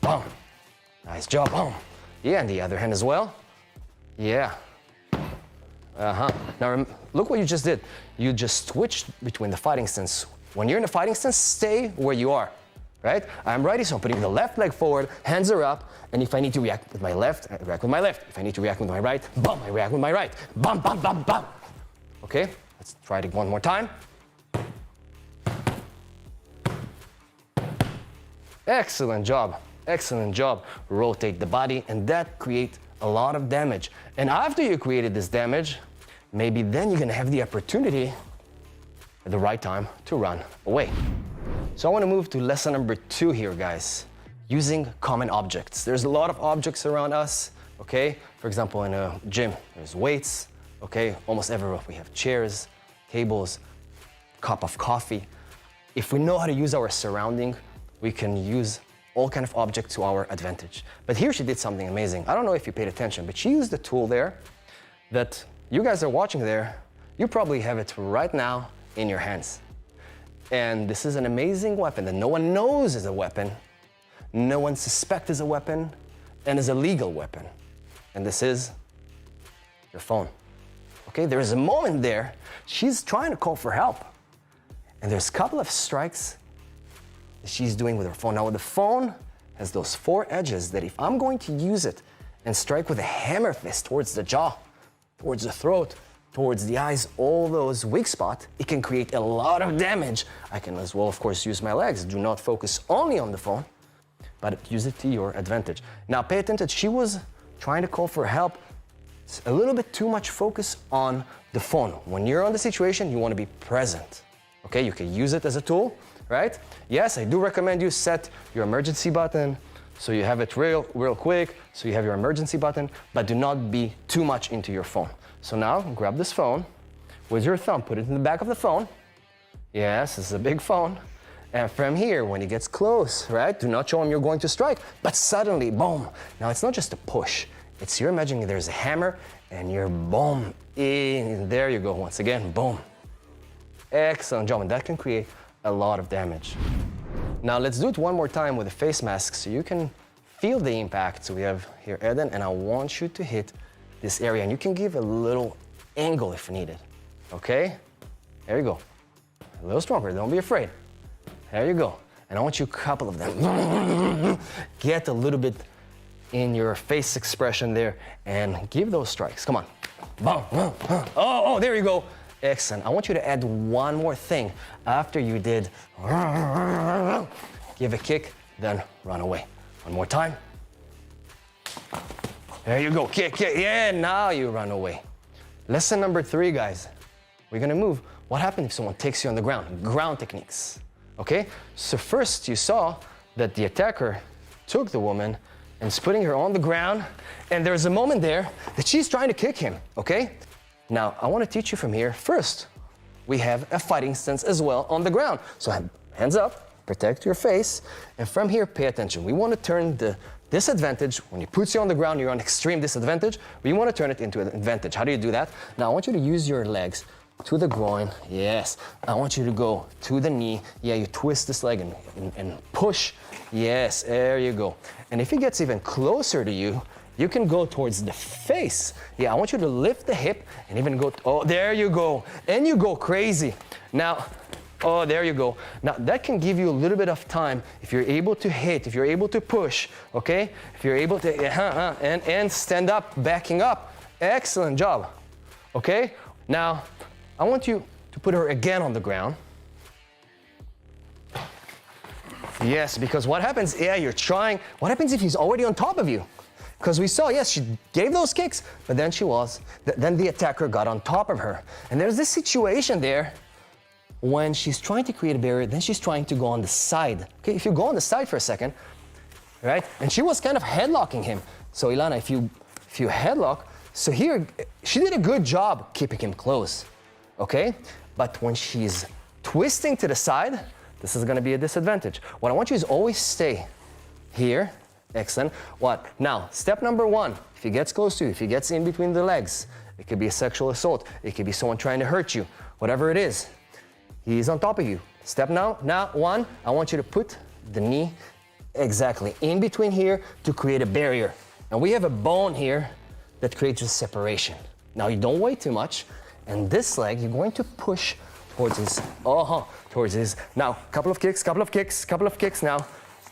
Boom, nice job, boom. Yeah, and the other hand as well. Yeah. Now look what you just did. You just switched between the fighting stance. When you're in a fighting stance, stay where you are, right? I'm ready, so I'm putting the left leg forward, hands are up, and if I need to react with my left, I react with my left. If I need to react with my right, bum, I react with my right. Bum, bum, bum, bum. Okay, let's try it one more time. Excellent job, excellent job. Rotate the body, and that creates a lot of damage. And after you created this damage, maybe then you're gonna have the opportunity at the right time to run away. So I want to move to lesson number 2 here, guys. Using common objects. There's a lot of objects around us, okay? For example, in a gym, there's weights, okay? Almost everywhere we have chairs, tables, cup of coffee. If we know how to use our surrounding, we can use all kind of objects to our advantage. But here she did something amazing. I don't know if you paid attention, but she used a tool there that you guys are watching there. You probably have it right now in your hands. And this is an amazing weapon that no one knows is a weapon, no one suspects is a weapon, and is a legal weapon. And this is your phone. Okay, there is a moment there, she's trying to call for help. And there's a couple of strikes that she's doing with her phone. Now the phone has those 4 edges that if I'm going to use it and strike with a hammer fist towards the jaw, towards the throat, towards the eyes, all those weak spots, it can create a lot of damage. I can as well, of course, use my legs. Do not focus only on the phone, but use it to your advantage. Now pay attention, she was trying to call for help. It's a little bit too much focus on the phone. When you're on the situation, you want to be present. Okay, you can use it as a tool, right? Yes, I do recommend you set your emergency button so you have it real quick, so you have your emergency button, but do not be too much into your phone. So now grab this phone with your thumb, put it in the back of the phone. Yes, this is a big phone. And from here, when he gets close, right, do not show him you're going to strike, but suddenly, boom. Now it's not just a push, it's you're imagining there's a hammer and you're boom, in, there you go, once again, boom. Excellent job, and that can create a lot of damage. Now let's do it one more time with a face mask so you can feel the impact. So we have here Eden, and I want you to hit this area, and you can give a little angle if needed, okay? There you go. A little stronger, don't be afraid. There you go. And I want you a couple of them. Get a little bit in your face expression there and give those strikes. Come on. Oh, there you go. Excellent. I want you to add one more thing after you did. Give a kick, then run away. One more time. There you go. Kick. Yeah, now you run away. Lesson number 3, guys. We're gonna move. What happens if someone takes you on the ground? Ground techniques. Okay? So first you saw that the attacker took the woman and is putting her on the ground, and there's a moment there that she's trying to kick him, okay? Now, I want to teach you from here. First, we have a fighting stance as well on the ground. So hands up, protect your face, and from here, pay attention. We want to turn the disadvantage, when he puts you on the ground, you're on extreme disadvantage, we want to turn it into an advantage. How do you do that? Now, I want you to use your legs to the groin, yes. I want you to go to the knee. Yeah, you twist this leg and push. Yes, there you go. And if he gets even closer to you, you can go towards the face. Yeah, I want you to lift the hip and even go, oh, there you go. And you go crazy. Now, oh, there you go. Now, that can give you a little bit of time if you're able to hit, if you're able to push, okay? If you're able to, and stand up, backing up. Excellent job, okay? Now, I want you to put her again on the ground. Yes, because what happens, yeah, you're trying, what happens if he's already on top of you? Because we saw, yes, she gave those kicks, but then then the attacker got on top of her. And there's this situation there when she's trying to create a barrier, then she's trying to go on the side. Okay, if you go on the side for a second, right? And she was kind of headlocking him. So Ilana, if you headlock, so here, she did a good job keeping him close. Okay? But when she's twisting to the side, this is gonna be a disadvantage. What I want you is always stay here. Excellent. What? Now, step number 1, if he gets close to you, if he gets in between the legs, it could be a sexual assault, it could be someone trying to hurt you, whatever it is, he's on top of you. Step now 1, I want you to put the knee exactly in between here to create a barrier. And we have a bone here that creates a separation. Now, you don't weigh too much. And this leg, you're going to push towards his, now, couple of kicks now,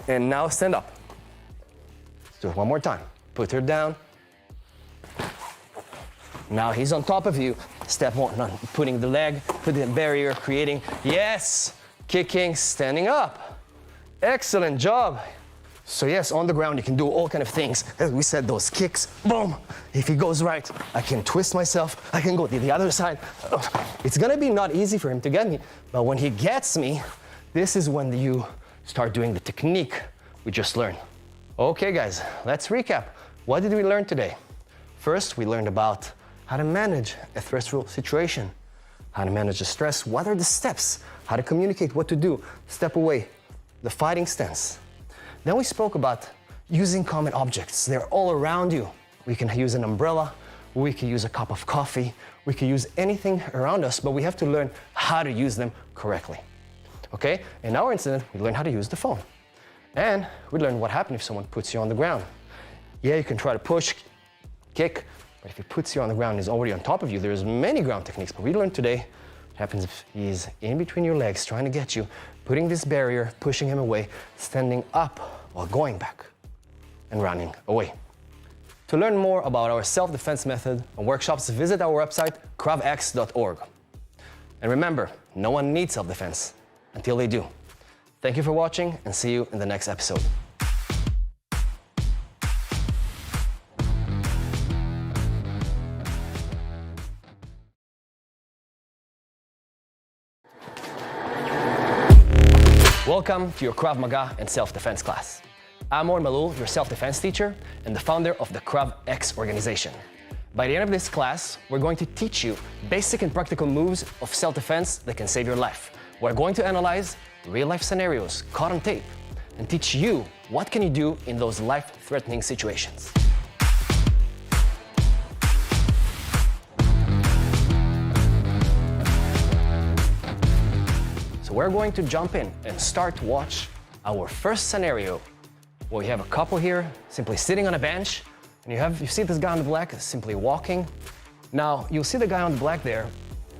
and now stand up. Let's do it one more time. Put her down. Now he's on top of you. Step 1, putting the leg, put the barrier, creating, yes, kicking, standing up. Excellent job. So yes, on the ground, you can do all kind of things. As we said, those kicks, boom. If he goes right, I can twist myself. I can go to the other side. It's gonna be not easy for him to get me, but when he gets me, this is when you start doing the technique we just learned. Okay, guys, let's recap. What did we learn today? First, we learned about how to manage a stressful situation, how to manage the stress, what are the steps, how to communicate, what to do, step away, the fighting stance. Then we spoke about using common objects. They're all around you. We can use an umbrella, we can use a cup of coffee, we can use anything around us, but we have to learn how to use them correctly. Okay? In our incident, we learned how to use the phone. And we learned what happens if someone puts you on the ground. Yeah, you can try to push, kick, but if he puts you on the ground and is already on top of you, there's many ground techniques, but we learned today what happens if he's in between your legs trying to get you, putting this barrier, pushing him away, standing up while going back and running away. To learn more about our self-defense method and workshops, visit our website, kravx.org. And remember, no one needs self-defense until they do. Thank you for watching, and see you in the next episode. Welcome to your Krav Maga and self-defense class. I'm Or Malul, your self-defense teacher and the founder of the Krav X organization. By the end of this class, we're going to teach you basic and practical moves of self-defense that can save your life. We're going to analyze real-life scenarios caught on tape and teach you what can you do in those life-threatening situations. So we're going to jump in and start to watch our first scenario, where we have a couple here simply sitting on a bench, and you see this guy on the black simply walking. Now you'll see the guy on the black there.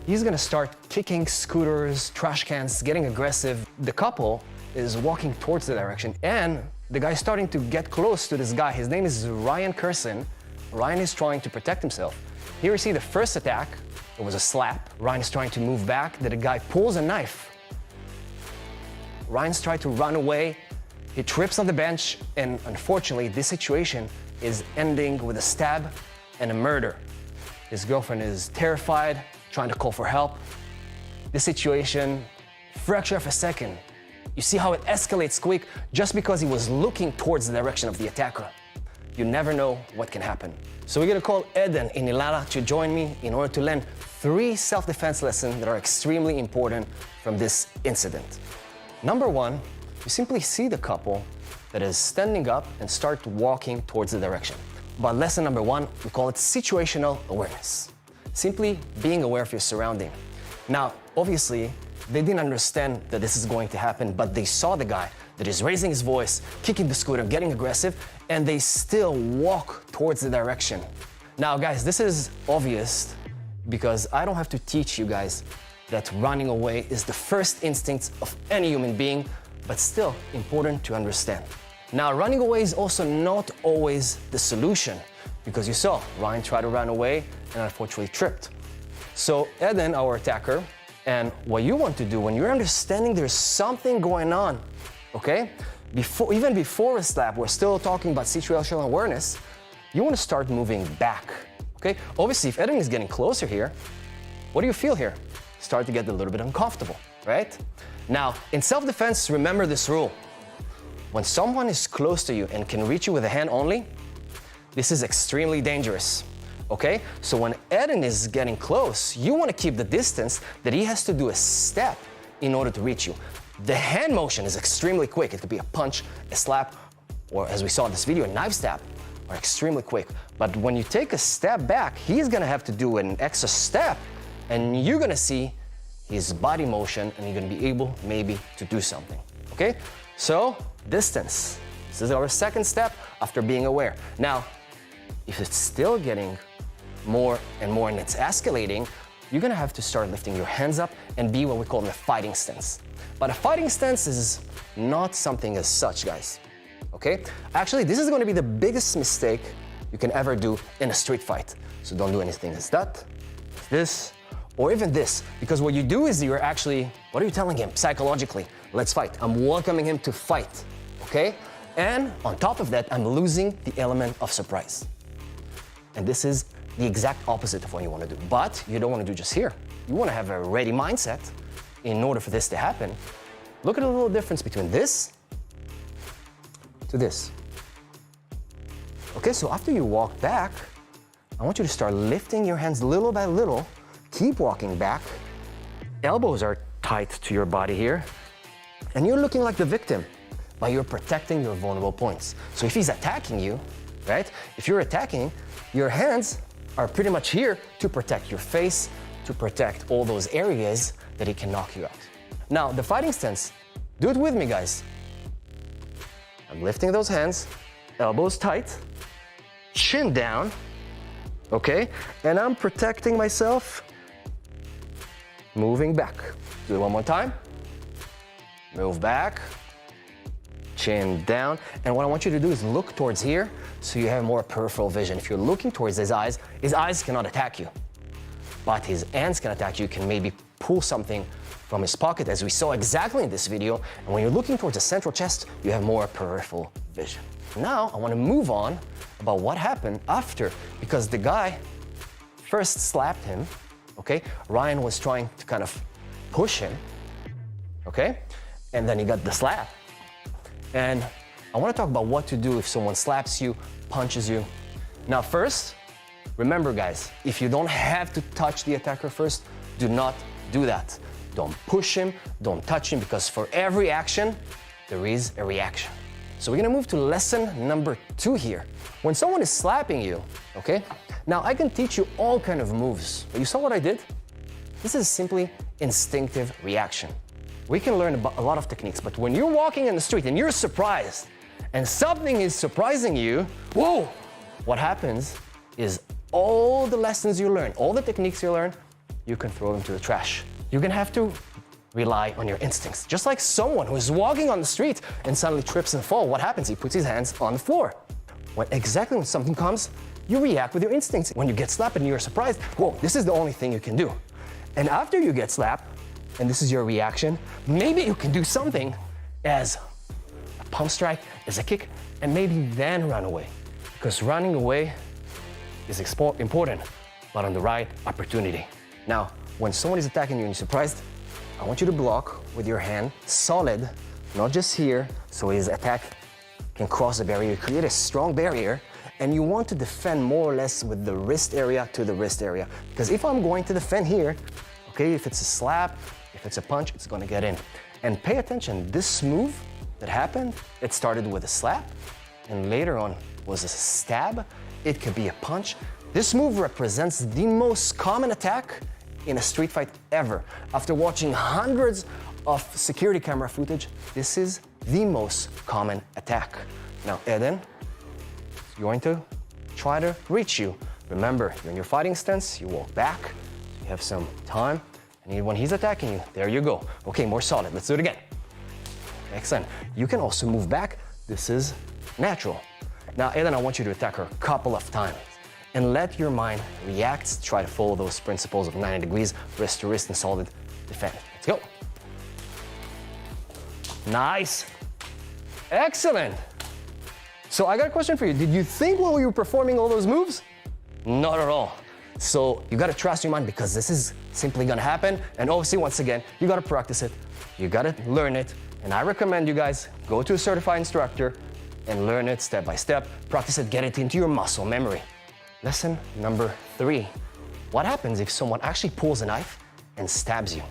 He's gonna start kicking scooters, trash cans, getting aggressive. The couple is walking towards the direction, and the guy's starting to get close to this guy. His name is Ryan Kerson. Ryan is trying to protect himself. Here you see the first attack. It was a slap. Ryan is trying to move back. Then the guy pulls a knife. Ryan's tried to run away. He trips on the bench, and unfortunately, this situation is ending with a stab and a murder. His girlfriend is terrified, trying to call for help. This situation, fraction of a second. You see how it escalates quick just because he was looking towards the direction of the attacker. You never know what can happen. So we're gonna call Eden in Ilala to join me in order to learn 3 self-defense lessons that are extremely important from this incident. Number 1, you simply see the couple that is standing up and start walking towards the direction. But lesson number 1, we call it situational awareness. Simply being aware of your surrounding. Now, obviously, they didn't understand that this is going to happen, but they saw the guy that is raising his voice, kicking the scooter, getting aggressive, and they still walk towards the direction. Now, guys, this is obvious because I don't have to teach you guys that running away is the first instinct of any human being, but still important to understand. Now, running away is also not always the solution, because you saw Ryan tried to run away and unfortunately tripped. So Eden, our attacker, and what you want to do when you're understanding there's something going on, okay? Even before a slap, we're still talking about situational awareness, you want to start moving back, okay? Obviously, if Eden is getting closer here, what do you feel here? Start to get a little bit uncomfortable, right? Now, in self-defense, remember this rule. When someone is close to you and can reach you with a hand only, this is extremely dangerous, okay? So when Eden is getting close, you want to keep the distance that he has to do a step in order to reach you. The hand motion is extremely quick. It could be a punch, a slap, or as we saw in this video, a knife stab, are extremely quick. But when you take a step back, he's gonna have to do an extra step, and you're gonna see his body motion, and you're gonna be able maybe to do something, okay? So, distance. This is our second step after being aware. Now, if it's still getting more and more and it's escalating, you're gonna have to start lifting your hands up and be what we call in a fighting stance. But a fighting stance is not something as such, guys, okay? Actually, this is gonna be the biggest mistake you can ever do in a street fight. So don't do anything as that, this, or even this, because what you do is you're actually, what are you telling him psychologically? Let's fight. I'm welcoming him to fight, okay? And on top of that, I'm losing the element of surprise. And this is the exact opposite of what you want to do. But you don't want to do just here. You want to have a ready mindset in order for this to happen. Look at the little difference between this to this. Okay, so after you walk back, I want you to start lifting your hands little by little. Keep walking back. Elbows are tight to your body here. And you're looking like the victim, but you're protecting your vulnerable points. So if he's attacking you, right? If you're attacking, your hands are pretty much here to protect your face, to protect all those areas that he can knock you out. Now, the fighting stance, do it with me, guys. I'm lifting those hands, elbows tight, chin down, okay? And I'm protecting myself, moving back. Do it one more time. Move back, chin down. And what I want you to do is look towards here so you have more peripheral vision. If you're looking towards his eyes cannot attack you, but his hands can attack you, can maybe pull something from his pocket, as we saw exactly in this video. And when you're looking towards the central chest, you have more peripheral vision. Now, I want to move on about what happened after, because the guy first slapped him, okay? Ryan was trying to kind of push him, okay? And then he got the slap. And I want to talk about what to do if someone slaps you, punches you. Now, first, remember guys, if you don't have to touch the attacker first, do not do that. Don't push him, don't touch him, because for every action, there is a reaction. So we're gonna move to lesson number 2 here. When someone is slapping you, okay? Now I can teach you all kind of moves, but you saw what I did? This is simply instinctive reaction. We can learn about a lot of techniques, but when you're walking in the street and you're surprised, and something is surprising you, whoa! What happens is all the lessons you learn, all the techniques you learn, you can throw them to the trash. You're gonna have to rely on your instincts. Just like someone who is walking on the street and suddenly trips and falls, what happens? He puts his hands on the floor. Exactly when something comes, you react with your instincts. When you get slapped and you're surprised, whoa, this is the only thing you can do. And after you get slapped, and this is your reaction, maybe you can do something as a pump strike, as a kick, and maybe then run away. Because running away is important, but on the right opportunity. Now, when someone is attacking you and you're surprised, I want you to block with your hand solid, not just here, so his attack can cross the barrier, create a strong barrier, and you want to defend more or less with the wrist area to the wrist area. Because if I'm going to defend here, okay, if it's a slap, if it's a punch, it's gonna get in. And pay attention, this move that happened, it started with a slap, and later on was a stab. It could be a punch. This move represents the most common attack in a street fight ever. After watching hundreds of security camera footage, this is the most common attack. Now, Eden is going to try to reach you. Remember, you're in your fighting stance, you walk back, you have some time, and when he's attacking you, there you go. Okay, more solid, let's do it again. Excellent. You can also move back, this is natural. Now, Eden, I want you to attack her a couple of times and let your mind react, try to follow those principles of 90 degrees, wrist to wrist and solid defend. Let's go. Nice. Excellent. So I got a question for you. Did you think while you were performing all those moves? Not at all. So you gotta trust your mind, because this is simply gonna happen. And obviously, once again, you gotta practice it. You gotta learn it. And I recommend you guys go to a certified instructor and learn it step by step. Practice it, get it into your muscle memory. Lesson number 3. What happens if someone actually pulls a knife and stabs you?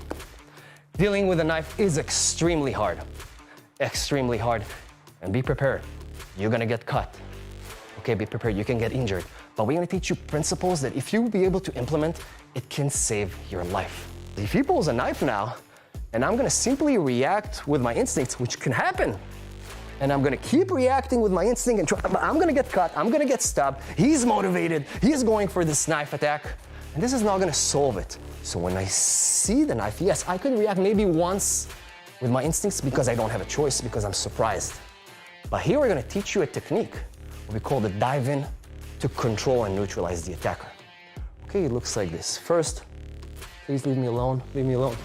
Dealing with a knife is extremely hard. Extremely hard. And be prepared. You're gonna get cut. Okay, be prepared, you can get injured. But we're gonna teach you principles that if you will be able to implement, it can save your life. If he pulls a knife now, and I'm gonna simply react with my instincts, which can happen, and I'm gonna keep reacting with my instinct and I'm gonna get cut, I'm gonna get stabbed, he's motivated, he's going for this knife attack, and this is not gonna solve it. So when I see the knife, yes, I could react maybe once with my instincts because I don't have a choice, because I'm surprised. But here we're gonna teach you a technique, what we call the dive in, to control and neutralize the attacker. Okay, it looks like this. First, please leave me alone, leave me alone.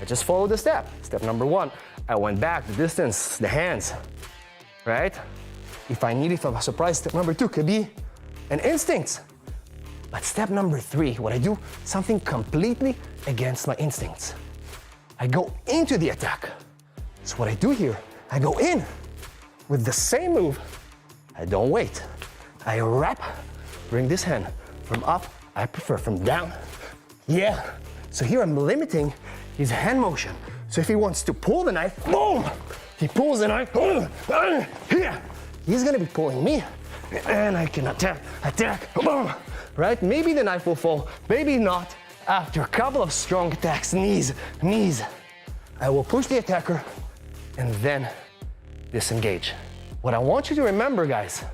I just followed the step. Step number 1, I went back, the distance, the hands, right? If I'm surprised, step number 2 could be an instinct. But step number 3, what I do, something completely against my instincts. I go into the attack. So what I do here, I go in with the same move. I don't wait. I wrap, bring this hand from up, I prefer from down. Yeah. So here I'm limiting his hand motion. So if he wants to pull the knife, boom! He pulls the knife, here. He's gonna be pulling me, and I can attack, boom! Right? Maybe the knife will fall, maybe not. After a couple of strong attacks, knees, I will push the attacker and then disengage. What I want you to remember, guys,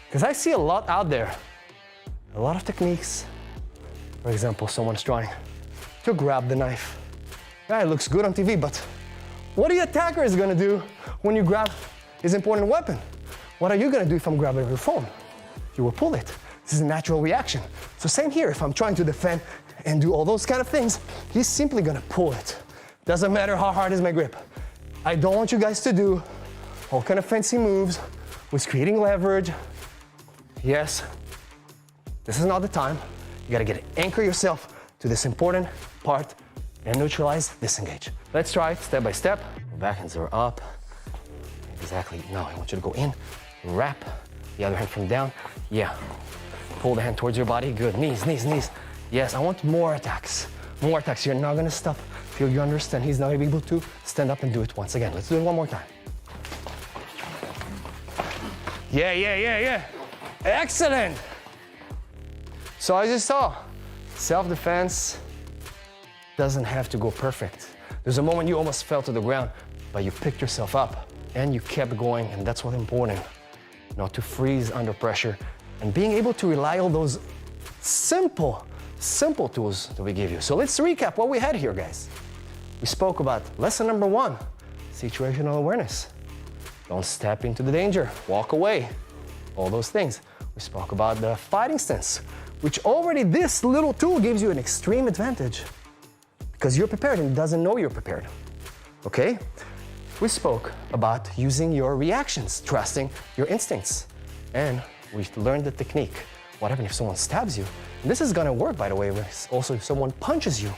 because I see a lot out there, a lot of techniques. For example, someone's trying to grab the knife. Yeah, it looks good on TV, but what the attacker is gonna do when you grab his important weapon? What are you gonna do if I'm grabbing your phone? You will pull it. This is a natural reaction. So same here, if I'm trying to defend and do all those kind of things, he's simply gonna pull it. Doesn't matter how hard is my grip. I don't want you guys to do all kind of fancy moves with creating leverage. Yes, this is not the time. You gotta anchor yourself to this important part and neutralize, disengage. Let's try it step by step. Backhands are up. Exactly, no, I want you to go in, wrap the other hand from down. Yeah, pull the hand towards your body, good, knees, knees, knees. Yes, I want more attacks. More attacks, you're not gonna stop till you understand he's not able to stand up and do it once again. Let's do it one more time. Yeah. Excellent. So as you saw, self-defense doesn't have to go perfect. There's a moment you almost fell to the ground, but you picked yourself up and you kept going, and that's what's important. Not to freeze under pressure and being able to rely on those simple tools that we give you. So let's recap what we had here, guys. We spoke about lesson number 1, situational awareness. Don't step into the danger, walk away, all those things. We spoke about the fighting stance, which already this little tool gives you an extreme advantage because you're prepared and doesn't know you're prepared, okay? We spoke about using your reactions, trusting your instincts, and we learned the technique. What happens if someone stabs you? And this is gonna work, by the way, also if someone punches you.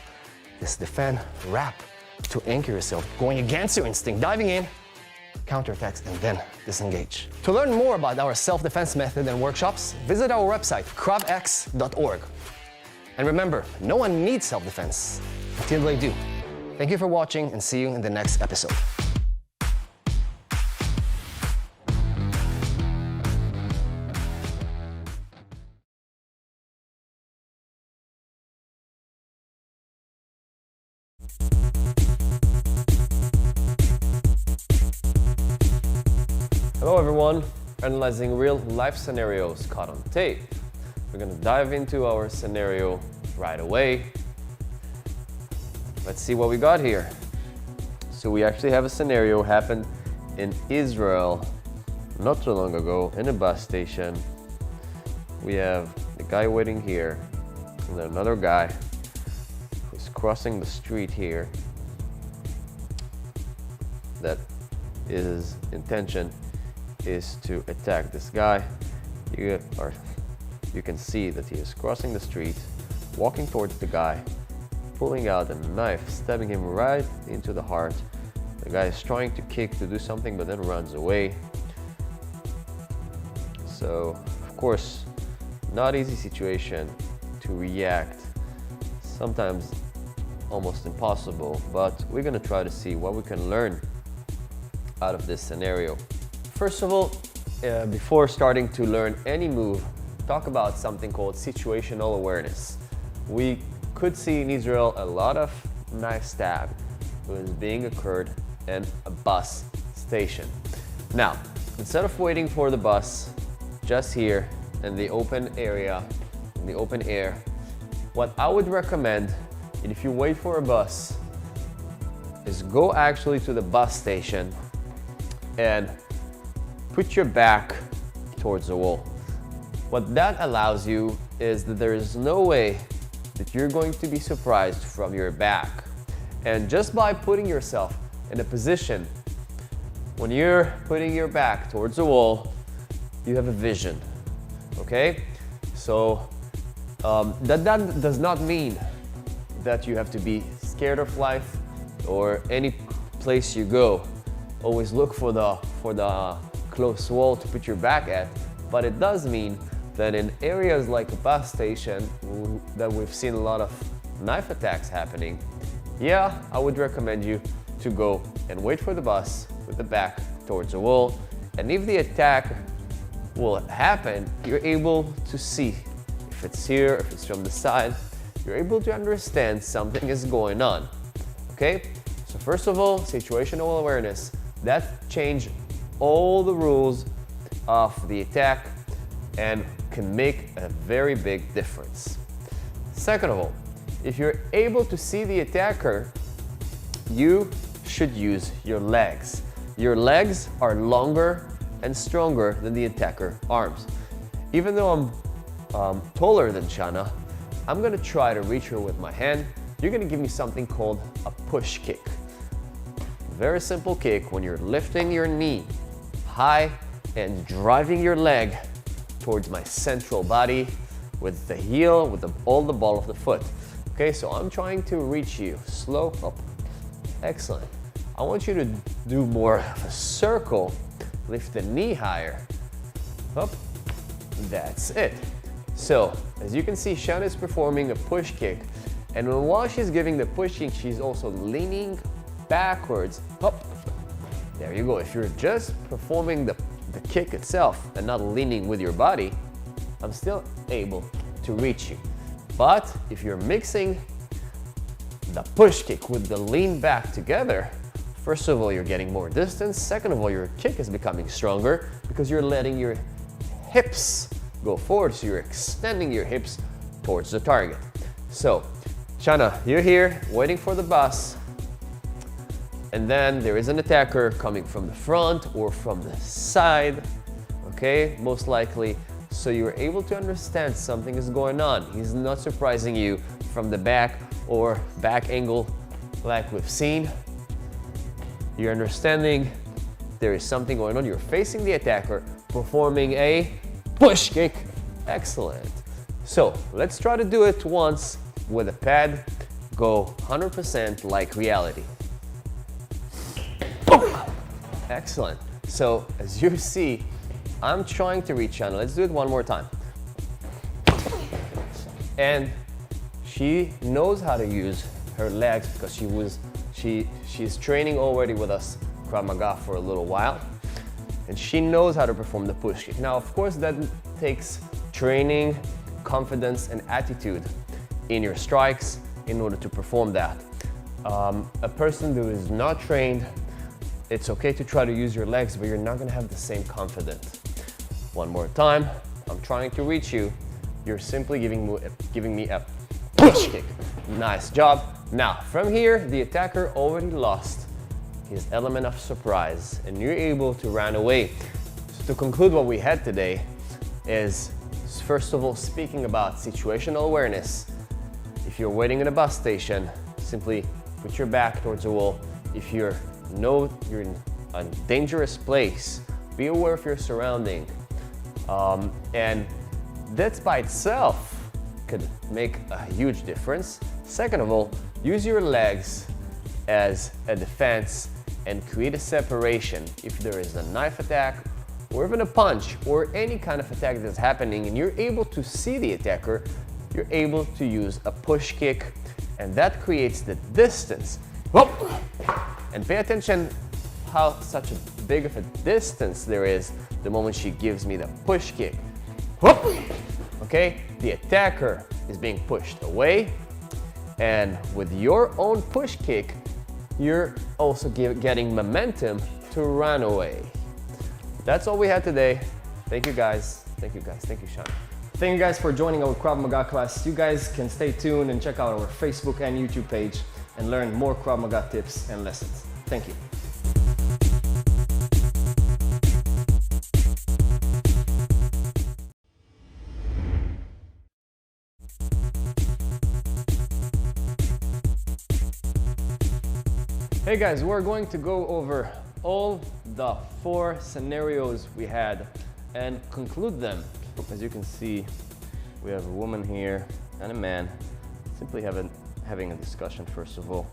This defend, wrap, to anchor yourself, going against your instinct, diving in, counterattacks, and then disengage. To learn more about our self-defense method and workshops, visit our website, kravx.org. And remember, no one needs self-defense until they do. Thank you for watching, and see you in the next episode.
Hello everyone, analyzing real life scenarios caught on tape. We're gonna dive into our scenario right away. Let's see what we got here. So we actually have a scenario happened in Israel not too long ago in a bus station. We have the guy waiting here and then another guy who's crossing the street here. That his intention is to attack this guy. You can see that he is crossing the street, walking towards the guy, pulling out a knife, stabbing him right into the heart. The guy is trying to kick to do something, but then runs away. So, of course, not easy situation to react. Sometimes almost impossible, but we're gonna try to see what we can learn out of this scenario. First of all, before starting to learn any move, talk about something called situational awareness. We could see in Israel a lot of knife stab was being occurred in a bus station. Now, instead of waiting for the bus just here in the open area, in the open air, what I would recommend, if you wait for a bus, is go actually to the bus station and put your back towards the wall. What that allows you is that there is no way that you're going to be surprised from your back. And just by putting yourself in a position when you're putting your back towards the wall, you have a vision, okay? So that does not mean that you have to be scared of life or any place you go. Always look for the close wall to put your back at, but it does mean that in areas like a bus station that we've seen a lot of knife attacks happening, yeah, I would recommend you to go and wait for the bus with the back towards the wall. And if the attack will happen, you're able to see if it's here, if it's from the side, you're able to understand something is going on, okay? So first of all, situational awareness, that changed all the rules of the attack and can make a very big difference. Second of all, if you're able to see the attacker, you should use your legs. Your legs are longer and stronger than the attacker arms. Even though I'm taller than Shana, I'm gonna try to reach her with my hand. You're gonna give me something called a push kick. Very simple kick when you're lifting your knee high and driving your leg towards my central body with the heel, with all the ball of the foot. Okay, so I'm trying to reach you. Slow up. Excellent. I want you to do more of a circle. Lift the knee higher. Up. That's it. So, as you can see, Shana is performing a push kick. And while she's giving the push kick, she's also leaning backwards. Up. There you go. If you're just performing the kick itself and not leaning with your body, I'm still able to reach you. But if you're mixing the push kick with the lean back together, first of all, you're getting more distance. Second of all, your kick is becoming stronger because you're letting your hips go forward. So you're extending your hips towards the target. So, Shana, you're here waiting for the bus. And then there is an attacker coming from the front or from the side, okay, most likely. So you're able to understand something is going on. He's not surprising you from the back or back angle like we've seen. You're understanding there is something going on. You're facing the attacker, performing a push kick. Excellent. So let's try to do it once with a pad. Go 100% like reality. Excellent. So as you see, I'm trying to reach Shana. Let's do it one more time. And she knows how to use her legs because she's training already with us Krav Maga for a little while. And she knows how to perform the push kick. Now, of course, that takes training, confidence, and attitude in your strikes in order to perform that. A person who is not trained, it's okay to try to use your legs, but you're not gonna have the same confidence. One more time, I'm trying to reach you. You're simply giving me a push kick. Nice job. Now, from here, the attacker already lost his element of surprise, and you're able to run away. So to conclude what we had today is, first of all, speaking about situational awareness. If you're waiting at a bus station, simply put your back towards the wall. If you're in a dangerous place, be aware of your surrounding. And that by itself could make a huge difference. Second of all, use your legs as a defense and create a separation. If there is a knife attack or even a punch or any kind of attack that's happening and you're able to see the attacker, you're able to use a push kick, and that creates the distance. Whoop! And pay attention how such a big of a distance there is the moment she gives me the push kick. Whoop! Okay, the attacker is being pushed away, and with your own push kick, you're also getting momentum to run away. That's all we had today. Thank you guys. Thank you guys. Thank you, Sean.
Thank you guys for joining our Krav Maga class. You guys can stay tuned and check out our Facebook and YouTube page and learn more Krav Maga tips and lessons. Thank you. Hey guys, we're going to go over all the 4 scenarios we had and conclude them. As you can see, we have a woman here and a man simply having a discussion first of all.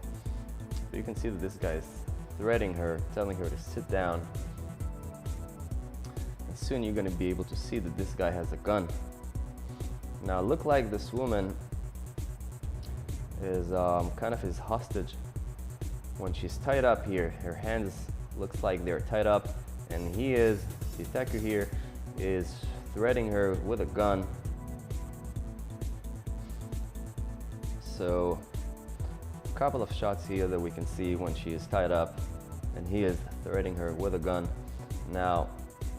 So you can see that this guy is threatening her, telling her to sit down. And soon you're going to be able to see that this guy has a gun. Now look like this woman is kind of his hostage. When she's tied up here, her hands looks like they're tied up, and the attacker here is threatening her with a gun. So a couple of shots here that we can see when she is tied up, and he is threatening her with a gun. Now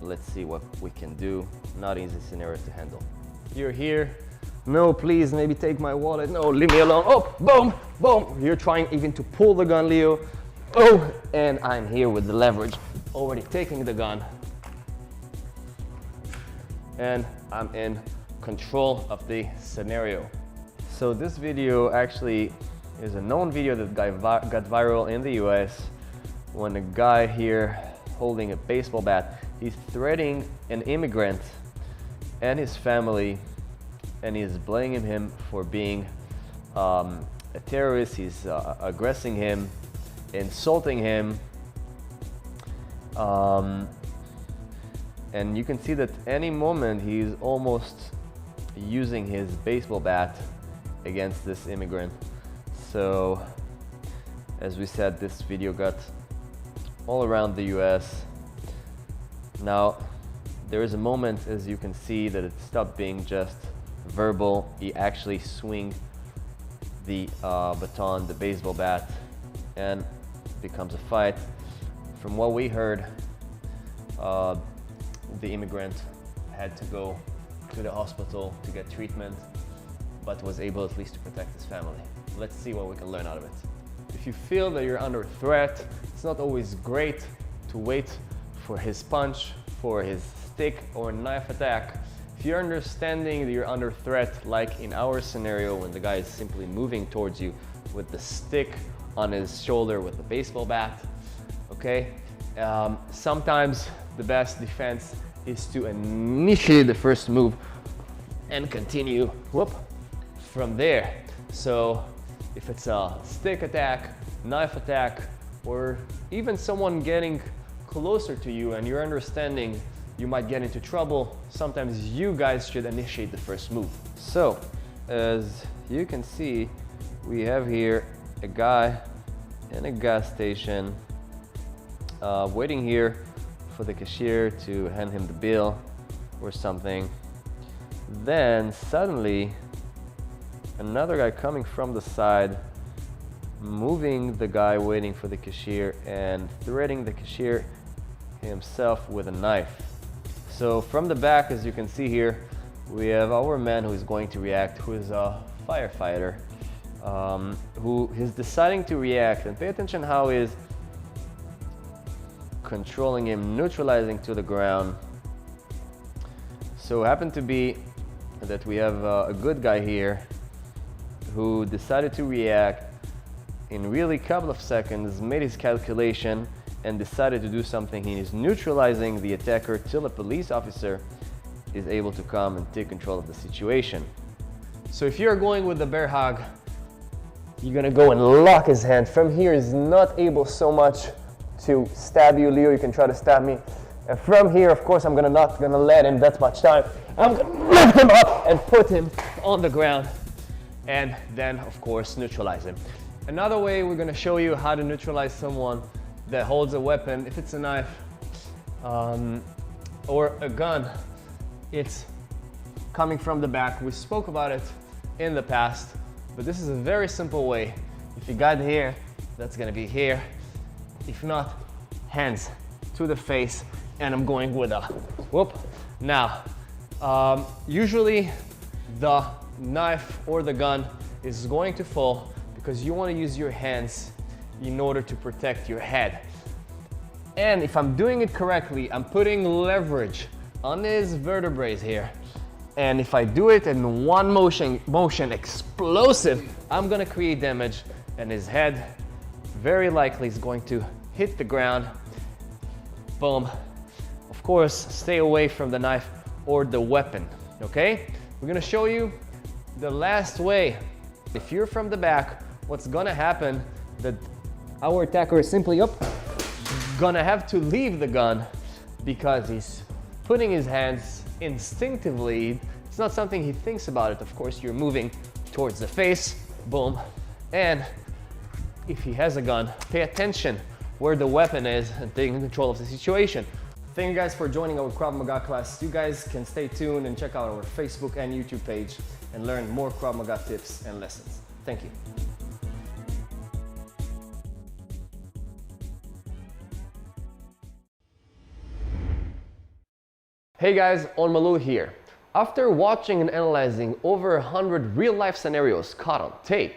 let's see what we can do. Not easy scenario to handle. You're here No, please, maybe take my wallet. No, leave me alone. Oh, boom, boom. You're trying even to pull the gun, Leo. Oh, and I'm here with the leverage, already taking the gun. And I'm in control of the scenario. So this video actually is a known video that got viral in the US when a guy here holding a baseball bat, he's threatening an immigrant and his family, and he's blaming him for being a terrorist. He's aggressing him, insulting him, and you can see that any moment he's almost using his baseball bat against this immigrant. So as we said, this video got all around the US. Now there is a moment, as you can see, that it stopped being just verbal. He actually swing the baton, the baseball bat, and becomes a fight. From what we heard, the immigrant had to go to the hospital to get treatment, but was able at least to protect his family. Let's see what we can learn out of it. If you feel that you're under threat, it's not always great to wait for his punch, for his stick or knife attack. If you're understanding that you're under threat, like in our scenario when the guy is simply moving towards you with the stick on his shoulder with the baseball bat, okay? Sometimes the best defense is to initiate the first move and continue, from there. So if it's a stick attack, knife attack, or even someone getting closer to you and you're understanding you might get into trouble, sometimes you guys should initiate the first move. So as you can see, we have here a guy in a gas station waiting here for the cashier to hand him the bill or something. Then suddenly another guy coming from the side, moving the guy waiting for the cashier and threatening the cashier himself with a knife. So from the back, as you can see here, we have our man who is going to react, who is a firefighter, who is deciding to react. And pay attention how he is controlling him, neutralizing to the ground. So happened to be that we have a good guy here who decided to react in really couple of seconds, made his calculation and decided to do something. He is neutralizing the attacker till a police officer is able to come and take control of the situation. So if you're going with the bear hug, you're gonna go and lock his hand. From here, he's not able so much to stab you. Leo, you can try to stab me. And from here, of course, I'm not gonna let him that much time. I'm gonna lift him up and put him on the ground. And then, of course, neutralize him. Another way we're gonna show you how to neutralize someone that holds a weapon, if it's a knife or a gun, it's coming from the back. We spoke about it in the past, but this is a very simple way. If you got here, that's gonna be here. If not, hands to the face, and I'm going with a whoop. Now, usually the knife or the gun is going to fall because you want to use your hands in order to protect your head. And if I'm doing it correctly, I'm putting leverage on his vertebrae here. And if I do it in one motion explosive, I'm gonna create damage, and his head very likely is going to hit the ground. Boom. Of course, stay away from the knife or the weapon, okay? We're gonna show you the last way. If you're from the back, what's gonna happen, that our attacker is simply gonna have to leave the gun because he's putting his hands instinctively. It's not something he thinks about it. Of course, you're moving towards the face, boom. And if he has a gun, pay attention where the weapon is and taking control of the situation. Thank you guys for joining our Krav Maga class. You guys can stay tuned and check out our Facebook and YouTube page and learn more Krav Maga tips and lessons. Thank you. Hey guys, On Malou here. After watching and analyzing over 100 real-life scenarios caught on tape,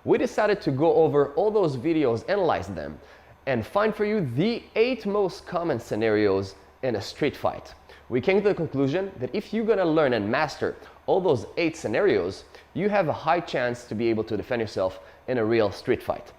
we decided to go over all those videos, analyze them, and find for you the 8 most common scenarios in a street fight. We came to the conclusion that if you're gonna learn and master all those 8 scenarios, you have a high chance to be able to defend yourself in a real street fight.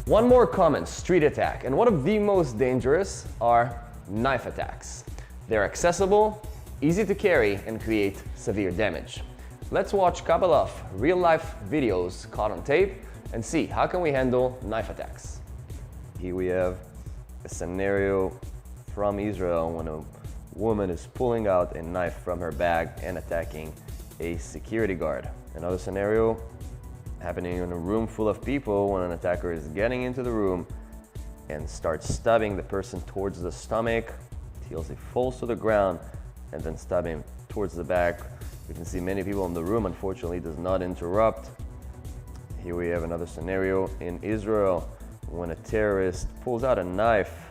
One more common street attack, and one of the most dangerous, are knife attacks. They're accessible, easy to carry, and create severe damage. Let's watch a couple of real-life videos caught on tape and see how can we handle knife attacks. Here we have a scenario from Israel when a woman is pulling out a knife from her bag and attacking a security guard. Another scenario happening in a room full of people when an attacker is getting into the room and starts stabbing the person towards the stomach till he falls to the ground, and then stab him towards the back. You can see many people in the room, unfortunately, does not interrupt. Here we have another scenario in Israel when a terrorist pulls out a knife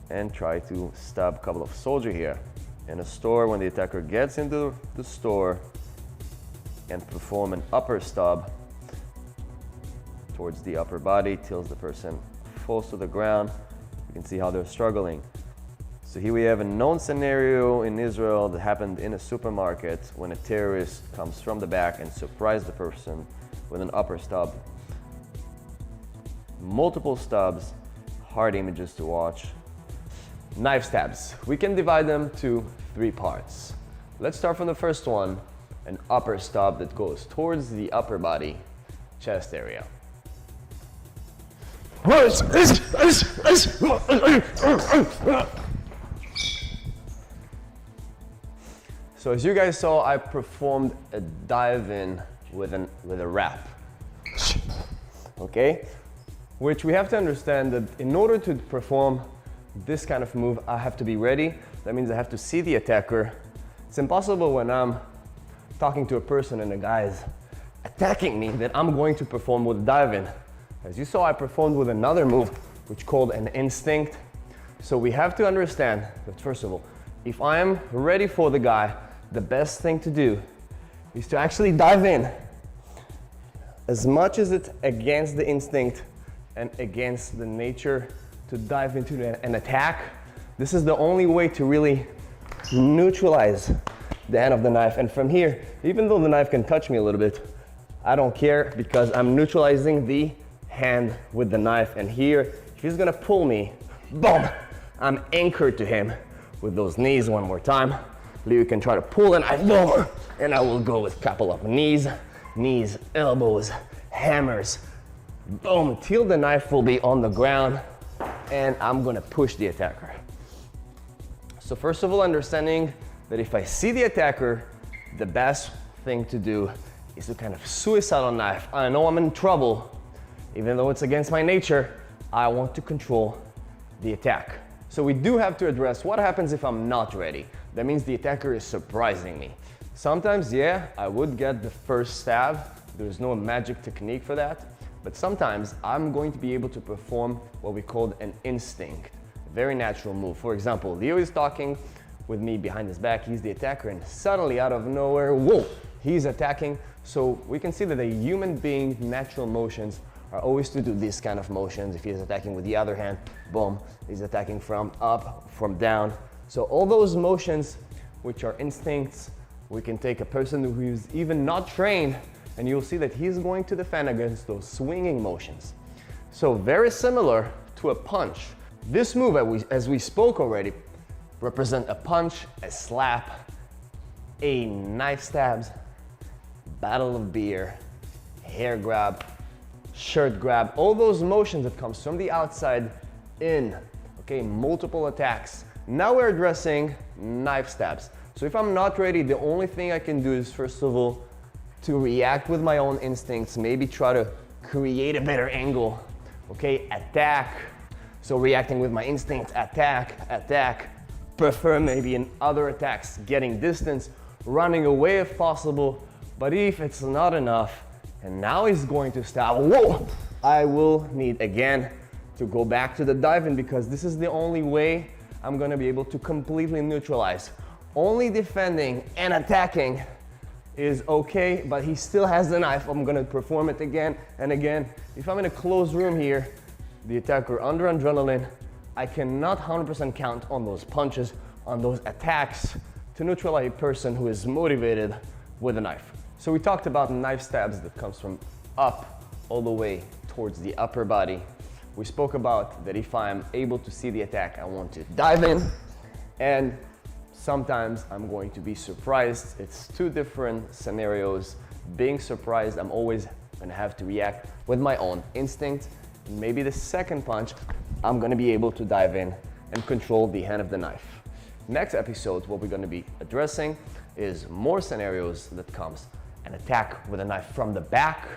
and tries to stab a couple of soldiers here. In a store, when the attacker gets into the store and perform an upper stab towards the upper body till the person falls to the ground. You can see how they're struggling. So here we have a known scenario in Israel that happened in a supermarket when a terrorist comes from the back and surprises the person with an upper stab. Multiple stabs, hard images to watch. Knife stabs. We can divide them to 3 parts. Let's start from the first one, an upper stab that goes towards the upper body, chest area. So as you guys saw, I performed a dive in with a wrap. Okay? Which we have to understand that in order to perform this kind of move, I have to be ready. That means I have to see the attacker. It's impossible when I'm talking to a person and the guy's attacking me that I'm going to perform with dive in. As you saw, I performed with another move, which called an instinct. So we have to understand that first of all, if I am ready for the guy, the best thing to do is to actually dive in. As much as it's against the instinct and against the nature to dive into an attack, this is the only way to really neutralize the end of the knife. And from here, even though the knife can touch me a little bit, I don't care because I'm neutralizing the hand with the knife. And here, if he's gonna pull me, boom, I'm anchored to him with those knees. One more time. You can try to pull the knife, boom, and I will go with a couple of knees, elbows, hammers, boom, till the knife will be on the ground, and I'm gonna push the attacker. So first of all, understanding that if I see the attacker, the best thing to do is to kind of suicidal knife. I know I'm in trouble, even though it's against my nature, I want to control the attack. So we do have to address what happens if I'm not ready. That means the attacker is surprising me. Sometimes, yeah, I would get the first stab. There's no magic technique for that. But sometimes I'm going to be able to perform what we call an instinct, a very natural move. For example, Leo is talking with me behind his back. He's the attacker, and suddenly out of nowhere, whoa, he's attacking. So we can see that a human being's natural motions are always to do this kind of motions. If he's attacking with the other hand, boom, he's attacking from up, from down. So all those motions, which are instincts, we can take a person who is even not trained, and you'll see that he's going to defend against those swinging motions. So very similar to a punch. This move, as we spoke already, represent a punch, a slap, a knife stabs, battle of beer, hair grab, shirt grab, all those motions that comes from the outside in, okay, multiple attacks. Now we're addressing knife stabs. So if I'm not ready, the only thing I can do is first of all, to react with my own instincts, maybe try to create a better angle, okay, attack. So reacting with my instincts, attack, prefer maybe in other attacks, getting distance, running away if possible. But if it's not enough, and now he's going to stab, whoa, I will need again to go back to the dive-in because this is the only way I'm gonna be able to completely neutralize. Only defending and attacking is okay, but he still has the knife. I'm gonna perform it again and again. If I'm in a closed room here, the attacker under adrenaline, I cannot 100% count on those punches, on those attacks to neutralize a person who is motivated with a knife. So we talked about knife stabs that comes from up all the way towards the upper body. We spoke about that if I'm able to see the attack, I want to dive in, and sometimes I'm going to be surprised. It's two different scenarios. Being surprised, I'm always gonna have to react with my own instinct. Maybe the second punch, I'm gonna be able to dive in and control the hand of the knife. Next episode, what we're gonna be addressing is more scenarios that comes an attack with a knife from the back,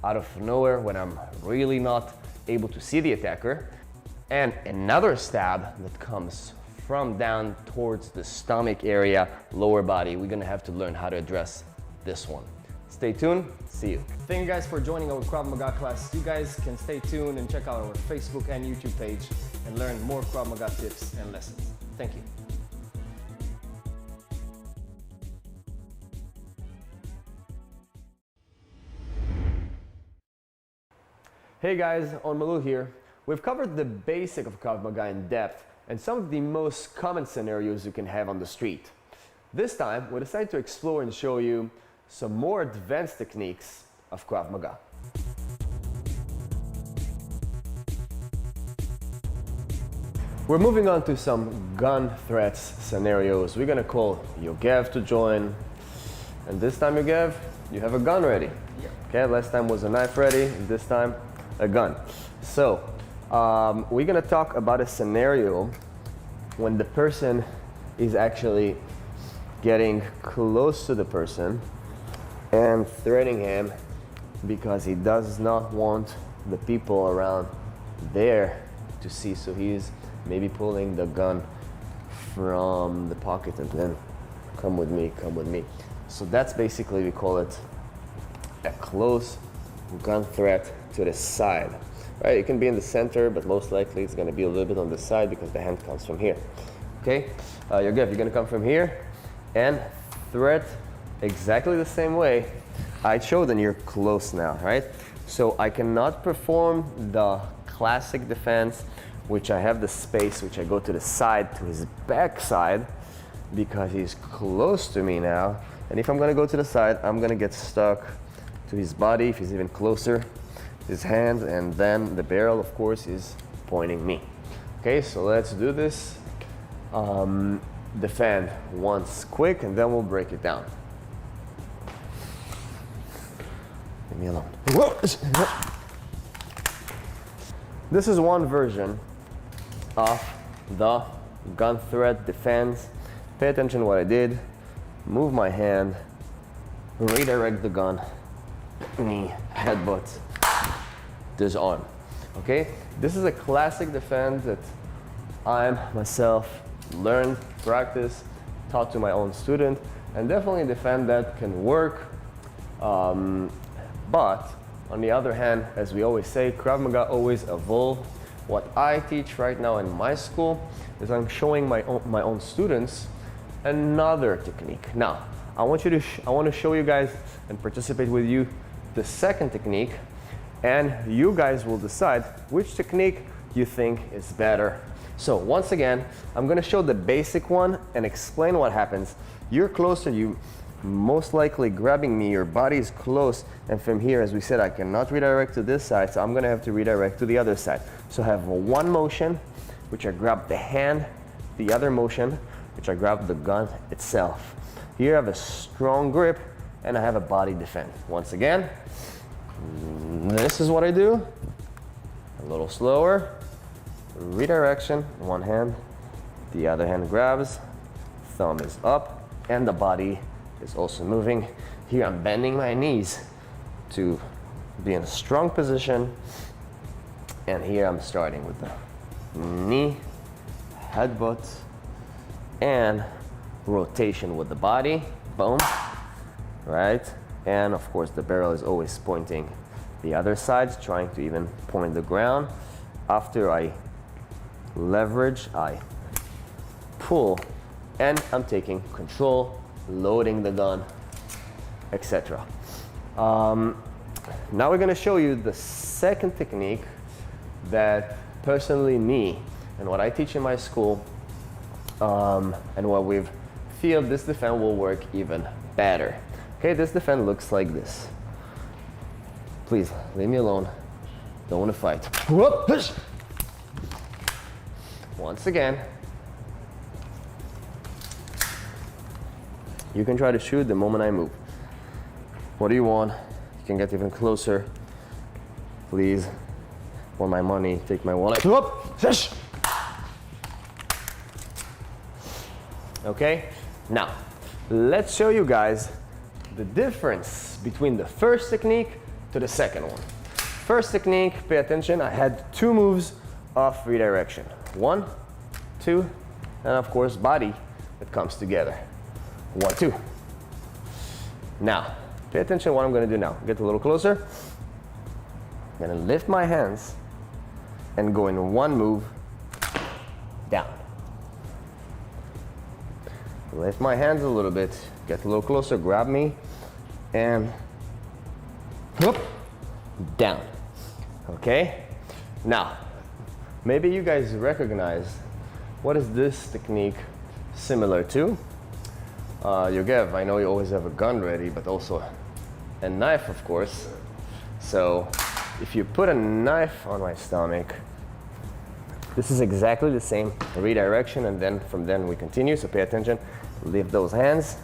out of nowhere when I'm really not able to see the attacker, and another stab that comes from down towards the stomach area, lower body. We're gonna have to learn how to address this one. Stay tuned, see you.
Thank you guys for joining our Krav Maga class. You guys can stay tuned and check out our Facebook and YouTube page and learn more Krav Maga tips and lessons. Thank you.
Hey guys, On Malul here. We've covered the basic of Krav Maga in depth and some of the most common scenarios you can have on the street. This time, we decided to explore and show you some more advanced techniques of Krav Maga. We're moving on to some gun threats scenarios. We're gonna call Yogev to join. And this time, Yogev, you have a gun ready.
Yeah.
Okay, last time was a knife ready, and this time, a gun. So, we're gonna talk about a scenario when the person is actually getting close to the person and threatening him because he does not want the people around there to see. So he's maybe pulling the gun from the pocket and then come with me, come with me. So that's basically, we call it a close gun threat to the side. Right, it can be in the center, but most likely it's gonna be a little bit on the side because the hand comes from here. Okay, Yogev, you're gonna come from here and threat exactly the same way I showed, and you're close now, right? So I cannot perform the classic defense, which I have the space, which I go to the side, to his back side, because he's close to me now. And if I'm gonna go to the side, I'm gonna get stuck to his body if he's even closer, his hand, and then the barrel, of course, is pointing me. Okay, so let's do this. Defend once quick, and then we'll break it down. Leave me alone. This is one version of the gun threat defense. Pay attention to what I did. Move my hand, redirect the gun, knee, headbutt, disarm. Okay? This is a classic defense that I myself learned, practice, taught to my own student, and definitely a defense that can work. But on the other hand, as we always say, Krav Maga always evolve. What I teach right now in my school is I'm showing my own students another technique. Now, I want to show you guys and participate with you the second technique, and you guys will decide which technique you think is better. So once again, I'm going to show the basic one and explain what happens. You're closer, you most likely grabbing me, your body is close, and from here, as we said, I cannot redirect to this side, so I'm going to have to redirect to the other side. So I have one motion, which I grab the hand, the other motion, which I grab the gun itself. Here I have a strong grip, and I have a body defense. Once again, this is what I do. A little slower. Redirection, one hand, the other hand grabs, thumb is up, and the body is also moving. Here I'm bending my knees to be in a strong position, and here I'm starting with the knee, headbutt, and rotation with the body, boom, right? And of course the barrel is always pointing the other side, trying to even point the ground. After I leverage, I pull, and I'm taking control, loading the gun, etc. Now we're going to show you the second technique that personally me and what I teach in my school and what we've feel this defense will work even better. Okay, this defense looks like this. Please leave me alone. Don't want to fight. Whoop. Once again, you can try to shoot the moment I move. What do you want? You can get even closer. Please. Want my money? Take my wallet. Whoop. Okay, now let's show you guys the difference between the first technique to the second one. First technique, pay attention, I had 2 moves of redirection. 1, 2, and of course body that comes together. 1, 2. Now, pay attention what I'm gonna do now. Get a little closer. I'm gonna lift my hands and go in 1 move down. Lift my hands a little bit, get a little closer, grab me, and whoop, down. Okay? Now, maybe you guys recognize what is this technique similar to? Yogev, I know you always have a gun ready, but also a knife, of course. So, if you put a knife on my stomach, this is exactly the same redirection, and then from then we continue, so pay attention. Lift those hands,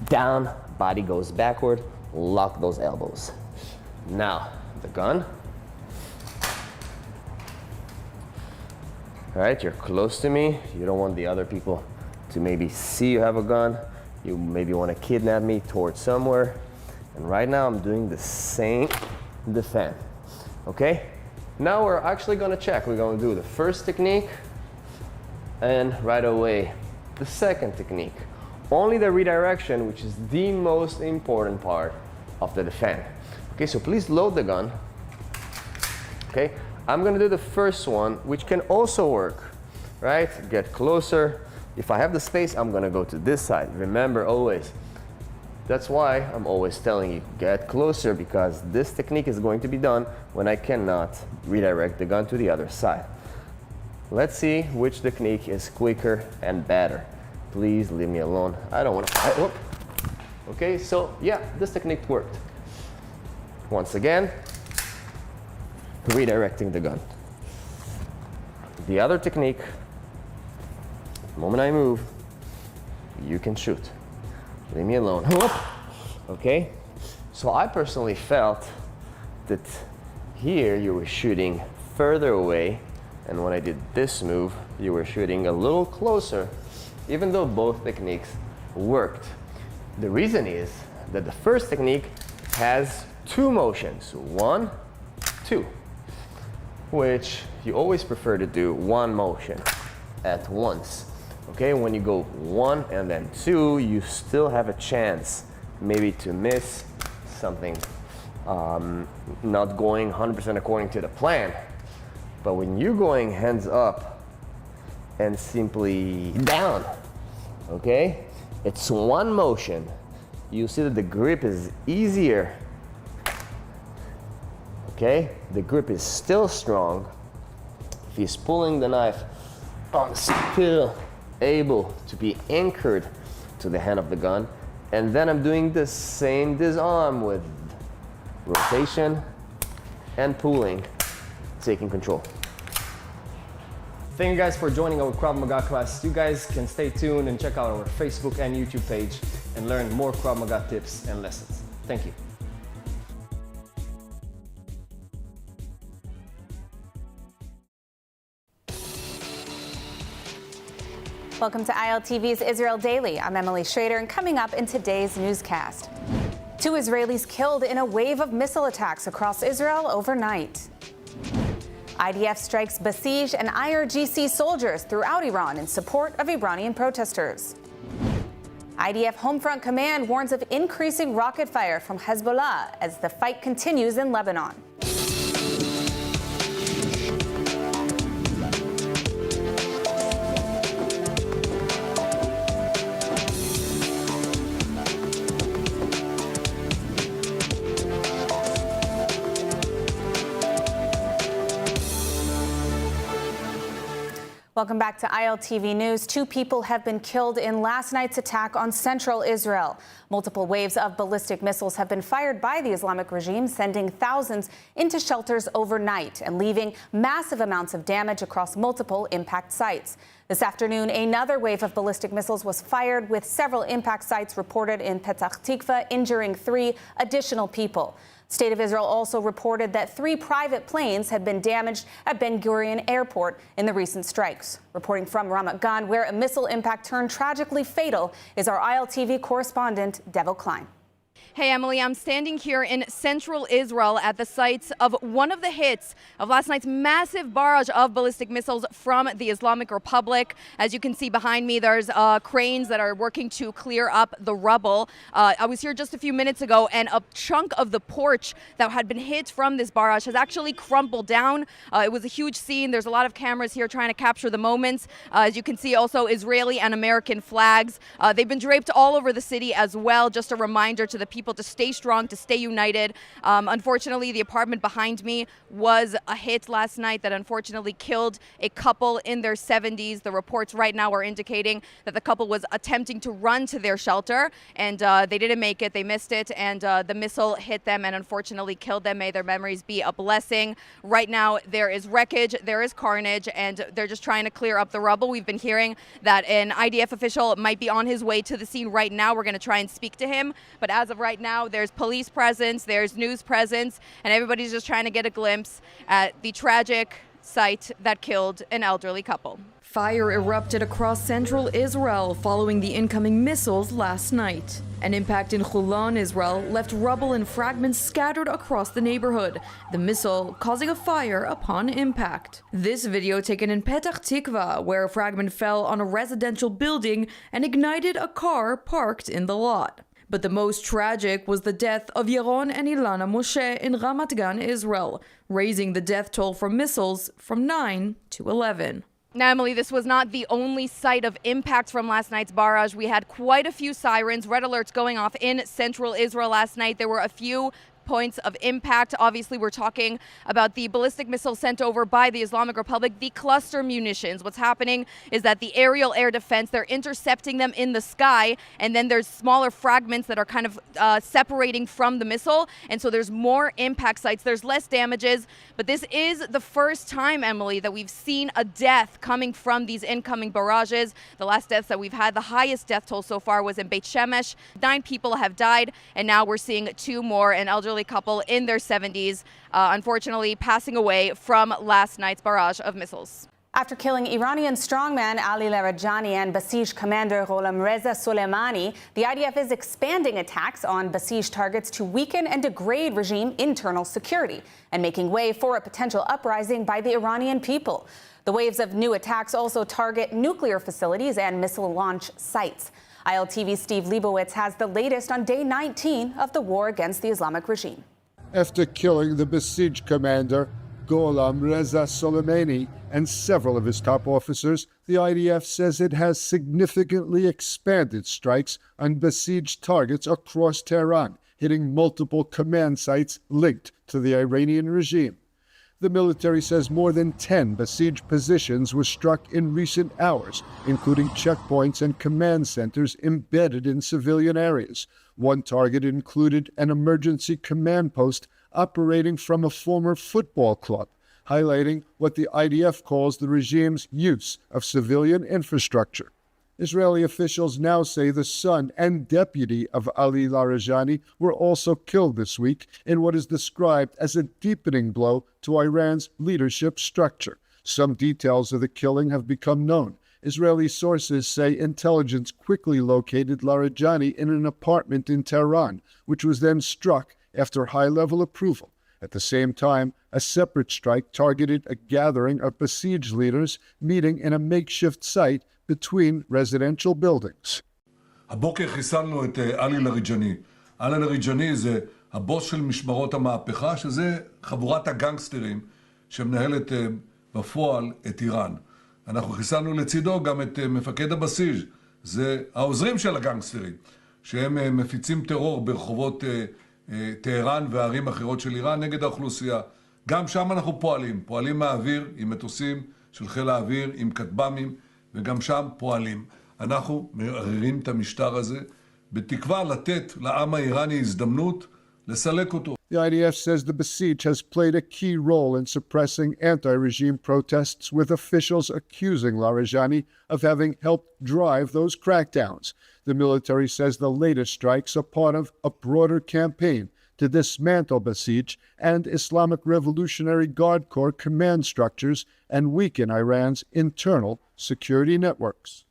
down, body goes backward, lock those elbows. Now, the gun. All right, you're close to me. You don't want the other people to maybe see you have a gun. You maybe want to kidnap me towards somewhere. And right now I'm doing the same defense, okay? Now we're actually gonna check. We're gonna do the first technique and right away the second technique. Only the redirection, which is the most important part of the defense. Okay, so please load the gun. Okay, I'm gonna do the first one, which can also work, right? Get closer. If I have the space, I'm gonna go to this side. Remember always, that's why I'm always telling you, get closer, because this technique is going to be done when I cannot redirect the gun to the other side. Let's see which technique is quicker and better. Please leave me alone. I don't want to fight. Whoop. Okay, so yeah, this technique worked. Once again, redirecting the gun. The other technique, the moment I move, you can shoot. Leave me alone. Whoop. Okay, so I personally felt that here you were shooting further away, and when I did this move, you were shooting a little closer, even though both techniques worked. The reason is that the first technique has 2 motions, 1, 2, which you always prefer to do 1 motion at once. Okay, when you go 1 and then 2, you still have a chance maybe to miss something not going 100% according to the plan. But when you're going hands up and simply down, okay, it's 1 motion. You see that the grip is easier. Okay, the grip is still strong. If he's pulling the knife, I'm still able to be anchored to the hand of the gun. And then I'm doing the same disarm with rotation and pulling, taking control. Thank you guys for joining our Krav Maga class. You guys can stay tuned and check out our Facebook and YouTube page and learn more Krav Maga tips and lessons. Thank you.
Welcome to ILTV's Israel Daily. I'm Emily Schrader, and coming up in today's newscast, 2 Israelis killed in a wave of missile attacks across Israel overnight. IDF strikes Basij and IRGC soldiers throughout Iran in support of Iranian protesters. IDF Homefront Command warns of increasing rocket fire from Hezbollah as the fight continues in Lebanon. Welcome back to ILTV News. 2 people have been killed in last night's attack on central Israel. Multiple waves of ballistic missiles have been fired by the Islamic regime, sending thousands into shelters overnight and leaving massive amounts of damage across multiple impact sites. This afternoon, another wave of ballistic missiles was fired, with several impact sites reported in Petah Tikva, injuring 3 additional people. State of Israel also reported that 3 private planes had been damaged at Ben Gurion Airport in the recent strikes. Reporting from Ramat Gan, where a missile impact turned tragically fatal, is our ILTV correspondent, Devil Klein.
Hey, Emily, I'm standing here in central Israel at the sites of one of the hits of last night's massive barrage of ballistic missiles from the Islamic Republic. As you can see behind me, there's cranes that are working to clear up the rubble. I was here just a few minutes ago, and a chunk of the porch that had been hit from this barrage has actually crumbled down. It was a huge scene. There's a lot of cameras here trying to capture the moments. As you can see, also Israeli and American flags. They've been draped all over the city as well. Just a reminder to the people to stay strong, to stay united. Unfortunately, the apartment behind me was a hit last night that unfortunately killed a couple in their 70s. The reports right now are indicating that the couple was attempting to run to their shelter, and they didn't make it. They missed it, and the missile hit them and unfortunately killed them. May their memories be a blessing. Right now, there is wreckage, there is carnage, and they're just trying to clear up the rubble. We've been hearing that an IDF official might be on his way to the scene right now. We're going to try and speak to him, but as of right now, there's police presence, there's news presence, and everybody's just trying to get a glimpse at the tragic site that killed an elderly couple.
Fire erupted across central Israel following the incoming missiles last night. An impact in Holon, Israel, left rubble and fragments scattered across the neighborhood, the missile causing a fire upon impact. This video taken in Petah Tikva, where a fragment fell on a residential building and ignited a car parked in the lot. But the most tragic was the death of Yaron and Ilana Moshe in Ramat Gan, Israel, raising the death toll from missiles from 9 to 11.
Now, Emily, this was not the only site of impact from last night's barrage. We had quite a few sirens, red alerts going off in central Israel last night. There were a few points of impact. Obviously, we're talking about the ballistic missile sent over by the Islamic Republic, the cluster munitions. What's happening is that the aerial air defense, they're intercepting them in the sky, and then there's smaller fragments that are kind of separating from the missile, and so there's more impact sites. There's less damages, but this is the first time, Emily, that we've seen a death coming from these incoming barrages. The last deaths that we've had, the highest death toll so far was in Beit Shemesh. 9 people have died, and now we're seeing 2 more, an elderly couple in their 70s, unfortunately passing away from last night's barrage of missiles.
After killing Iranian strongman Ali Larijani and Basij commander Gholam Reza Soleimani, the IDF is expanding attacks on Basij targets to weaken and degrade regime internal security and making way for a potential uprising by the Iranian people. The waves of new attacks also target nuclear facilities and missile launch sites. ILTV's Steve Leibowitz has the latest on day 19 of the war against the Islamic regime.
After killing the Basij commander, Gholam Reza Soleimani, and several of his top officers, the IDF says it has significantly expanded strikes on Basij targets across Tehran, hitting multiple command sites linked to the Iranian regime. The military says more than 10 Basij positions were struck in recent hours, including checkpoints and command centers embedded in civilian areas. One target included an emergency command post operating from a former football club, highlighting what the IDF calls the regime's use of civilian infrastructure. Israeli officials now say the son and deputy of Ali Larijani were also killed this week in what is described as a deepening blow to Iran's leadership structure. Some details of the killing have become known. Israeli sources say intelligence quickly located Larijani in an apartment in Tehran, which was then struck after high-level approval. At the same time, a separate strike targeted a gathering of Basij leaders meeting in a makeshift site between residential buildings.
הבוקר חיסלנו את עלי לריג'ני. עלי לריג'ני זה הבוס של משמרות המהפכה, שזה חבורת הגנגסטרים שמנהלת בפועל את איראן. אנחנו חיסלנו לצידו גם את מפקד הבסיג', זה העוזרים של הגנגסטרים, שהם מפיצים טרור ברחובות טהרן וערים אחרות של איראן נגד האוכלוסייה. גם שם אנחנו פועלים מהאוויר עם מטוסים של חיל האוויר עם כטב"מים, וגם שם פועלים. אנחנו מערערים את המשטר הזה, בתקווה לתת לעם האיראני הזדמנות לסלק אותו.
The IDF says the besieged has played a key role in suppressing anti-regime protests, with officials accusing Larijani of having helped drive those crackdowns. The military says the latest strikes are part of a broader campaign to dismantle Basij and Islamic Revolutionary Guard Corps command structures and weaken Iran's internal security networks.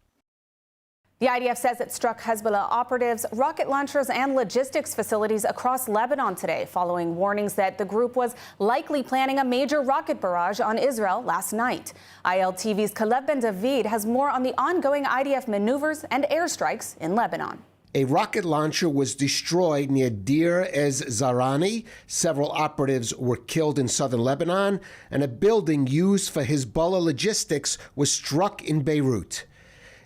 The IDF says it struck Hezbollah operatives, rocket launchers, and logistics facilities across Lebanon today, following warnings that the group was likely planning a major rocket barrage on Israel last night. ILTV's Kalev Ben David has more on the ongoing IDF maneuvers and airstrikes in Lebanon.
A rocket launcher was destroyed near Deir ez Zarani. Several operatives were killed in southern Lebanon, and a building used for Hezbollah logistics was struck in Beirut.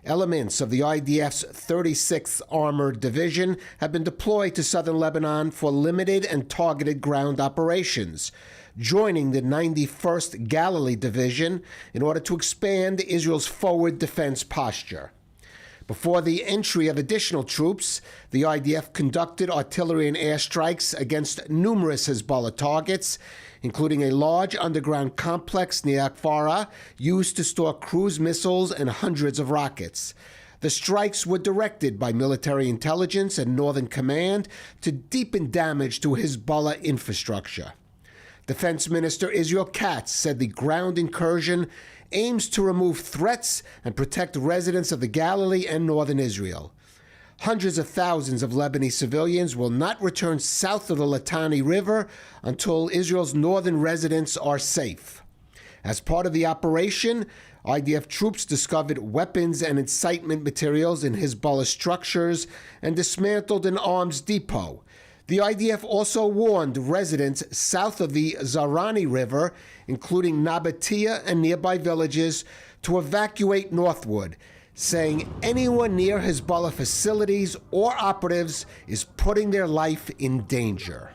Elements of the IDF's 36th Armored Division have been deployed to southern Lebanon for limited and targeted ground operations, joining the 91st Galilee Division in order to expand Israel's forward defense posture. Before the entry of additional troops, the IDF conducted artillery and airstrikes against numerous Hezbollah targets, including a large underground complex near Akfara used to store cruise missiles and hundreds of rockets. The strikes were directed by military intelligence and Northern Command to deepen damage to Hezbollah infrastructure. Defense Minister Israel Katz said the ground incursion aims to remove threats and protect residents of the Galilee and northern Israel. Hundreds of thousands of Lebanese civilians will not return south of the Litani River until Israel's northern residents are safe. As part of the operation, IDF troops discovered weapons and incitement materials in Hezbollah structures and dismantled an arms depot. The IDF also warned residents south of the Zarani River, including Nabatea and nearby villages, to evacuate northward, saying anyone near Hezbollah facilities or operatives is putting their life in danger.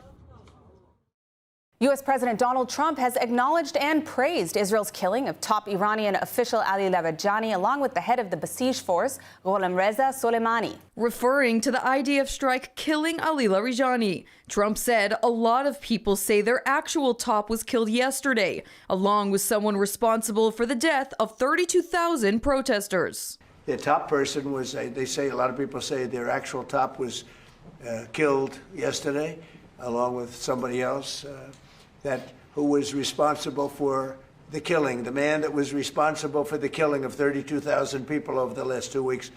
U.S. President Donald Trump has acknowledged and praised Israel's killing of top Iranian official Ali Larijani, along with the head of the besieged force, Gholam Reza Soleimani.
Referring to the IDF strike killing Ali Larijani, Trump said a lot of people say their actual top was killed yesterday, along with someone responsible for the death of 32,000 protesters.
Their top person was, they say, a lot of people say their actual top was killed yesterday, along with somebody else who was responsible for the killing. The man that was responsible for the killing of 32,000 people over the last 2 weeks,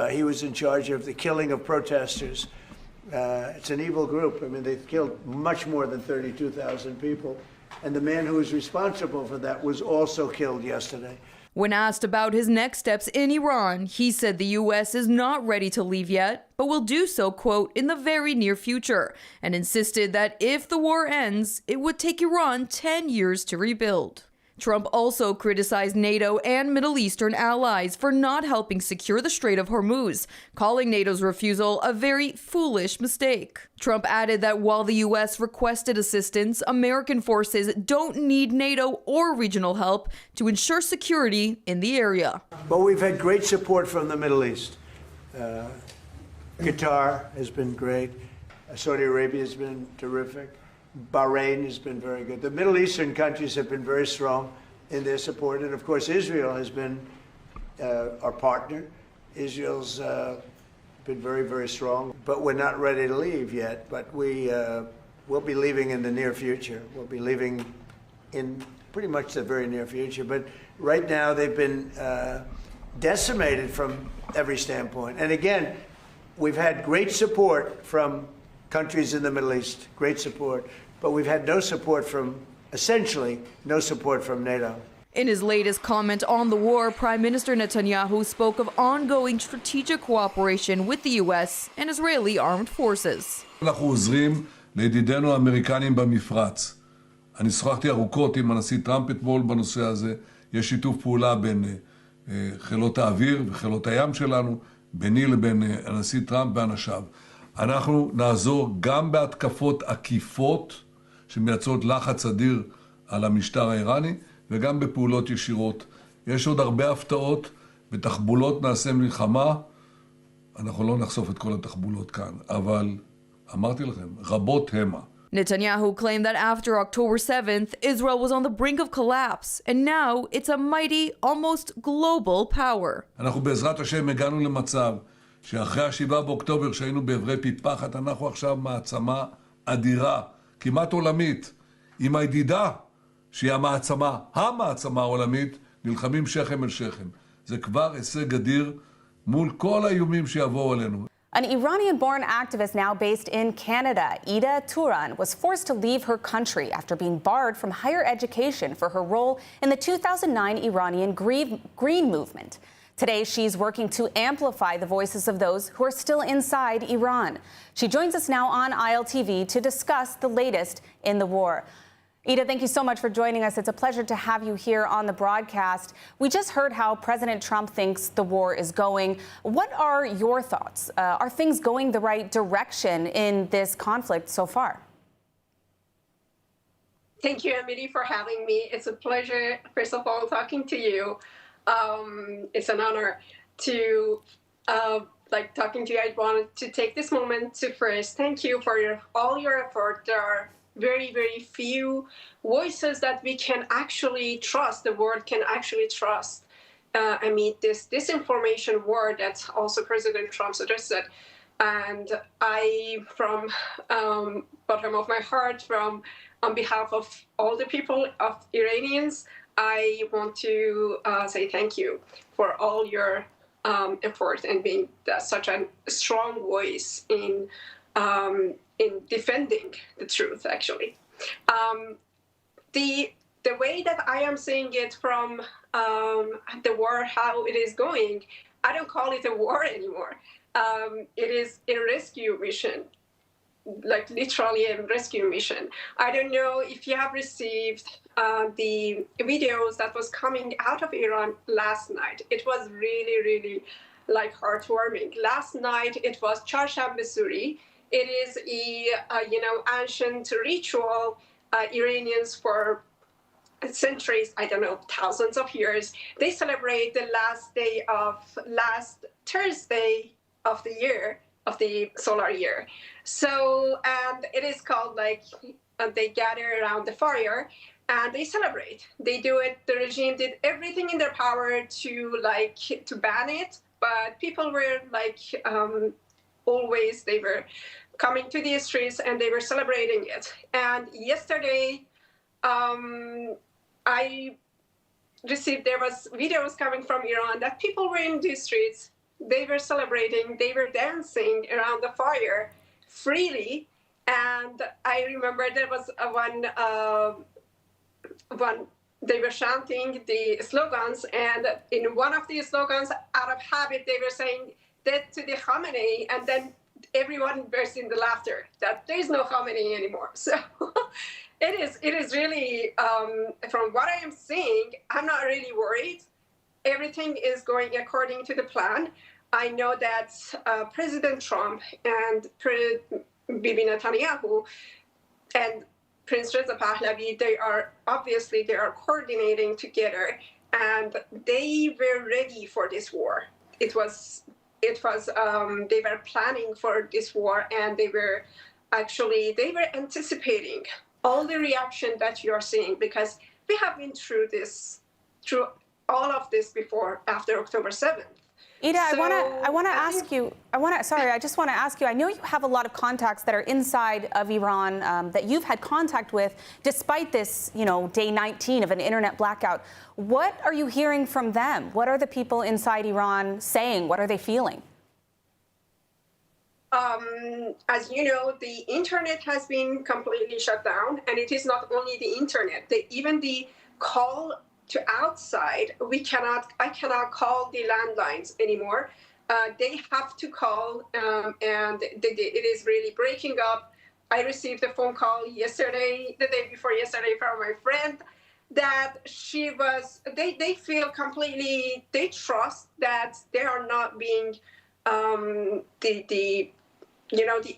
he was in charge of the killing of protesters. It's an evil group. I mean, they've killed much more than 32,000 people. And the man who was responsible for that was also killed yesterday.
When asked about his next steps in Iran, he said the U.S. is not ready to leave yet, but will do so, quote, in the very near future, and insisted that if the war ends, it would take Iran 10 years to rebuild. Trump also criticized NATO and Middle Eastern allies for not helping secure the Strait of Hormuz, calling NATO's refusal a very foolish mistake. Trump added that while the U.S. requested assistance, American forces don't need NATO or regional help to ensure security in the area.
But we've had great support from the Middle East. Qatar has been great. Saudi Arabia has been terrific. Bahrain has been very good. The Middle Eastern countries have been very strong in their support. And of course, Israel has been our partner. Israel's been very, very strong. But we're not ready to leave yet. But we'll be leaving in the near future. We'll be leaving in pretty much the very near future. But right now, they've been decimated from every standpoint. And again, we've had great support from countries in the Middle East, great support, but we've had no support from, essentially, no support from NATO.
In his latest comment on the war, Prime Minister Netanyahu spoke of ongoing strategic cooperation with the U.S. and Israeli armed forces.
אנחנו עוזרים לידידינו האמריקנים במפרץ. אני שוחחתי ארוכות עם הנשיא טראמפ אתמול בנושא הזה. יש שיתוף פעולה בין חילות האוויר וחילות הים שלנו, ביני לבין הנשיא טראמפ ואנשיו. אנחנו נעזור גם בהתקפות עקיפות שמייצרות לחץ אדיר על המשטר האיראני, וגם בפעולות ישירות יש עוד הרבה הפתעות, בתחבולות נעשה מלחמה. אנחנו לא נחשוף את כל התחבולות כאן, אבל אמרתי לכם, רבות המה.
Netanyahu claimed that after October 7th, Israel was on the brink of collapse, and now it's a mighty, almost global power.
אנחנו בעזרת השם הגענו למצב שאחרי ה7 באוקטובר, שהיינו בעברי פי פחת, אנחנו עכשיו מעצמה אדירה, כמעט עולמית, עם הידידה שהיא המעצמה העולמית, נלחמים שכם אל שכם. זה כבר הישג אדיר מול כל האיומים שיבואו עלינו.
An Iranian-born activist now based in Canada, Ida Turan, was forced to leave her country after being barred from higher education for her role in the 2009 Iranian Green Movement. Today, she's working to amplify the voices of those who are still inside Iran. She joins us now on ILTV to discuss the latest in the war. Ida, thank you so much for joining us. It's a pleasure to have you here on the broadcast. We just heard how President Trump thinks the war is going. What are your thoughts? Are things going the right direction in this conflict so far?
Thank you, Amity, for having me. It's a pleasure, first of all, talking to you. It's an honor to talking to you. I wanted to take this moment to first thank you for all your effort. There are very, very few voices that we can actually trust, the world can actually trust. This disinformation war that also President Trump suggested. And I, from bottom of my heart, on behalf of all the people of Iranians, I want to say thank you for all your effort and being such a strong voice in defending the truth, actually. The way that I am seeing it from the war, how it is going, I don't call it a war anymore. It is a rescue mission, like literally a rescue mission. I don't know if you have received the videos that was coming out of Iran last night. It was really, really heartwarming. Last night it was Charshambeh Suri. It is ancient ritual. Iranians for centuries, I don't know, thousands of years, they celebrate the last Thursday of the year, of the solar year. So, and it is called they gather around the fire and they celebrate. They do it. The regime did everything in their power to ban it, but people were always, they were coming to the streets and they were celebrating it. And yesterday, I received, there was videos coming from Iran that people were in the streets, they were celebrating, they were dancing around the fire freely. And I remember there was one, they were chanting the slogans, and in one of the slogans, out of habit, they were saying, "Death to the Khamenei," and then everyone burst into laughter that there is no Khamenei anymore. So it is really, from what I am seeing, I'm not really worried. Everything is going according to the plan. I know that President Trump and Bibi Netanyahu and Prince Reza Pahlavi, they are coordinating together, and they were ready for this war. They were planning for this war, and they were anticipating all the reaction that you are seeing, because we have been through all of this before, after October 7th.
Ida, I want to ask you, I know you have a lot of contacts that are inside of Iran that you've had contact with despite this, day 19 of an internet blackout. What are you hearing from them? What are the people inside Iran saying? What are they feeling?
As you know, the internet has been completely shut down, and it is not only the internet, even the call to outside, I cannot call the landlines anymore. They have to call, and it is really breaking up. I received a phone call the day before yesterday, from my friend that they feel completely, they trust that they are not being, the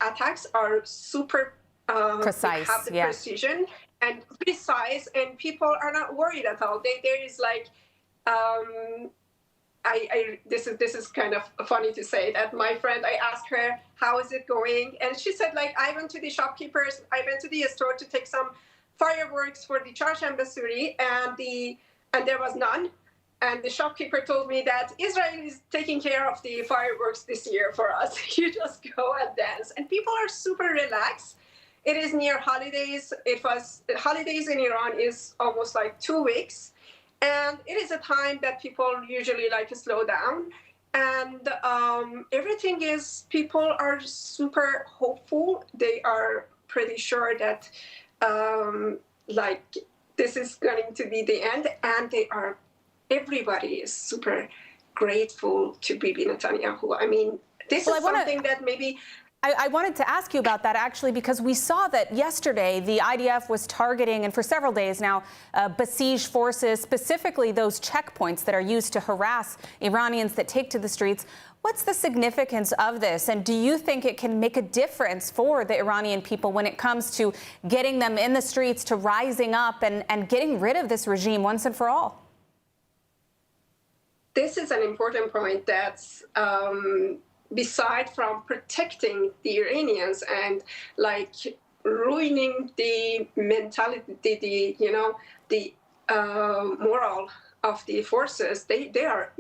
attacks are super
precise,
have precision and precise, and people are not worried at all. There is this is kind of funny to say that my friend, I asked her, how is it going? And she said, like, I went to the shopkeepers, I went to the store to take some fireworks for the Charsham Basuri, and there was none. And the shopkeeper told me that Israel is taking care of the fireworks this year for us. You just go and dance. And people are super relaxed. It is near holidays. Holidays in Iran is almost like 2 weeks. And it is a time that people usually like to slow down. And everything is, people are super hopeful. They are pretty sure that like this is going to be the end. And everybody is super grateful to Bibi Netanyahu. I mean, this is something that maybe...
I wanted to ask you about that, actually, because we saw that yesterday the IDF was targeting, and for several days now, besieged forces, specifically those checkpoints that are used to harass Iranians that take to the streets. What's the significance of this? And do you think it can make a difference for the Iranian people when it comes to getting them in the streets, to rising up and getting rid of this regime once and for all?
This is an important point that's... beside from protecting the Iranians and like ruining the mentality, the moral of the forces, they are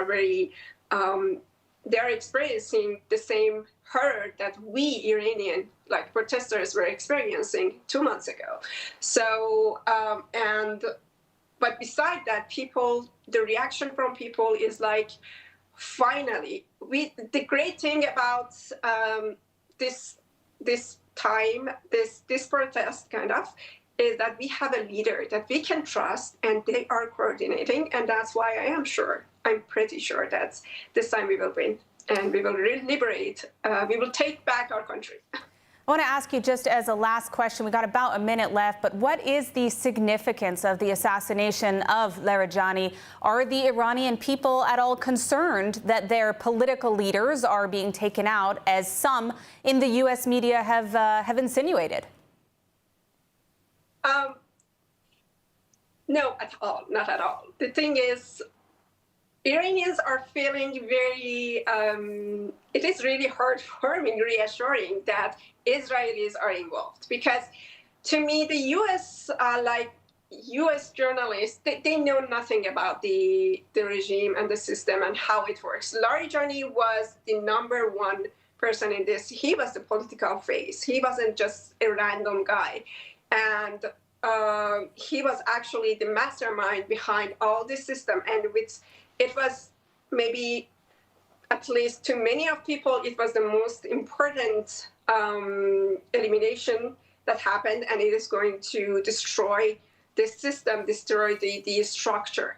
very, they're experiencing the same horror that we Iranian like protesters were experiencing 2 months ago. So, but beside that, the reaction from people is like, finally, the great thing about this protest kind of is that we have a leader that we can trust, and they are coordinating, and that's why I'm pretty sure that this time we will win, and we will liberate, we will take back our country.
I want to ask you, just as a last question, we got about a minute left, but what is the significance of the assassination of Larijani? Are the Iranian people at all concerned that their political leaders are being taken out, as some in the U.S. media have insinuated?
No, at all, not at all. The thing is, Iranians are feeling very, it is really heartwarming, reassuring that Israelis are involved. Because to me, the U.S., U.S. journalists, they know nothing about the regime and the system and how it works. Larijani was the #1 person in this. He was the political face. He wasn't just a random guy. And he was actually the mastermind behind all this system. And it was maybe, at least to many of people, it was the most important elimination that happened, and it is going to destroy the system, destroy the structure.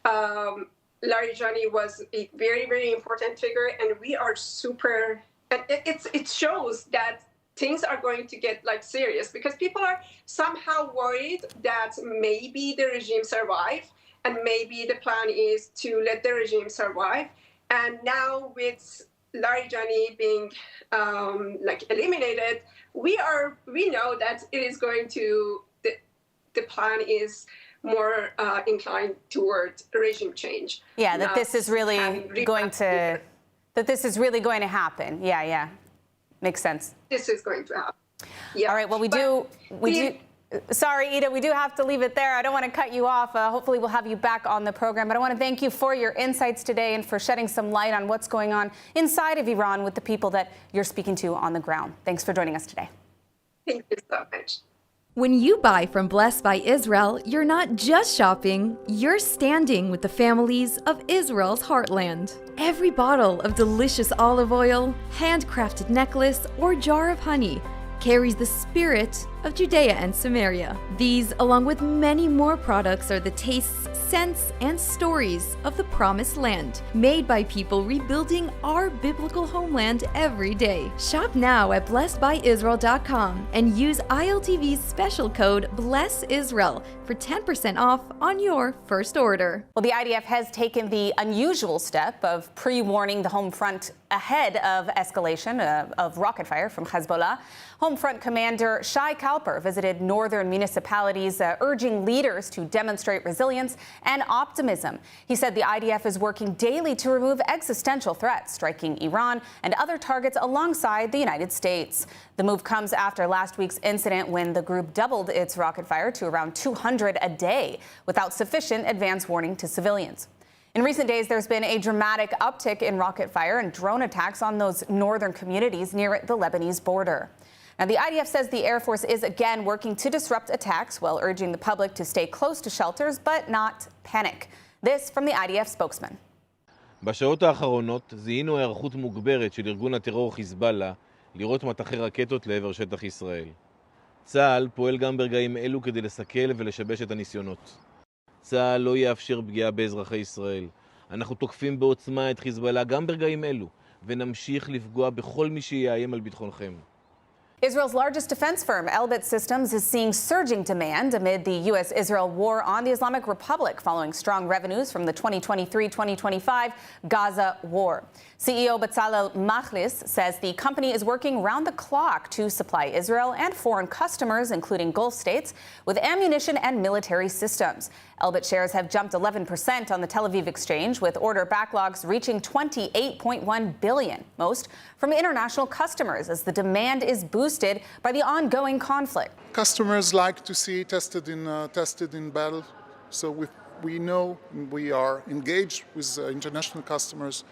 Larijani was a very, very important figure, and we are super, and it shows that things are going to get like serious, because people are somehow worried that maybe the regime survive, and maybe the plan is to let the regime survive. And now with Larijani being eliminated, we know that it is going to, the plan is more inclined towards regime change.
Yeah, that this is really going to, happen. Yeah, makes sense.
This is going to happen. Yeah.
All right. Well, we do. Sorry, Ida, we do have to leave it there. I don't want to cut you off. Hopefully we'll have you back on the program. But I want to thank you for your insights today and for shedding some light on what's going on inside of Iran with the people that you're speaking to on the ground. Thanks for joining us today.
Thank you so much.
When you buy from Blessed by Israel, you're not just shopping, you're standing with the families of Israel's heartland. Every bottle of delicious olive oil, handcrafted necklace, or jar of honey carries the spirit of Judea and Samaria. These, along with many more products, are the tastes, scents, and stories of the Promised Land, made by people rebuilding our biblical homeland every day. Shop now at blessedbyisrael.com and use ILTV's special code BLESSISRAEL for 10% off on your first order.
Well, the IDF has taken the unusual step of pre-warning the home front ahead of escalation of rocket fire from Hezbollah. Home Home Front Commander Shai Kalper visited northern municipalities, urging leaders to demonstrate resilience and optimism. He said the IDF is working daily to remove existential threats, striking Iran and other targets alongside the United States. The move comes after last week's incident when the group doubled its rocket fire to around 200 a day without sufficient advance warning to civilians. In recent days, there's been a dramatic uptick in rocket fire and drone attacks on those northern communities near the Lebanese border. Now, the IDF says the Air Force is again working to disrupt attacks while urging the public to stay close to shelters but not panic. This from the IDF spokesman.
בשעות האחרונות זיהינו היערכות מוגברת של ארגון הטרור חיזבאללה לירות מטחי רקטות לעבר שטח ישראל. צה"ל פועל גם ברגעים אלו כדי לסכל ולשבש את הניסיונות. צה"ל לא יאפשר פגיעה באזרחי ישראל. אנחנו תוקפים בעוצמה את חיזבאללה גם ברגעים אלו, ונמשיך לפגוע בכל מי שיאיים על ביטחונכם.
Israel's largest defense firm, Elbit Systems, is seeing surging demand amid the U.S.-Israel war on the Islamic Republic following strong revenues from the 2023-2025 Gaza war. CEO Bezalel Machlis says the company is working round the clock to supply Israel and foreign customers, including Gulf states, with ammunition and military systems. Elbit shares have jumped 11% on the Tel Aviv exchange, with order backlogs reaching $28.1 billion, most from international customers, as the demand is boosted by the ongoing conflict.
Customers like to see tested in battle, so we know we are engaged with international customers,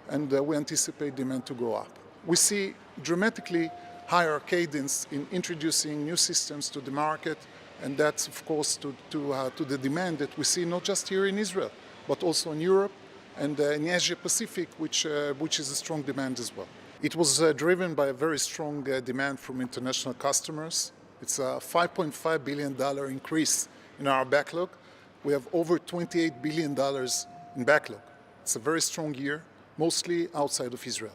and we anticipate demand to go up. We see dramatically higher cadence in introducing new systems to the market, and that's, of course, to the demand that we see not just here in Israel, but also in Europe and in Asia Pacific, which is a strong demand as well. It was driven by a very strong demand from international customers. It's a $5.5 billion increase in our backlog. We have over $28 billion in backlog. It's a very strong year, mostly outside of Israel.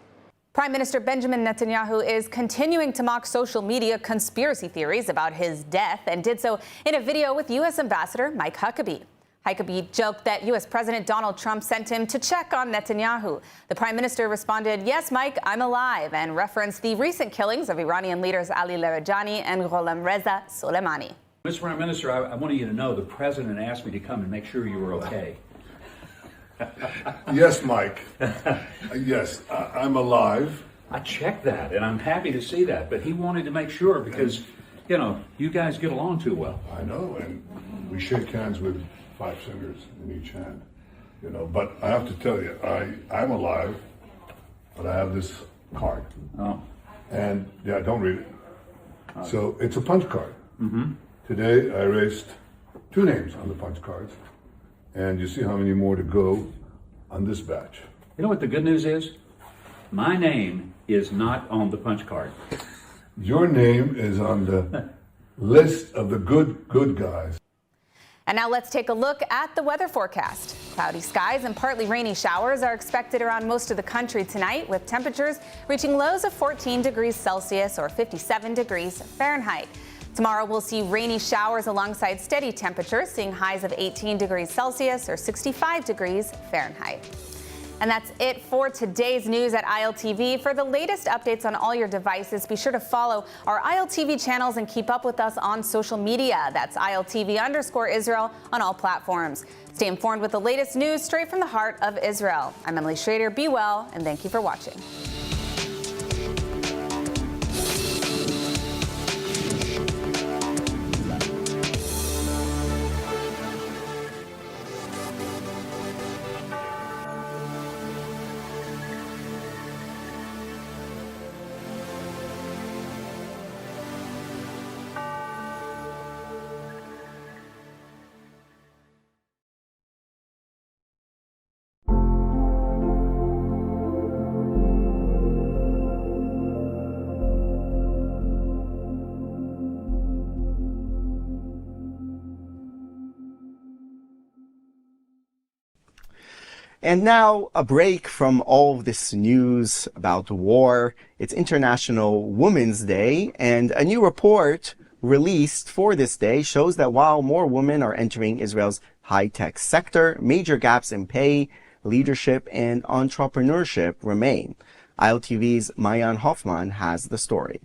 Prime Minister Benjamin Netanyahu is continuing to mock social media conspiracy theories about his death and did so in a video with U.S. Ambassador Mike Huckabee. Huckabee joked that U.S. President Donald Trump sent him to check on Netanyahu. The Prime Minister responded, "Yes, Mike, I'm alive," and referenced the recent killings of Iranian leaders Ali Larijani and Gholam Reza Soleimani.
Mr. Prime Minister, I wanted you to know the President asked me to come and make sure you were okay.
Yes, Mike. Yes, I'm alive.
I checked that, and I'm happy to see that. But he wanted to make sure because, you know, you guys get along too well.
I know, and we shake hands with 5 fingers in each hand. You know, but I have to tell you, I'm alive, but I have this card.
Oh.
And, yeah, don't read it. So it's a punch card.
Mm-hmm.
Today, I erased 2 names on the punch cards. And you see how many more to go on this batch.
You know what the good news is? My name is not on the punch card.
Your name is on the list of the good guys.
And now let's take a look at the weather forecast. Cloudy skies and partly rainy showers are expected around most of the country tonight, with temperatures reaching lows of 14 degrees Celsius or 57 degrees Fahrenheit. Tomorrow we'll see rainy showers alongside steady temperatures, seeing highs of 18 degrees Celsius or 65 degrees Fahrenheit. And that's it for today's news at ILTV. For the latest updates on all your devices, be sure to follow our ILTV channels and keep up with us on social media. That's ILTV_Israel on all platforms. Stay informed with the latest news straight from the heart of Israel. I'm Emily Schrader. Be well, and thank you for watching.
And now, a break from all of this news about the war. It's International Women's Day, and a new report released for this day shows that while more women are entering Israel's high-tech sector, major gaps in pay, leadership, and entrepreneurship remain. ILTV's Mayan Hoffman has the story.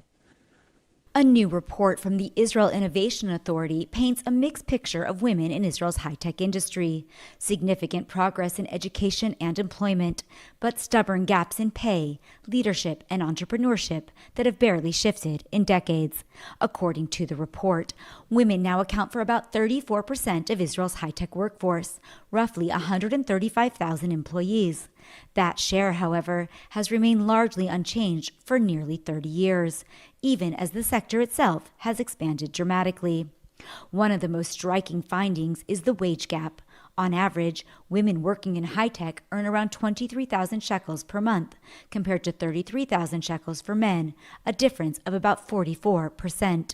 A new report from the Israel Innovation Authority paints a mixed picture of women in Israel's high-tech industry. Significant progress in education and employment, but stubborn gaps in pay, leadership, and entrepreneurship that have barely shifted in decades. According to the report, women now account for about 34% of Israel's high-tech workforce, roughly 135,000 employees. That share, however, has remained largely unchanged for nearly 30 years, even as the sector itself has expanded dramatically. One of the most striking findings is the wage gap. On average, women working in high-tech earn around 23,000 shekels per month, compared to 33,000 shekels for men, a difference of about 44%.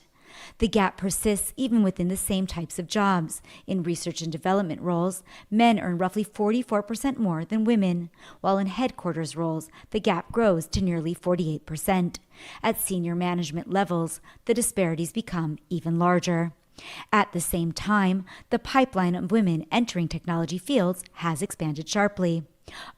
The gap persists even within the same types of jobs. In research and development roles, men earn roughly 44% more than women, while in headquarters roles, the gap grows to nearly 48%. At senior management levels, the disparities become even larger. At the same time, the pipeline of women entering technology fields has expanded sharply.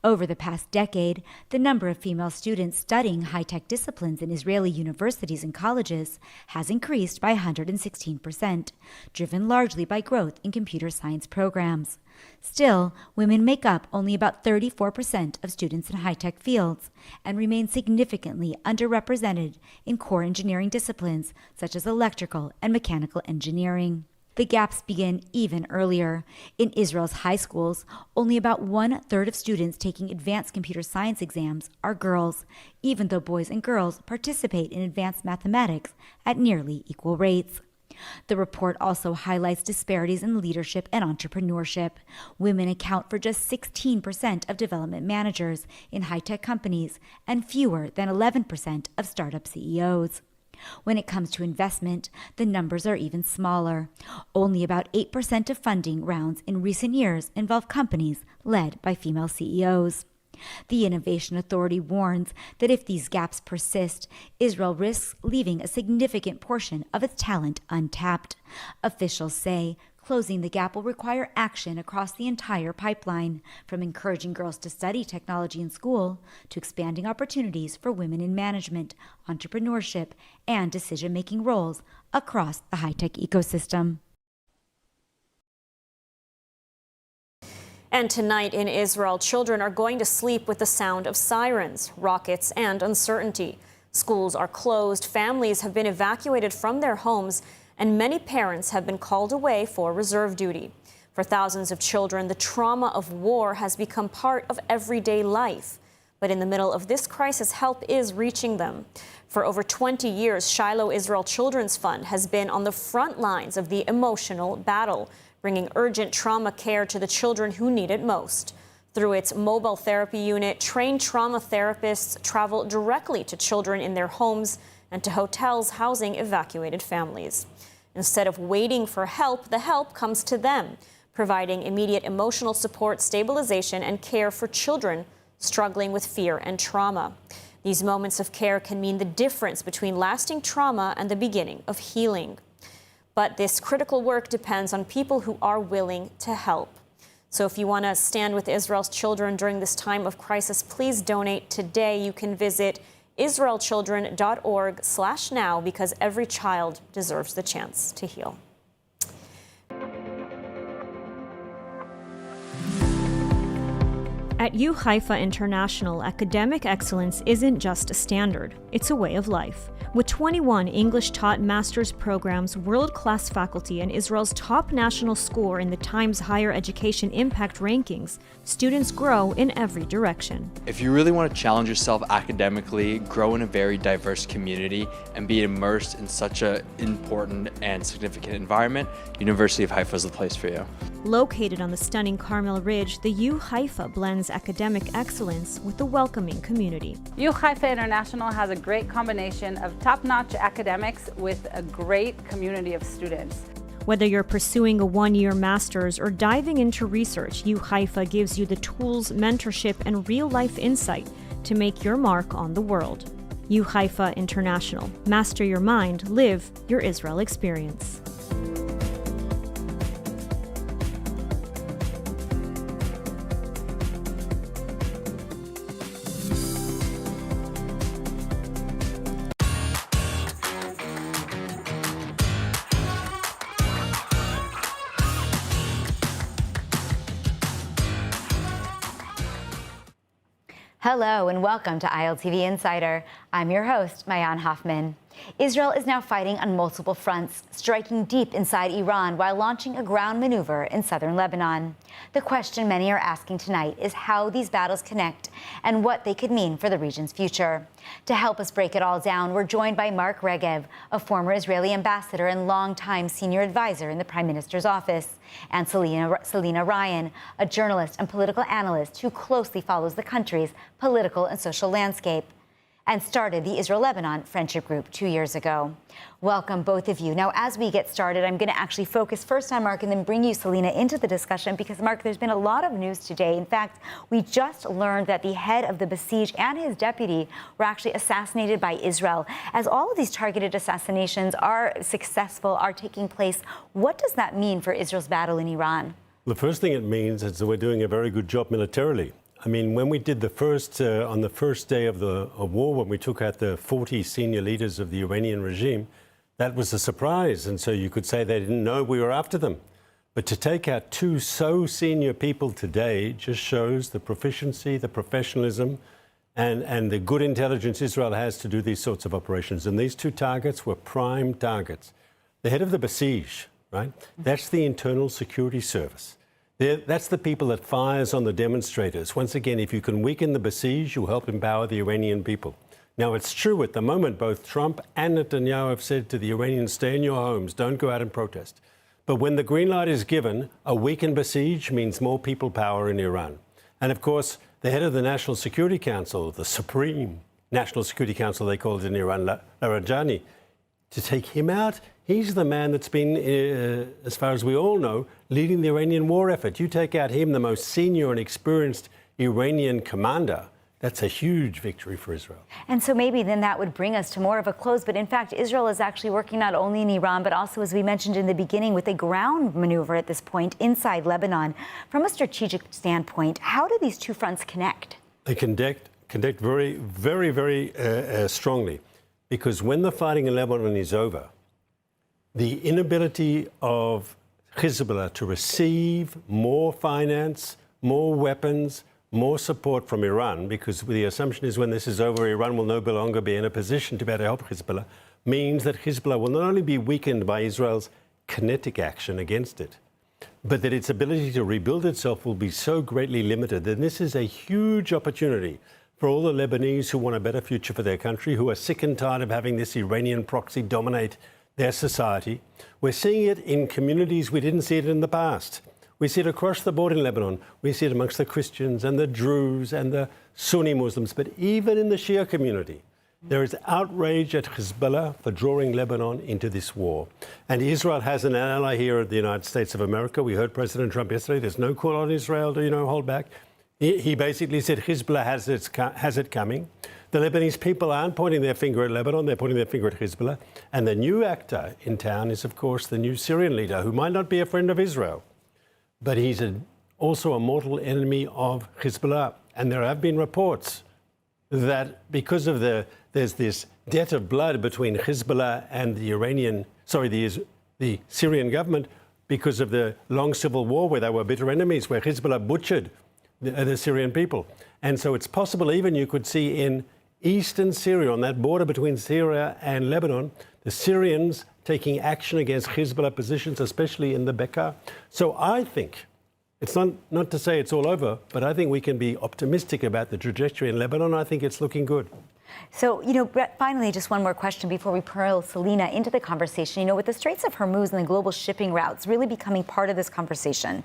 Over the past decade, the number of female students studying high-tech disciplines in Israeli universities and colleges has increased by 116%, driven largely by growth in computer science programs. Still, women make up only about 34% of students in high-tech fields and remain significantly underrepresented in core engineering disciplines such as electrical and mechanical engineering. The gaps begin even earlier. In Israel's high schools, only about 1/3 of students taking advanced computer science exams are girls, even though boys and girls participate in advanced mathematics at nearly equal rates. The report also highlights disparities in leadership and entrepreneurship. Women account for just 16% of development managers in high-tech companies and fewer than 11% of startup CEOs. When it comes to investment, the numbers are even smaller. Only about 8% of funding rounds in recent years involve companies led by female CEOs. The Innovation Authority warns that if these gaps persist, Israel risks leaving a significant portion of its talent untapped. Officials say closing the gap will require action across the entire pipeline, from encouraging girls to study technology in school to expanding opportunities for women in management, entrepreneurship, and decision-making roles across the high-tech ecosystem.
And tonight in Israel, children are going to sleep with the sound of sirens, rockets, and uncertainty. Schools are closed, families have been evacuated from their homes, and many parents have been called away for reserve duty. For thousands of children, the trauma of war has become part of everyday life. But in the middle of this crisis, help is reaching them. For over 20 years, Shiloh Israel Children's Fund has been on the front lines of the emotional battle, bringing urgent trauma care to the children who need it most. Through its mobile therapy unit, trained trauma therapists travel directly to children in their homes and to hotels housing evacuated families. Instead of waiting for help, the help comes to them, providing immediate emotional support, stabilization, and care for children struggling with fear and trauma. These moments of care can mean the difference between lasting trauma and the beginning of healing. But this critical work depends on people who are willing to help. So if you want to stand with Israel's children during this time of crisis, please donate today. You can visit israelchildren.org/now, because every child deserves the chance to heal. At U Haifa International, academic excellence isn't just a standard, it's a way of life. With 21 English-taught master's programs, world-class faculty, and Israel's top national score in the Times Higher Education Impact Rankings, students grow in every direction.
If you really want to challenge yourself academically, grow in a very diverse community, and be immersed in such an important and significant environment, University of Haifa is the place for you.
Located on the stunning Carmel Ridge, the U Haifa blends academic excellence with a welcoming community.
U Haifa International has a great combination of top-notch academics with a great community of students.
Whether you're pursuing a one-year master's or diving into research, U Haifa gives you the tools, mentorship, and real-life insight to make your mark on the world. U Haifa International. Master your mind, live your Israel experience.
Hello and welcome to ILTV Insider. I'm your host, Mayan Hoffman. Israel is now fighting on multiple fronts, striking deep inside Iran while launching a ground maneuver in southern Lebanon. The question many are asking tonight is how these battles connect and what they could mean for the region's future. To help us break it all down, we're joined by Mark Regev, a former Israeli ambassador and longtime senior advisor in the Prime Minister's office, and Selena Ryan, a journalist and political analyst who closely follows the country's political and social landscape and started the Israel-Lebanon Friendship Group 2 years ago. Welcome, both of you. Now, as we get started, I'm going to actually focus first on Mark and then bring you, Selena, into the discussion because, Mark, there's been a lot of news today. In fact, we just learned that the head of the Basij and his deputy were actually assassinated by Israel. As all of these targeted assassinations are successful, are taking place, what does that mean for Israel's battle in Iran?
The first thing it means is that we're doing a very good job militarily. I mean, when we did the first, on the first day of war, when we took out the 40 senior leaders of the Iranian regime, that was a surprise. And so you could say they didn't know we were after them. But to take out two so senior people today just shows the proficiency, the professionalism, and the good intelligence Israel has to do these sorts of operations. And these two targets were prime targets. The head of the Basij, right? That's the Internal Security Service. That's the people that fires on the demonstrators. Once again, if you can weaken the Basij, you help empower the Iranian people. Now, it's true at the moment, both Trump and Netanyahu have said to the Iranians, stay in your homes, don't go out and protest. But when the green light is given, a weakened Basij means more people power in Iran. And of course, the head of the National Security Council, the Supreme National Security Council, they call it in Iran, Larijani, to take him out, he's the man that's been, as far as we all know, leading the Iranian war effort. You take out him, the most senior and experienced Iranian commander, that's a huge victory for Israel.
And so maybe then that would bring us to more of a close. But in fact, Israel is actually working not only in Iran, but also, as we mentioned in the beginning, with a ground maneuver at this point inside Lebanon. From a strategic standpoint, how do these two fronts connect?
They connect very, very, very strongly. Because when the fighting in Lebanon is over, the inability of Hezbollah to receive more finance, more weapons, more support from Iran, because the assumption is when this is over, Iran will no longer be in a position to be able to help Hezbollah, means that Hezbollah will not only be weakened by Israel's kinetic action against it, but that its ability to rebuild itself will be so greatly limited that this is a huge opportunity for all the Lebanese who want a better future for their country, who are sick and tired of having this Iranian proxy dominate their society. We're seeing it in communities we didn't see it in the past. We see it across the board in Lebanon. We see it amongst the Christians and the Druze and the Sunni Muslims. But even in the Shia community, there is outrage at Hezbollah for drawing Lebanon into this war. And Israel has an ally here at the United States of America. We heard President Trump yesterday. There's no call on Israel to, hold back. He basically said Hezbollah has it coming. The Lebanese people aren't pointing their finger at Lebanon, they're pointing their finger at Hezbollah. And the new actor in town is, of course, the new Syrian leader, who might not be a friend of Israel, but he's also a mortal enemy of Hezbollah. And there have been reports that because of there's this debt of blood between Hezbollah and the Syrian government because of the long civil war where they were bitter enemies, where Hezbollah butchered the Syrian people. And so it's possible even you could see in eastern Syria, on that border between Syria and Lebanon, the Syrians taking action against Hezbollah positions, especially in the Bekaa. So I think, it's not to say it's all over, but I think we can be optimistic about the trajectory in Lebanon. I think it's looking good.
So, Brett, finally, just one more question before we pearl Selena into the conversation. With the Straits of Hormuz and the global shipping routes really becoming part of this conversation,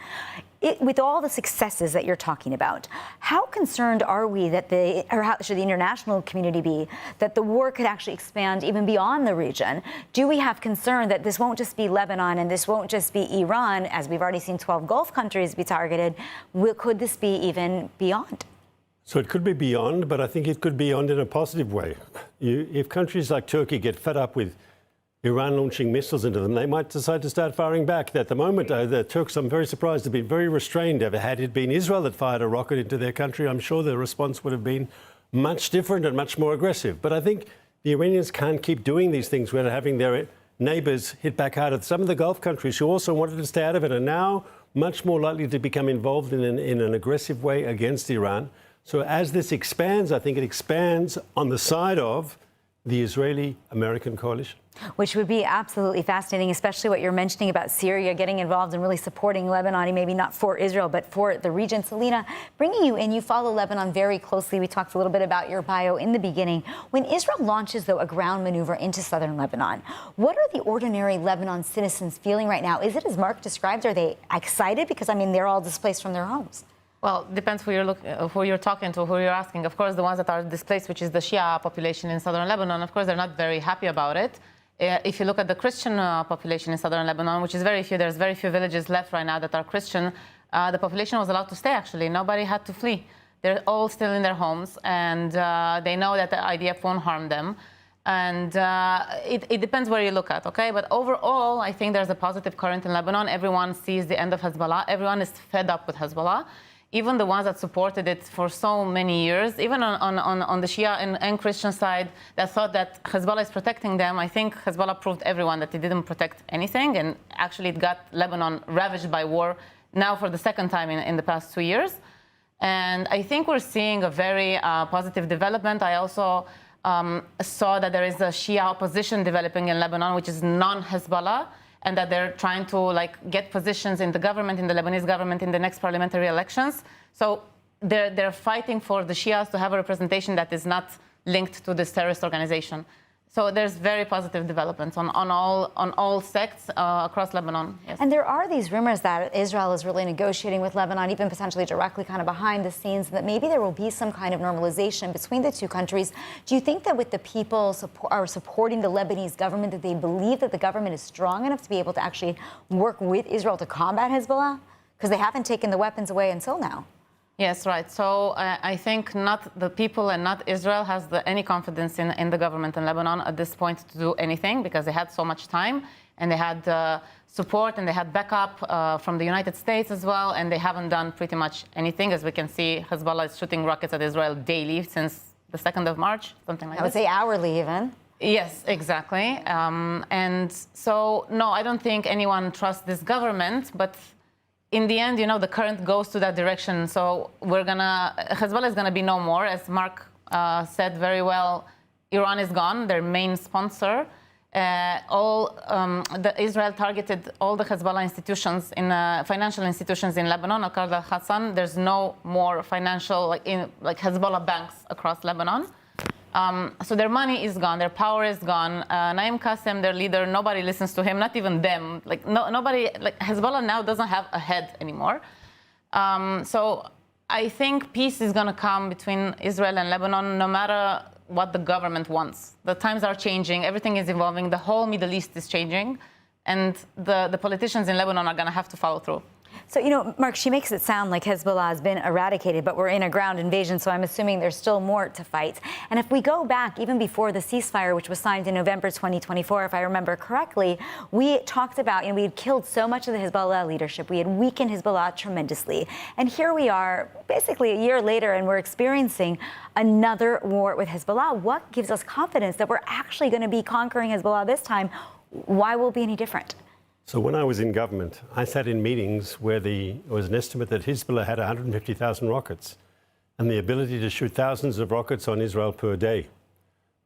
with all the successes that you're talking about, how concerned are we or how should the international community be, that the war could actually expand even beyond the region? Do we have concern that this won't just be Lebanon and this won't just be Iran, as we've already seen 12 Gulf countries be targeted? Could this be even beyond?
So it could be beyond, but I think it could be beyond in a positive way. If countries like Turkey get fed up with Iran launching missiles into them, they might decide to start firing back. At the moment, the Turks, I'm very surprised, have been very restrained. Had it been Israel that fired a rocket into their country, I'm sure the response would have been much different and much more aggressive. But I think the Iranians can't keep doing these things without having their neighbors hit back harder. Some of the Gulf countries who also wanted to stay out of it are now much more likely to become involved in an aggressive way against Iran. So as this expands, I think it expands on the side of the Israeli-American coalition.
Which would be absolutely fascinating, especially what you're mentioning about Syria getting involved and really supporting Lebanon, maybe not for Israel, but for the region. Selena, bringing you in, you follow Lebanon very closely. We talked a little bit about your bio in the beginning. When Israel launches, though, a ground maneuver into southern Lebanon, what are the ordinary Lebanon citizens feeling right now? Is it as Mark described? Are they excited? Because, I mean, they're all displaced from their homes.
Well, depends who you're talking to, who you're asking. Of course, the ones that are displaced, which is the Shia population in southern Lebanon, of course, they're not very happy about it. If you look at the Christian population in southern Lebanon, which is very few, there's very few villages left right now that are Christian, the population was allowed to stay, actually. Nobody had to flee. They're all still in their homes, and they know that the IDF won't harm them. And it depends where you look at, okay? But overall, I think there's a positive current in Lebanon. Everyone sees the end of Hezbollah. Everyone is fed up with Hezbollah. Even the ones that supported it for so many years, even on the Shia and Christian side that thought that Hezbollah is protecting them, I think Hezbollah proved everyone that it didn't protect anything, and actually it got Lebanon ravaged by war now for the second time in the past 2 years. And I think we're seeing a very positive development. I also saw that there is a Shia opposition developing in Lebanon, which is non-Hezbollah, and that they're trying to get positions in the government, in the Lebanese government, in the next parliamentary elections. So they're fighting for the Shias to have a representation that is not linked to this terrorist organization. So there's very positive developments on all sects across Lebanon. Yes.
And there are these rumors that Israel is really negotiating with Lebanon, even potentially directly kind of behind the scenes, that maybe there will be some kind of normalization between the two countries. Do you think that with the people are supporting the Lebanese government, that they believe that the government is strong enough to be able to actually work with Israel to combat Hezbollah? Because they haven't taken the weapons away until now.
Yes, right. So I think not the people and not Israel has any confidence in the government in Lebanon at this point to do anything, because they had so much time and they had support and they had backup from the United States as well, and they haven't done pretty much anything. As we can see, Hezbollah is shooting rockets at Israel daily since the 2nd of March, something like that.
I would say hourly even.
Yes, exactly. And so, no, I don't think anyone trusts this government, but in the end, the current goes to that direction. So Hezbollah is gonna be no more. As Mark said very well, Iran is gone, their main sponsor. Israel targeted all the Hezbollah institutions, financial institutions in Lebanon, Al-Qard al-Hassan. There's no more financial, like Hezbollah banks across Lebanon. So their money is gone, their power is gone. Naim Qassem, their leader, nobody listens to him, not even them. Nobody, Hezbollah now doesn't have a head anymore. So I think peace is gonna come between Israel and Lebanon, no matter what the government wants. The times are changing, everything is evolving, the whole Middle East is changing, and the politicians in Lebanon are gonna have to follow through.
So, Mark, she makes it sound like Hezbollah has been eradicated, but we're in a ground invasion, so I'm assuming there's still more to fight. And if we go back, even before the ceasefire, which was signed in November 2024, if I remember correctly, we talked about, we had killed so much of the Hezbollah leadership. We had weakened Hezbollah tremendously. And here we are, basically a year later, and we're experiencing another war with Hezbollah. What gives us confidence that we're actually going to be conquering Hezbollah this time? Why will it be any different?
So when I was in government, I sat in meetings where there was an estimate that Hezbollah had 150,000 rockets and the ability to shoot thousands of rockets on Israel per day.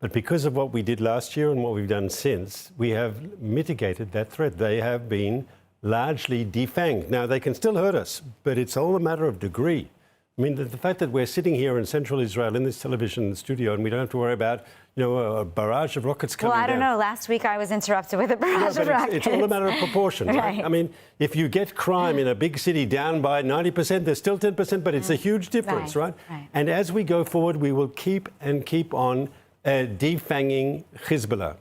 But because of what we did last year and what we've done since, we have mitigated that threat. They have been largely defanged. Now, they can still hurt us, but it's all a matter of degree. I mean, the fact that we're sitting here in central Israel in this television studio and we don't have to worry about, a barrage of rockets coming down.
Well, I don't know. Last week I was interrupted with a barrage of rockets.
It's all a matter of proportion, right?
Right.
I mean, if you get crime in a big city down by 90%, there's still 10%, but it's a huge difference, right? And as we go forward, we will keep on defanging Hezbollah.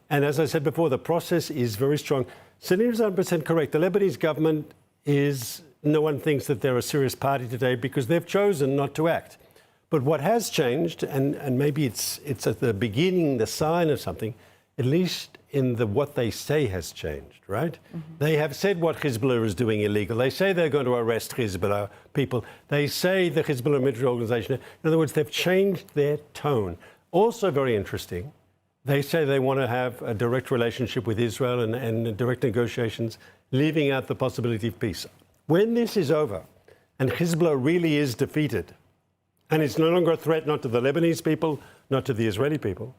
And as I said before, the process is very strong. Sunir is 100% correct. The Lebanese government no one thinks that they're a serious party today because they've chosen not to act. But what has changed, and maybe it's at the beginning, the sign of something, at least in what they say has changed, right? Mm-hmm. They have said what Hezbollah is doing illegal. They say they're going to arrest Hezbollah people. They say the Hezbollah military organization. In other words, they've changed their tone. Also very interesting, they say they want to have a direct relationship with Israel and direct negotiations, leaving out the possibility of peace. When this is over and Hezbollah really is defeated, And it's no longer a threat not to the Lebanese people, not to the Israeli people.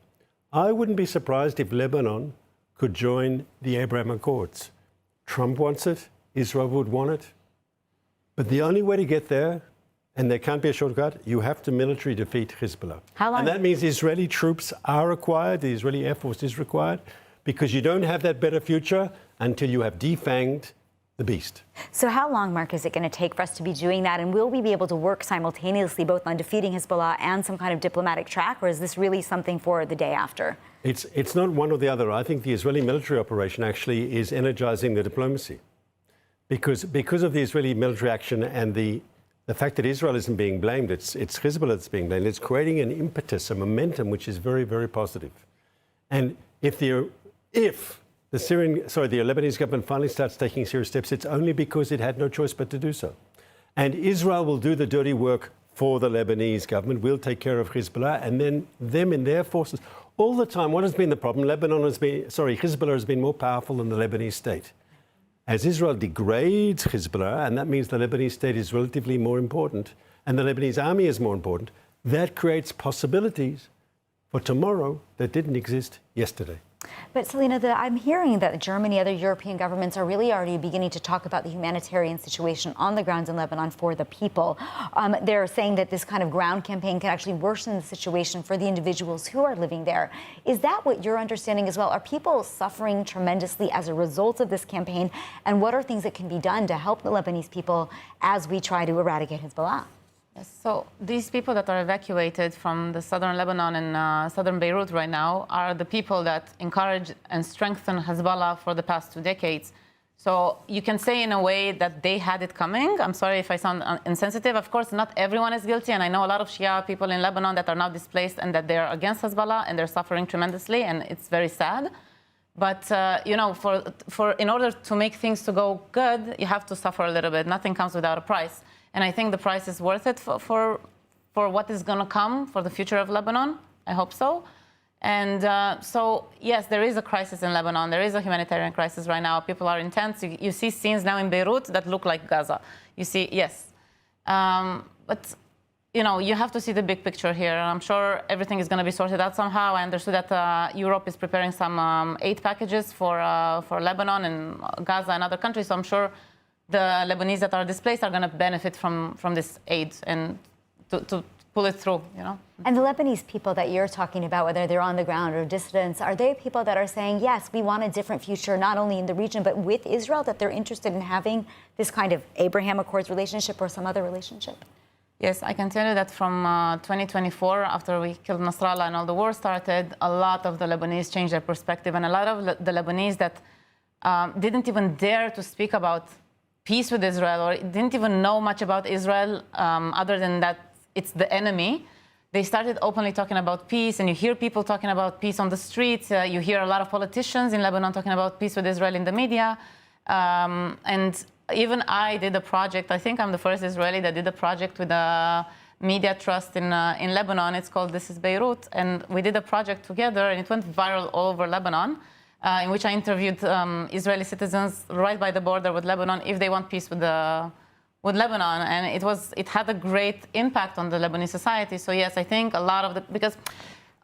I wouldn't be surprised if Lebanon could join the Abraham Accords. Trump wants it, Israel would want it. But the only way to get there, and there can't be a shortcut, you have to military defeat Hezbollah.
How long?
And that means Israeli troops are required, the Israeli Air Force is required, because you don't have that better future until you have defanged the beast.
So how long, Mark, is it going to take for us to be doing that? And will we be able to work simultaneously both on defeating Hezbollah and some kind of diplomatic track? Or is this really something for the day after?
It's not one or the other. I think the Israeli military operation actually is energizing the diplomacy. Because of the Israeli military action and the fact that Israel isn't being blamed, it's Hezbollah that's being blamed. It's creating an impetus, a momentum, which is very, very positive. And if the Lebanese government finally starts taking serious steps, it's only because it had no choice but to do so. And Israel will do the dirty work for the Lebanese government. We'll take care of Hezbollah, and then them and their forces. All the time, what has been the problem? Hezbollah has been more powerful than the Lebanese state. As Israel degrades Hezbollah, and that means the Lebanese state is relatively more important, and the Lebanese army is more important, that creates possibilities for tomorrow that didn't exist yesterday.
But Selena, I'm hearing that Germany, other European governments are really already beginning to talk about the humanitarian situation on the ground in Lebanon for the people. They're saying that this kind of ground campaign can actually worsen the situation for the individuals who are living there. Is that what you're understanding as well? Are people suffering tremendously as a result of this campaign? And what are things that can be done to help the Lebanese people as we try to eradicate Hezbollah?
Yes, so these people that are evacuated from the southern Lebanon and southern Beirut right now are the people that encourage and strengthen Hezbollah for the past 2 decades. So you can say in a way that they had it coming. I'm sorry if I sound insensitive. Of course, not everyone is guilty. And I know a lot of Shia people in Lebanon that are now displaced and that they're against Hezbollah and they're suffering tremendously. And it's very sad. But, in order to make things to go good, you have to suffer a little bit. Nothing comes without a price. And I think the price is worth it for what is going to come for the future of Lebanon. I hope so. And yes, there is a crisis in Lebanon. There is a humanitarian crisis right now. People are intense. You see scenes now in Beirut that look like Gaza. You see, yes. But, you have to see the big picture here. And I'm sure everything is going to be sorted out somehow. I understood that Europe is preparing some aid packages for Lebanon and Gaza and other countries. So I'm sure the Lebanese that are displaced are going to benefit from this aid and to pull it through,
And the Lebanese people that you're talking about, whether they're on the ground or dissidents, are they people that are saying, yes, we want a different future, not only in the region, but with Israel, that they're interested in having this kind of Abraham Accords relationship or some other relationship?
Yes, I can tell you that from 2024, after we killed Nasrallah and all the war started, a lot of the Lebanese changed their perspective. And a lot of the Lebanese that didn't even dare to speak about peace with Israel, or didn't even know much about Israel other than that it's the enemy. They started openly talking about peace, and you hear people talking about peace on the streets. You hear a lot of politicians in Lebanon talking about peace with Israel in the media. And even I did a project. I think I'm the first Israeli that did a project with a media trust in Lebanon. It's called This is Beirut. And we did a project together, and it went viral all over Lebanon. In which I interviewed Israeli citizens right by the border with Lebanon if they want peace with Lebanon, and it had a great impact on the Lebanese society. So yes, I think a lot of because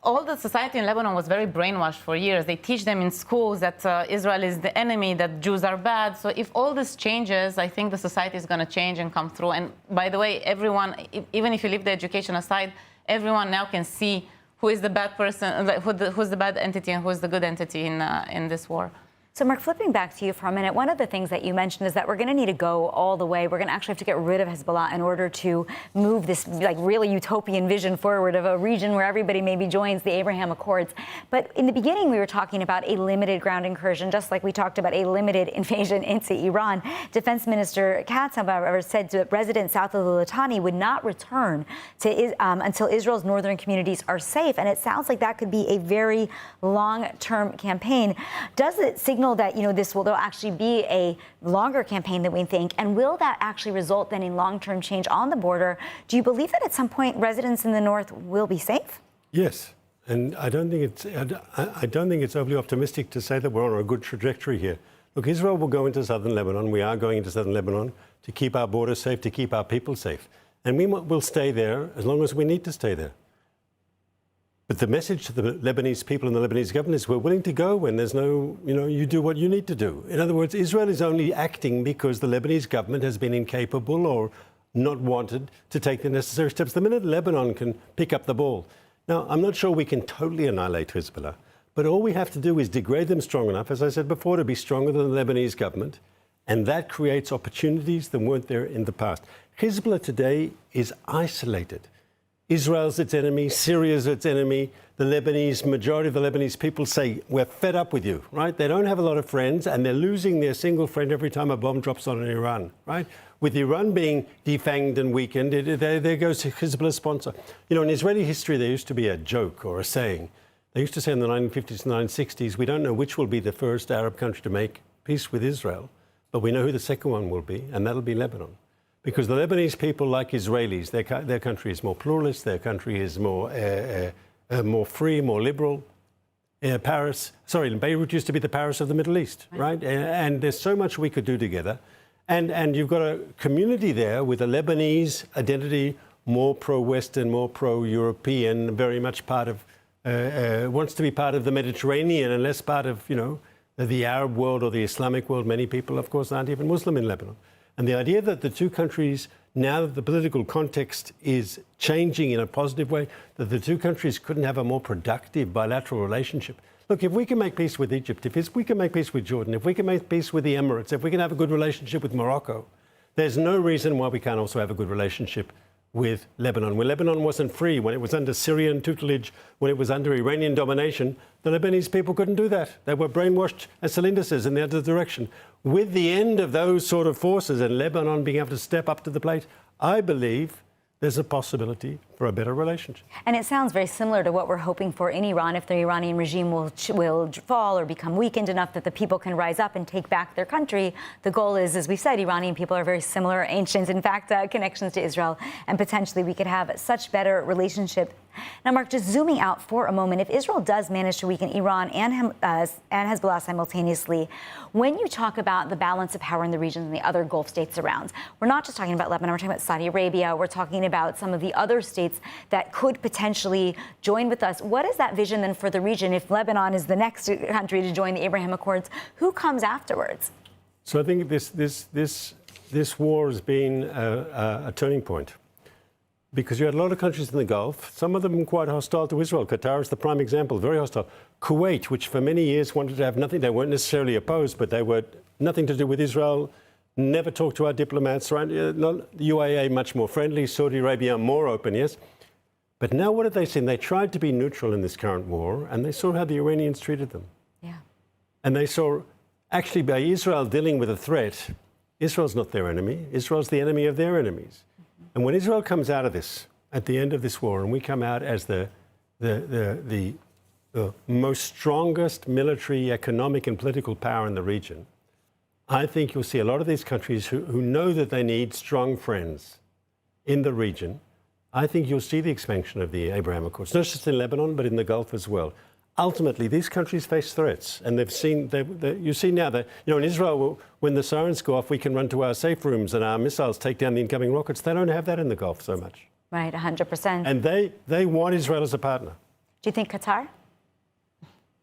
all the society in Lebanon was very brainwashed for years. They teach them in schools that Israel is the enemy, that Jews are bad. So if all this changes, I think the society is going to change and come through. And by the way, everyone, even if you leave the education aside, everyone now can see who is the bad person, who's the bad entity and who's the good entity in this war.
So, Mark, flipping back to you for a minute, one of the things that you mentioned is that we're going to need to go all the way. We're going to actually have to get rid of Hezbollah in order to move this really utopian vision forward of a region where everybody maybe joins the Abraham Accords. But in the beginning, we were talking about a limited ground incursion, just like we talked about a limited invasion into Iran. Defense Minister Katz, however, said that residents south of the Litani would not return to until Israel's northern communities are safe. And it sounds like that could be a very long-term campaign. Does it signal that there'll actually be a longer campaign than we think, and will that actually result then in long-term change on the border? Do you believe that at some point residents in the north will be safe?
Yes, and I don't think it's overly optimistic to say that we're on a good trajectory here. Look, Israel will go into southern Lebanon. We are going into southern Lebanon to keep our borders safe, to keep our people safe. And we'll stay there as long as we need to stay there. But the message to the Lebanese people and the Lebanese government is we're willing to go when there's no, you do what you need to do. In other words, Israel is only acting because the Lebanese government has been incapable or not wanted to take the necessary steps. The minute Lebanon can pick up the ball. Now, I'm not sure we can totally annihilate Hezbollah, but all we have to do is degrade them strong enough, as I said before, to be stronger than the Lebanese government. And that creates opportunities that weren't there in the past. Hezbollah today is isolated. Israel's its enemy, Syria's its enemy. The majority of the Lebanese people say, we're fed up with you, right? They don't have a lot of friends, and they're losing their single friend every time a bomb drops on Iran, right? With Iran being defanged and weakened, there goes Hezbollah's sponsor. In Israeli history, there used to be a joke or a saying. They used to say in the 1950s and 1960s, we don't know which will be the first Arab country to make peace with Israel, but we know who the second one will be, and that'll be Lebanon. Because the Lebanese people, like Israelis, their country is more pluralist, their country is more free, more liberal. Beirut used to be the Paris of the Middle East, right? And there's so much we could do together. And you've got a community there with a Lebanese identity, more pro-Western, more pro-European, very much part of, wants to be part of the Mediterranean and less part of, the Arab world or the Islamic world. Many people, of course, aren't even Muslim in Lebanon. And the idea that the two countries, now that the political context is changing in a positive way, that the two countries couldn't have a more productive bilateral relationship. Look, if we can make peace with Egypt, if we can make peace with Jordan, if we can make peace with the Emirates, if we can have a good relationship with Morocco, there's no reason why we can't also have a good relationship with Lebanon. When Lebanon wasn't free, when it was under Syrian tutelage, when it was under Iranian domination, the Lebanese people couldn't do that. They were brainwashed, as Celinda says, in the other direction. With the end of those sort of forces and Lebanon being able to step up to the plate, I believe there's a possibility for a better relationship.
And it sounds very similar to what we're hoping for in Iran if the Iranian regime will fall or become weakened enough that the people can rise up and take back their country. The goal is, as we said, Iranian people are very similar, ancient, in fact, connections to Israel, and potentially we could have such better relationship. Now, Mark, just zooming out for a moment, if Israel does manage to weaken Iran and Hezbollah simultaneously, when you talk about the balance of power in the region and the other Gulf states around, we're not just talking about Lebanon, we're talking about Saudi Arabia, we're talking about some of the other states that could potentially join with us. What is that vision then for the region if Lebanon is the next country to join the Abraham Accords? Who comes afterwards?
So I think this war has been a turning point. Because you had a lot of countries in the Gulf, some of them quite hostile to Israel. Qatar is the prime example, very hostile. Kuwait, which for many years wanted to have nothing, they weren't necessarily opposed, but they were nothing to do with Israel, never talked to our diplomats, right? The UAE much more friendly, Saudi Arabia more open, yes. But now what have they seen? They tried to be neutral in this current war, and they saw how the Iranians treated them.
Yeah.
And they saw, actually, by Israel dealing with a threat, Israel's not their enemy. Israel's the enemy of their enemies. And when Israel comes out of this, at the end of this war, and we come out as the most strongest military, economic, and political power in the region, I think you'll see a lot of these countries who know that they need strong friends in the region. I think you'll see the expansion of the Abraham Accords, not just in Lebanon, but in the Gulf as well. Ultimately, these countries face threats, and you see now that, in Israel, when the sirens go off, we can run to our safe rooms and our missiles take down the incoming rockets. They don't have that in the Gulf so much.
Right, 100%.
And they want Israel as a partner.
Do you think Qatar?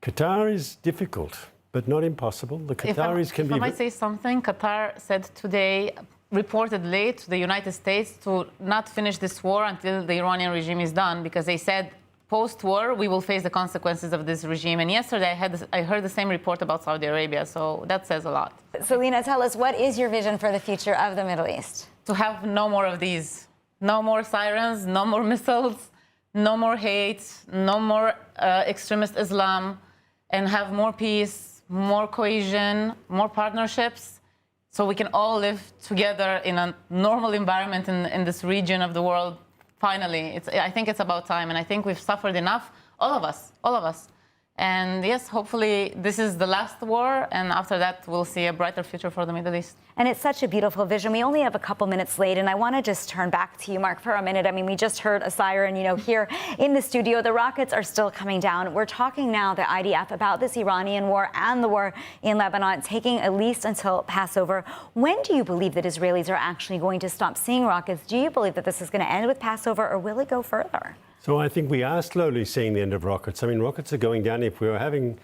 Qatar is difficult, but not impossible. The Qataris can be...
If I might say something, Qatar said today, reportedly, to the United States to not finish this war until the Iranian regime is done, because they said, post-war, we will face the consequences of this regime. And yesterday, I heard the same report about Saudi Arabia, so that says a lot.
Selena, tell us, what is your vision for the future of the Middle East?
To have no more of these. No more sirens, no more missiles, no more hate, no more extremist Islam, and have more peace, more cohesion, more partnerships, so we can all live together in a normal environment in this region of the world. Finally, I think it's about time, and I think we've suffered enough, all of us. And yes, hopefully this is the last war, and after that we'll see a brighter future for the Middle East.
And it's such a beautiful vision. We only have a couple minutes late, and I want to just turn back to you, Mark, for a minute. I mean, we just heard a siren, here in the studio. The rockets are still coming down. We're talking now, the IDF, about this Iranian war and the war in Lebanon, taking at least until Passover. When do you believe that Israelis are actually going to stop seeing rockets? Do you believe that this is going to end with Passover, or will it go further?
So I think we are slowly seeing the end of rockets. I mean, rockets are going down. If we were having,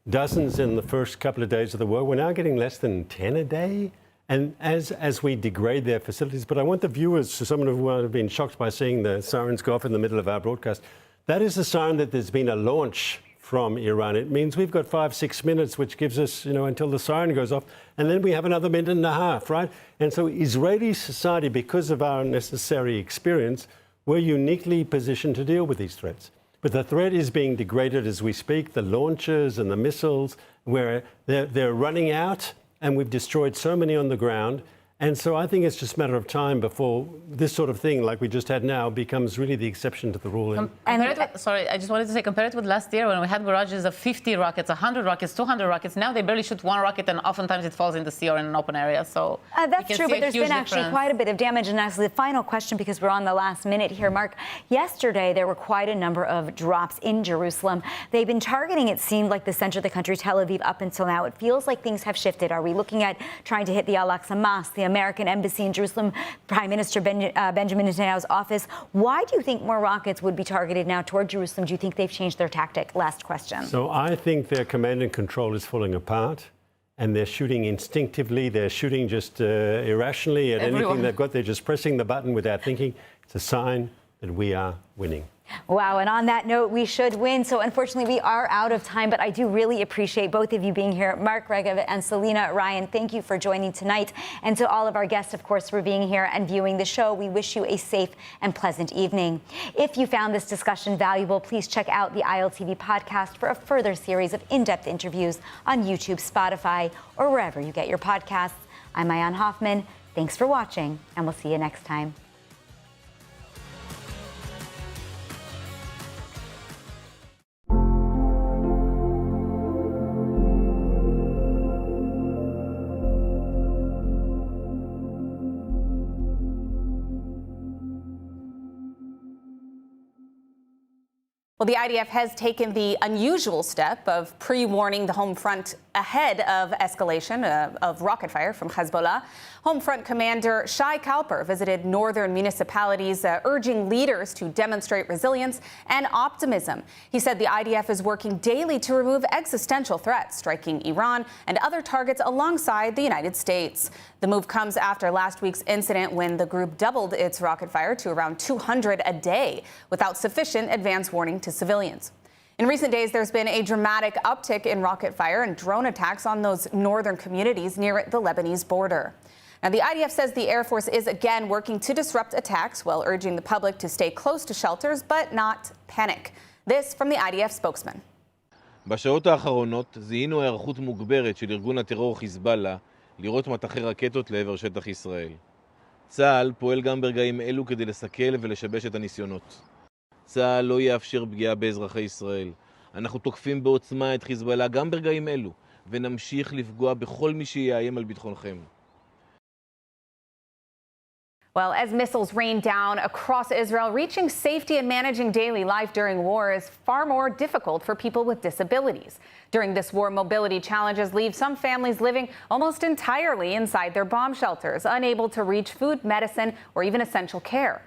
dozens in the first couple of days of the war, we're now getting less than 10 a day. And as we degrade their facilities, but I want the viewers, so someone who might have been shocked by seeing the sirens go off in the middle of our broadcast, that is a sign that there's been a launch from Iran. It means we've got 5-6 minutes, which gives us, until the siren goes off, and then we have another minute and a half, right? And so Israeli society, because of our necessary experience, we're uniquely positioned to deal with these threats. But the threat is being degraded as we speak. The launchers and the missiles, where they're running out, and we've destroyed so many on the ground. And so I think it's just a matter of time before this sort of thing, like we just had now, becomes really the exception to the rule.
Sorry, I just wanted to say, compare it with last year when we had barrages of 50 rockets, 100 rockets, 200 rockets. Now they barely shoot one rocket, and oftentimes it falls in the sea or in an open area. So
that's true, but there's been actually quite a bit of damage. And actually, the final question, because we're on the last minute here, Mark. Yesterday, there were quite a number of drops in Jerusalem. They've been targeting, it seemed like, the center of the country, Tel Aviv, up until now. It feels like things have shifted. Are we looking at trying to hit the Al-Aqsa Mosque, the American Embassy in Jerusalem, Prime Minister Benjamin Netanyahu's office? Why do you think more rockets would be targeted now toward Jerusalem? Do you think they've changed their tactic? Last question.
So I think their command and control is falling apart, and they're shooting instinctively. They're shooting just irrationally at anything they've got. They're just pressing the button without thinking. It's a sign that we are winning.
Wow, and on that note, we should win. So unfortunately, we are out of time, but I do really appreciate both of you being here. Mark Regev and Selena Ryan, thank you for joining tonight. And to all of our guests, of course, for being here and viewing the show, we wish you a safe and pleasant evening. If you found this discussion valuable, please check out the ILTV podcast for a further series of in-depth interviews on YouTube, Spotify, or wherever you get your podcasts. I'm Ayan Hoffman. Thanks for watching, and we'll see you next time.
Well, the IDF has taken the unusual step of pre-warning the home front ahead of escalation of rocket fire from Hezbollah. Home front commander Shai Kalper visited northern municipalities, urging leaders to demonstrate resilience and optimism. He said the IDF is working daily to remove existential threats, striking Iran and other targets alongside the United States. The move comes after last week's incident when the group doubled its rocket fire to around 200 a day without sufficient advance warning to civilians. In recent days, there's been a dramatic uptick in rocket fire and drone attacks on those northern communities near the Lebanese border. Now, the IDF says the Air Force is again working to disrupt attacks while urging the public to stay close to shelters but not panic. This from the IDF spokesman.
בשעות האחרונות זיהינו היערכות מוגברת של ארגון הטרור חיזבאללה לירות מטחי רקטות לעבר שטח ישראל. צה"ל פועל גם ברגעים אלו כדי לסכל ולשבש את הניסיונות. צה"ל לא יאפשר פגיעה באזרחי ישראל. אנחנו תוקפים בעוצמה את חיזבאללה גם ברגעים אלו, ונמשיך לפגוע בכל מי שיאיים על ביטחונכם.
Well, as missiles rain down across Israel, reaching safety and managing daily life during war is far more difficult for people with disabilities. During this war, mobility challenges leave some families living almost entirely inside their bomb shelters, unable to reach food, medicine, or even essential care.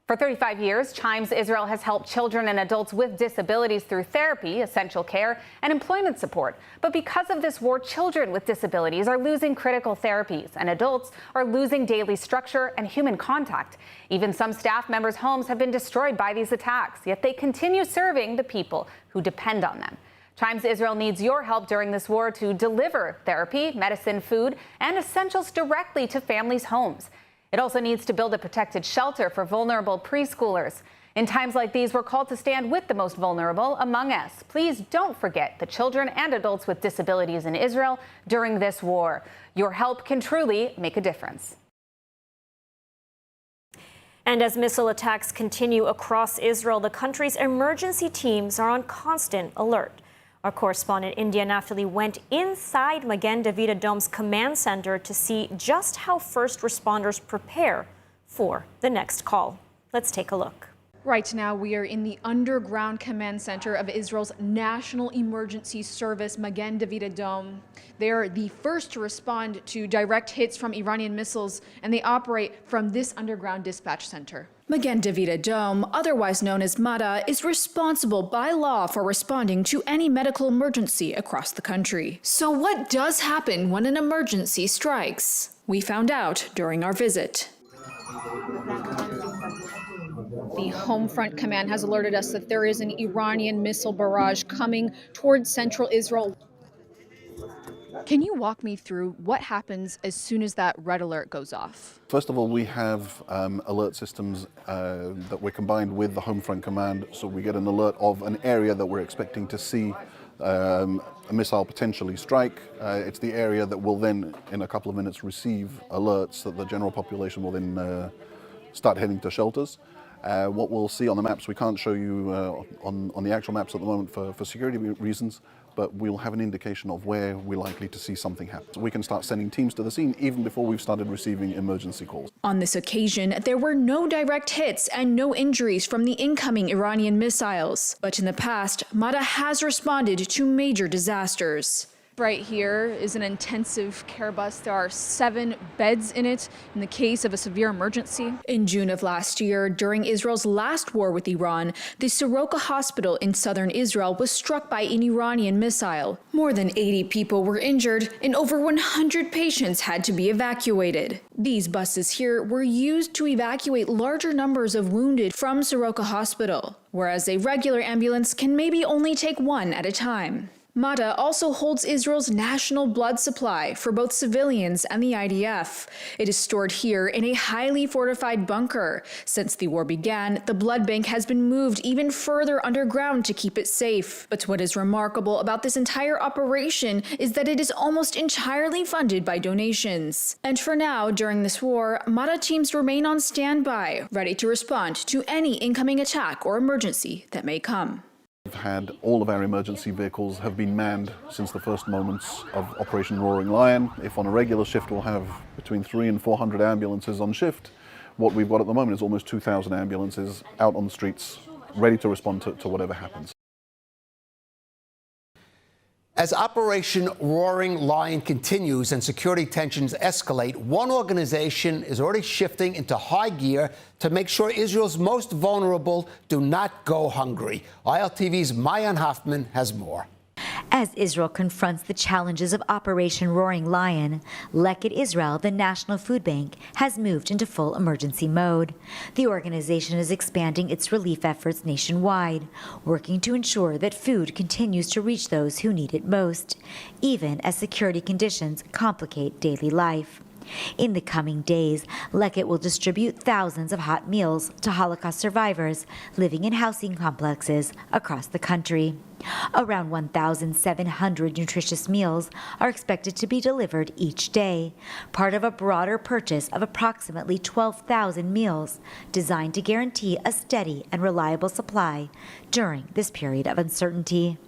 For 35 years, Chimes Israel has helped children and adults with disabilities through therapy, essential care, and employment support. But because of this war, children with disabilities are losing critical therapies, and adults are losing daily structure and human contact. Even some staff members' homes have been destroyed by these attacks, yet they continue serving the people who depend on them. Chimes Israel needs your help during this war to deliver therapy, medicine, food, and essentials directly to families' homes. It also needs to build a protected shelter for vulnerable preschoolers. In times like these, we're called to stand with the most vulnerable among us. Please don't forget the children and adults with disabilities in Israel during this war. Your help can truly make a difference.
And as missile attacks continue across Israel, the country's emergency teams are on constant alert. Our correspondent India Naftali went inside Magen David Adom's command center to see just how first responders prepare for the next call. Let's take a look.
Right now, we are in the underground command center of Israel's National Emergency Service, Magen David Adom. They're the first to respond to direct hits from Iranian missiles, and they operate from this underground dispatch center.
Magen David Adom, otherwise known as MADA, is responsible by law for responding to any medical emergency across the country. So what does happen when an emergency strikes? We found out during our visit.
The Home Front Command has alerted us that there is an Iranian missile barrage coming towards central Israel. Can you walk me through what happens as soon as that red alert goes off?
First of all, we have alert systems that we're combined with the Home Front Command, so we get an alert of an area that we're expecting to see a missile potentially strike. It's the area that will then, in a couple of minutes, receive alerts that the general population will then start heading to shelters. What we'll see on the maps, we can't show you on the actual maps at the moment for security reasons, but we'll have an indication of where we're likely to see something happen. So we can start sending teams to the scene even before we've started receiving emergency calls.
On this occasion, there were no direct hits and no injuries from the incoming Iranian missiles. But in the past, MADA has responded to major disasters.
Right here is an intensive care bus. There are 7 beds in it in the case of a severe emergency.
In June of last year, during Israel's last war with Iran, the Soroka hospital in southern Israel was struck by an Iranian missile. More than 80 people were injured and over 100 patients had to be evacuated. These buses here were used to evacuate larger numbers of wounded from Soroka hospital, whereas a regular ambulance can maybe only take 1 at a time. MADA also holds Israel's national blood supply for both civilians and the IDF. It is stored here in a highly fortified bunker. Since the war began, the blood bank has been moved even further underground to keep it safe. But what is remarkable about this entire operation is that it is almost entirely funded by donations. And for now, during this war, MADA teams remain on standby, ready to respond to any incoming attack or emergency that may come.
We've had all of our emergency vehicles have been manned since the first moments of Operation Roaring Lion. If on a regular shift we'll have between 300 and 400 ambulances on shift, what we've got at the moment is almost 2,000 ambulances out on the streets, ready to respond to whatever happens.
As Operation Roaring Lion continues and security tensions escalate, one organization is already shifting into high gear to make sure Israel's most vulnerable do not go hungry. ILTV's Mayan Hoffman has more.
As Israel confronts the challenges of Operation Roaring Lion, Lekit Israel, the National Food Bank, has moved into full emergency mode. The organization is expanding its relief efforts nationwide, working to ensure that food continues to reach those who need it most, even as security conditions complicate daily life. In the coming days, Lekit will distribute thousands of hot meals to Holocaust survivors living in housing complexes across the country. Around 1,700 nutritious meals are expected to be delivered each day, part of a broader purchase of approximately 12,000 meals designed to guarantee a steady and reliable supply during this period of uncertainty.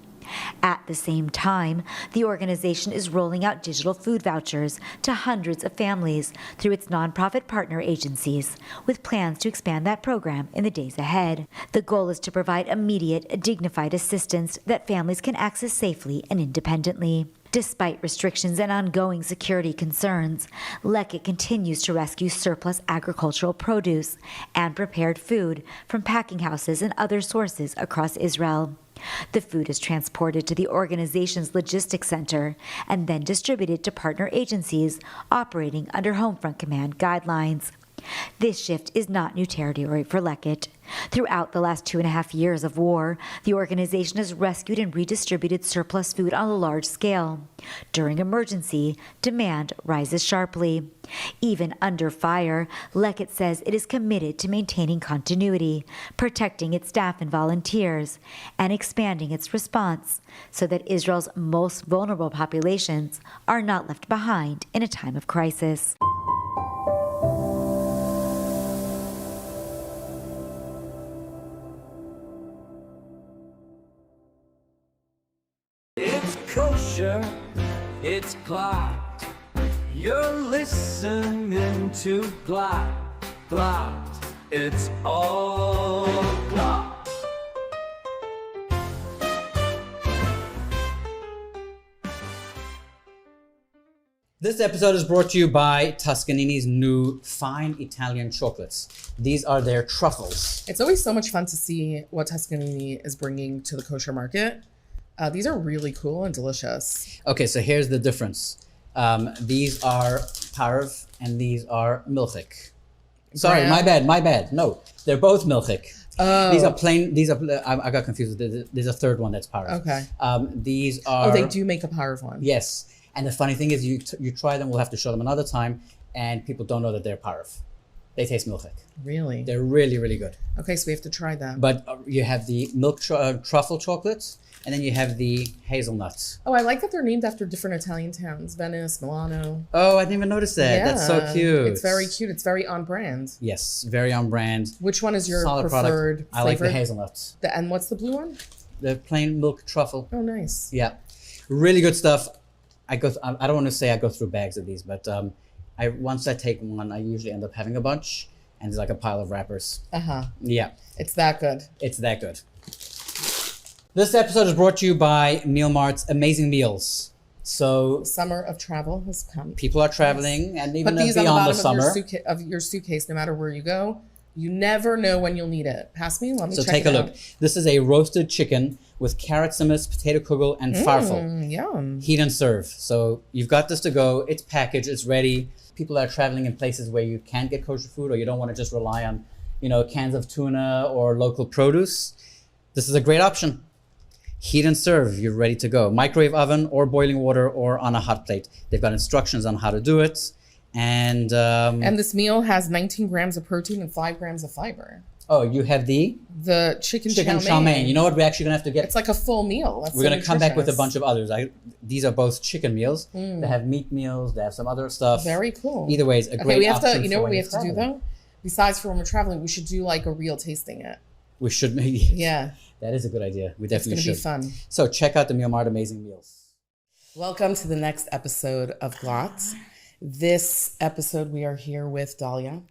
At the same time, the organization is rolling out digital food vouchers to hundreds of families through its nonprofit partner agencies, with plans to expand that program in the days ahead. The goal is to provide immediate, dignified assistance that families can access safely and independently. Despite restrictions and ongoing security concerns, Lekit continues to rescue surplus agricultural produce and prepared food from packing houses and other sources across Israel. The food is transported to the organization's logistics center and then distributed to partner agencies operating under Homefront Command guidelines. This shift is not new territory for Lekit. Throughout the last 2.5 years of war, the organization has rescued and redistributed surplus food on a large scale. During emergency, demand rises sharply. Even under fire, Lekit says it is committed to maintaining continuity, protecting its staff and volunteers, and expanding its response so that Israel's most vulnerable populations are not left behind in a time of crisis.
future, it's clocked. You're listening to Blocked. It's all blocked.
This episode is brought to you by Toscanini's new fine Italian chocolates. These are their truffles.
It's always so much fun to see what Toscanini is bringing to the kosher market. These are really cool and delicious.
Okay, so here's the difference. These are parv and these are milchik. Sorry,
Graham?
my bad. No, they're both milchik.
Oh.
These are plain. I got confused. There's a third one that's parv.
Okay.
These are.
Oh, they do make a parv one.
Yes. And the funny thing is, you try them. We'll have to show them another time, and people don't know that they're parv. They taste milchik.
Really?
They're really, really good.
Okay, so we have to try them.
But you have the milk truffle chocolates, and then you have the hazelnuts.
Oh, I like that they're named after different Italian towns: Venice, Milano.
Oh, I didn't even notice that.
Yeah,
That's so cute.
It's very cute. It's very on brand.
Yes, very on brand.
Which one is your
Solid
preferred
product. I like the
flavor?
hazelnuts.
And what's the blue one?
The plain milk truffle.
Oh, nice.
Yeah, really good stuff. I don't want to say I go through bags of these, but once I take one, I usually end up having a bunch, and there's like a pile of wrappers. Yeah.
It's that good.
It's that good. This episode is brought to you by Meal Mart's Amazing Meals. So
summer of travel has come.
People are traveling, and even
Put these
beyond
on
the
the
summer.
bottom of your suitcase, no matter where you go. You never know when you'll need it. Pass me. Let me
So
check
take a
it
look.
out.
This is a roasted chicken with carrot simmes, potato kugel, and farfel.
Yum.
Heat and serve. So you've got this to go. It's packaged. It's ready. People are traveling in places where you can't get kosher food, or you don't want to just rely on, cans of tuna or local produce. This is a great option. Heat and serve. You're ready to go. Microwave oven or boiling water or on a hot plate. They've got instructions on how to do it. And
this meal has 19 grams of protein and 5 grams of fiber.
Oh, you have the
chicken
chow mein. You know what? We're actually gonna have to get.
It's like a full meal. That's
We're gonna come back with a bunch of others. These are both chicken meals. They have meat meals. They have some other stuff.
Very cool.
Either way, it's a great
we have
option.
to. You know
for
what
when
we
you're
have to do
traveling.
though? Besides for when we're traveling, we should do like a real tasting it.
We should maybe.
Yeah.
That is a good idea. We definitely should.
It's gonna be fun.
So check out the Meal Mart Amazing Meals.
Welcome to the next episode of Glotz. This episode, we are here with Dahlia.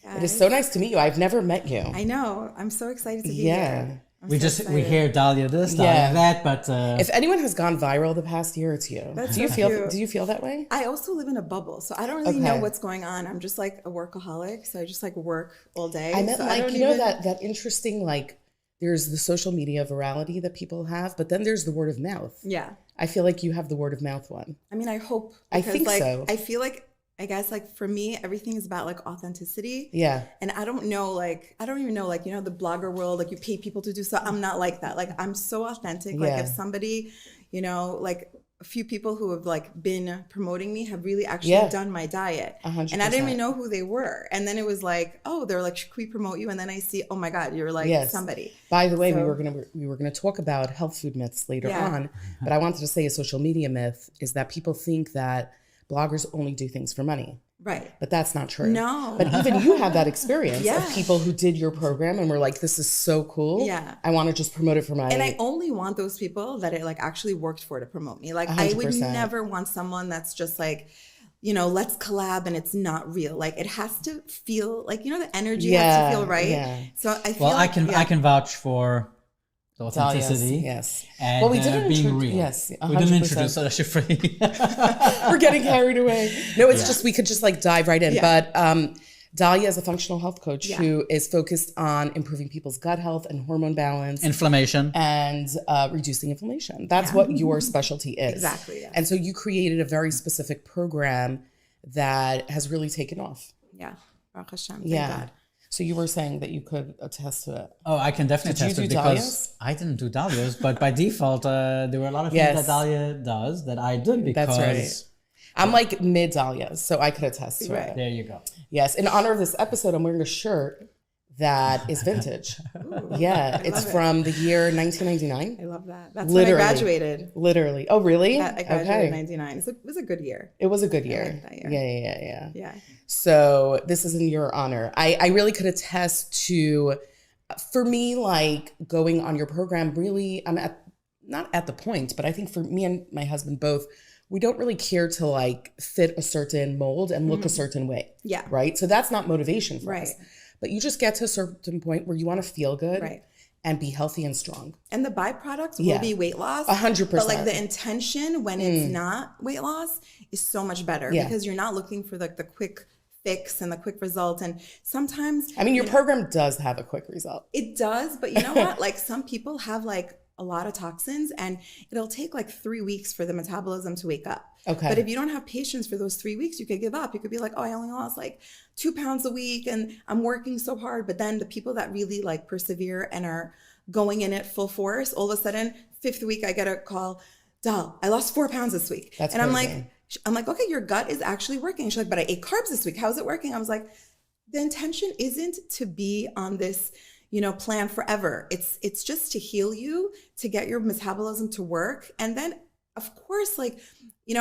It is so nice to meet you. I've never met you.
I know. I'm so excited to be
Yeah.
here. I'm
We
so
just we
excited.
hear Dahlia this, Dahlia that, but
If anyone has gone viral the past year, it's you.
That's
Do you
so
feel?
cute.
Do you feel that way?
I also live in a bubble, so I don't really know what's going on. I'm just like a workaholic, so I just like work all day.
I meant
so
like
don't
you know
even-
that interesting like. There's the social media virality that people have, but then there's the word of mouth.
Yeah.
I feel like you have the word of mouth one.
I mean, I hope.
I
because,
think
like,
so.
I feel like, I guess like for me, everything is about like authenticity.
Yeah.
And I don't know, like, I don't even know, like, the blogger world, like you pay people to do stuff. I'm not like that. Like, I'm so authentic. Like
Yeah.
if somebody, like a few people who have like been promoting me have really actually
Yeah.
done my diet.
100%.
And I didn't even know who they were. And then it was like, oh, they're like, should we promote you? And then I see, oh my God, you're like
Yes.
somebody.
By the way,
So-
we were gonna talk about health food myths later
Yeah.
on, but I wanted to say a social media myth is that people think that bloggers only do things for money.
Right.
But that's not true.
No.
But even you have that experience
Yeah.
of people who did your program and were like, this is so cool.
Yeah.
I want to just promote it for my
And I only want those people that it like actually worked for to promote me. Like I would
100%.
never want someone that's just like, let's collab and it's not real. Like it has to feel like, the energy has to feel right.
yeah.
So I feel
Well,
like,
I can vouch for the
Dahlia's,
authenticity.
yes.
And
Well, we didn't
being real.
yes,
We didn't
100%.
introduce so that should free.
We're getting carried away. No, it's
Yeah.
just we could just like dive right in.
Yeah.
But Dahlia is a functional health coach
Yeah.
who is focused on improving people's gut health and hormone balance,
Inflammation.
and reducing inflammation. That's what your specialty is.
Exactly, yes.
And so you created a very specific program that has really taken off.
Yeah. Baruch Hashem, thank
Yeah.
God.
So you were saying that you could attest to it.
Oh, I can definitely
Did you
test
do
it because
Dahlia's?
I didn't do Dahlia's, but by default, there were a lot of things
Yes.
that Dahlia does that I did because.
That's right. I'm like mid Dahlia, so I could attest to it.
There you go.
Yes, in honor of this episode, I'm wearing a shirt that is vintage. Yeah, it's
love it.
from the year 1999.
I love that. That's
Literally.
when I graduated.
Literally. Oh, really?
I graduated
Okay.
in 99. It was a good year.
It was a good
I
year.
liked that year.
Yeah.
Yeah.
So this is in your honor. I really could attest to, for me, like going on your program, really, I'm at not at the point, but I think for me and my husband both, we don't really care to like fit a certain mold and look a certain way.
Yeah.
Right. So that's not motivation for
Right.
us. But you just get to a certain point where you want to feel good
Right.
and be healthy and strong.
And the byproducts
Yeah.
will be weight loss.
100%.
But like the intention when it's not weight loss is so much better
Yeah.
because you're not looking for like the quick fix and the quick result. And sometimes
I mean, your program does have a quick result.
it does, but you know what? Like some people have like a lot of toxins and it'll take like 3 weeks for the metabolism to wake up.
Okay.
But if you don't have patience for those 3 weeks, you could give up. You could be like, oh, I only lost like 2 pounds a week and I'm working so hard. But then the people that really like persevere and are going in at full force, all of a sudden, 5th week, I get a call, Dal, I lost 4 pounds this week.
That's
and
crazy.
I'm like, okay, your gut is actually working. She's like, but I ate carbs this week. How's it working? I was like, the intention isn't to be on this, plan forever. It's just to heal you, to get your metabolism to work. And then of course, like,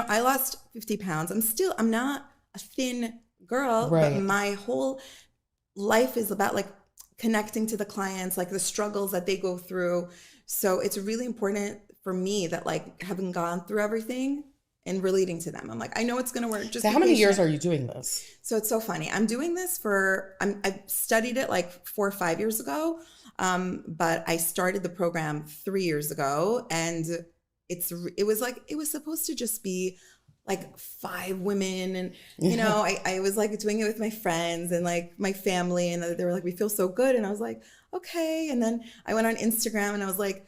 I lost 50 pounds. I'm not a thin girl,
Right.
but my whole life is about like connecting to the clients, like the struggles that they go through. So it's really important for me that like having gone through everything and relating to them. I'm like, I know it's going to work. Just
So
be
how many years
patient.
are you doing this?
So it's so funny. I'm doing this I studied it like 4 or 5 years ago. But I started the program 3 years ago and it was supposed to just be like 5 women. And, I was like doing it with my friends and like my family and they were like, we feel so good. And I was like, okay. And then I went on Instagram and I was like,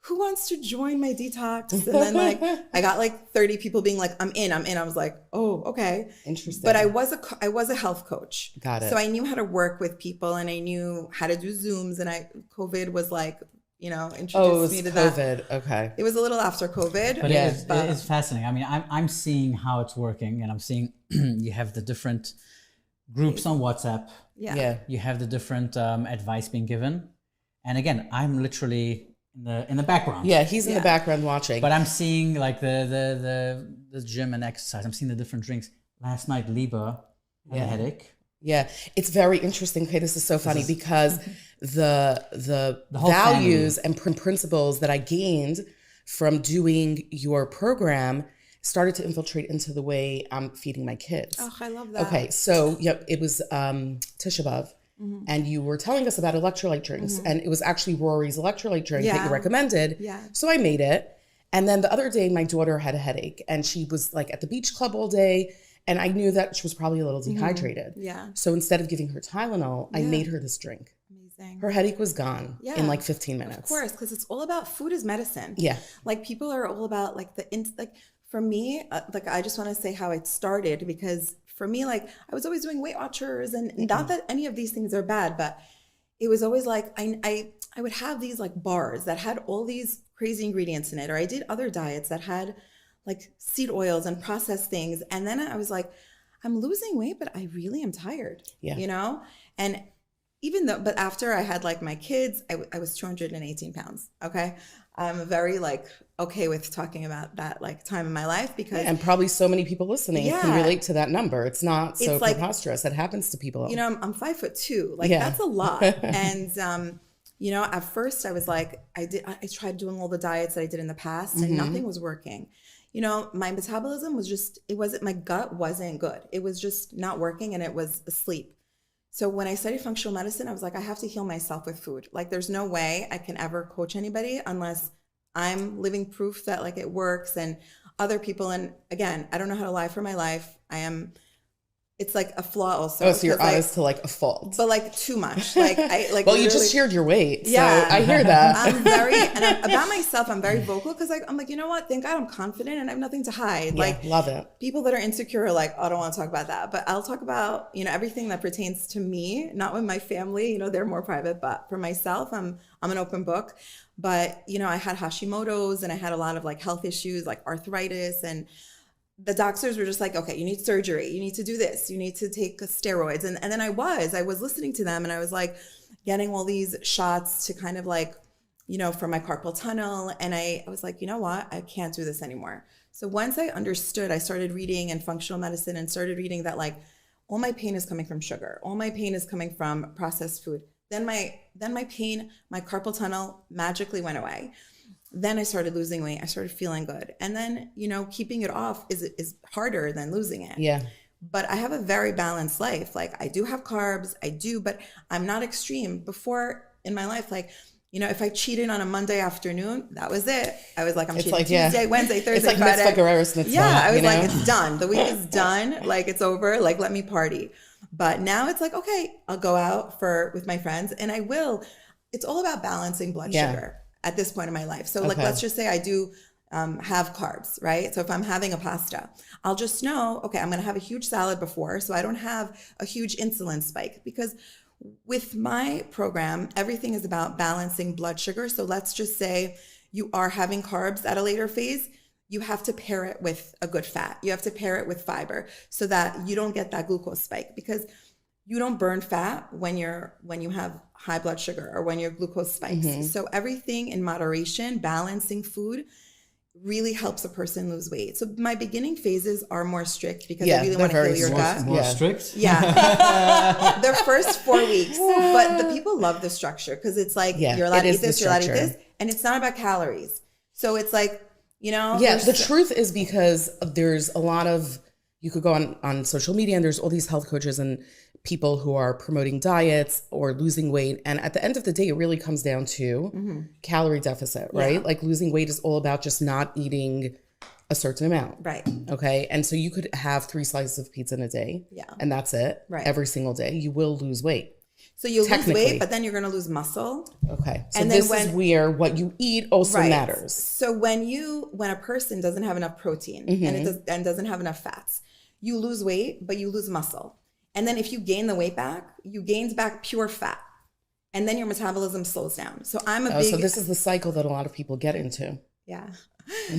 who wants to join my detox? And then like, I got like 30 people being like, I'm in. I was like, oh, okay.
Interesting.
But I was a health coach.
Got it.
So I knew how to work with people and I knew how to do Zooms and COVID was like, introduced me to that.
COVID. Okay.
It was a little after COVID.
But it is fascinating. I mean, I'm seeing how it's working, and I'm seeing you have the different groups on WhatsApp.
Yeah.
You have the different advice being given, and again, I'm literally in the background.
Yeah, he's in the background watching.
But I'm seeing like the gym and exercise. I'm seeing the different drinks. Last night, Liba had a headache.
Yeah, it's very interesting. Okay, this is so funny because the
whole
values and principles that I gained from doing your program started to infiltrate into the way I'm feeding my kids.
Oh, I love that.
Okay, so it was Tisha B'Av, and you were telling us about electrolyte drinks, and it was actually Rory's electrolyte drink that you recommended.
Yeah.
So I made it, and then the other day my daughter had a headache, and she was like at the beach club all day. And I knew that she was probably a little dehydrated.
Yeah.
So instead of giving her Tylenol, I made her this drink.
Amazing.
Her headache was gone in like 15 minutes.
Of course, because it's all about food is medicine.
Yeah.
Like people are all about like for me, like I just want to say how it started because for me, like I was always doing Weight Watchers and not that any of these things are bad, but it was always like I would have these like bars that had all these crazy ingredients in it, or I did other diets that had like seed oils and processed things. And then I was like, I'm losing weight, but I really am tired, And but after I had like my kids, I was 218 pounds. Okay. I'm very like, okay with talking about that like time in my life because.
And probably so many people listening can relate to that number. It's not so
it's like,
preposterous. It happens to people.
I'm 5'2". Like that's a lot. And, at first I was like, I tried doing all the diets that I did in the past and nothing was working. My metabolism was my gut wasn't good. It was just not working and it was asleep. So when I studied functional medicine, I was like, I have to heal myself with food. Like there's no way I can ever coach anybody unless I'm living proof that like it works and other people. And again, I don't know how to lie for my life. It's like a flaw also.
Oh, so you're honest to like a fault.
But like too much. Like
well, you just shared your weight. So
yeah.
I hear that.
About myself, I'm very vocal because I'm like, you know what? Thank God I'm confident and I have nothing to hide.
Yeah,
like
love it.
People that are insecure are like, oh, I don't want to talk about that. But I'll talk about, everything that pertains to me, not with my family, they're more private, but for myself, I'm an open book. But, I had Hashimoto's and I had a lot of like health issues like arthritis and the doctors were just like, okay, you need surgery. You need to do this. You need to take steroids. And then I was listening to them and I was like getting all these shots to kind of like, for my carpal tunnel. And I was like, you know what? I can't do this anymore. So once I understood, I started reading in functional medicine and started reading that like all my pain is coming from sugar. All my pain is coming from processed food. Then my pain, my carpal tunnel magically went away. Then I started losing weight. I started feeling good. And then, you know, keeping it off is harder than losing it.
Yeah.
But I have a very balanced life. Like I do have carbs, but I'm not extreme. Before in my life, like, you know, if I cheated on a Monday afternoon, that was it. I was like, I'm cheating Tuesday, Wednesday, Thursday,
it's like
Friday.
Mitzvah Guerrero's Mitzvah.
Yeah, I was like,
know?
it's done. The week is done. Like it's over. Like let me party. But now it's like, okay, I'll go out with my friends, and I will. It's all about balancing blood sugar at this point in my life. So like, let's just say I do have carbs, right? So if I'm having a pasta, I'll just know, okay, I'm going to have a huge salad before, so I don't have a huge insulin spike. Because with my program, everything is about balancing blood sugar. So let's just say you are having carbs at a later phase. You have to pair it with a good fat. You have to pair it with fiber so that you don't get that glucose spike, because you don't burn fat when you have high blood sugar or when your glucose spikes.
Mm-hmm.
So everything in moderation, balancing food really helps a person lose weight. So my beginning phases are more strict because I really want to heal your gut.
More strict?
Yeah. Their first 4 weeks. But the people love the structure because it's like, you're allowed to eat this, you're allowed to eat this. And it's not about calories. So it's like, you know.
Yeah, the truth is, because there's a lot of, you could go on social media and there's all these health coaches and people who are promoting diets or losing weight. And at the end of the day, it really comes down to calorie deficit, right?
Yeah.
Like losing weight is all about just not eating a certain amount.
Right.
Okay. And so you could have 3 slices of pizza in a day.
Yeah.
And that's it.
Right.
Every single day. You will lose weight.
So you'll lose weight, but then you're going to lose muscle.
Okay. So
And
this
then
is where what you eat also matters.
So when a person doesn't have enough protein and doesn't have enough fats, you lose weight, but you lose muscle. And then if you gain the weight back, you gain back pure fat. And then your metabolism slows down. So so
this is the cycle that a lot of people get into.
Yeah.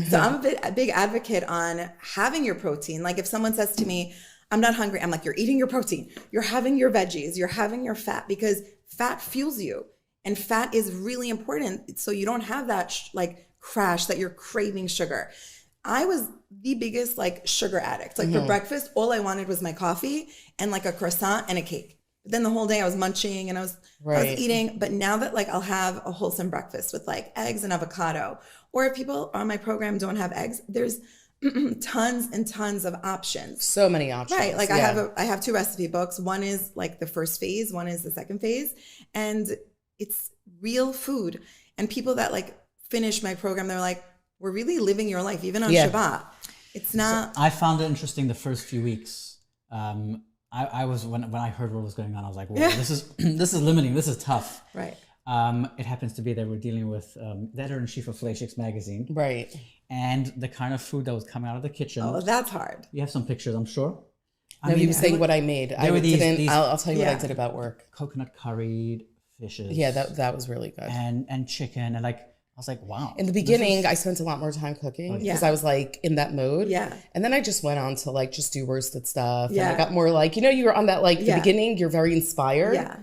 So I'm a big advocate on having your protein. Like if someone says to me, I'm not hungry, I'm like, you're eating your protein, you're having your veggies, you're having your fat, because fat fuels you. And fat is really important. So you don't have that crash that you're craving sugar. I was the biggest sugar addict. Like for breakfast, all I wanted was my coffee and like a croissant and a cake. But then the whole day I was munching and I was eating. But now that I'll have a wholesome breakfast with eggs and avocado, or if people on my program don't have eggs, there's tons and tons of options.
So many options.
Right. I have 2 recipe books. One is the first phase, one is the second phase. And it's real food. And people that finish my program, they're like, we're really living your life, even on Shabbat. It's not.
So I found it interesting the first few weeks. I was when I heard what was going on, I was like, "Whoa, this is limiting. This is tough."
Right.
It happens to be that we're dealing with the editor-in-chief of Flashix magazine,
right?
And the kind of food that was coming out of the kitchen.
Oh, that's hard.
You have some pictures, I'm sure.
No, he was saying what I made. I'll tell you what I did about work.
Coconut curried fishes.
Yeah, that was really good.
And chicken and I was like, wow.
In the beginning, I spent a lot more time cooking because I was in that mode.
Yeah.
And then I just went on to just do roasted stuff. Yeah. And I got more you were on that the beginning, you're very inspired.
Yeah.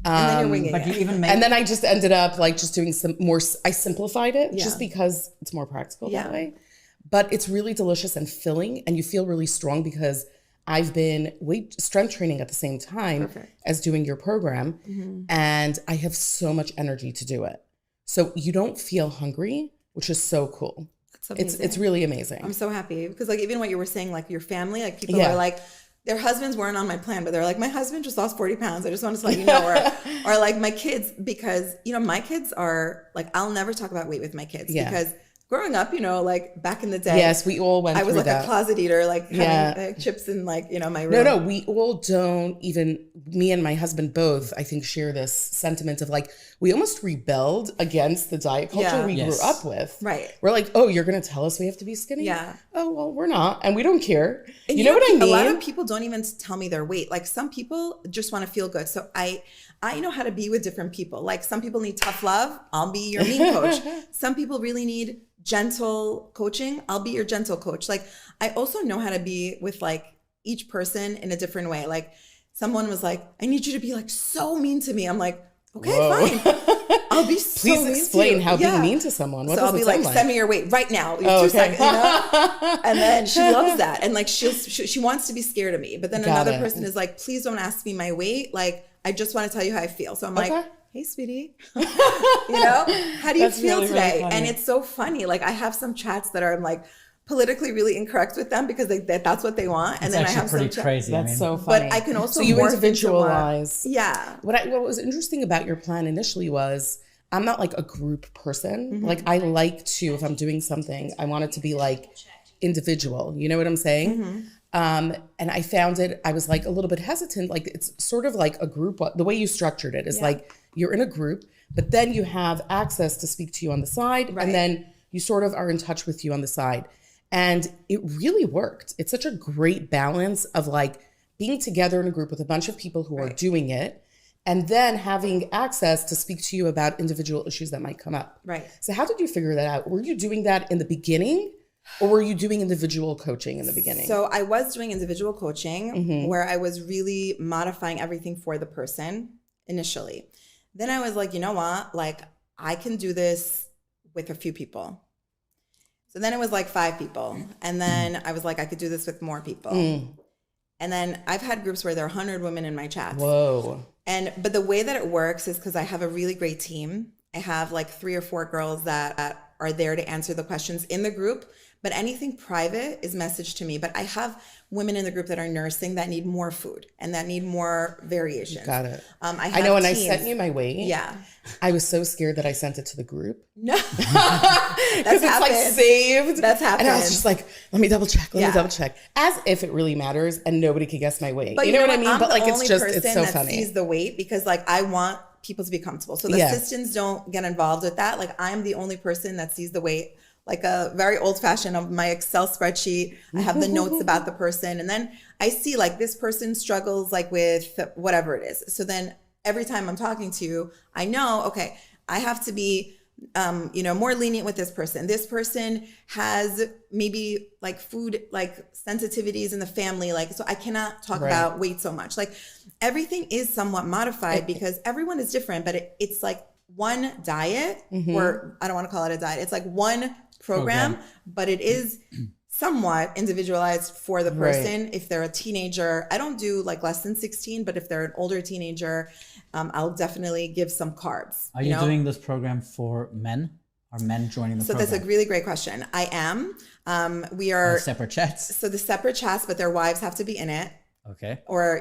And then you're winging
but
it.
You even
and then I just ended up just doing some more, I simplified it just because it's more practical that way. But it's really delicious and filling, and you feel really strong because I've been strength training at the same time as doing your program. And I have so much energy to do it. So you don't feel hungry, which is so cool. It's really amazing.
I'm so happy because even what you were saying, your family, people are their husbands weren't on my plan, but they're like, my husband just lost 40 pounds. I just wanted to let you know. Or my kids, because, my kids are I'll never talk about weight with my kids because growing up, back in the day.
Yes, we all went through that.
I was a closet eater, having chips in my room.
No, we all don't even, me and my husband both, I think, share this sentiment of we almost rebelled against the diet culture we grew up with.
Right.
We're like, oh, you're going to tell us we have to be skinny?
Yeah.
Oh, well, we're not. And we don't care.
And
you know what I mean?
A lot of people don't even tell me their weight. Some people just want to feel good. So I know how to be with different people. Some people need tough love. I'll be your mean coach. Some people really need gentle coaching. I'll be your gentle coach. I also know how to be with each person in a different way. Someone was like, I need you to be so mean to me. I'm like, okay, fine. I'll be so mean to you.
Please explain how being mean to someone. What
so I'll be send me your weight right now. 2 seconds, And then she loves that. And she wants to be scared of me. But then another person is like, please don't ask me my weight. I just want to tell you how I feel. So I'm like, hey, sweetie, you know, how do you
That's
feel
really,
today?
really funny.
And it's so funny. Like I have some chats that are like politically really incorrect with them because that's what they want. And
It's
then I
actually
have
pretty
some
crazy. I
That's
mean,
so funny.
But I can also
so you
morph into
individualize.
yeah.
What was interesting about your plan initially was I'm not like a group person.
Mm-hmm.
Like I like to, if I'm doing something, I want it to be like individual. You know what I'm saying?
Mm-hmm.
And I found it, I was like a little bit hesitant. Like it's sort of like a group. The way you structured it is like you're in a group, but then you have access to speak to you on the side.
Right.
And then you sort of are in touch with you on the side. And it really worked. It's such a great balance of like being together in a group with a bunch of people who are doing it and then having access to speak to you about individual issues that might come up.
Right.
So how did you figure that out? Were you doing that in the beginning or were you doing individual coaching in the beginning?
So I was doing individual coaching where I was really modifying everything for the person initially. Then I was like, you know what? Like I can do this with a few people. So then it was like 5 people. And then I was like, I could do this with more people. And then I've had groups where there are 100 women in my chats.
Whoa.
But the way that it works is because I have a really great team. I have like 3 or 4 girls that are there to answer the questions in the group. But anything private is messaged to me. But I have women in the group that are nursing that need more food and that need more variations.
Got it.
I
know when
teams.
I sent you my weight.
Yeah.
I was so scared that I sent it to the group.
No.
Because it's like saved.
That's happened.
And I was just like, let me double check. Let me double check. As if it really matters and nobody could guess my weight.
But
you know what I mean?
I'm
But like
the
it's
only
just
person
it's so
that
funny.
sees the weight because like I want people to be comfortable. So the assistants don't get involved with that. Like I'm the only person that sees the weight, like a very old fashioned of my Excel spreadsheet. I have the notes about the person. And then I see like this person struggles like with whatever it is. So then every time I'm talking to you, I know, okay, I have to be more lenient with this person. This person has maybe like food, like sensitivities in the family. Like, so I cannot talk about weight so much. Like everything is somewhat modified because everyone is different, but it's like one diet or I don't want to call it a diet. It's like one program, but it is somewhat individualized for the person. If they're a teenager, I don't do like less than 16, but if they're an older teenager, I'll definitely give some carbs.
Are you doing this program for men? Are men joining the program?
So that's a really great question. I am. We are
separate chats.
So the separate chats, but their wives have to be in it.
Okay.
Or,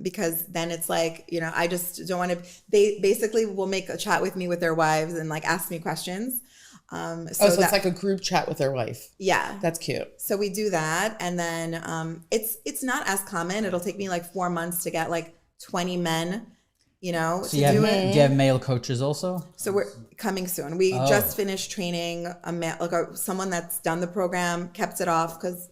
because then it's like, I just don't want to, they basically will make a chat with me with their wives and like ask me questions.
So it's like a group chat with their wife.
Yeah.
That's cute.
So we do that. And then it's not as common. It'll take me like 4 months to get like 20 men,
So
to
you have,
do it.
do you have male coaches also?
So we're coming soon. We just finished training someone that's done the program, kept it off because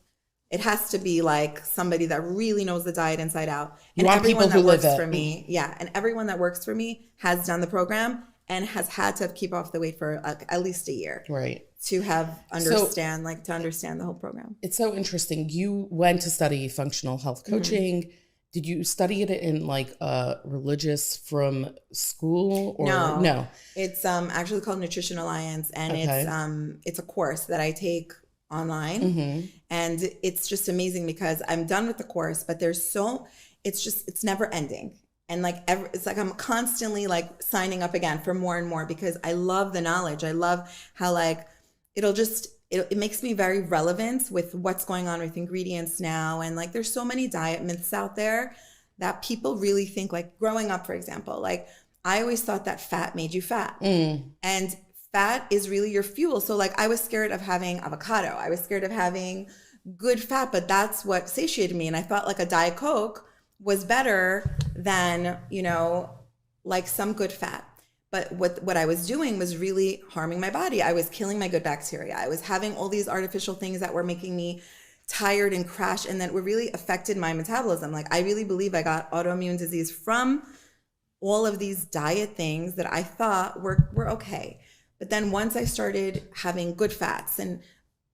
it has to be like somebody that really knows the diet inside out. And everyone that works for me, and everyone that works for me has done the program and has had to keep off the weight for at least a year.
Right.
To understand the whole program.
It's so interesting. You went to study functional health coaching. Did you study it in like religious from school or no?
It's actually called Nutrition Alliance, and it's a course that I take online, and it's just amazing because I'm done with the course, but it's never ending. And it's like I'm constantly like signing up again for more and more because I love the knowledge. I love how like it makes me very relevant with what's going on with ingredients now. And like there's so many diet myths out there that people really think, like growing up, for example, like I always thought that fat made you fat. And fat is really your fuel. So like I was scared of having avocado. I was scared of having good fat, but that's what satiated me. And I thought like a Diet Coke was better than, like some good fat. But what I was doing was really harming my body. I was killing my good bacteria. I was having all these artificial things that were making me tired and crash, and that were really affected my metabolism. Like I really believe I got autoimmune disease from all of these diet things that I thought were okay. But then once I started having good fats and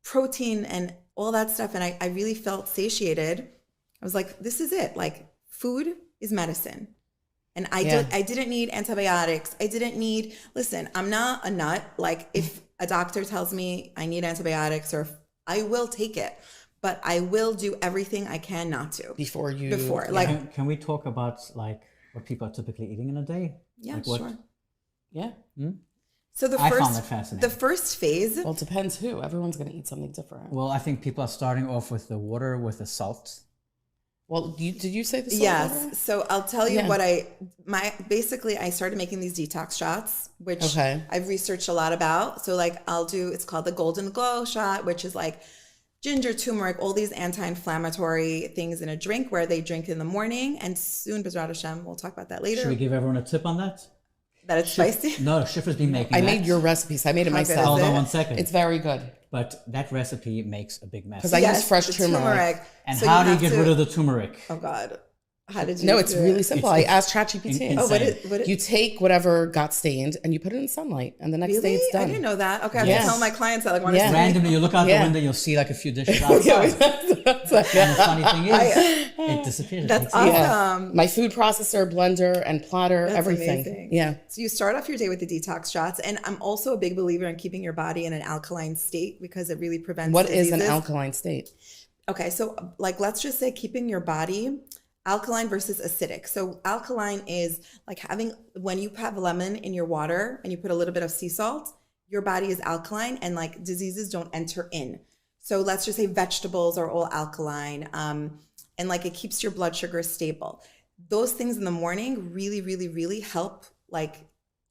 protein and all that stuff, and I really felt satiated, I was like, this is it. Like food is medicine. And I didn't need antibiotics. Listen, I'm not a nut. Like if a doctor tells me I need antibiotics, or I will take it, but I will do everything I can not to.
Before.
Can we talk about like what people are typically eating in a day?
Yeah,
Like what?
sure.
Yeah.
So
I found that fascinating.
the first phase.
Well, it depends who. Everyone's going to eat something different.
Well, I think people are starting off with the water with the salt.
Well, did you say the salt
Yes.
water?
So I'll tell you
Yeah.
what basically I started making these detox shots, which
Okay.
I've researched a lot about. So like it's called the Golden Glow shot, which is like ginger, turmeric, all these anti-inflammatory things in a drink where they drink in the morning. And soon, Bezrat Hashem, we'll talk about that later.
Should we give everyone a tip on that?
That it's spicy?
No, Shifra's been making
I
that.
made your recipes. I made it
How good
myself.
is
Hold on
it?
1 second.
It's very good.
But that recipe makes a big mess.
Because I use fresh
the
turmeric.
And
So
how do you
have
get
to-
rid of the turmeric?
Oh God. How did you
No, it's
do
really
it?
simple.
It's-
I asked ChatGPT.
Oh, what
You take whatever got stained and you put it in sunlight, and the next day
Really?
it's done.
I didn't know that. Okay, I have
Yes.
to tell my clients that. Like, want
Yeah.
Randomly, you look out the
Yeah.
window, you'll see like a few dishes outside. And the funny thing is, it disappears.
That's
It takes ages.
awesome.
My food processor, blender, and plotter,
That's
everything.
amazing.
Yeah.
So you start off your day with the detox shots, and I'm also a big believer in keeping your body in an alkaline state because it really prevents.
What is an
diseases.
alkaline state?
Okay, so like let's just say keeping your body alkaline versus acidic. So alkaline is like when you have lemon in your water and you put a little bit of sea salt, your body is alkaline and like diseases don't enter in. So let's just say vegetables are all alkaline, and like it keeps your blood sugar stable. Those things in the morning really, really, really help like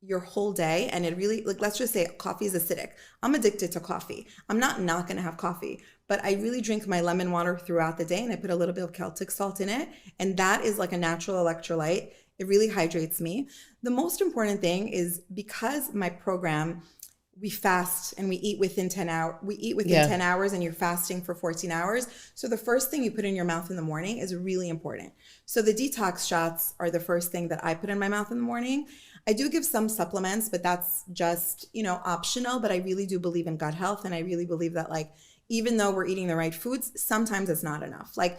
your whole day. And it really, like, let's just say coffee is acidic. I'm addicted to coffee. I'm not going to have coffee, but I really drink my lemon water throughout the day and I put a little bit of Celtic salt in it. And that is like a natural electrolyte. It really hydrates me. The most important thing is because my program, we fast and we eat within 10 hours. We eat within 10 hours and you're fasting for 14 hours. So the first thing you put in your mouth in the morning is really important. So the detox shots are the first thing that I put in my mouth in the morning. I do give some supplements, but that's just, optional. But I really do believe in gut health. And I really believe that like, even though we're eating the right foods, sometimes it's not enough. Like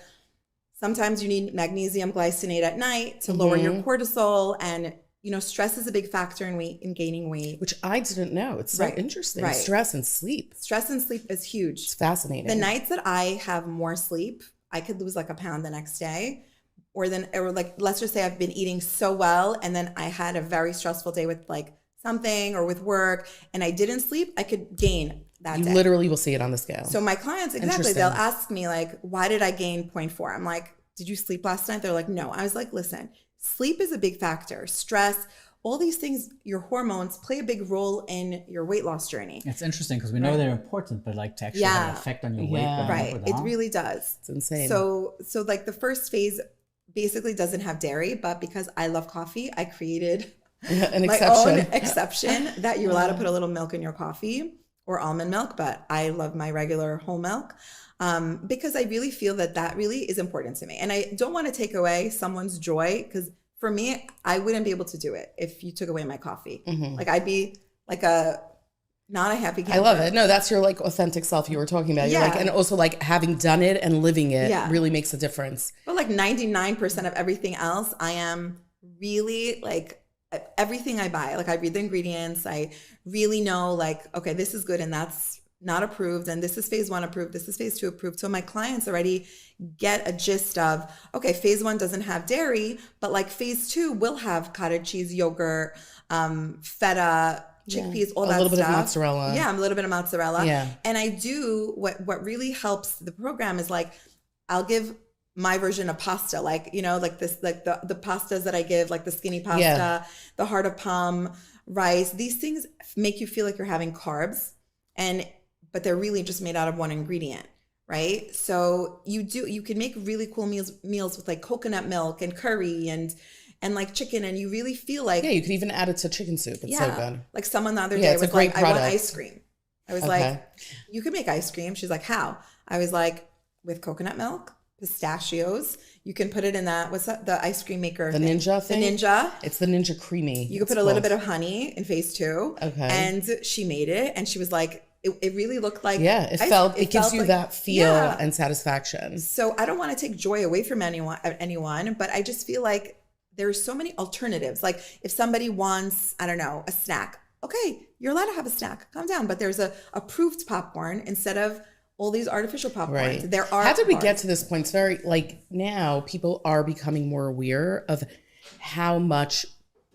sometimes you need magnesium glycinate at night to lower your cortisol. And, stress is a big factor in gaining weight.
Which I didn't know. It's so interesting.
Right.
Stress and sleep.
Stress and sleep is huge.
It's fascinating.
The nights that I have more sleep, I could lose like a pound the next day. Or like, let's just say I've been eating so well and then I had a very stressful day with like something or with work and I didn't sleep, I could gain that
You
day.
literally will see it on the scale.
So my clients, exactly,
Interesting.
they'll ask me like, why did I gain 0.4? I'm like, did you sleep last night? They're like, no. I was like, listen, sleep is a big factor. Stress, all these things, your hormones play a big role in your weight loss journey.
It's interesting because we know they're important, but like to actually have an effect on your weight. going up or
Right. It
down.
really does.
It's insane.
So like the first phase basically doesn't have dairy, but because I love coffee, I created
An
my
exception.
own exception that you're allowed to put a little milk in your coffee or almond milk, but I love my regular whole milk because I really feel that really is important to me. And I don't want to take away someone's joy because for me, I wouldn't be able to do it if you took away my coffee. Like I'd be like not a happy camper.
I love it. No, that's your like authentic self you were talking about. You're
Yeah.
like, and also like having done it and living it
Yeah.
really makes a difference.
But like 99% of everything else, I am really like everything I buy. Like I read the ingredients. I really know like, okay, this is good and that's not approved. And this is phase 1 approved. This is phase 2 approved. So my clients already get a gist of, okay, phase 1 doesn't have dairy, but like phase 2 will have cottage cheese, yogurt, feta, chickpeas, all that stuff.
A little bit of mozzarella.
Yeah, a little bit of mozzarella.
Yeah.
And I do what really helps the program is like I'll give my version of pasta, like like this, like the pastas that I give, like the skinny pasta, the heart of palm rice. These things make you feel like you're having carbs, but they're really just made out of one ingredient, right? So you can make really cool meals with like coconut milk and curry and like chicken, and you really feel like
you could even add it to chicken soup. It's so good.
Like someone the other day
it's a
was
great
like, I want
product.
ice cream. I was like, you can make ice cream. She's like, how? I was like, with coconut milk, pistachios. You can put it in that. What's that? The ice cream maker.
The Ninja thing?
The Ninja.
It's the Ninja Creamy.
You could put a little bit of honey in phase 2.
Okay.
And she made it, and she was like, it really looked like
it gives you
like-
that feel
Yeah.
and satisfaction.
So I don't want to take joy away from anyone, but I just feel like there's so many alternatives. Like if somebody wants, I don't know, a snack, okay, you're allowed to have a snack. Calm down. But there's a approved popcorn instead of all these artificial popcorns.
Right.
There are.
How did we
carbs.
get to this point? It's very like now people are becoming more aware of how much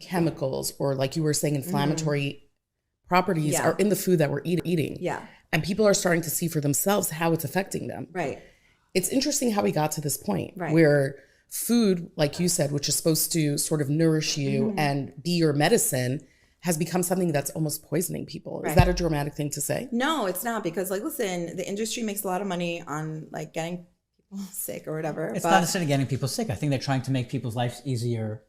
chemicals or, like you were saying, inflammatory properties are in the food that we're eating.
Yeah.
And people are starting to see for themselves how it's affecting them.
Right.
It's interesting how we got to this point
Right.
where food, like you said, which is supposed to sort of nourish you and be your medicine, has become something that's almost poisoning people.
Right.
Is that a dramatic thing to say?
No, it's not, because like, listen, the industry makes a lot of money on like getting people sick or whatever.
It's not necessarily getting people sick. I think they're trying to make people's lives easier,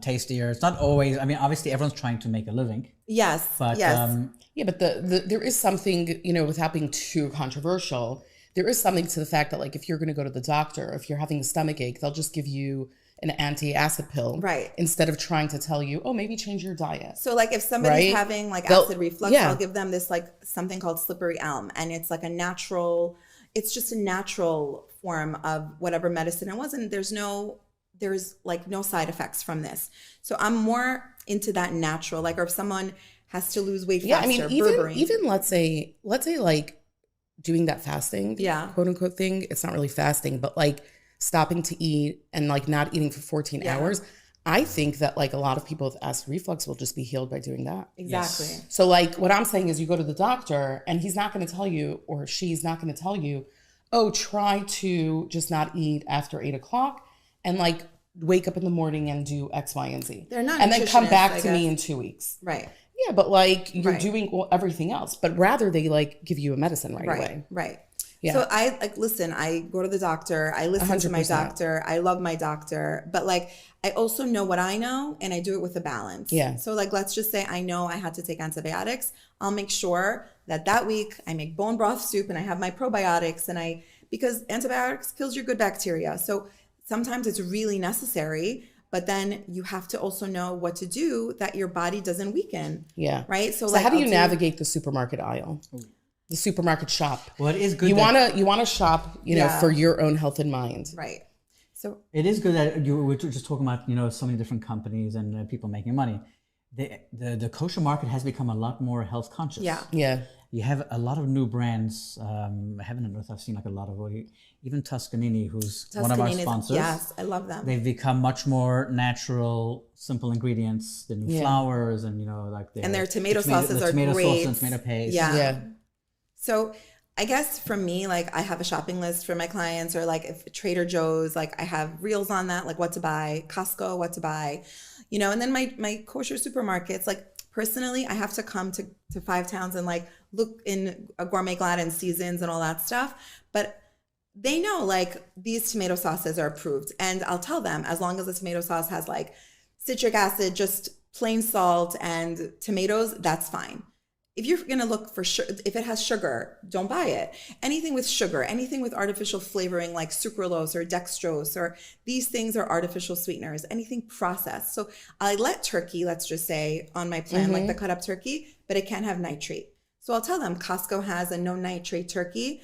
tastier. It's not always, I mean, obviously everyone's trying to make a living.
Yes.
But
yes.
yeah, but there is something, you know, without being too controversial, there is something to the fact that, like, if you're going to go to the doctor, if you're having a stomach ache, they'll just give you an anti-acid pill,
right?
Instead of trying to tell you, oh, maybe change your diet.
So, like, if somebody's having like acid reflux, I'll give them this like something called slippery elm, and it's like a natural. It's just a natural form of whatever medicine it was, and there's like no side effects from this. So I'm more into that natural, like, or if someone has to lose weight faster,
I mean, even let's say like doing that fasting, quote unquote thing. It's not really fasting, but like stopping to eat and like not eating for 14 hours. I think that like a lot of people with acid reflux will just be healed by doing that.
Exactly.
Yes. So like what I'm saying is you go to the doctor and he's not going to tell you, or she's not going to tell you, oh, try to just not eat after 8 o'clock and like wake up in the morning and do X, Y, and Z.
They're not
and then come
nutritionists,
back
I
to me
guess.
in 2 weeks.
Right.
Yeah, but like you're
Right.
doing everything else, but rather they like give you a medicine right away.
Right.
Yeah.
So I like, listen, I go to the doctor, I listen to my
100%.
doctor, I love my doctor, but like I also know what I know and I do it with a balance.
Yeah.
So like, let's just say I know I had to take antibiotics. I'll make sure that week I make bone broth soup and I have my probiotics because antibiotics kills your good bacteria. So sometimes it's really necessary, but then you have to also know what to do that your body doesn't weaken.
Yeah.
Right. So
like, how do you navigate the supermarket aisle? The supermarket shop.
Well, it is good.
You wanna shop, you know, for your own health and mind.
Right. So
it is good that you were just talking about, you know, so many different companies and people making money. The kosher market has become a lot more health conscious.
Yeah.
Yeah.
You have a lot of new brands. Heaven and earth, I've seen like a lot of, even Tuscanini, who's one of our sponsors.
Yes, I love them.
They've become much more natural, simple ingredients. The new flours and, you know, like
their tomato sauces are
tomato
great.
sauce and tomato paste.
Yeah. So I guess for me, like I have a shopping list for my clients, or like if Trader Joe's, like I have reels on that, like what to buy, Costco, what to buy, you know, and then my kosher supermarkets, like personally, I have to come to Five Towns and like look in a Gourmet Glad and Seasons and all that stuff. But they know like these tomato sauces are approved, and I'll tell them as long as the tomato sauce has like citric acid, just plain salt and tomatoes, that's fine. If you're going to look for if it has sugar, don't buy it. Anything with sugar, anything with artificial flavoring like sucralose or dextrose, or these things are artificial sweeteners, anything processed. So I let turkey, let's just say on my plan, like the cut up turkey, but it can't have nitrate. So I'll tell them Costco has a no nitrate turkey,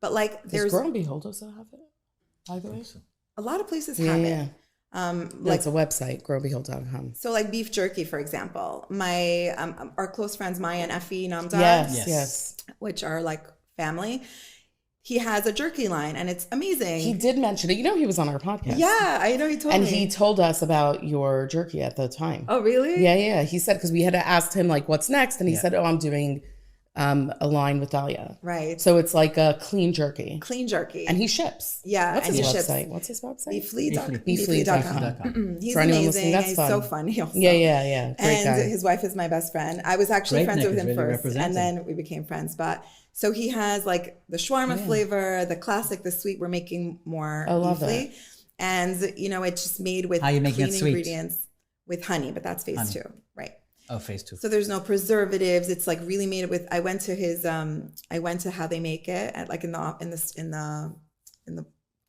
but like
Does Grow and Behold also have it, by the way?
A lot of places have it.
Like it's a website, growbehold.com.
So like beef jerky, for example, my our close friends Maya and Effie Namdar,
yes,
which are like family. He has a jerky line and it's amazing.
He did mention it. You know, he was on our podcast.
Yeah, I know, he told me.
And he told us about your jerky at the time.
Oh, really?
Yeah. He said, because we had asked him like, what's next? And he said, oh, I'm doing a line with Dahlia.
Right.
So it's like a clean jerky.
Clean jerky.
And he ships.
Yeah.
What's
and
his
he
website?
ships.
What's his website?
Beefly.com. He's
For anyone
amazing.
listening, that's
He's
fun.
so funny also.
Yeah. Great
and
guy.
his wife is my best friend. I was actually
Great
friends
Nick
with
is
him
really
first. And then we became friends. But so he has like the shawarma flavor, the classic, the sweet. We're making more
I love
Beefly. And you know, it's just made with
How you making
clean
it sweet?
ingredients with honey, but that's phase 2. Right.
Oh, phase 2.
So there's no preservatives. It's like really made it with. I went to how they make it at like in the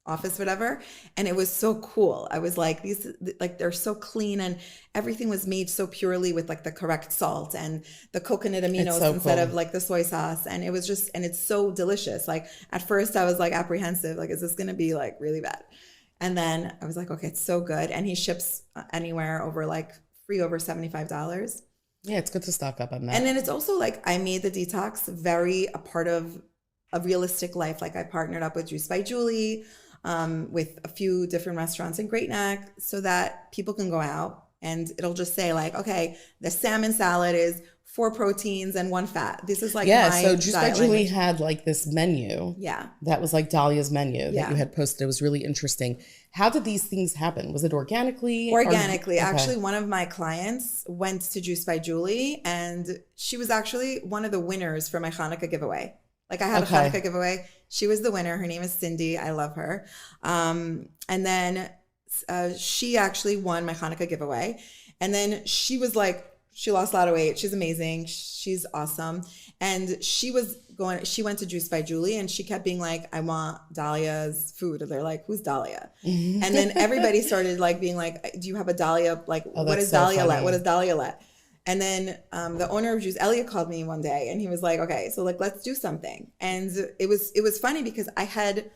office, whatever, and it was so cool. I was like, these like they're so clean, and everything was made so purely with like the correct salt and the coconut aminos
so
instead
cool.
of like the soy sauce, and it was just, and it's so delicious. Like at first I was like apprehensive, like is this gonna be like really bad? And then I was like, okay, it's so good, and he ships anywhere over like free over $75.
Yeah, it's good to stock up on that.
And then it's also like I made the detox very a part of a realistic life. Like I partnered up with Juice by Julie, with a few different restaurants in Great Neck so that people can go out, and it'll just say like, okay, the salmon salad is 4 proteins and 1 fat. This is like my
so Juice by
diet
Julie
language.
had like this menu.
Yeah.
That was like Dahlia's menu
Yeah.
that you had posted. It was really interesting. How did these things happen? Was it organically?
Organically.
Okay.
Actually, one of my clients went to Juice by Julie, and she was actually one of the winners for my Hanukkah giveaway. Like I had a Hanukkah giveaway. She was the winner. Her name is Cindy. I love her. And then she actually won my Hanukkah giveaway. And then she was like, she lost a lot of weight. She's amazing. She's awesome. And she went to Juice by Julie, and she kept being like, I want Dahlia's food. And they're like, who's Dahlia? And then everybody started like being like, do you have a Dahlia? Like, what does Dahlia let? What does Dahlia let? And then the owner of Juice, Elliot, called me one day, and he was like, okay, so like, let's do something. And it was funny because I had,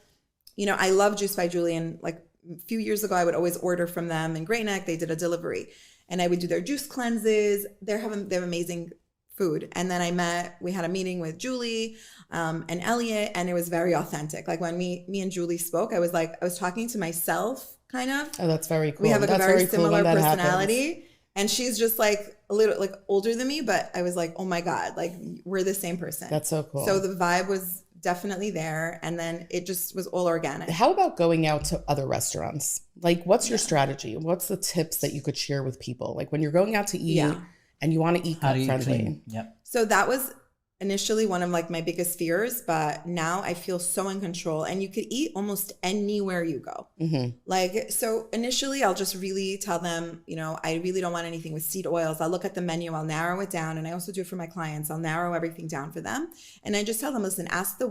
I love Juice by Julie, and like a few years ago, I would always order from them in Great Neck. They did a delivery, and I would do their juice cleanses. They have amazing food. And then we had a meeting with Julie and Elliot, and it was very authentic. Like when me and Julie spoke, I was talking to myself kind of.
Oh, that's very cool.
We have like a very similar
cool
personality.
Happens.
And she's just like a little like older than me, but I was like, oh my God, like we're the same person.
That's so cool.
So the vibe was definitely there. And then it just was all organic.
How about going out to other restaurants? Like, what's your strategy? What's the tips that you could share with people? Like when you're going out to eat and you want to eat friendly.
Yep.
So that was initially one of like my biggest fears, but now I feel so in control, and you could eat almost anywhere you go.
Mm-hmm.
Like, so initially I'll just really tell them, I really don't want anything with seed oils. I'll look at the menu, I'll narrow it down. And I also do it for my clients. I'll narrow everything down for them. And I just tell them, listen, ask the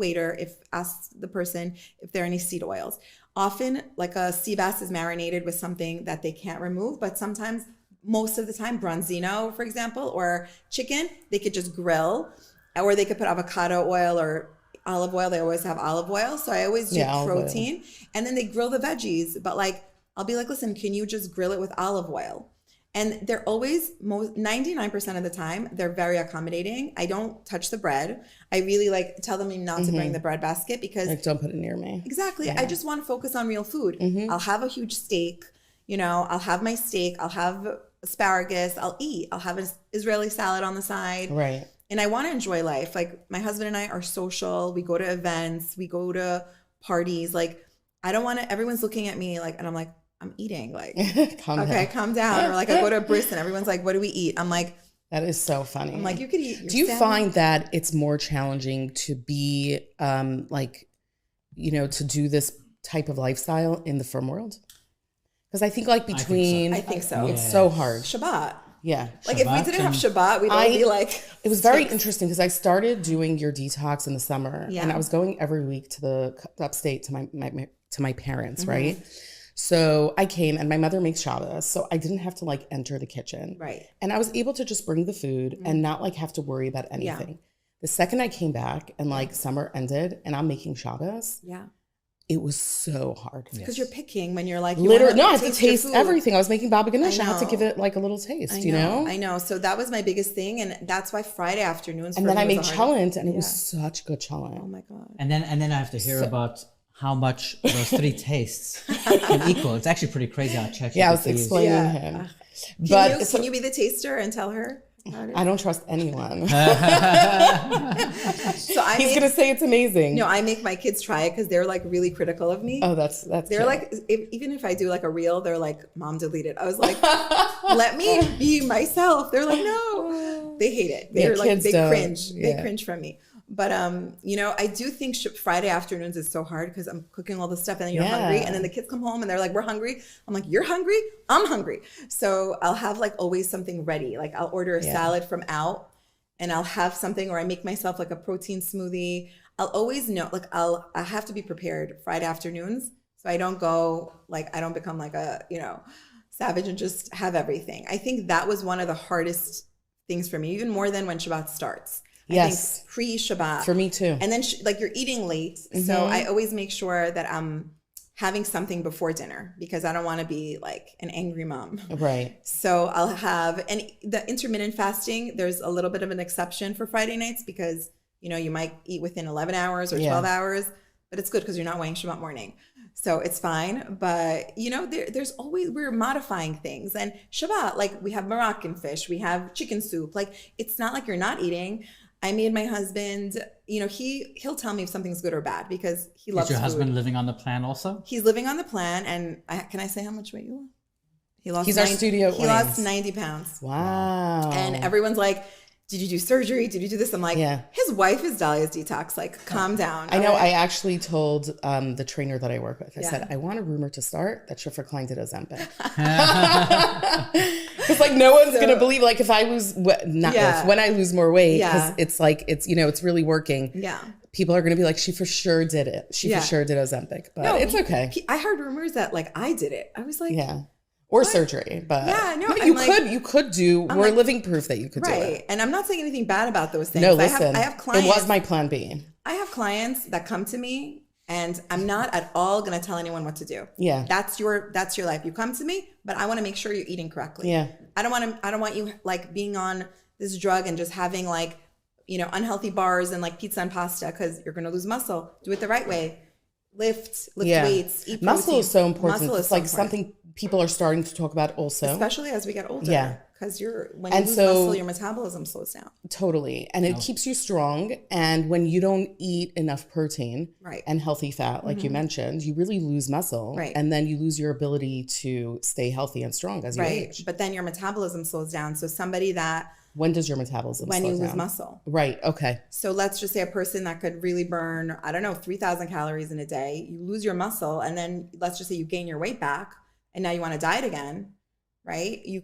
person if there are any seed oils. Often like a sea bass is marinated with something that they can't remove, but sometimes, most of the time, bronzino, for example, or chicken, they could just grill. Or they could put avocado oil or olive oil. They always have olive oil. So I always do protein. And then they grill the veggies. But like, I'll be like, listen, can you just grill it with olive oil? And they're always, 99% of the time, they're very accommodating. I don't touch the bread. I really like tell them not to bring the bread basket because.
Like, don't put it near me.
Exactly. Yeah. I just want to focus on real food. I'll have a huge steak. I'll have my steak. I'll have asparagus. I'll eat. I'll have an Israeli salad on the side.
Right.
And I want to enjoy life. Like my husband and I are social. We go to events. We go to parties. Like I don't want to, everyone's looking at me like, and I'm like, I'm eating. Like, calm down. Or like I go to a bris and everyone's like, what do we eat? I'm like,
that is so funny.
I'm like, you could eat your
Do you
salmon.
find that it's more challenging to be to do this type of lifestyle in the firm world? Because I think like between,
I think so.
It's so hard.
Shabbat.
Yeah.
Like if we didn't have Shabbat, we'd all be like.
It was very interesting because I started doing your detox in the summer,
Yeah.
and I was going every week to the upstate to my parents, right? So I came, and my mother makes Shabbos, so I didn't have to like enter the kitchen,
Right.
and I was able to just bring the food and not like have to worry about anything. The second I came back and like summer ended, and I'm making Shabbos, it was so hard.
Because you're picking when you're like,
Literally, no, I had to
your
taste
food.
everything. I was making baba ganoush. I had to
know.
give it like a little taste,
I know. So that was my biggest thing. And that's why Friday afternoons.
And
for
then
me
I made
was the hardest.
cholent, and it was such good cholent.
Oh my God.
And then I have to hear about how much those 3 tastes can equal. It's actually pretty crazy how check.
Yeah, I was explaining him.
Can you be the taster and tell her?
I don't trust anyone.
So
He's gonna say it's amazing.
No, I make my kids try it because they're like really critical of me.
Oh, that's.
They're
cute.
like, even if I do like a reel, they're like, "Mom, delete it." I was like, "Let me be myself." They're like, "No," they hate it. They're like, they cringe. They cringe from me. But I do think Friday afternoons is so hard because I'm cooking all this stuff and then you're hungry, and then the kids come home and they're like, "We're hungry." I'm like, "You're hungry? I'm hungry." So I'll have like always something ready. Like I'll order a salad from out, and I'll have something, or I make myself like a protein smoothie. I'll always know, like I have to be prepared Friday afternoons, so I don't go like I don't become like a savage and just have everything. I think that was one of the hardest things for me, even more than when Shabbat starts. I think pre-Shabbat.
For me too.
And then like you're eating late. So I always make sure that I'm having something before dinner because I don't want to be like an angry mom.
Right.
So I'll have, and the intermittent fasting, there's a little bit of an exception for Friday nights because, you might eat within 11 hours or 12 hours, but it's good because you're not weighing Shabbat morning. So it's fine. But, you know, there's always, we're modifying things. And Shabbat, like we have Moroccan fish, we have chicken soup. Like, it's not like you're not eating. I made my husband, you know, he'll tell me if something's good or bad because he loves food.
Is your husband living on the plan also?
He's living on the plan. And can I say how much weight you lost?
He's our studio
He lost 90 pounds.
Wow.
And everyone's like, did you do surgery? Did you do this? I'm like, his wife is Dahlia's detox. Like, calm down.
I know. Right? I actually told the trainer that I work with, I said, I want a rumor to start that Schiffer Klein did Ozempic. Because like no one's going to believe, like if I lose, when I lose more weight, because it's like, it's, you know, it's really working.
Yeah.
People are going to be like, she for sure did it. She for sure did Ozempic, but it's okay.
I heard rumors that like I did it. I was like,
or
what?
Surgery, but
you
could do. We're living proof that you could do it.
Right. And I'm not saying anything bad about those things.
No, listen,
I have clients.
It was my plan B.
I have clients that come to me and I'm not at all going to tell anyone what to do.
Yeah.
That's your life. You come to me, but I want to make sure you're eating correctly.
Yeah.
I don't want you like being on this drug and just having like, you know, unhealthy bars and like pizza and pasta because you're going to lose muscle. Do it the right way. Lift weights, eat protein.
Muscle is so important.
Muscle
it's
is
like
so important.
something people are starting to talk about also.
Especially as we get older.
Yeah.
Because when you lose muscle, your metabolism slows down.
Totally. And it keeps you strong. And when you don't eat enough protein and healthy fat, like you mentioned, you really lose muscle.
Right.
And then you lose your ability to stay healthy and strong as you age.
But then your metabolism slows down. So somebody that...
When does your metabolism slow down?
When you lose muscle.
Right. Okay.
So let's just say a person that could really burn, 3,000 calories in a day, you lose your muscle, and then let's just say you gain your weight back, and now you want to diet again, right? You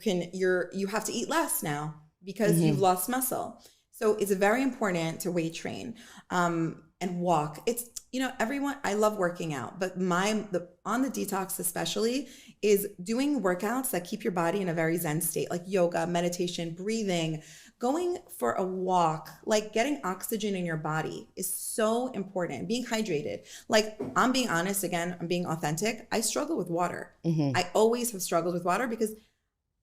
have to eat less now because you've lost muscle. So it's very important to weight train and walk. It's, you know, everyone, I love working out, but on the detox especially is doing workouts that keep your body in a very zen state, like yoga, meditation, breathing, going for a walk, like getting oxygen in your body is so important. Being hydrated. Like, I'm being honest again, I'm being authentic. I struggle with water. I always have struggled with water because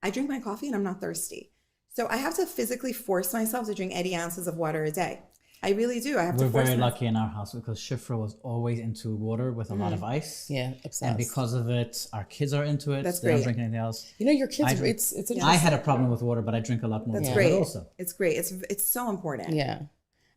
I drink my coffee and I'm not thirsty. So I have to physically force myself to drink 80 ounces of water a day. I really do. I have to force
We're very
myself.
lucky in our house because Shifra was always into water with a lot of ice.
Yeah, obsessed.
And because of it, our kids are into it.
That's
they don't
great.
drink anything else.
You know, your kids, it's interesting.
I had a problem with water, but I drink a lot more
That's
water
great.
also.
It's great. It's so important.
Yeah.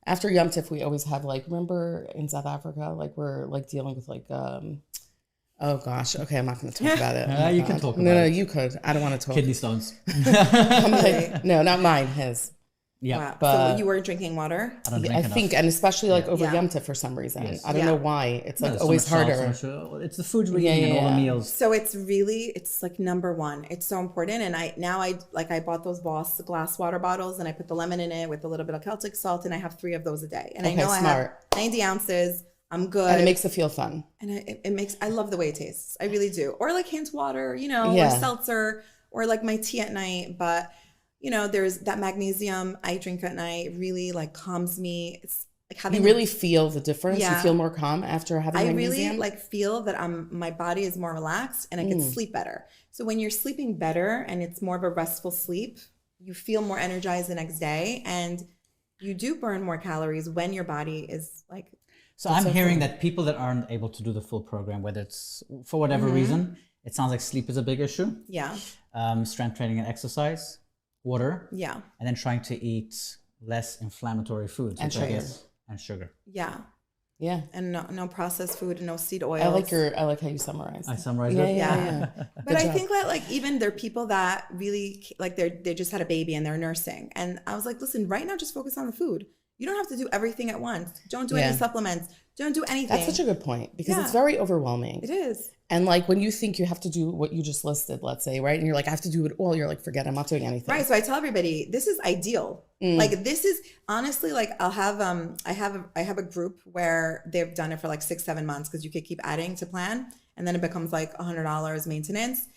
After Yom Tif, we always have like, remember in South Africa, like we're like dealing with like, oh gosh, okay, I'm not going to talk about it.
You can talk about it.
No, you could. I don't want to talk.
Kidney stones.
I'm like, no, not mine, his.
Yeah.
Wow.
But
so you weren't drinking water?
I don't drink
I
enough.
think, and especially like over
Yeah.
Yom Tif for some reason.
Yes.
I don't know why. It's like
There's so
always
much salt,
harder.
so much, it's the food we're eating and all the meals.
So it's like number one. It's so important. And I bought those Voss glass water bottles and I put the lemon in it with a little bit of Celtic salt and I have 3 of those a day. And I know I have 90 ounces. I'm good.
And it makes it feel fun.
And I love the way it tastes. I really do. Or like hint water, you know,
Yeah.
or seltzer, or like my tea at night. But, you know, there's that magnesium I drink at night really like calms me. It's like having...
You really feel the difference?
Yeah.
You feel more calm after having magnesium?
I really like feel that my body is more relaxed and I can sleep better. So when you're sleeping better and it's more of a restful sleep, you feel more energized the next day and you do burn more calories when your body is like...
So I'm hearing that people that aren't able to do the full program, whether it's for whatever reason, it sounds like sleep is a big issue.
Yeah.
Strength training and exercise, water.
Yeah.
And then trying to eat less inflammatory foods.
And sugar.
And sugar.
Yeah.
Yeah.
And no processed food and no seed oils.
I like how you summarize.
I summarize
it.
it?
Yeah. But I think that like even there are people that really like they just had a baby and they're nursing. And I was like, listen, right now just focus on the food. You don't have to do everything at once. Don't do any supplements. Don't do anything.
That's such a good point because it's very overwhelming.
It is.
And like when you think you have to do what you just listed, let's say, right? And you're like, I have to do it all. You're like, forget, I'm not doing anything.
Right. So I tell everybody, this is ideal. Like this is honestly like I'll have I have a group where they've done it for like 6-7 months because you could keep adding to plan and then it becomes like $100 maintenance.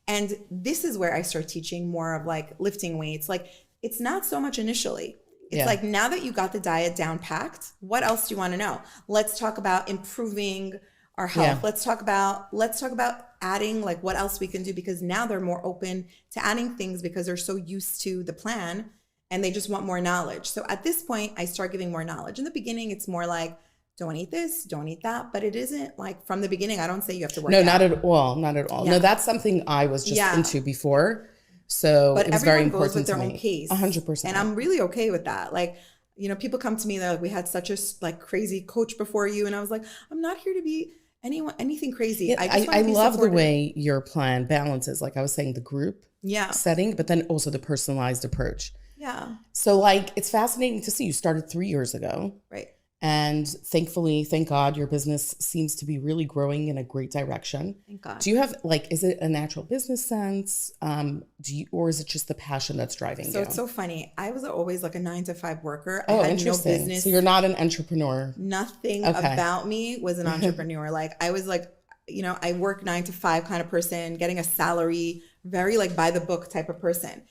And this is where I start teaching more of like lifting weights. Like it's not so much initially. It's like now that you got the diet down packed, what else do you want to know? Let's talk about improving our health.
Yeah.
Let's talk about adding like what else we can do because now they're more open to adding things because they're so used to the plan and they just want more knowledge. So at this point, I start giving more knowledge. In the beginning, it's more like don't eat this, don't eat that. But it isn't like from the beginning, I don't say you have to work
No,
out.
not at all. Not at all.
Yeah.
No, that's something I was just
Yeah.
into before. So
But
it was
everyone
very
goes
important
with their
to
own
me.
pace.
100%.
And I'm really okay with that. Like, you know, people come to me, they're like, we had such a like crazy coach before you. And I was like, I'm not here to be anything crazy.
Yeah, I love the way your plan balances, like I was saying, the group setting, but then also the personalized approach.
Yeah.
So like, it's fascinating to see you started 3 years ago.
Right.
And thankfully, thank God, your business seems to be really growing in a great direction.
Thank God.
Do you have like, is it a natural business sense? Or is it just the passion that's driving
So
you?
it's so funny. I was always like a 9-to-5 worker.
Oh,
I had
interesting.
no business.
So you're not an entrepreneur.
Nothing
Okay.
about me was an entrepreneur. Like I was like, you know, I work 9 to 5 kind of person, getting a salary, very like by the book type of person.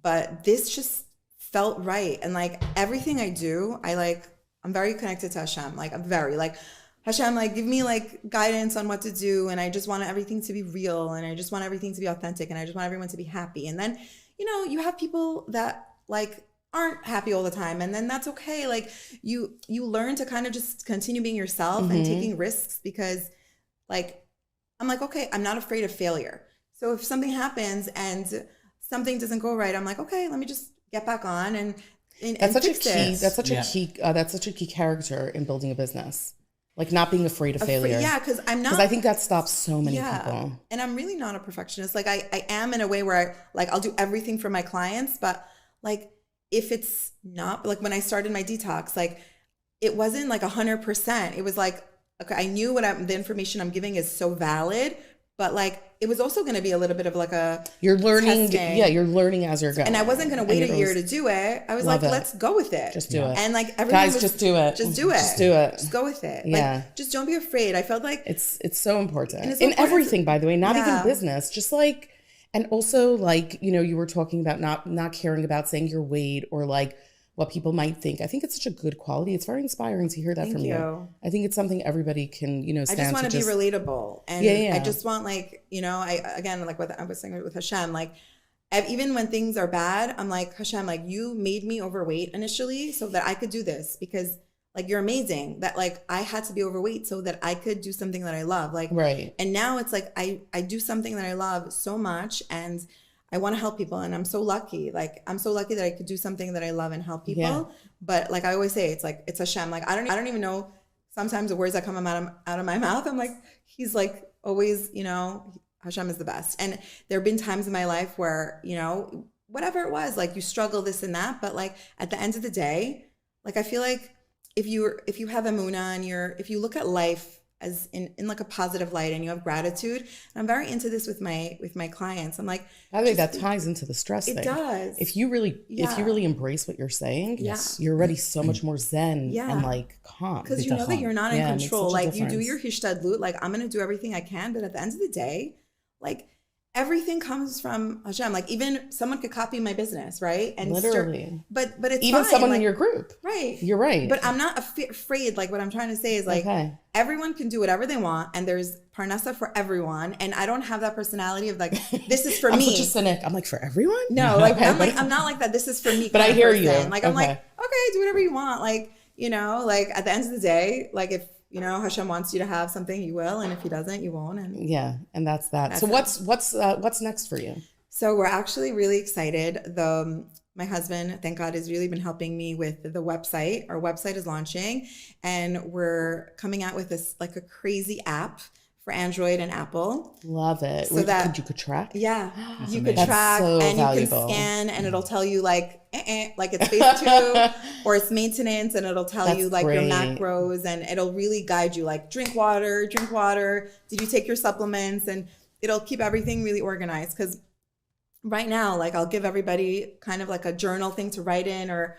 But this just felt right. And like everything I do, I'm very connected to Hashem. Like I'm very like, Hashem, like give me like guidance on what to do. And I just want everything to be real. And I just want everything to be authentic. And I just want everyone to be happy. And then, you know, you have people that like aren't happy all the time. And then that's okay. Like you learn to kind of just continue being yourself and taking risks because like, I'm like, okay, I'm not afraid of failure. So if something happens and something doesn't go right, I'm like, okay, let me just get back on and
That's such a
fix
key.
it.
That's such a key character in building a business, like not being afraid of failure.
Yeah, because I'm not.
Because I think that stops so many people.
And I'm really not a perfectionist. Like I am in a way where I'll do everything for my clients, but like if it's not like when I started my detox, like it wasn't like 100%. It was like, okay, I knew the information I'm giving is so valid, but like it was also going to be a little bit of like
you're learning.
testing.
Yeah, you're learning as you're going.
And I wasn't going to wait a year to do it. I was like, let's go with it.
Just do it.
And like everyone
Guys, just do it.
Just do it.
Just do it.
Just go with it.
Yeah.
Like, just don't be afraid. I felt like
it's so important
and it's so
in
important
everything, by the way, not even
Yeah.
business, just like, and also like, you know, you were talking about not caring about saying your weight or like what people might think. I think it's such a good quality. It's very inspiring to hear that
Thank
from you.
you.
I think it's something everybody can, you know,
I
stand
just want to be
just
relatable. And
Yeah.
I just want like, you know, like what I was saying with Hashem, like even when things are bad, I'm like, Hashem, like you made me overweight initially so that I could do this because like you're amazing that like I had to be overweight so that I could do something that I love. Like,
right.
And now it's like, I do something that I love so much and I want to help people. And I'm so lucky. Like, I'm so lucky that I could do something that I love and help people.
Yeah.
But like I always say, it's like, it's Hashem. Like, I don't even know sometimes the words that come out of my mouth. I'm like, he's like always, you know, Hashem is the best. And there have been times in my life where, you know, whatever it was, like you struggle this and that. But like at the end of the day, like I feel like if you have emunah and if you look at life as in like a positive light and you have gratitude, and I'm very into this with my clients. I'm like,
by the way, that ties into the stress thing.
It does.
If you really embrace what you're saying, you're already so much more zen and like calm.
Because you know that you're not in control. Like you do your hishtadlut, like I'm gonna do everything I can, but at the end of the day, like everything comes from Hashem. Like even someone could copy my business, right? And
literally.
But it's
even
fine.
someone
like,
in your group.
Right.
You're right.
But I'm not afraid. Like what I'm trying to say is like everyone can do whatever they want and there's parnassa for everyone. And I don't have that personality of like, this is for
I'm
me.
such a cynic. I'm like, for everyone?
No, like I'm not like that. This is for me.
But I hear you.
Like I'm like, okay, do whatever you want. Like, you know, like at the end of the day, like if you know Hashem wants you to have something, you will, and if He doesn't, you won't. And
and that's that. So what's next for you?
So we're actually really excited. My husband, thank God, has really been helping me with the website. Our website is launching, and we're coming out with this like a crazy app for Android and Apple.
Love it.
So that
you could track.
Yeah,
That's
you
amazing.
could track
so
and
valuable.
you can scan, and it'll tell you like it's phase 2 or it's maintenance, and it'll tell you like your macros, and it'll really guide you like drink water. Did you take your supplements? And it'll keep everything really organized because right now, like I'll give everybody kind of like a journal thing to write in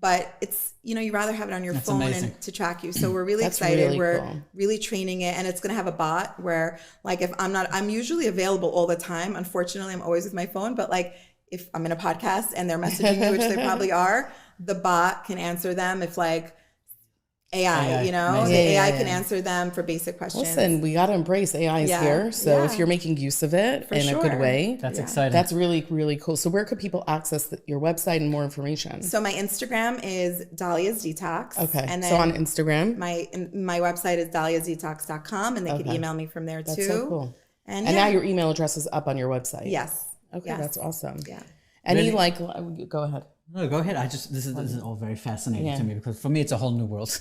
but it's, you know, you rather have it on your phone and to track you. So we're really excited.
Really
we're
cool.
really training it, and it's going to have a bot where like if I'm usually available all the time. Unfortunately, I'm always with my phone, but like if I'm in a podcast and they're messaging me, which they probably are, the bot can answer them if like AI, you know,
Yeah,
the
yeah,
AI
yeah.
can answer them for basic questions.
Listen, we got to embrace AI is
Yeah,
here. So
yeah.
if you're making use of it
For
in a good
sure.
way,
That's exciting.
That's really, really cool. So where could people access your website and more information?
So my Instagram is Dahlia's Detox.
Okay.
And then
So on Instagram?
my website is dahliasdetox.com, and they can
Okay.
email me from there too.
That's so cool.
And,
now your email address is up on your website.
Yes.
Okay,
Yes.
that's awesome.
Yeah.
Any
Really?
go ahead.
No, go ahead. This is all very fascinating
Yeah.
to me because for me it's a whole new world.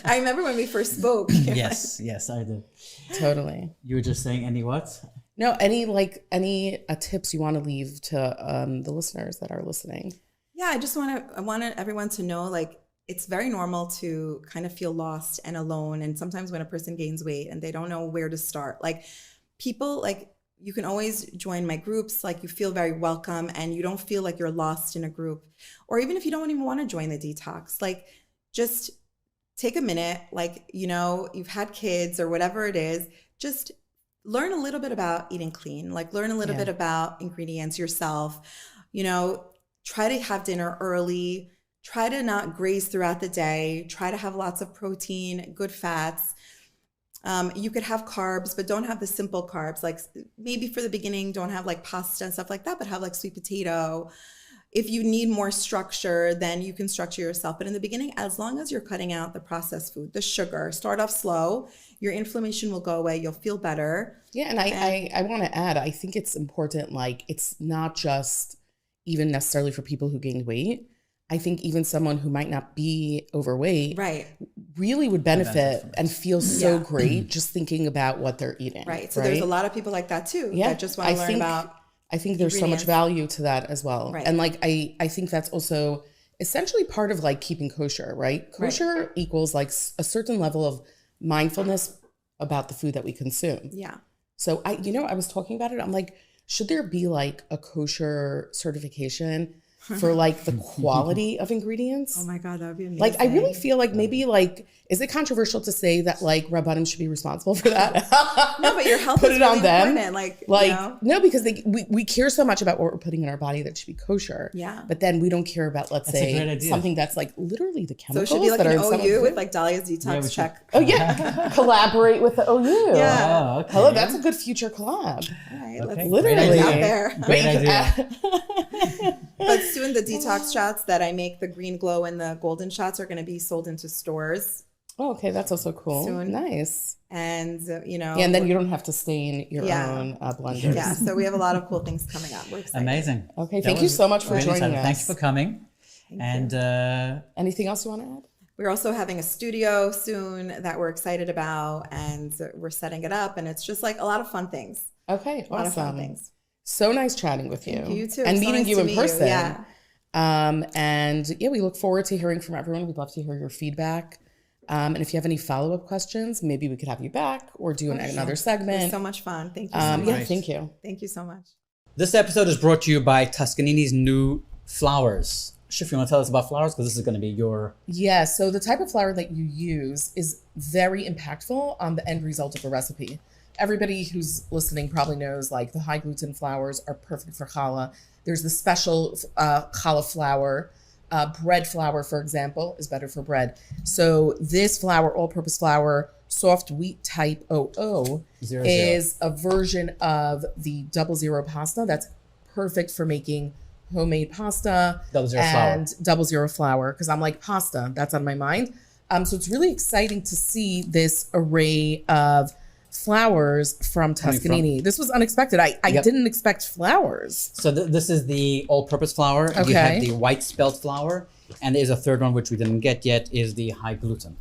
I remember when we first spoke.
yes, I did.
Totally.
You were just saying any what?
No, any tips you want to leave to the listeners that are listening?
Yeah, I wanted everyone to know, like, it's very normal to kind of feel lost and alone. And sometimes when a person gains weight and they don't know where to start, like, people, like, you can always join my groups. Like, you feel very welcome and you don't feel like you're lost in a group. Or even if you don't even want to join the detox, like, just take a minute, like, you know, you've had kids or whatever it is, just learn a little bit about eating clean, like learn a little bit about ingredients yourself, you know, try to have dinner early, try to not graze throughout the day, try to have lots of protein, good fats. You could have carbs, but don't have the simple carbs. Like maybe for the beginning, don't have like pasta and stuff like that, but have like sweet potato. If you need more structure, then you can structure yourself. But in the beginning, as long as you're cutting out the processed food, the sugar, start off slow, your inflammation will go away. You'll feel better.
Yeah. And I want to add, I think it's important. Like, it's not just even necessarily for people who gained weight. I think even someone who might not be overweight really would benefit and feel so great just thinking about what they're eating.
Right. So there's a lot of people like that too that just want to learn about.
I think there's so much value to that as well.
Right.
And like, I think that's also essentially part of like keeping kosher, right? Kosher equals like a certain level of mindfulness about the food that we consume.
Yeah.
So I was talking about it. I'm like, should there be like a kosher certification for like the quality of ingredients?
Oh my God, that would be amazing.
Like, I really feel like maybe like, is it controversial to say that like Rabbanim should be responsible for that?
No, but your health
Put
is
it
really
on them.
important. Like you know?
No, because we care so much about what we're putting in our body that it should be kosher.
Yeah.
But then we don't care about, let's
That's a great
say,
idea.
something that's like literally the
So
chemicals
it should be like
that
an
are in some of
OU
the
with
food.
like Dahlia's Detox check.
Oh yeah, collaborate with the OU.
Yeah.
Oh, okay.
Hello, that's a good future collab.
All right,
Okay.
let's
Literally.
put it out there.
Great idea.
But soon the detox shots that I make, the green glow and the golden shots, are going to be sold into stores.
Oh, okay, that's also cool.
Soon.
Nice.
And you know,
Yeah, and then you don't have to stain your own blenders.
Yeah, so we have a lot of cool things coming up. We're excited.
Amazing.
Okay,
That
thank you
was
so much for
really
joining
exciting.
us.
Thank you for coming.
Anything else you want to add?
We're also having a studio soon that we're excited about, and we're setting it up, and it's just like a lot of fun things.
Okay,
A lot of fun
awesome.
things.
So nice chatting with you.
Thank you too.
And
So
meeting
nice
you
to
in
meet you.
person.
Yeah.
And yeah, we look forward to hearing from everyone. We'd love to hear your feedback. And if you have any follow-up questions, maybe we could have you back or do another
It
segment.
was so much fun. Thank you so much.
Yeah, thank you.
Thank you so much.
This episode is brought to you by Toscanini's new flowers. Shif, you want to tell us about flowers? Because this is going to be your...
Yeah, so the type of flour that you use is very impactful on the end result of a recipe. Everybody who's listening probably knows like the high gluten flours are perfect for challah. There's the special challah flour. Bread flour, for example, is better for bread. So this flour, all-purpose flour, soft wheat type 00, is a version of the 00 pasta that's perfect for making homemade pasta
00
and 00 flour, because I'm like, pasta, that's on my mind. So it's really exciting to see this array of flours from Toscanini. This was unexpected. I didn't expect flowers.
So this is the all-purpose flour.
Okay.
You have the white spelt flour, and there's a third one which we didn't get yet, is the high gluten.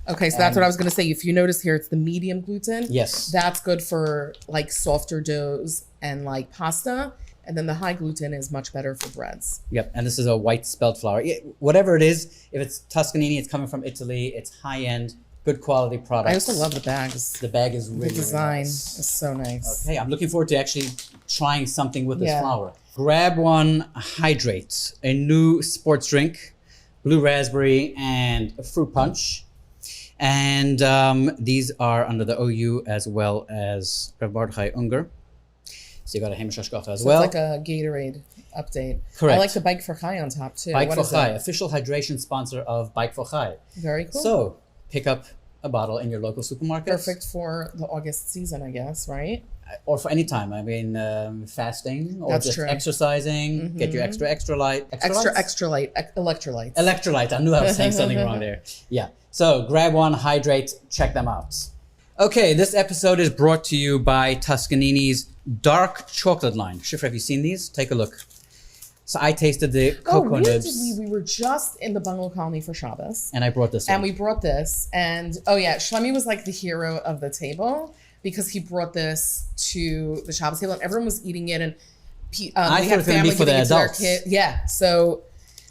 Okay, so that's what I was going to say. If you notice here, it's the medium gluten.
Yes.
That's good for like softer doughs and like pasta. And then the high gluten is much better for breads.
Yep, and this is a white spelt flour. Whatever it is, if it's Toscanini, it's coming from Italy, it's high-end, good quality product.
I also love the bags.
The bag is really,
the design
really nice.
is so nice.
Okay, I'm looking forward to actually trying something with this
Yeah.
flour. Grab One Hydrate, a new sports drink, blue raspberry and a fruit punch. And these are under the OU as well as Rav Mordechai Unger. So you got a Hamish Ashkafa as
So
well.
it's like a Gatorade update.
Correct.
I like the Bike for Chai on top too.
Bike
What
for
is
Chai,
that?
official hydration sponsor of Bike for Chai.
Very cool.
So pick up a bottle in your local supermarket.
Perfect for the August season, I guess, right?
Or for any time. I mean, fasting or
That's
just
true.
exercising. Get your extra light.
Extra light, electrolytes.
Electrolyte. I knew I was saying something wrong there. Yeah. So grab one, hydrate, check them out. Okay, this episode is brought to you by Tuscanini's dark chocolate line. Shifra, have you seen these? Take a look. So I tasted the cocoa
really
nibs.
did we? We were just in the bungalow colony for Shabbos.
And I brought this
And
one.
we brought this. And oh yeah, Shlomi was like the hero of the table because he brought this to the Shabbos table and everyone was eating it. And
I
we
thought it
had
was gonna
family
be for the
giving it to their
adults.
kid. Yeah. So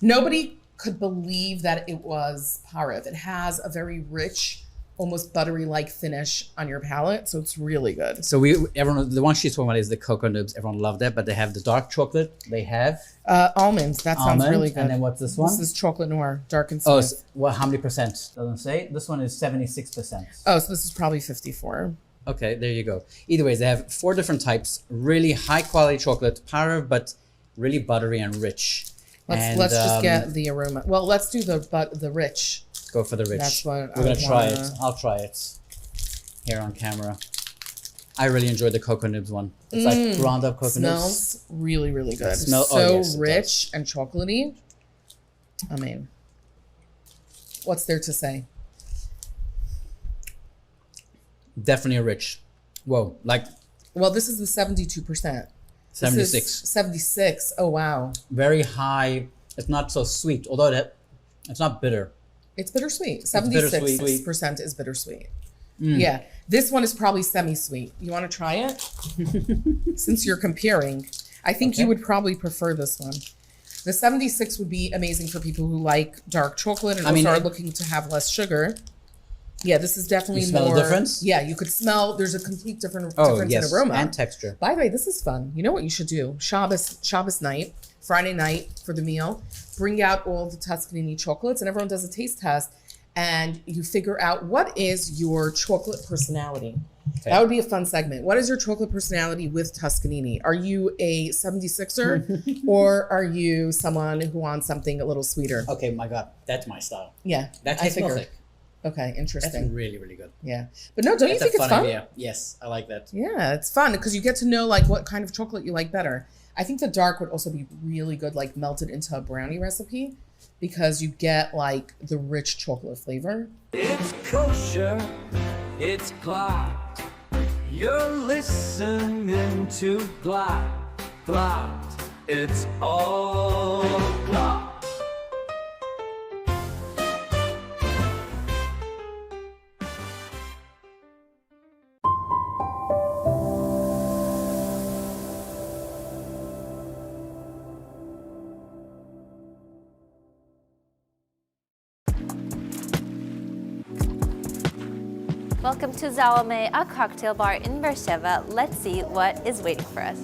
nobody could believe that it was pareve. It has a very rich, almost buttery-like finish on your palate. So it's really good.
So everyone, the one she's talking about is the cocoa nibs. Everyone loved that, but they have the dark chocolate. They have
Almonds. That sounds
almond,
really good.
And then what's this one?
This is chocolate noir, dark and smooth.
Oh, well, how many percent? Doesn't say. This one is 76%.
Oh, so this is probably 54.
Okay, there you go. Either way, they have 4 different types. Really high quality chocolate, pareve, but really buttery and rich.
Let's just get the aroma. Well, let's do the rich.
Go for the rich.
That's what
We're gonna try it. I'll try it here on camera. I really enjoyed the cocoa nibs one. It's like ground up cocoa nibs.
Smells really, really good.
Yes,
rich and chocolatey. I mean, what's there to say?
Definitely a rich. Whoa, like.
Well, this is the 72%.
76.
76. Oh, wow.
Very high. It's not so sweet, although it's not bitter.
It's bittersweet.
It's
76% is bittersweet. Yeah. This one is probably semi-sweet. You want to try it? Since you're comparing, I think you would probably prefer this one. The 76 would be amazing for people who like dark chocolate and also are looking to have less sugar. Yeah, this is definitely
You smell
more.
the difference?
Yeah, you could smell. There's a complete difference
yes,
in aroma
and texture.
By the way, this is fun. You know what you should do? Shabbos night, Friday night for the meal. Bring out all the Tuscanini chocolates, and everyone does a taste test, and you figure out what is your chocolate personality. Okay. That would be a fun segment. What is your chocolate personality with Tuscanini? Are you a 76er, or are you someone who wants something a little sweeter?
Okay, my God, that's my style.
Yeah,
that tastes perfect.
Okay, interesting.
That's really, really good.
Yeah. But no, don't you think it's fun?
Idea. Yes, I like that.
Yeah, it's fun because you get to know like what kind of chocolate you like better. I think the dark would also be really good, like melted into a brownie recipe because you get like the rich chocolate flavor.
It's kosher, it's clocked. You're listening to Blocked. It's all Blocked.
Welcome to Zalame, a cocktail bar in Beersheba. Let's see what is waiting for us.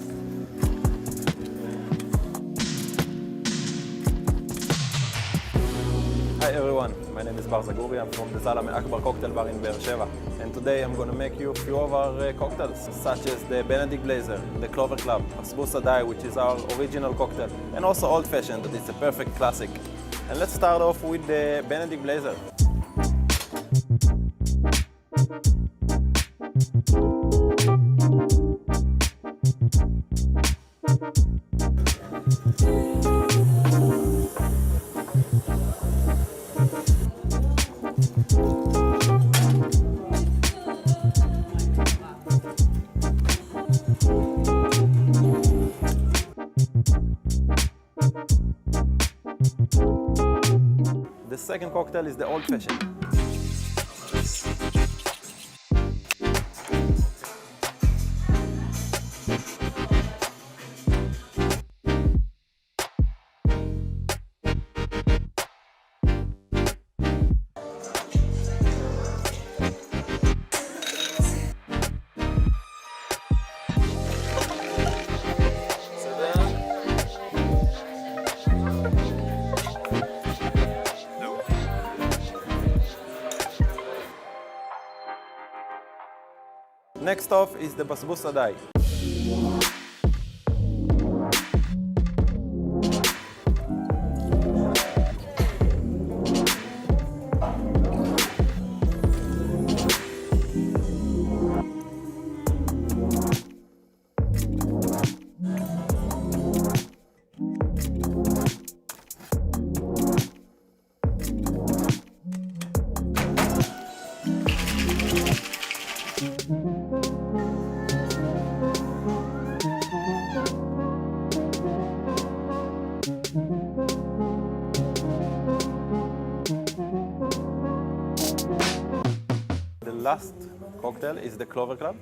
Hi everyone, my name is Bar Zaguri. I'm from the Zalame Akbar Cocktail Bar in Beersheba. And today I'm going to make you a few of our cocktails, such as the Benedict Blazer, the Clover Club, Basbous Adai, which is our original cocktail, and also Old Fashioned, that is a perfect classic. And let's start off with the Benedict Blazer. The second cocktail is the Old Fashioned. Next off is the Basbous Adai. last cocktail is the Clover Club.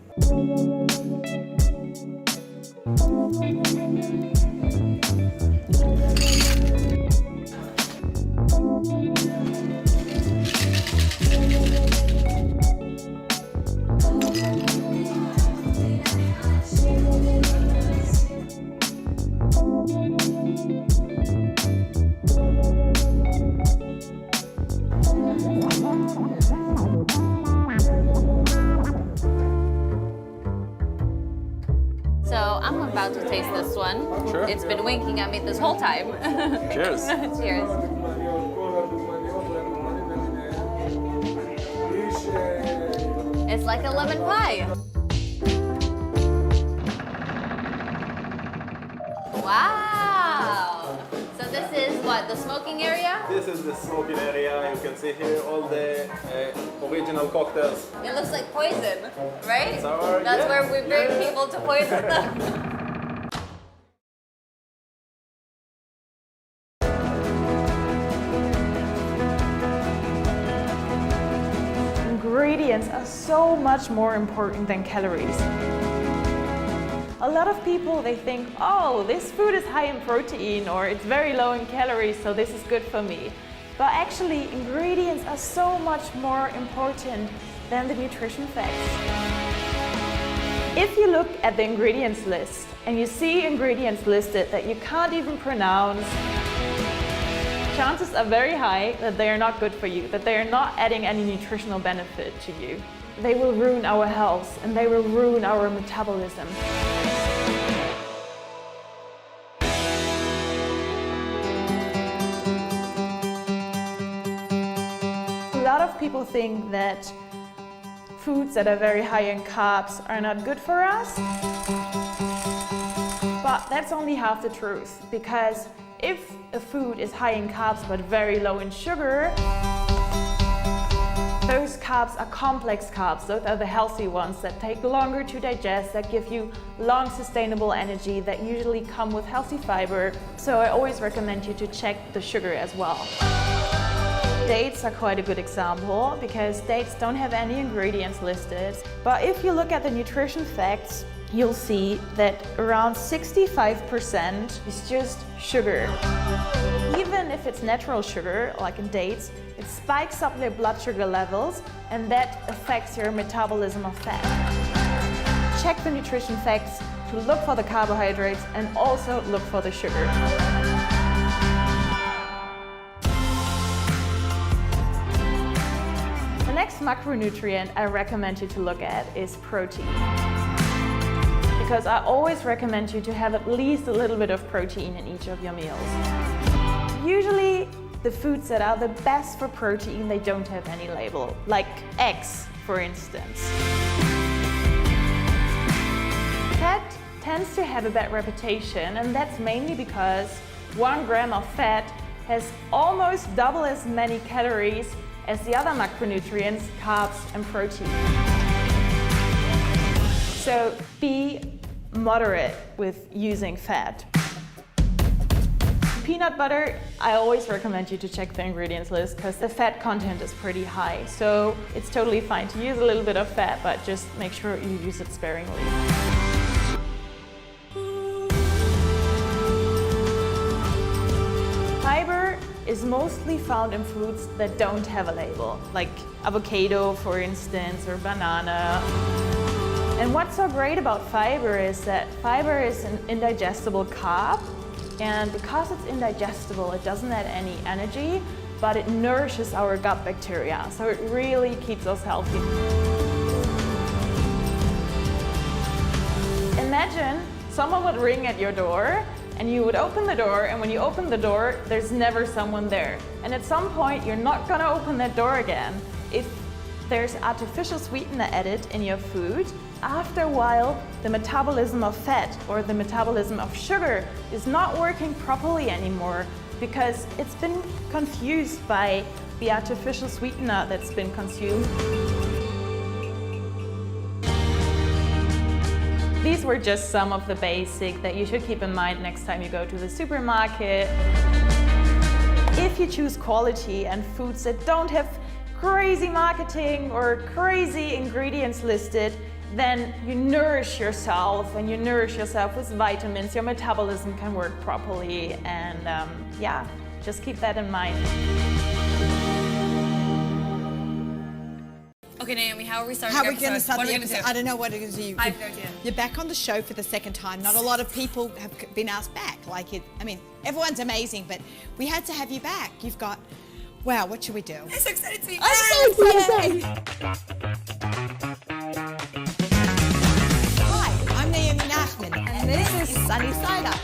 So I'm about to taste this one.
Sure.
It's been winking at me this whole time.
Cheers.
Cheers. It's like a lemon pie. Wow. So this is what, the smoking area?
This is the smoking area. You can see here all the original cocktails.
It looks like poison, right?
It's our-
That's
yeah,
where we bring
yeah.
people to poison them.
Ingredients are so much more important than calories. A lot of people, they think, oh, this food is high in protein or it's very low in calories, so this is good for me. But actually, ingredients are so much more important than the nutrition facts. If you look at the ingredients list and you see ingredients listed that you can't even pronounce, chances are very high that they are not good for you, that they are not adding any nutritional benefit to you. They will ruin our health and they will ruin our metabolism. A lot of people think that foods that are very high in carbs are not good for us, but that's only half the truth, because if a food is high in carbs but very low in sugar, those carbs are complex carbs. Those are the healthy ones that take longer to digest, that give you long sustainable energy, that usually come with healthy fiber. So I always recommend you to check the sugar as well. Dates are quite a good example because dates don't have any ingredients listed. But if you look at the nutrition facts, you'll see that around 65% is just sugar. Even if it's natural sugar, like in dates, it spikes up their blood sugar levels and that affects your metabolism of fat. Check the nutrition facts to look for the carbohydrates and also look for the sugar. The next macronutrient I recommend you to look at is protein. Because I always recommend you to have at least a little bit of protein in each of your meals. Usually the foods that are the best for protein, they don't have any label, like eggs, for instance. Fat tends to have a bad reputation, and that's mainly because 1 gram of fat has almost double as many calories as the other macronutrients, carbs and protein. So be moderate with using fat. Peanut butter, I always recommend you to check the ingredients list because the fat content is pretty high. So it's totally fine to use a little bit of fat, but just make sure you use it sparingly. Fiber is mostly found in foods that don't have a label, like avocado, for instance, or banana. And what's so great about fiber is that fiber is an indigestible carb, and because it's indigestible, it doesn't add any energy, but it nourishes our gut bacteria, so it really keeps us healthy. Imagine someone would ring at your door, and you would open the door, and when you open the door, there's never someone there. And at some point, you're not gonna open that door again. If there's artificial sweetener added in your food, after a while, the metabolism of fat or the metabolism of sugar is not working properly anymore because it's been confused by the artificial sweetener that's been consumed. These were just some of the basics that you should keep in mind next time you go to the supermarket. If you choose quality and foods that don't have crazy marketing or crazy ingredients listed, then you nourish yourself, and you nourish yourself with vitamins. Your metabolism can work properly, and yeah, just keep that in mind.
Okay, Naomi, how are we starting?
How
the
are we going to
episode?
start
What
the
are we gonna
episode?
do?
I don't know what it is.
I have no idea.
You're back on the show for the second time. Not a lot of people have been asked back. I mean, everyone's amazing, but we had to have you back. You've got, wow, what should we do?
I'm so excited to be
I'm so excited. Hi, I'm Naomi Nachman, and this is Sunny Side Up.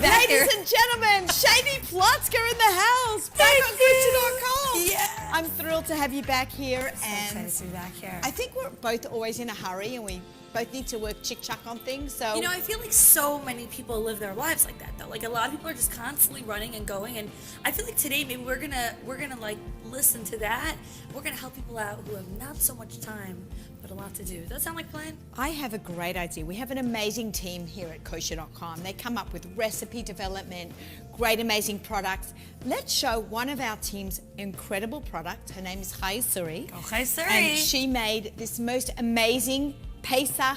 Ladies and gentlemen, Shady Plotzker in the house, back on Christian.com.
Yeah.
I'm thrilled to have you back here.
I'm so excited to be back here.
I think we're both always in a hurry, and we both need to work chick-chuck on things. So
You know, I feel like so many people live their lives like that, though. Like, a lot of people are just constantly running and going, and I feel like today maybe we're gonna like listen to that. We're gonna help people out who have not so much time but a lot to do. Does that sound like a plan?
I have a great idea. We have an amazing team here at kosher.com. They come up with recipe development, great, amazing products. Let's show one of our team's incredible products. Her name is Chai Suri.
Go Chai Suri.
And she made this most amazing Pesach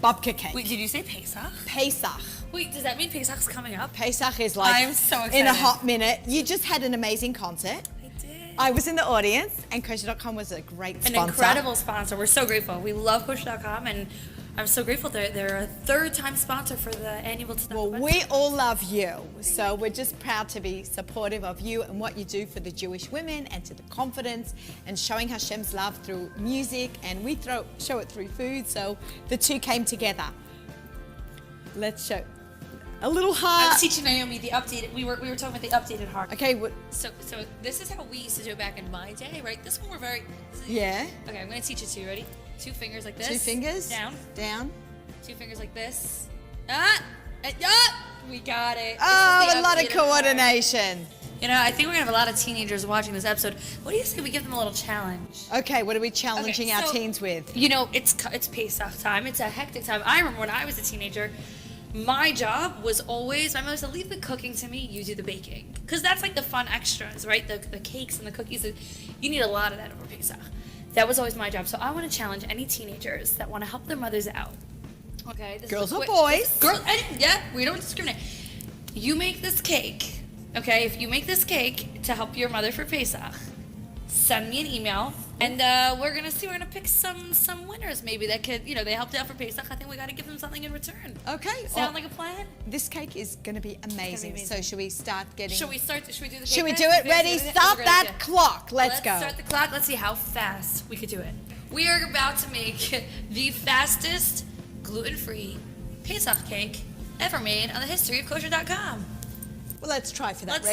babka cake.
Wait, did you say Pesach?
Pesach.
Wait, does that mean Pesach's coming up?
Pesach is like
I'm so excited.
in a hot minute. You just had an amazing concert. I was in the audience, and kosher.com was a great sponsor.
An incredible sponsor. We're so grateful. We love kosher.com, and I'm so grateful they're a third-time sponsor for the annual Tzedakah.
Well, we all love you, so we're just proud to be supportive of you and what you do for the Jewish women and to the confidence and showing Hashem's love through music, and we show it through food, so the two came together. Let's show a little heart.
I was teaching Naomi the updated. We were talking about the updated heart.
Okay.
So this is how we used to do it back in my day, right? This one we're very.
Yeah.
Okay, I'm gonna teach it to you. Ready? 2 fingers like this.
2 fingers.
Down.
Down.
2 fingers like this. We got it.
Oh,
This is
a
the
lot of
updated heart.
coordination.
You know, I think we're gonna have a lot of teenagers watching this episode. What do you say we give them a little challenge?
Okay, what are we challenging our
so,
teens with?
You know, it's Pesach time. It's a hectic time. I remember when I was a teenager, my job was always, my mother said, leave the cooking to me, you do the baking. Because that's like the fun extras, right? The cakes and the cookies. You need a lot of that over Pesach. That was always my job. So I want to challenge any teenagers that want to help their mothers out. Okay? This
Girls
is
or boys?
Yeah, we don't discriminate. You make this cake, okay? If you make this cake to help your mother for Pesach, send me an email, and we're gonna pick some winners maybe that could, you know, they helped out for Pesach. I think we got to give them something in return.
Okay.
Sound like a plan?
This cake is going to be amazing. So should we start getting?
Should we do the cake?
Should we
then?
do it? Ready? Start that clock. Let's go.
Start the clock. Let's see how fast we could do it. We are about to make the fastest gluten-free Pesach cake ever made on the history of kosher.com.
Well, let's try for that
Let's